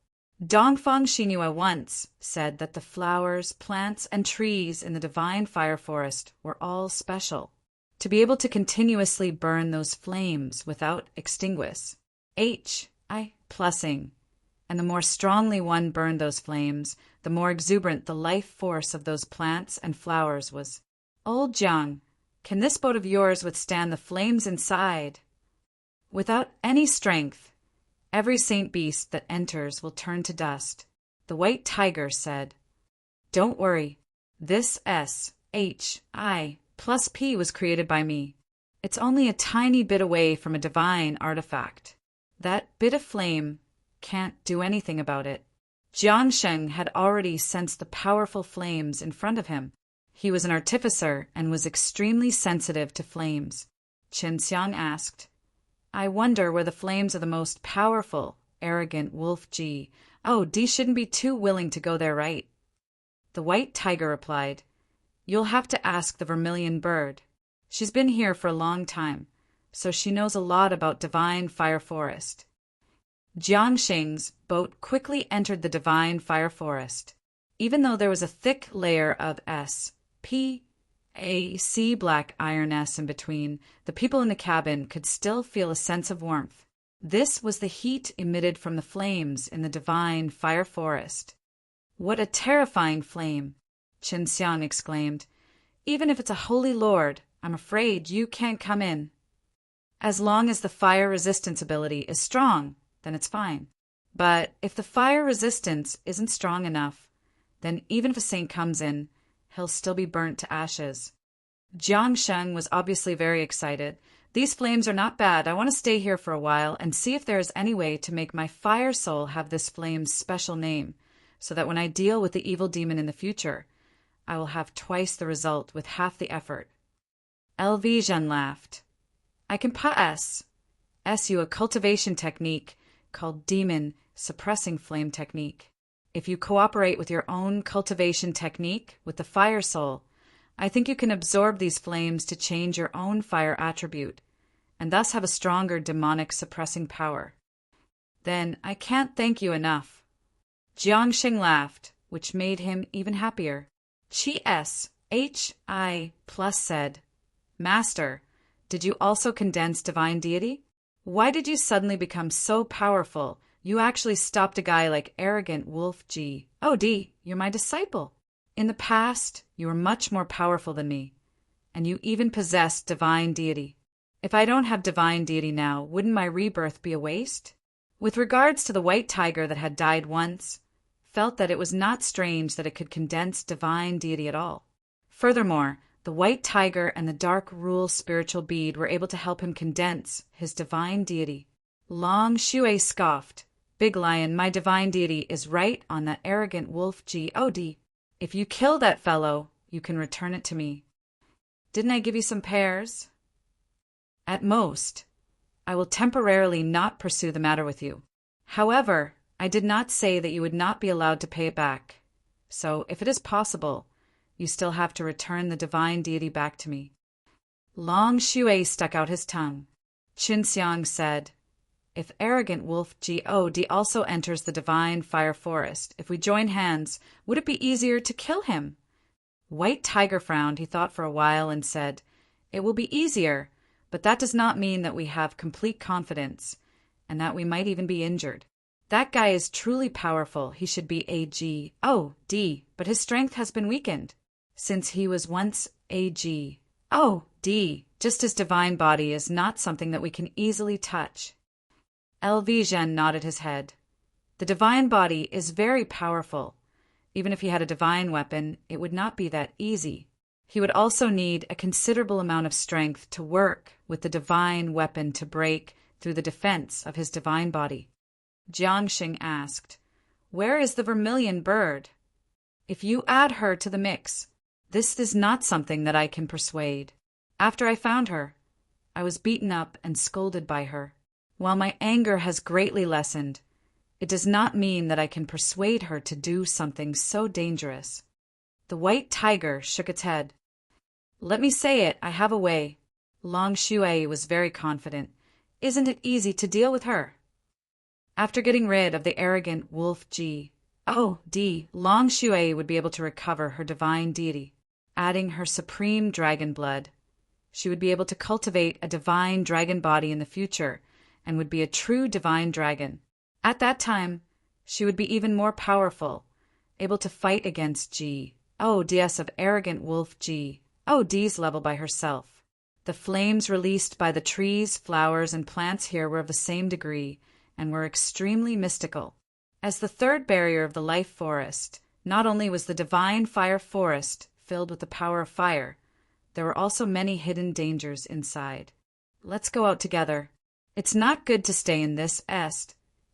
Dongfang Xinue once said that the flowers, plants, and trees in the Divine Fire Forest were all special. To be able to continuously burn those flames without extinguish, plussing, and the more strongly one burned those flames, the more exuberant the life force of those plants and flowers was. "Old Jiang, can this boat of yours withstand the flames inside?" "Without any strength, every saint beast that enters will turn to dust," the white tiger said. "Don't worry. This SHI plus P was created by me. It's only a tiny bit away from a divine artifact. That bit of flame can't do anything about it." Jiang Sheng had already sensed the powerful flames in front of him. He was an artificer and was extremely sensitive to flames. Qinxiang asked, "I wonder where the flames are the most powerful, arrogant Wolf D shouldn't be too willing to go there, right?" The white tiger replied, "You'll have to ask the vermilion bird. She's been here for a long time, so she knows a lot about Divine Fire Forest." Jiang Sheng's boat quickly entered the Divine Fire Forest. Even though there was a thick layer of black iron in between, the people in the cabin could still feel a sense of warmth. This was the heat emitted from the flames in the Divine Fire Forest. "What a terrifying flame!" Qinxiang exclaimed. "Even if it's a holy lord, I'm afraid you can't come in." "As long as the fire resistance ability is strong, then it's fine. But if the fire resistance isn't strong enough, then even if a saint comes in, he'll still be burnt to ashes." Jiang Sheng was obviously very excited. "These flames are not bad. I want to stay here for a while and see if there is any way to make my fire soul have this flame's special name, so that when I deal with the evil demon in the future, I will have twice the result with half the effort." Elvesian laughed. "I can pass you a cultivation technique called Demon Suppressing Flame Technique. If you cooperate with your own cultivation technique with the fire soul, I think you can absorb these flames to change your own fire attribute, and thus have a stronger demonic suppressing power." "Then I can't thank you enough." Jiang Sheng laughed, which made him even happier. Hi plus said, "Master, did you also condense divine deity? Why did you suddenly become so powerful? You actually stopped a guy like arrogant Wolf you're my disciple. In the past, you were much more powerful than me, and you even possessed divine deity. If I don't have divine deity now, wouldn't my rebirth be a waste?" With regards to the white tiger that had died once, felt that it was not strange that it could condense divine deity at all. Furthermore, the white tiger and the dark rule spiritual bead were able to help him condense his divine deity. Long Shui scoffed. Big Lion, my divine deity is right on that arrogant wolf God. If you kill that fellow, you can return it to me. Didn't I give you some pears? At most, I will temporarily not pursue the matter with you. However, I did not say that you would not be allowed to pay it back. So, if it is possible, you still have to return the divine deity back to me. Long Shui stuck out his tongue. Qinxiang said, if arrogant wolf God also enters the divine fire forest, if we join hands, would it be easier to kill him? White Tiger frowned. He thought for a while and said, it will be easier, but that does not mean that we have complete confidence, and that we might even be injured. That guy is truly powerful. He should be AGOD, but his strength has been weakened since he was once AGOD. Just his divine body is not something that we can easily touch. LV Zhen nodded his head. The divine body is very powerful. Even if he had a divine weapon, it would not be that easy. He would also need a considerable amount of strength to work with the divine weapon to break through the defense of his divine body. Jiangxing asked, where is the vermilion bird? If you add her to the mix, this is not something that I can persuade. After I found her, I was beaten up and scolded by her. While my anger has greatly lessened, it does not mean that I can persuade her to do something so dangerous. The White Tiger shook its head. Let me say it, I have a way. Long Shui was very confident. Isn't it easy to deal with her? After getting rid of the arrogant wolf God, Long Shui would be able to recover her divine deity. Adding her supreme dragon blood, she would be able to cultivate a divine dragon body in the future and would be a true divine dragon. At that time, she would be even more powerful, able to fight against GODS of arrogant wolf GOD's level by herself. The flames released by the trees, flowers, and plants here were of the same degree and were extremely mystical. As the third barrier of the life forest, not only was the divine fire forest filled with the power of fire, there were also many hidden dangers inside. Let's go out together. It's not good to stay in this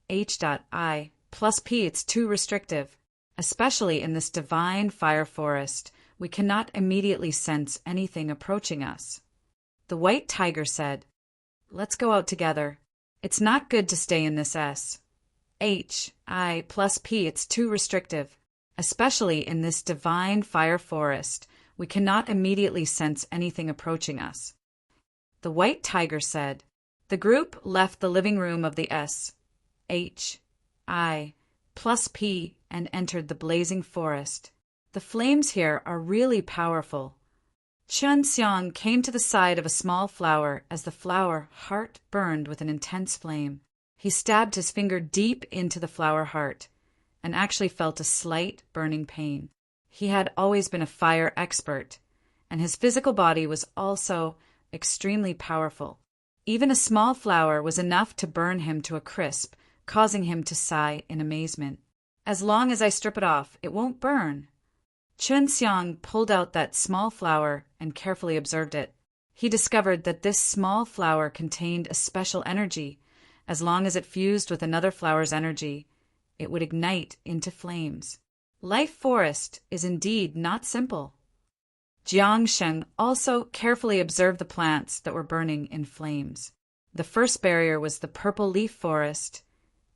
H.I plus P. It's too restrictive. Especially in this divine fire forest, we cannot immediately sense anything approaching us. The White Tiger said, let's go out together. It's not good to stay in this H.I plus P. It's too restrictive. Especially in this divine fire forest, we cannot immediately sense anything approaching us. The White Tiger said, the group left the living room of the H.I plus P and entered the blazing forest. The flames here are really powerful. Qinxiang came to the side of a small flower as the flower heart burned with an intense flame. He stabbed his finger deep into the flower heart and actually felt a slight burning pain. He had always been a fire expert, and his physical body was also extremely powerful. Even a small flower was enough to burn him to a crisp, causing him to sigh in amazement. As long as I strip it off, it won't burn. Qinxiang pulled out that small flower and carefully observed it. He discovered that this small flower contained a special energy. As long as it fused with another flower's energy, it would ignite into flames. Life forest is indeed not simple. Jiangsheng also carefully observed the plants that were burning in flames. The first barrier was the purple leaf forest,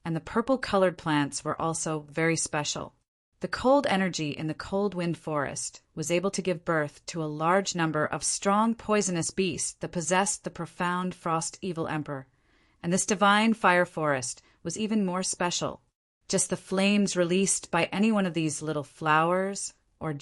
and the purple-colored plants were also very special. The cold energy in the cold wind forest was able to give birth to a large number of strong poisonous beasts that possessed the profound frost evil emperor, and this divine fire forest was even more special. Just the flames released by any one of these little flowers, or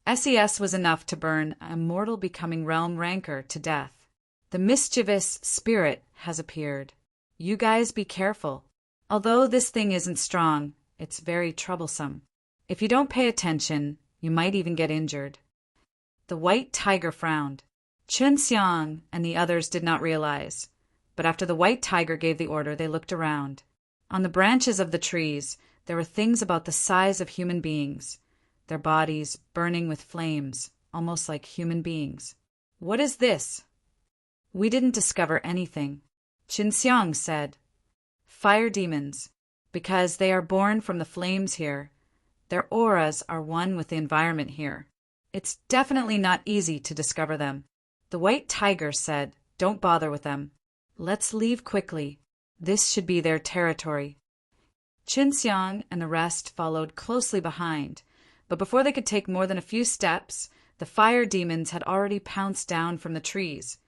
SES was enough to burn a mortal becoming realm ranker to death. The mischievous spirit has appeared. You guys be careful. Although this thing isn't strong, it's very troublesome. If you don't pay attention, you might even get injured. The White Tiger frowned. Qinxiang and the others did not realize, but after the White Tiger gave the order, they looked around. On the branches of the trees, there were things about the size of human beings, their bodies burning with flames, almost like human beings. What is this? We didn't discover anything, Qinxiang said. Fire demons. Because they are born from the flames here. Their auras are one with the environment here. It's definitely not easy to discover them. The white tiger said, "Don't bother with them. Let's leave quickly. This should be their territory." Qinxiang and the rest followed closely behind, but before they could take more than a few steps, the fire demons had already pounced down from the trees,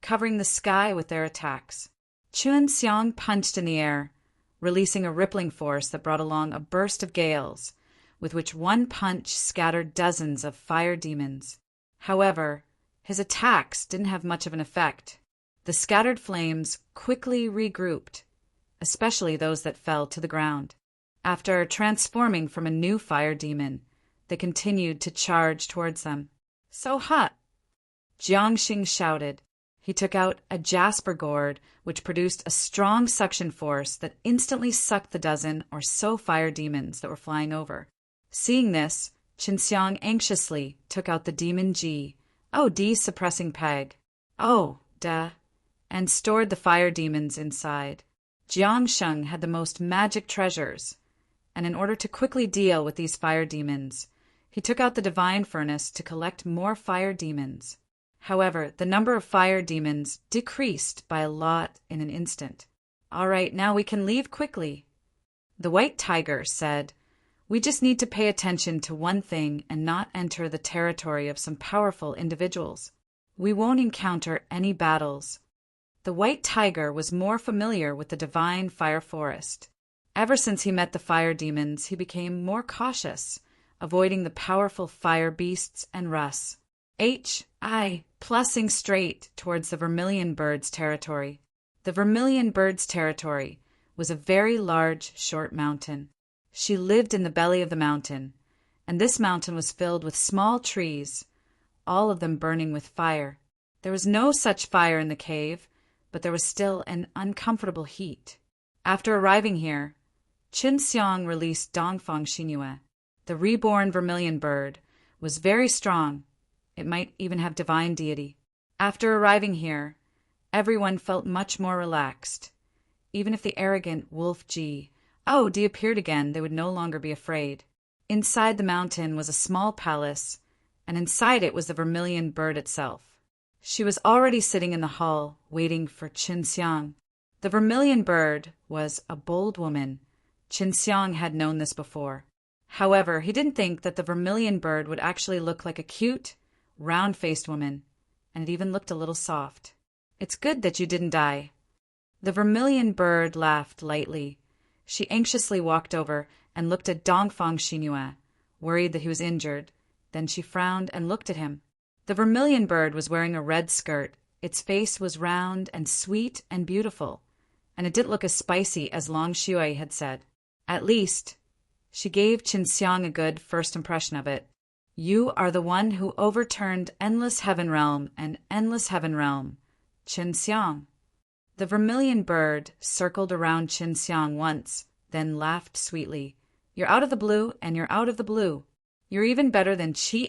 covering the sky with their attacks. Qinxiang punched in the air, releasing a rippling force that brought along a burst of gales, with which one punch scattered dozens of fire demons. However, his attacks didn't have much of an effect. The scattered flames quickly regrouped, especially those that fell to the ground. After transforming from a new fire demon, they continued to charge towards them. "So hot!" Jiangxing shouted. He took out a jasper gourd, which produced a strong suction force that instantly sucked the dozen or so fire demons that were flying over. Seeing this, Qinxiang anxiously took out the demon suppressing peg, and stored the fire demons inside. Jiangsheng had the most magic treasures, and in order to quickly deal with these fire demons, he took out the divine furnace to collect more fire demons. However, the number of fire demons decreased by a lot in an instant. "All right, now we can leave quickly." The white tiger said, "We just need to pay attention to one thing and not enter the territory of some powerful individuals. We won't encounter any battles." The white tiger was more familiar with the divine fire forest. Ever since he met the fire demons, he became more cautious, avoiding the powerful fire beasts and Russ. Plussing straight towards the vermilion bird's territory. The vermilion bird's territory was a very large, short mountain. She lived in the belly of the mountain, and this mountain was filled with small trees, all of them burning with fire. There was no such fire in the cave, but there was still an uncomfortable heat. After arriving here, Qinxiang released Dongfang Xinyue. The reborn vermilion bird was very strong. It might even have divine deity. After arriving here, everyone felt much more relaxed. Even if the arrogant Wolf Ji appeared again, they would no longer be afraid. Inside the mountain was a small palace, and inside it was the vermilion bird itself. She was already sitting in the hall, waiting for Qinxiang. The vermilion bird was a bold woman. Qinxiang had known this before. However, he didn't think that the vermilion bird would actually look like a cute, round-faced woman, and it even looked a little soft. "It's good that you didn't die." The vermilion bird laughed lightly. She anxiously walked over and looked at Dongfang Xinyue, worried that he was injured. Then she frowned and looked at him. The vermilion bird was wearing a red skirt. Its face was round and sweet and beautiful, and it didn't look as spicy as Long Shui had said. At least, she gave Qinxiang a good first impression of it. "You are the one who overturned Endless Heaven Realm and Endless Heaven Realm, Qinxiang." The vermilion bird circled around Qinxiang once, then laughed sweetly. "You're out of the blue, and you're out of the blue. You're even better than Chi+.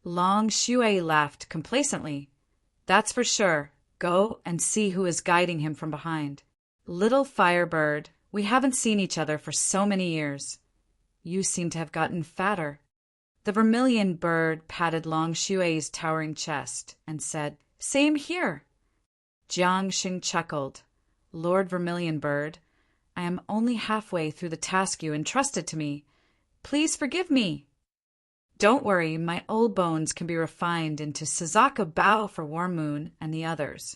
Long Shui laughed complacently. "That's for sure. Go and see who is guiding him from behind." "Little firebird, we haven't seen each other for so many years. You seem to have gotten fatter." The vermilion bird patted Long Shui's towering chest and said, "Same here." Jiangxing chuckled. "Lord Vermilion Bird, I am only halfway through the task you entrusted to me. Please forgive me." "Don't worry, my old bones can be refined into Suzaku Bao for Warm Moon and the others.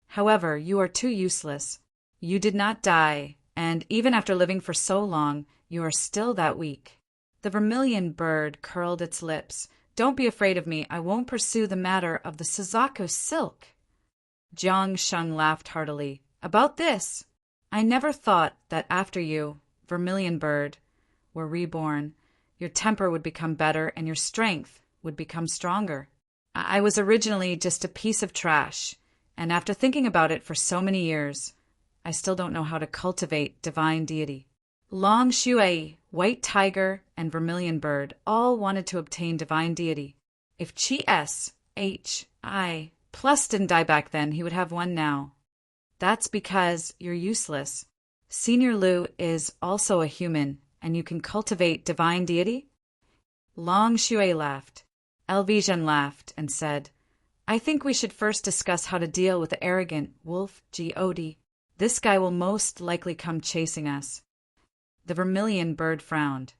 However, you are too useless. You did not die, and even after living for so long, you are still that weak." The vermilion bird curled its lips. "Don't be afraid of me. I won't pursue the matter of the Suzaku silk." Jiangsheng laughed heartily. "About this, I never thought that after you, vermilion bird, were reborn, your temper would become better and your strength would become stronger. I was originally just a piece of trash, and after thinking about it for so many years, I still don't know how to cultivate divine deity." Long Shui, White Tiger, and Vermilion Bird all wanted to obtain divine deity. If Chi+, didn't die back then, he would have one now. That's because you're useless. Senior Lu is also a human, and you can cultivate divine deity? Long Shui laughed. Elvision laughed and said, I think we should first discuss how to deal with the arrogant Wolf God. This guy will most likely come chasing us. The vermilion bird frowned.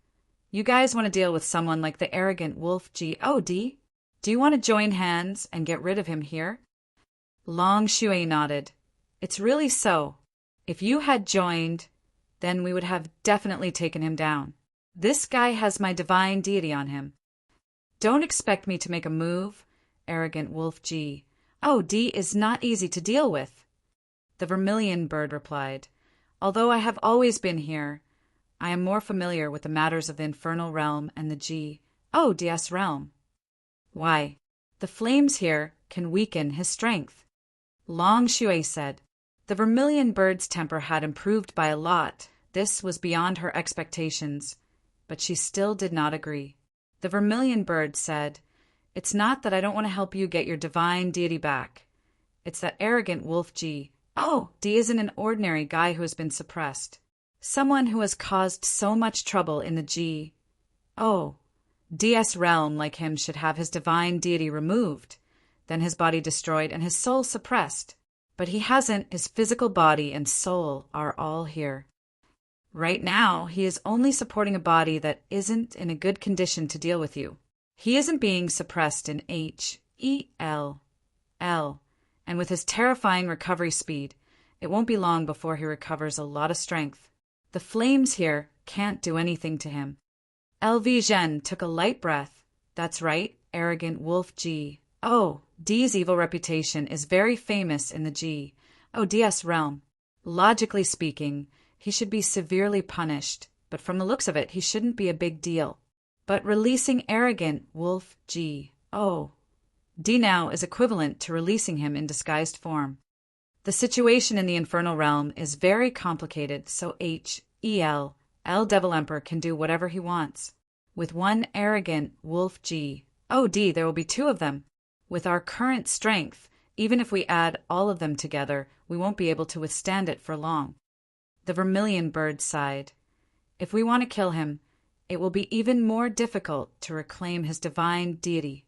You guys want to deal with someone like the arrogant Wolf God? Do you want to join hands and get rid of him here? Long Shui nodded. It's really so. If you had joined, then we would have definitely taken him down. This guy has my divine deity on him. Don't expect me to make a move, arrogant Wolf God is not easy to deal with. The vermilion bird replied, Although I have always been here, I am more familiar with the matters of the infernal realm and the God's realm. Why, the flames here can weaken his strength. Long Shui said. The vermilion bird's temper had improved by a lot. This was beyond her expectations, but she still did not agree. The vermilion bird said, It's not that I don't want to help you get your divine deity back. It's that arrogant Wolf God isn't an ordinary guy who has been suppressed. Someone who has caused so much trouble in the God's realm like him should have his divine deity removed, then his body destroyed and his soul suppressed. But he hasn't. His physical body and soul are all here. Right now, he is only supporting a body that isn't in a good condition to deal with you. He isn't being suppressed in HELL, and with his terrifying recovery speed, it won't be long before he recovers a lot of strength. The flames here can't do anything to him. LV Zhen took a light breath. That's right, arrogant Wolf D's evil reputation is very famous in the God's realm. Logically speaking, he should be severely punished, but from the looks of it, he shouldn't be a big deal. But releasing arrogant Wolf D now is equivalent to releasing him in disguised form. The situation in the infernal realm is very complicated, so HEL Devil Emperor can do whatever he wants. With one arrogant Wolf God, there will be two of them. With our current strength, even if we add all of them together, we won't be able to withstand it for long. The vermilion bird sighed. If we want to kill him, it will be even more difficult to reclaim his divine deity.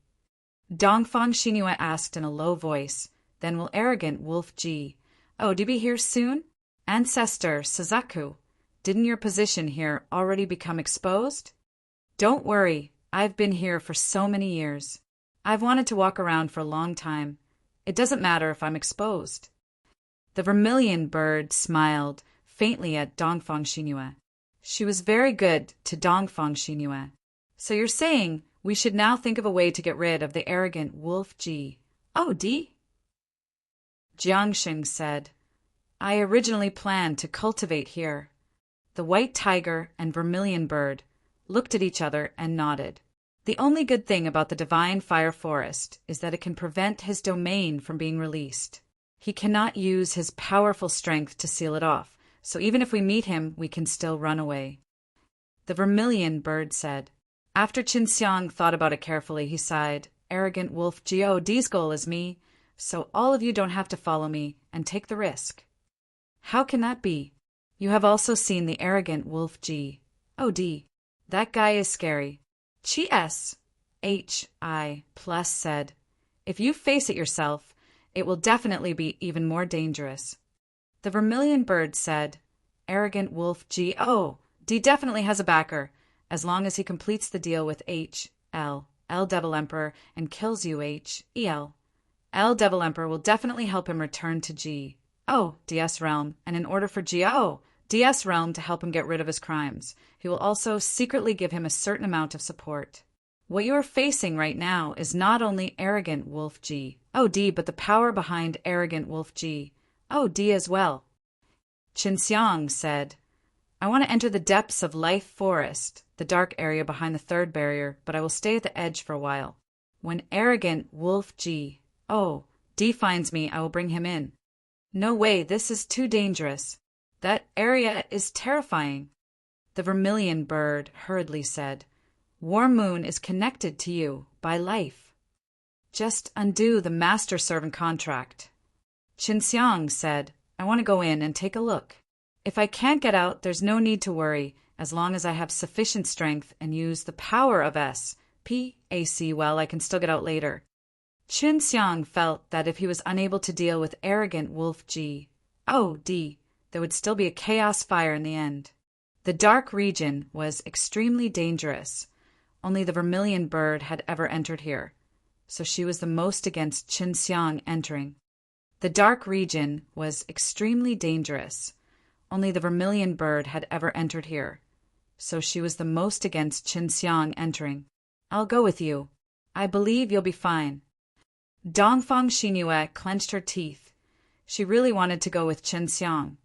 Dongfang Xinhua asked in a low voice, Then will arrogant Wolf God be here soon? Ancestor Suzaku, didn't your position here already become exposed? Don't worry, I've been here for so many years. I've wanted to walk around for a long time. It doesn't matter if I'm exposed. The vermilion bird smiled faintly at Dongfang Xinhua. She was very good to Dongfang Xinhua. So you're saying we should now think of a way to get rid of the arrogant Wolf God? Jiangxing said, I originally planned to cultivate here. The white tiger and vermilion bird looked at each other and nodded. The only good thing about the divine fire forest is that it can prevent his domain from being released. He cannot use his powerful strength to seal it off, so even if we meet him, we can still run away. The vermilion bird said. After Qinxiang thought about it carefully, he sighed, Arrogant Wolf God's goal is me, so all of you don't have to follow me and take the risk. How can that be? You have also seen the arrogant Wolf God. That guy is scary. Chi plus said, If you face it yourself, it will definitely be even more dangerous. The vermilion bird said, Arrogant Wolf God definitely has a backer, as long as he completes the deal with HL Devil Emperor and kills you HEL. Devil Emperor will definitely help him return to DS realm, and in order for DS realm to help him get rid of his crimes, he will also secretly give him a certain amount of support. What you are facing right now is not only arrogant Wolf God, but the power behind arrogant Wolf God as well. Qinxiang said, I want to enter the depths of Life Forest, the dark area behind the third barrier, but I will stay at the edge for a while. When arrogant Wolf God finds me, I will bring him in. No way, this is too dangerous. That area is terrifying. The vermilion bird hurriedly said, Warm Moon is connected to you by life. Just undo the master-servant contract. Qinxiang said, I want to go in and take a look. If I can't get out, there's no need to worry, as long as I have sufficient strength and use the power of S.P.A.C. Well, I can still get out later. Qin Xiang felt that if he was unable to deal with arrogant Wolf G.O.D., there would still be a chaos fire in the end. The dark region was extremely dangerous. Only the vermilion bird had ever entered here, so she was the most against Qin Xiang entering. The dark region was extremely dangerous. Only the vermilion bird had ever entered here, so she was the most against Qin Xiang entering. I'll go with you. I believe you'll be fine. Dongfang Xinyue clenched her teeth. She really wanted to go with Qin Xiang.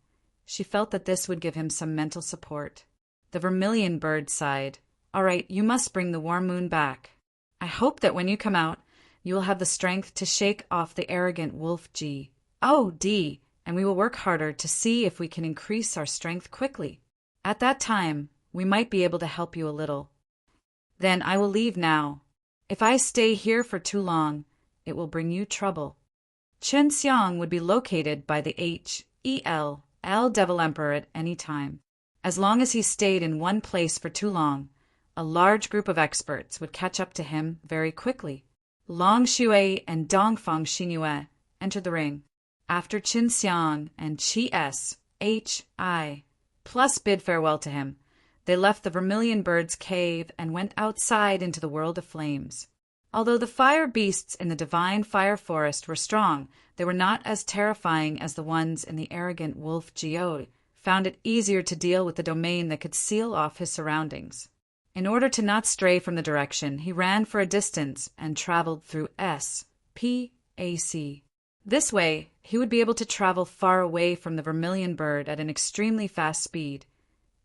She felt that this would give him some mental support. The vermilion bird sighed. All right, you must bring the warm moon back. I hope that when you come out, you will have the strength to shake off the arrogant Wolf G.O.D., and we will work harder to see if we can increase our strength quickly. At that time, we might be able to help you a little. Then I will leave now. If I stay here for too long, it will bring you trouble. Qin Xiang would be located by the H.E.L.L. Devil Emperor at any time. As long as he stayed in one place for too long, a large group of experts would catch up to him very quickly. Long Shui and Dongfang Xinyue entered the ring. After Qin Xiang and Qi S.H.I. plus bid farewell to him, they left the Vermilion Bird's cave and went outside into the world of flames. Although the fire beasts in the divine fire forest were strong, they were not as terrifying as the ones in the arrogant Wolf Geode, found it easier to deal with the domain that could seal off his surroundings. In order to not stray from the direction, he ran for a distance and traveled through S.P.A.C. This way, he would be able to travel far away from the Vermilion Bird at an extremely fast speed,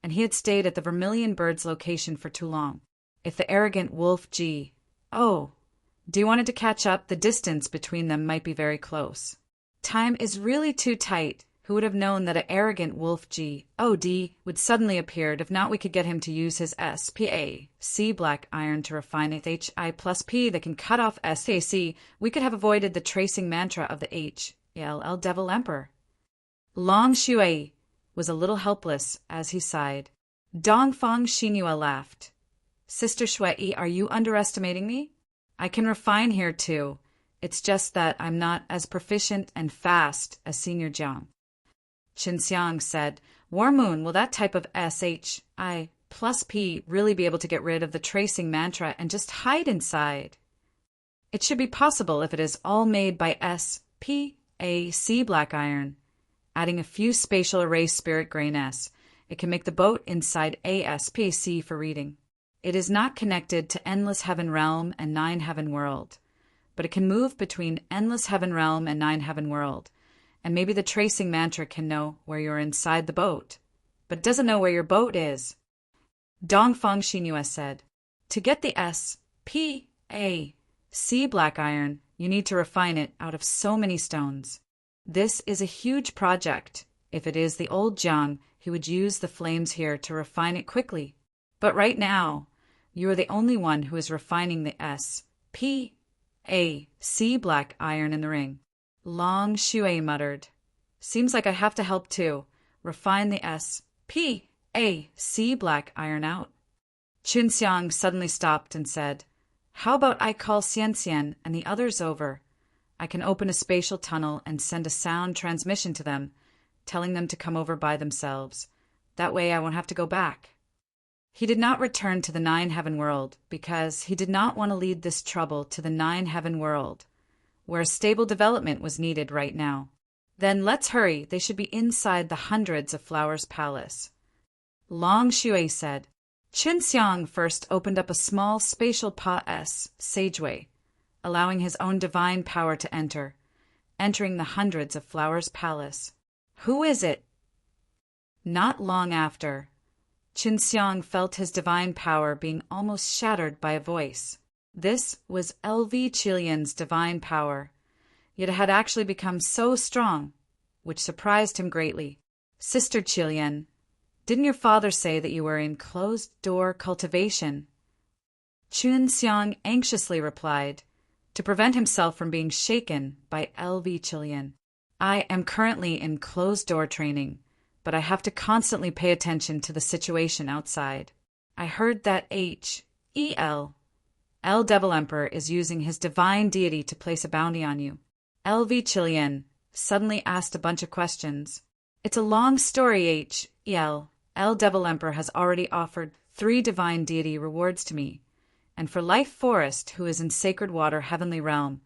and he had stayed at the Vermilion Bird's location for too long. If the arrogant Wolf G.O.D. wanted to catch up, the distance between them might be very close. Time is really too tight. Who would have known that an arrogant Wolf G.O.D. would suddenly appear? If not, we could get him to use his S.P.A.C. black iron to refine it H.I plus P that can cut off S.A.C. We could have avoided the tracing mantra of the H.E.L.L. Devil Emperor. Long Shui was a little helpless as he sighed. Dongfang Xinyue laughed. Sister Shui, are you underestimating me? I can refine here too. It's just that I'm not as proficient and fast as Senior Jiang. Qin Xiang said, War Moon, will that type of S.H.I plus P really be able to get rid of the tracing mantra and just hide inside? It should be possible if it is all made by S.P.A.C. black iron. Adding a few spatial erase spirit grain S, it can make the boat inside A.S.P.A.C. for reading. It is not connected to Endless Heaven Realm and Nine Heaven World, but it can move between Endless Heaven Realm and Nine Heaven World. And maybe the tracing mantra can know where you're inside the boat, but it doesn't know where your boat is. Dongfang Xinyue said, to get the S.P.A.C. black iron, you need to refine it out of so many stones. This is a huge project. If it is the old Jiang, he would use the flames here to refine it quickly. But right now, you are the only one who is refining the S.P.A.C. black iron in the ring. Long Shui muttered, seems like I have to help too. Refine the S.P.A.C. black iron out. Qin Xiang suddenly stopped and said, how about I call Xian Xian and the others over? I can open a spatial tunnel and send a sound transmission to them, telling them to come over by themselves. That way I won't have to go back. He did not return to the Nine Heaven World because he did not want to lead this trouble to the Nine Heaven World, where a stable development was needed right now. Then let's hurry, they should be inside the Hundreds of Flowers Palace. Long Shui said. Qin Xiang first opened up a small spatial passageway, allowing his own divine power to enter, entering the Hundreds of Flowers Palace. Who is it? Not long after, Qin Xiang felt his divine power being almost shattered by a voice. This was L.V. Qilian's divine power, yet it had actually become so strong, which surprised him greatly. Sister Qilian, didn't your father say that you were in closed-door cultivation? Qin Xiang anxiously replied, to prevent himself from being shaken by L.V. Qilian. I am currently in closed-door training, but I have to constantly pay attention to the situation outside. I heard that El Devil Emperor is using his divine deity to place a bounty on you. LV Chilean suddenly asked a bunch of questions. It's a long story, El Devil Emperor has already offered 3 divine deity rewards to me, and for Life Forest, who is in Sacred Water Heavenly Realm.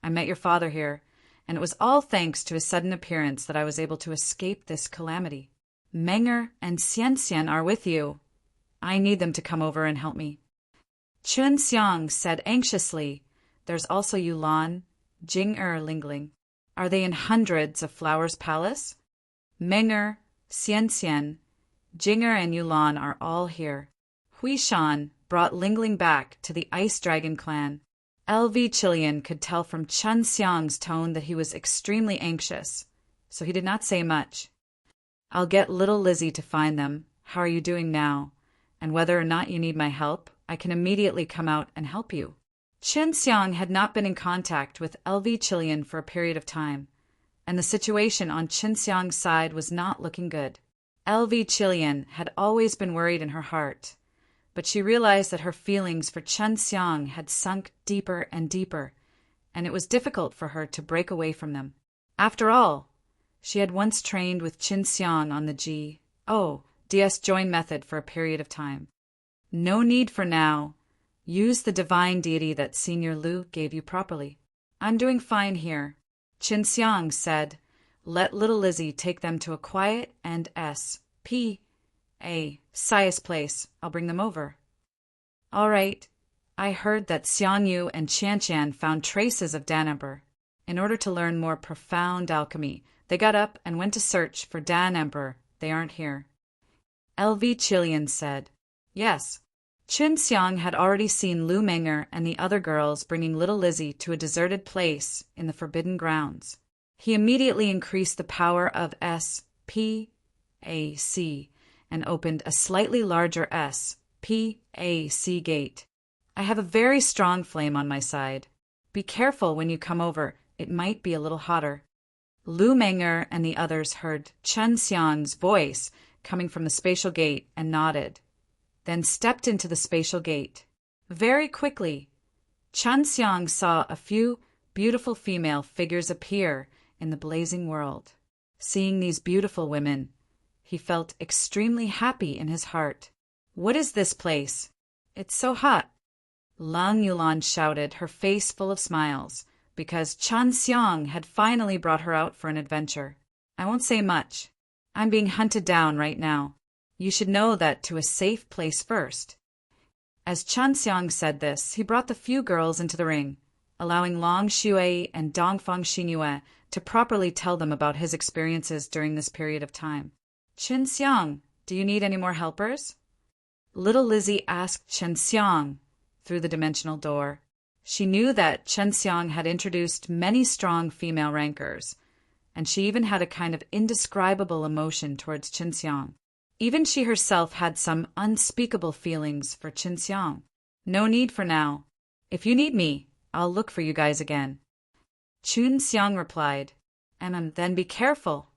I met your father here, and it was all thanks to his sudden appearance that I was able to escape this calamity. Menger and Xian are with you. I need them to come over and help me. Chun Xiang said anxiously, there's also Yulan, Jing-er Lingling. Are they in hundreds of Flowers Palace? Menger, Xian, Jing-er and Yulan are all here. Huishan brought Lingling back to the Ice Dragon clan. LV Chilean could tell from Chun Xiang's tone that he was extremely anxious, so he did not say much. I'll get little Lizzie to find them. How are you doing now? And whether or not you need my help, I can immediately come out and help you. Chun Xiang had not been in contact with LV Chilean for a period of time, and the situation on Chun Xiang's side was not looking good. LV Chilean had always been worried in her heart, but she realized that her feelings for Chun Xiang had sunk deeper and deeper, and it was difficult for her to break away from them. After all, she had once trained with Chun Xiang on the DS join method for a period of time. No need for now. Use the divine deity that Senior Lu gave you properly. I'm doing fine here. Chun Xiang said, let little Lizzie take them to a quiet and Sia's place. I'll bring them over. All right. I heard that Xiang Yu and Qian found traces of Dan Emperor. In order to learn more profound alchemy, they got up and went to search for Dan Emperor. They aren't here. LV Chilean said, yes. Chun Xiang had already seen Lu Menger and the other girls bringing little Lizzie to a deserted place in the Forbidden Grounds. He immediately increased the power of SPAC and opened a slightly larger SPAC gate. I have a very strong flame on my side. Be careful when you come over, it might be a little hotter. Lu Menger and the others heard Chun Xiang's voice coming from the spatial gate and nodded, then stepped into the spatial gate. Very quickly, Chun Xiang saw a few beautiful female figures appear in the blazing world. Seeing these beautiful women, he felt extremely happy in his heart. What is this place? It's so hot. Lang Yulan shouted, her face full of smiles, because Chun Xiang had finally brought her out for an adventure. I won't say much. I'm being hunted down right now. You should know that to a safe place first. As Chun Xiang said this, he brought the few girls into the ring, allowing Long Shui and Dongfang Xingyue to properly tell them about his experiences during this period of time. Chun Xiang, do you need any more helpers? Little Lizzie asked Chun Xiang through the dimensional door. She knew that Chun Xiang had introduced many strong female rankers, and she even had a kind of indescribable emotion towards Chun Xiang. Even she herself had some unspeakable feelings for Chun Xiang. No need for now. If you need me, I'll look for you guys again. Chun Xiang replied, and then be careful.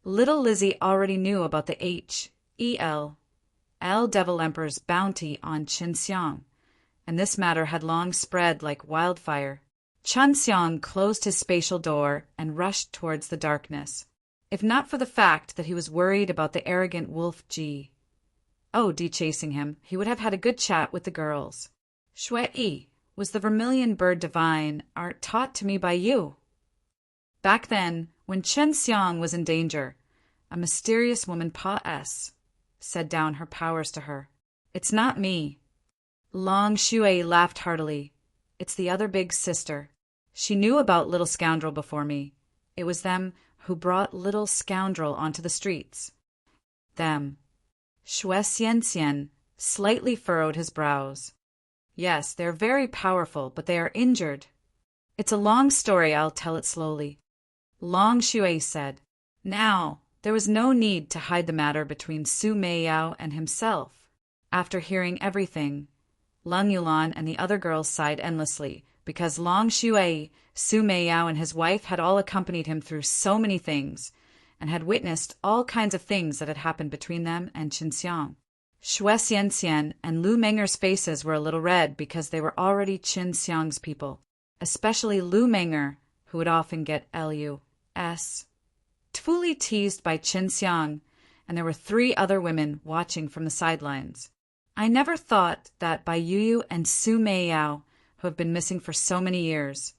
Little Lizzie already knew about the El Devil Emperor's bounty on Chun Xiang, and this matter had long spread like wildfire. Chun Xiang closed his spatial door and rushed towards the darkness. If not for the fact that he was worried about the arrogant wolf D chasing him, he would have had a good chat with the girls. Shui was the vermilion bird divine art taught to me by you. Back then, when Chun Xiang was in danger, a mysterious woman said down her powers to her. It's not me. Long Shui laughed heartily. It's the other big sister. She knew about Little Scoundrel before me. It was them who brought Little Scoundrel onto the streets. Them. Shui Xian slightly furrowed his brows. Yes, they're very powerful, but they are injured. It's a long story, I'll tell it slowly. Long Shui said. Now, there was no need to hide the matter between Su Meiyao and himself. After hearing everything, Lang Yulan and the other girls sighed endlessly, because Long Shui, Su Meiyao, and his wife had all accompanied him through so many things, and had witnessed all kinds of things that had happened between them and Qinxiang. Xue Xianxian and Lu Menger's faces were a little red because they were already Qinxiang's people, especially Lu Menger, who would often get Lus. Fully teased by Qinxiang, and there were 3 other women watching from the sidelines. I never thought that Bai Yuyu and Su Meiyao, who have been missing for so many years,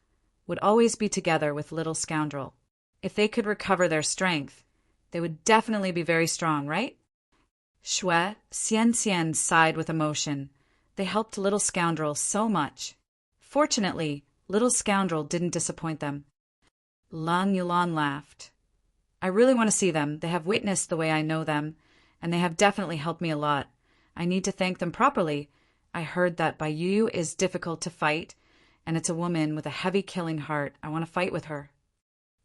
would always be together with Little Scoundrel. If they could recover their strength, they would definitely be very strong, right? Xue Xianxian sighed with emotion. They helped Little Scoundrel so much. Fortunately, Little Scoundrel didn't disappoint them. Lang Yulan laughed. I really want to see them. They have witnessed the way I know them, and they have definitely helped me a lot. I need to thank them properly. I heard that Bai Yu is difficult to fight, and it's a woman with a heavy killing heart. I want to fight with her.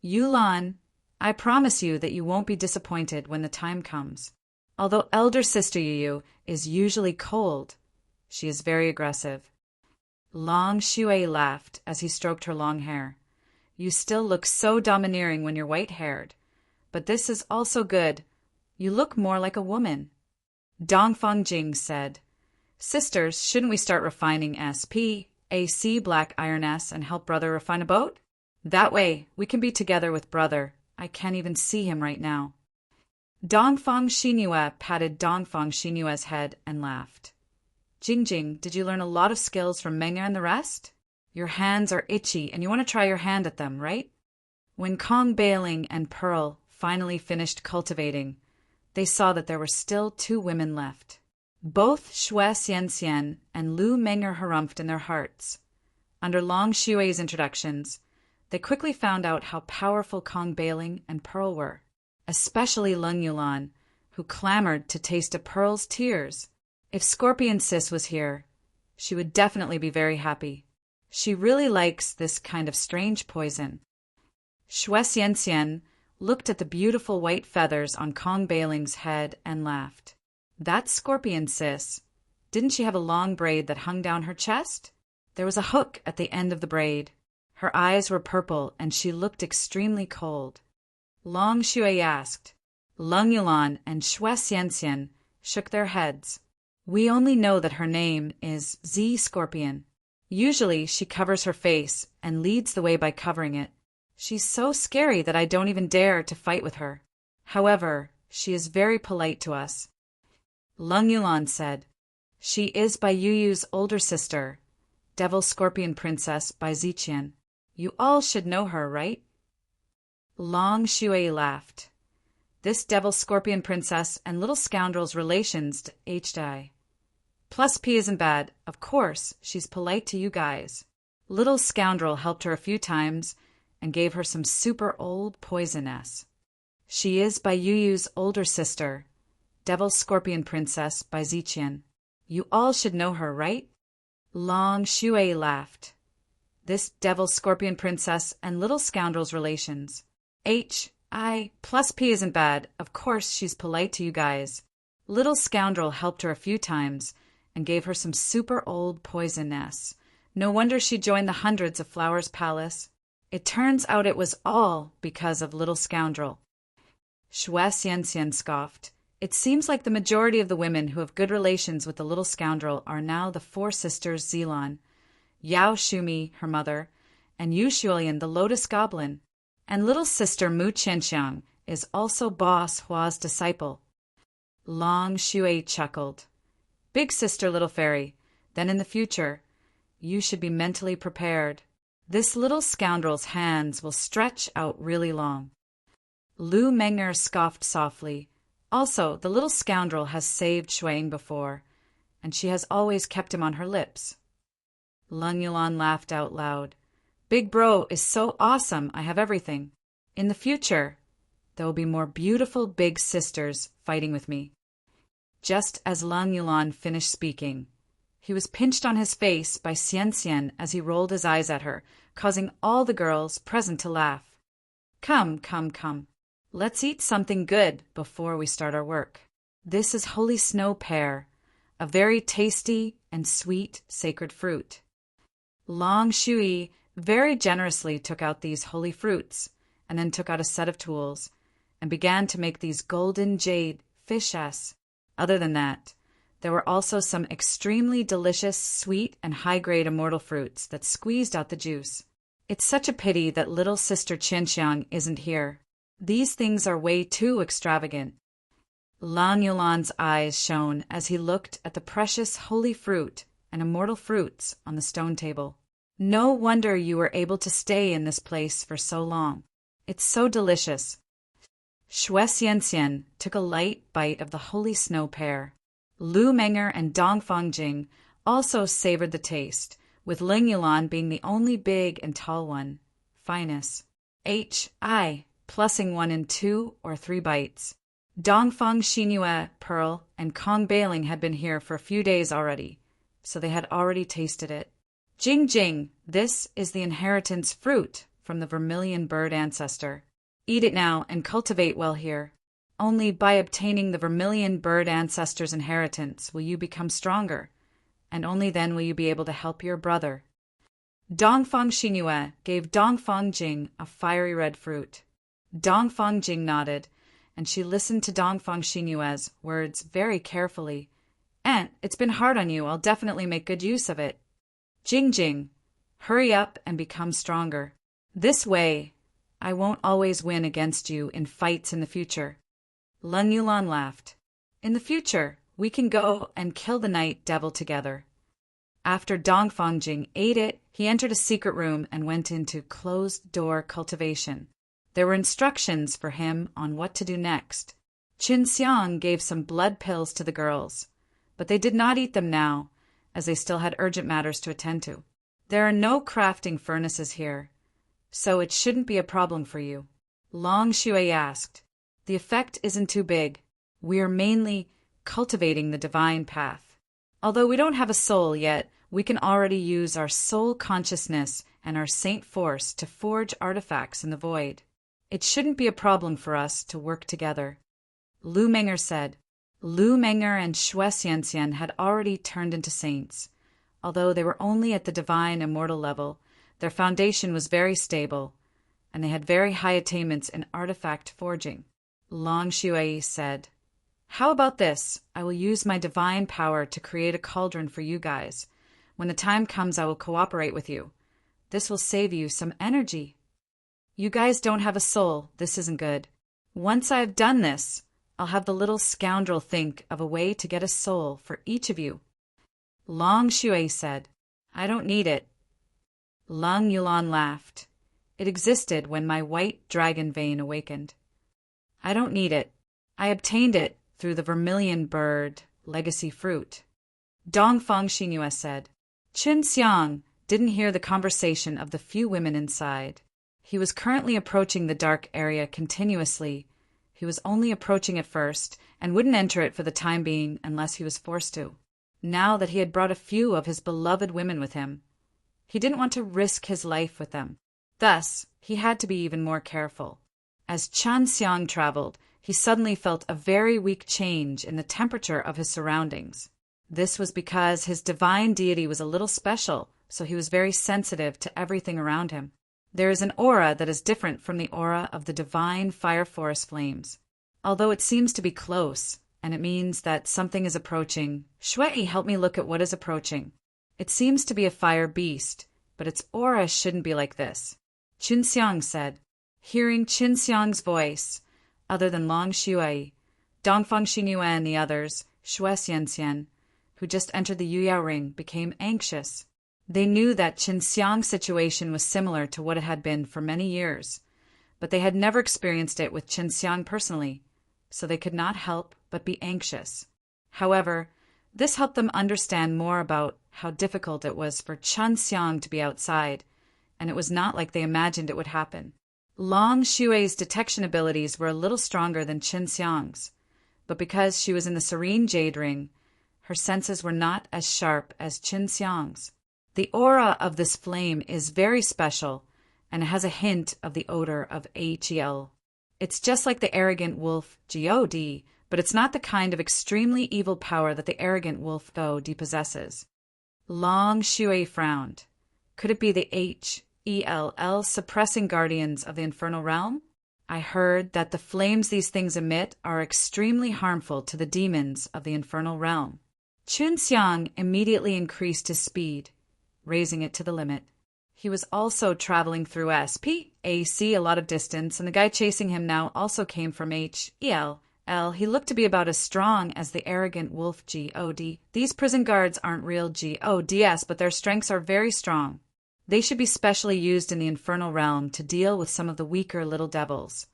Yulan, I promise you that you won't be disappointed when the time comes. Although elder sister Yu is usually cold, she is very aggressive. Long Shui laughed as he stroked her long hair. You still look so domineering when you're white-haired, but this is also good. You look more like a woman. Dongfang Jing said, Sisters, shouldn't we start refining SPAC black iron S and help brother refine a boat? That way, we can be together with brother. I can't even see him right now. Dongfang Xinyue patted Dongfang Xinyue's head and laughed. Jingjing, did you learn a lot of skills from Menger and the rest? Your hands are itchy and you want to try your hand at them, right? When Kong Bailing and Pearl finally finished cultivating, they saw that there were still 2 women left. Both Xue Xianxian and Lu Menger harumphed in their hearts. Under Long Shui's introductions, they quickly found out how powerful Kong Bailing and Pearl were, especially Leng Yulan, who clamored to taste a Pearl's tears. If Scorpion Sis was here, she would definitely be very happy. She really likes this kind of strange poison. Xue Xianxian looked at the beautiful white feathers on Kong Bailing's head and laughed. That's Scorpion Sis. Didn't she have a long braid that hung down her chest? There was a hook at the end of the braid. Her eyes were purple and she looked extremely cold. Long Shui asked. Leng Yulan and Xue Xianxian shook their heads. We only know that her name is Z Scorpion. Usually she covers her face and leads the way by covering it. She's so scary that I don't even dare to fight with her. However, she is very polite to us. Leng Yulan said, She is Bai Yuyu's older sister, Devil Scorpion Princess Bai Ziqian. You all should know her, right? Long Shui laughed. This Devil Scorpion Princess and Little Scoundrel's relations to HDI. Plus P isn't bad. Of course, she's polite to you guys. Little Scoundrel helped her a few times and gave her some super old poison S. She is Bai Yuyu's older sister, Devil Scorpion Princess Bai Ziqian. You all should know her, right? Long Shui laughed. This Devil Scorpion Princess and Little Scoundrel's relations. HI plus P isn't bad. Of course, she's polite to you guys. Little Scoundrel helped her a few times and gave her some super old poison S. No wonder she joined the hundreds of Flowers Palace. It turns out it was all because of Little Scoundrel. Xue Xianxian scoffed. It seems like the majority of the women who have good relations with the Little Scoundrel are now the 4 sisters Zilan, Yao Shumi, her mother, and Yu Shulian, the Lotus Goblin. And little sister Mu Qianxiang is also Boss Hua's disciple. Long Shui chuckled. Big sister, little fairy. Then in the future, you should be mentally prepared. This Little Scoundrel's hands will stretch out really long. Lu Menger scoffed softly. Also, the Little Scoundrel has saved Shuang before, and she has always kept him on her lips. Leng Yulan laughed out loud. Big bro is so awesome, I have everything. In the future, there will be more beautiful big sisters fighting with me. Just as Leng Yulan finished speaking, he was pinched on his face by Xianxian as he rolled his eyes at her, causing all the girls present to laugh. Come, come, come. Let's eat something good before we start our work. This is holy snow pear, a very tasty and sweet sacred fruit. Long Shui very generously took out these holy fruits, and then took out a set of tools, and began to make these golden jade fishes. Other than that, there were also some extremely delicious, sweet, and high-grade immortal fruits that squeezed out the juice. It's such a pity that little sister Qinxiang isn't here. These things are way too extravagant. Lang Yulan's eyes shone as he looked at the precious holy fruit and immortal fruits on the stone table. No wonder you were able to stay in this place for so long. It's so delicious. Xue Xianxian took a light bite of the holy snow pear. Lu Menger and Dong Fangjing also savored the taste, with Ling Yulan being the only big and tall one. Finest. H.I. plussing 1 in 2 or 3 bites. Dongfang Xinyue, Pearl, and Kong Bailing had been here for a few days already, so they had already tasted it. Jing Jing, this is the inheritance fruit from the vermilion bird ancestor. Eat it now and cultivate well here. Only by obtaining the vermilion bird ancestor's inheritance will you become stronger, and only then will you be able to help your brother. Dongfang Xinyue gave Dongfang Jing a fiery red fruit. Dongfang Jing nodded, and she listened to Dongfang Xinyue's words very carefully. Aunt, it's been hard on you. I'll definitely make good use of it. Jing Jing, hurry up and become stronger. This way, I won't always win against you in fights in the future. Leng Yulan laughed. In the future, we can go and kill the night devil together. After Dongfang Jing ate it, he entered a secret room and went into closed-door cultivation. There were instructions for him on what to do next. Qin Xiang gave some blood pills to the girls, but they did not eat them now, as they still had urgent matters to attend to. There are no crafting furnaces here, so it shouldn't be a problem for you. Long Shui asked. The effect isn't too big. We are mainly cultivating the divine path. Although we don't have a soul yet, we can already use our soul consciousness and our saint force to forge artifacts in the void. It shouldn't be a problem for us to work together. Lu Menger said. Lu Menger and Xue Xianxian had already turned into saints. Although they were only at the divine immortal level, their foundation was very stable, and they had very high attainments in artifact forging. Long Shui said, How about this? I will use my divine power to create a cauldron for you guys. When the time comes, I will cooperate with you. This will save you some energy. You guys don't have a soul. This isn't good. Once I have done this, I'll have the little scoundrel think of a way to get a soul for each of you. Long Shui said, I don't need it. Lang Yulan laughed. It existed when my white dragon vein awakened. I don't need it. I obtained it through the vermilion bird legacy fruit. Dongfang Xinyue said. Qin Xiang didn't hear the conversation of the few women inside. He was currently approaching the dark area continuously. He was only approaching it first and wouldn't enter it for the time being unless he was forced to. Now that he had brought a few of his beloved women with him, he didn't want to risk his life with them. Thus, he had to be even more careful. As Chan Xiang traveled, he suddenly felt a very weak change in the temperature of his surroundings. This was because his divine deity was a little special, so he was very sensitive to everything around him. There is an aura that is different from the aura of the divine fire forest flames. Although it seems to be close, and it means that something is approaching, Shui, help me look at what is approaching. It seems to be a fire beast, but its aura shouldn't be like this. Qin Xiang said. Hearing Qin Xiang's voice, other than Long Shui, Dongfang Xinyue and the others, Xue Xianxian, who just entered the Yuyao ring, became anxious. They knew that Qin Xiang's situation was similar to what it had been for many years, but they had never experienced it with Qin Xiang personally, so they could not help but be anxious. However, this helped them understand more about how difficult it was for Qin Xiang to be outside, and it was not like they imagined it would happen. Long Shui's detection abilities were a little stronger than Qin Xiang's, but because she was in the Serene Jade Ring, her senses were not as sharp as Qin Xiang's. The aura of this flame is very special, and it has a hint of the odor of HEL. It's just like the arrogant wolf God, but it's not the kind of extremely evil power that the arrogant wolf God possesses. Long Shui frowned. Could it be the HELL suppressing guardians of the infernal realm? I heard that the flames these things emit are extremely harmful to the demons of the infernal realm. Chunxiang immediately increased his speed, raising it to the limit. He was also traveling through SPAC a lot of distance, and the guy chasing him now also came from HELL. He looked to be about as strong as the arrogant wolf God. These prison guards aren't real gods, but their strengths are very strong. They should be specially used in the infernal realm to deal with some of the weaker little devils.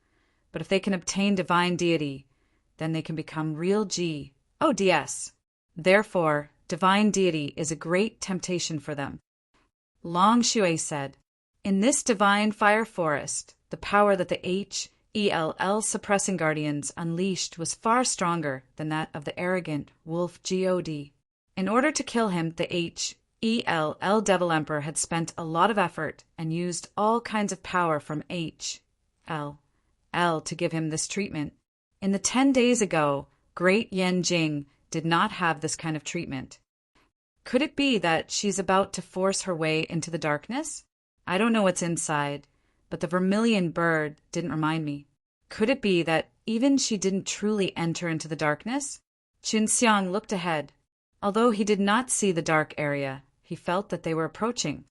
But if they can obtain divine deity, then they can become real gods. Therefore, divine deity is a great temptation for them. Long Shui said, in this divine fire forest, the power that the HELL suppressing guardians unleashed was far stronger than that of the arrogant wolf God. In order to kill him, the HELL Devil Emperor had spent a lot of effort and used all kinds of power from HELL to give him this treatment. In the 10 days ago, Great Yen Jing did not have this kind of treatment. Could it be that she's about to force her way into the darkness? I don't know what's inside, but the vermilion bird didn't remind me. Could it be that even she didn't truly enter into the darkness? Chunxiang looked ahead. Although he did not see the dark area, he felt that they were approaching.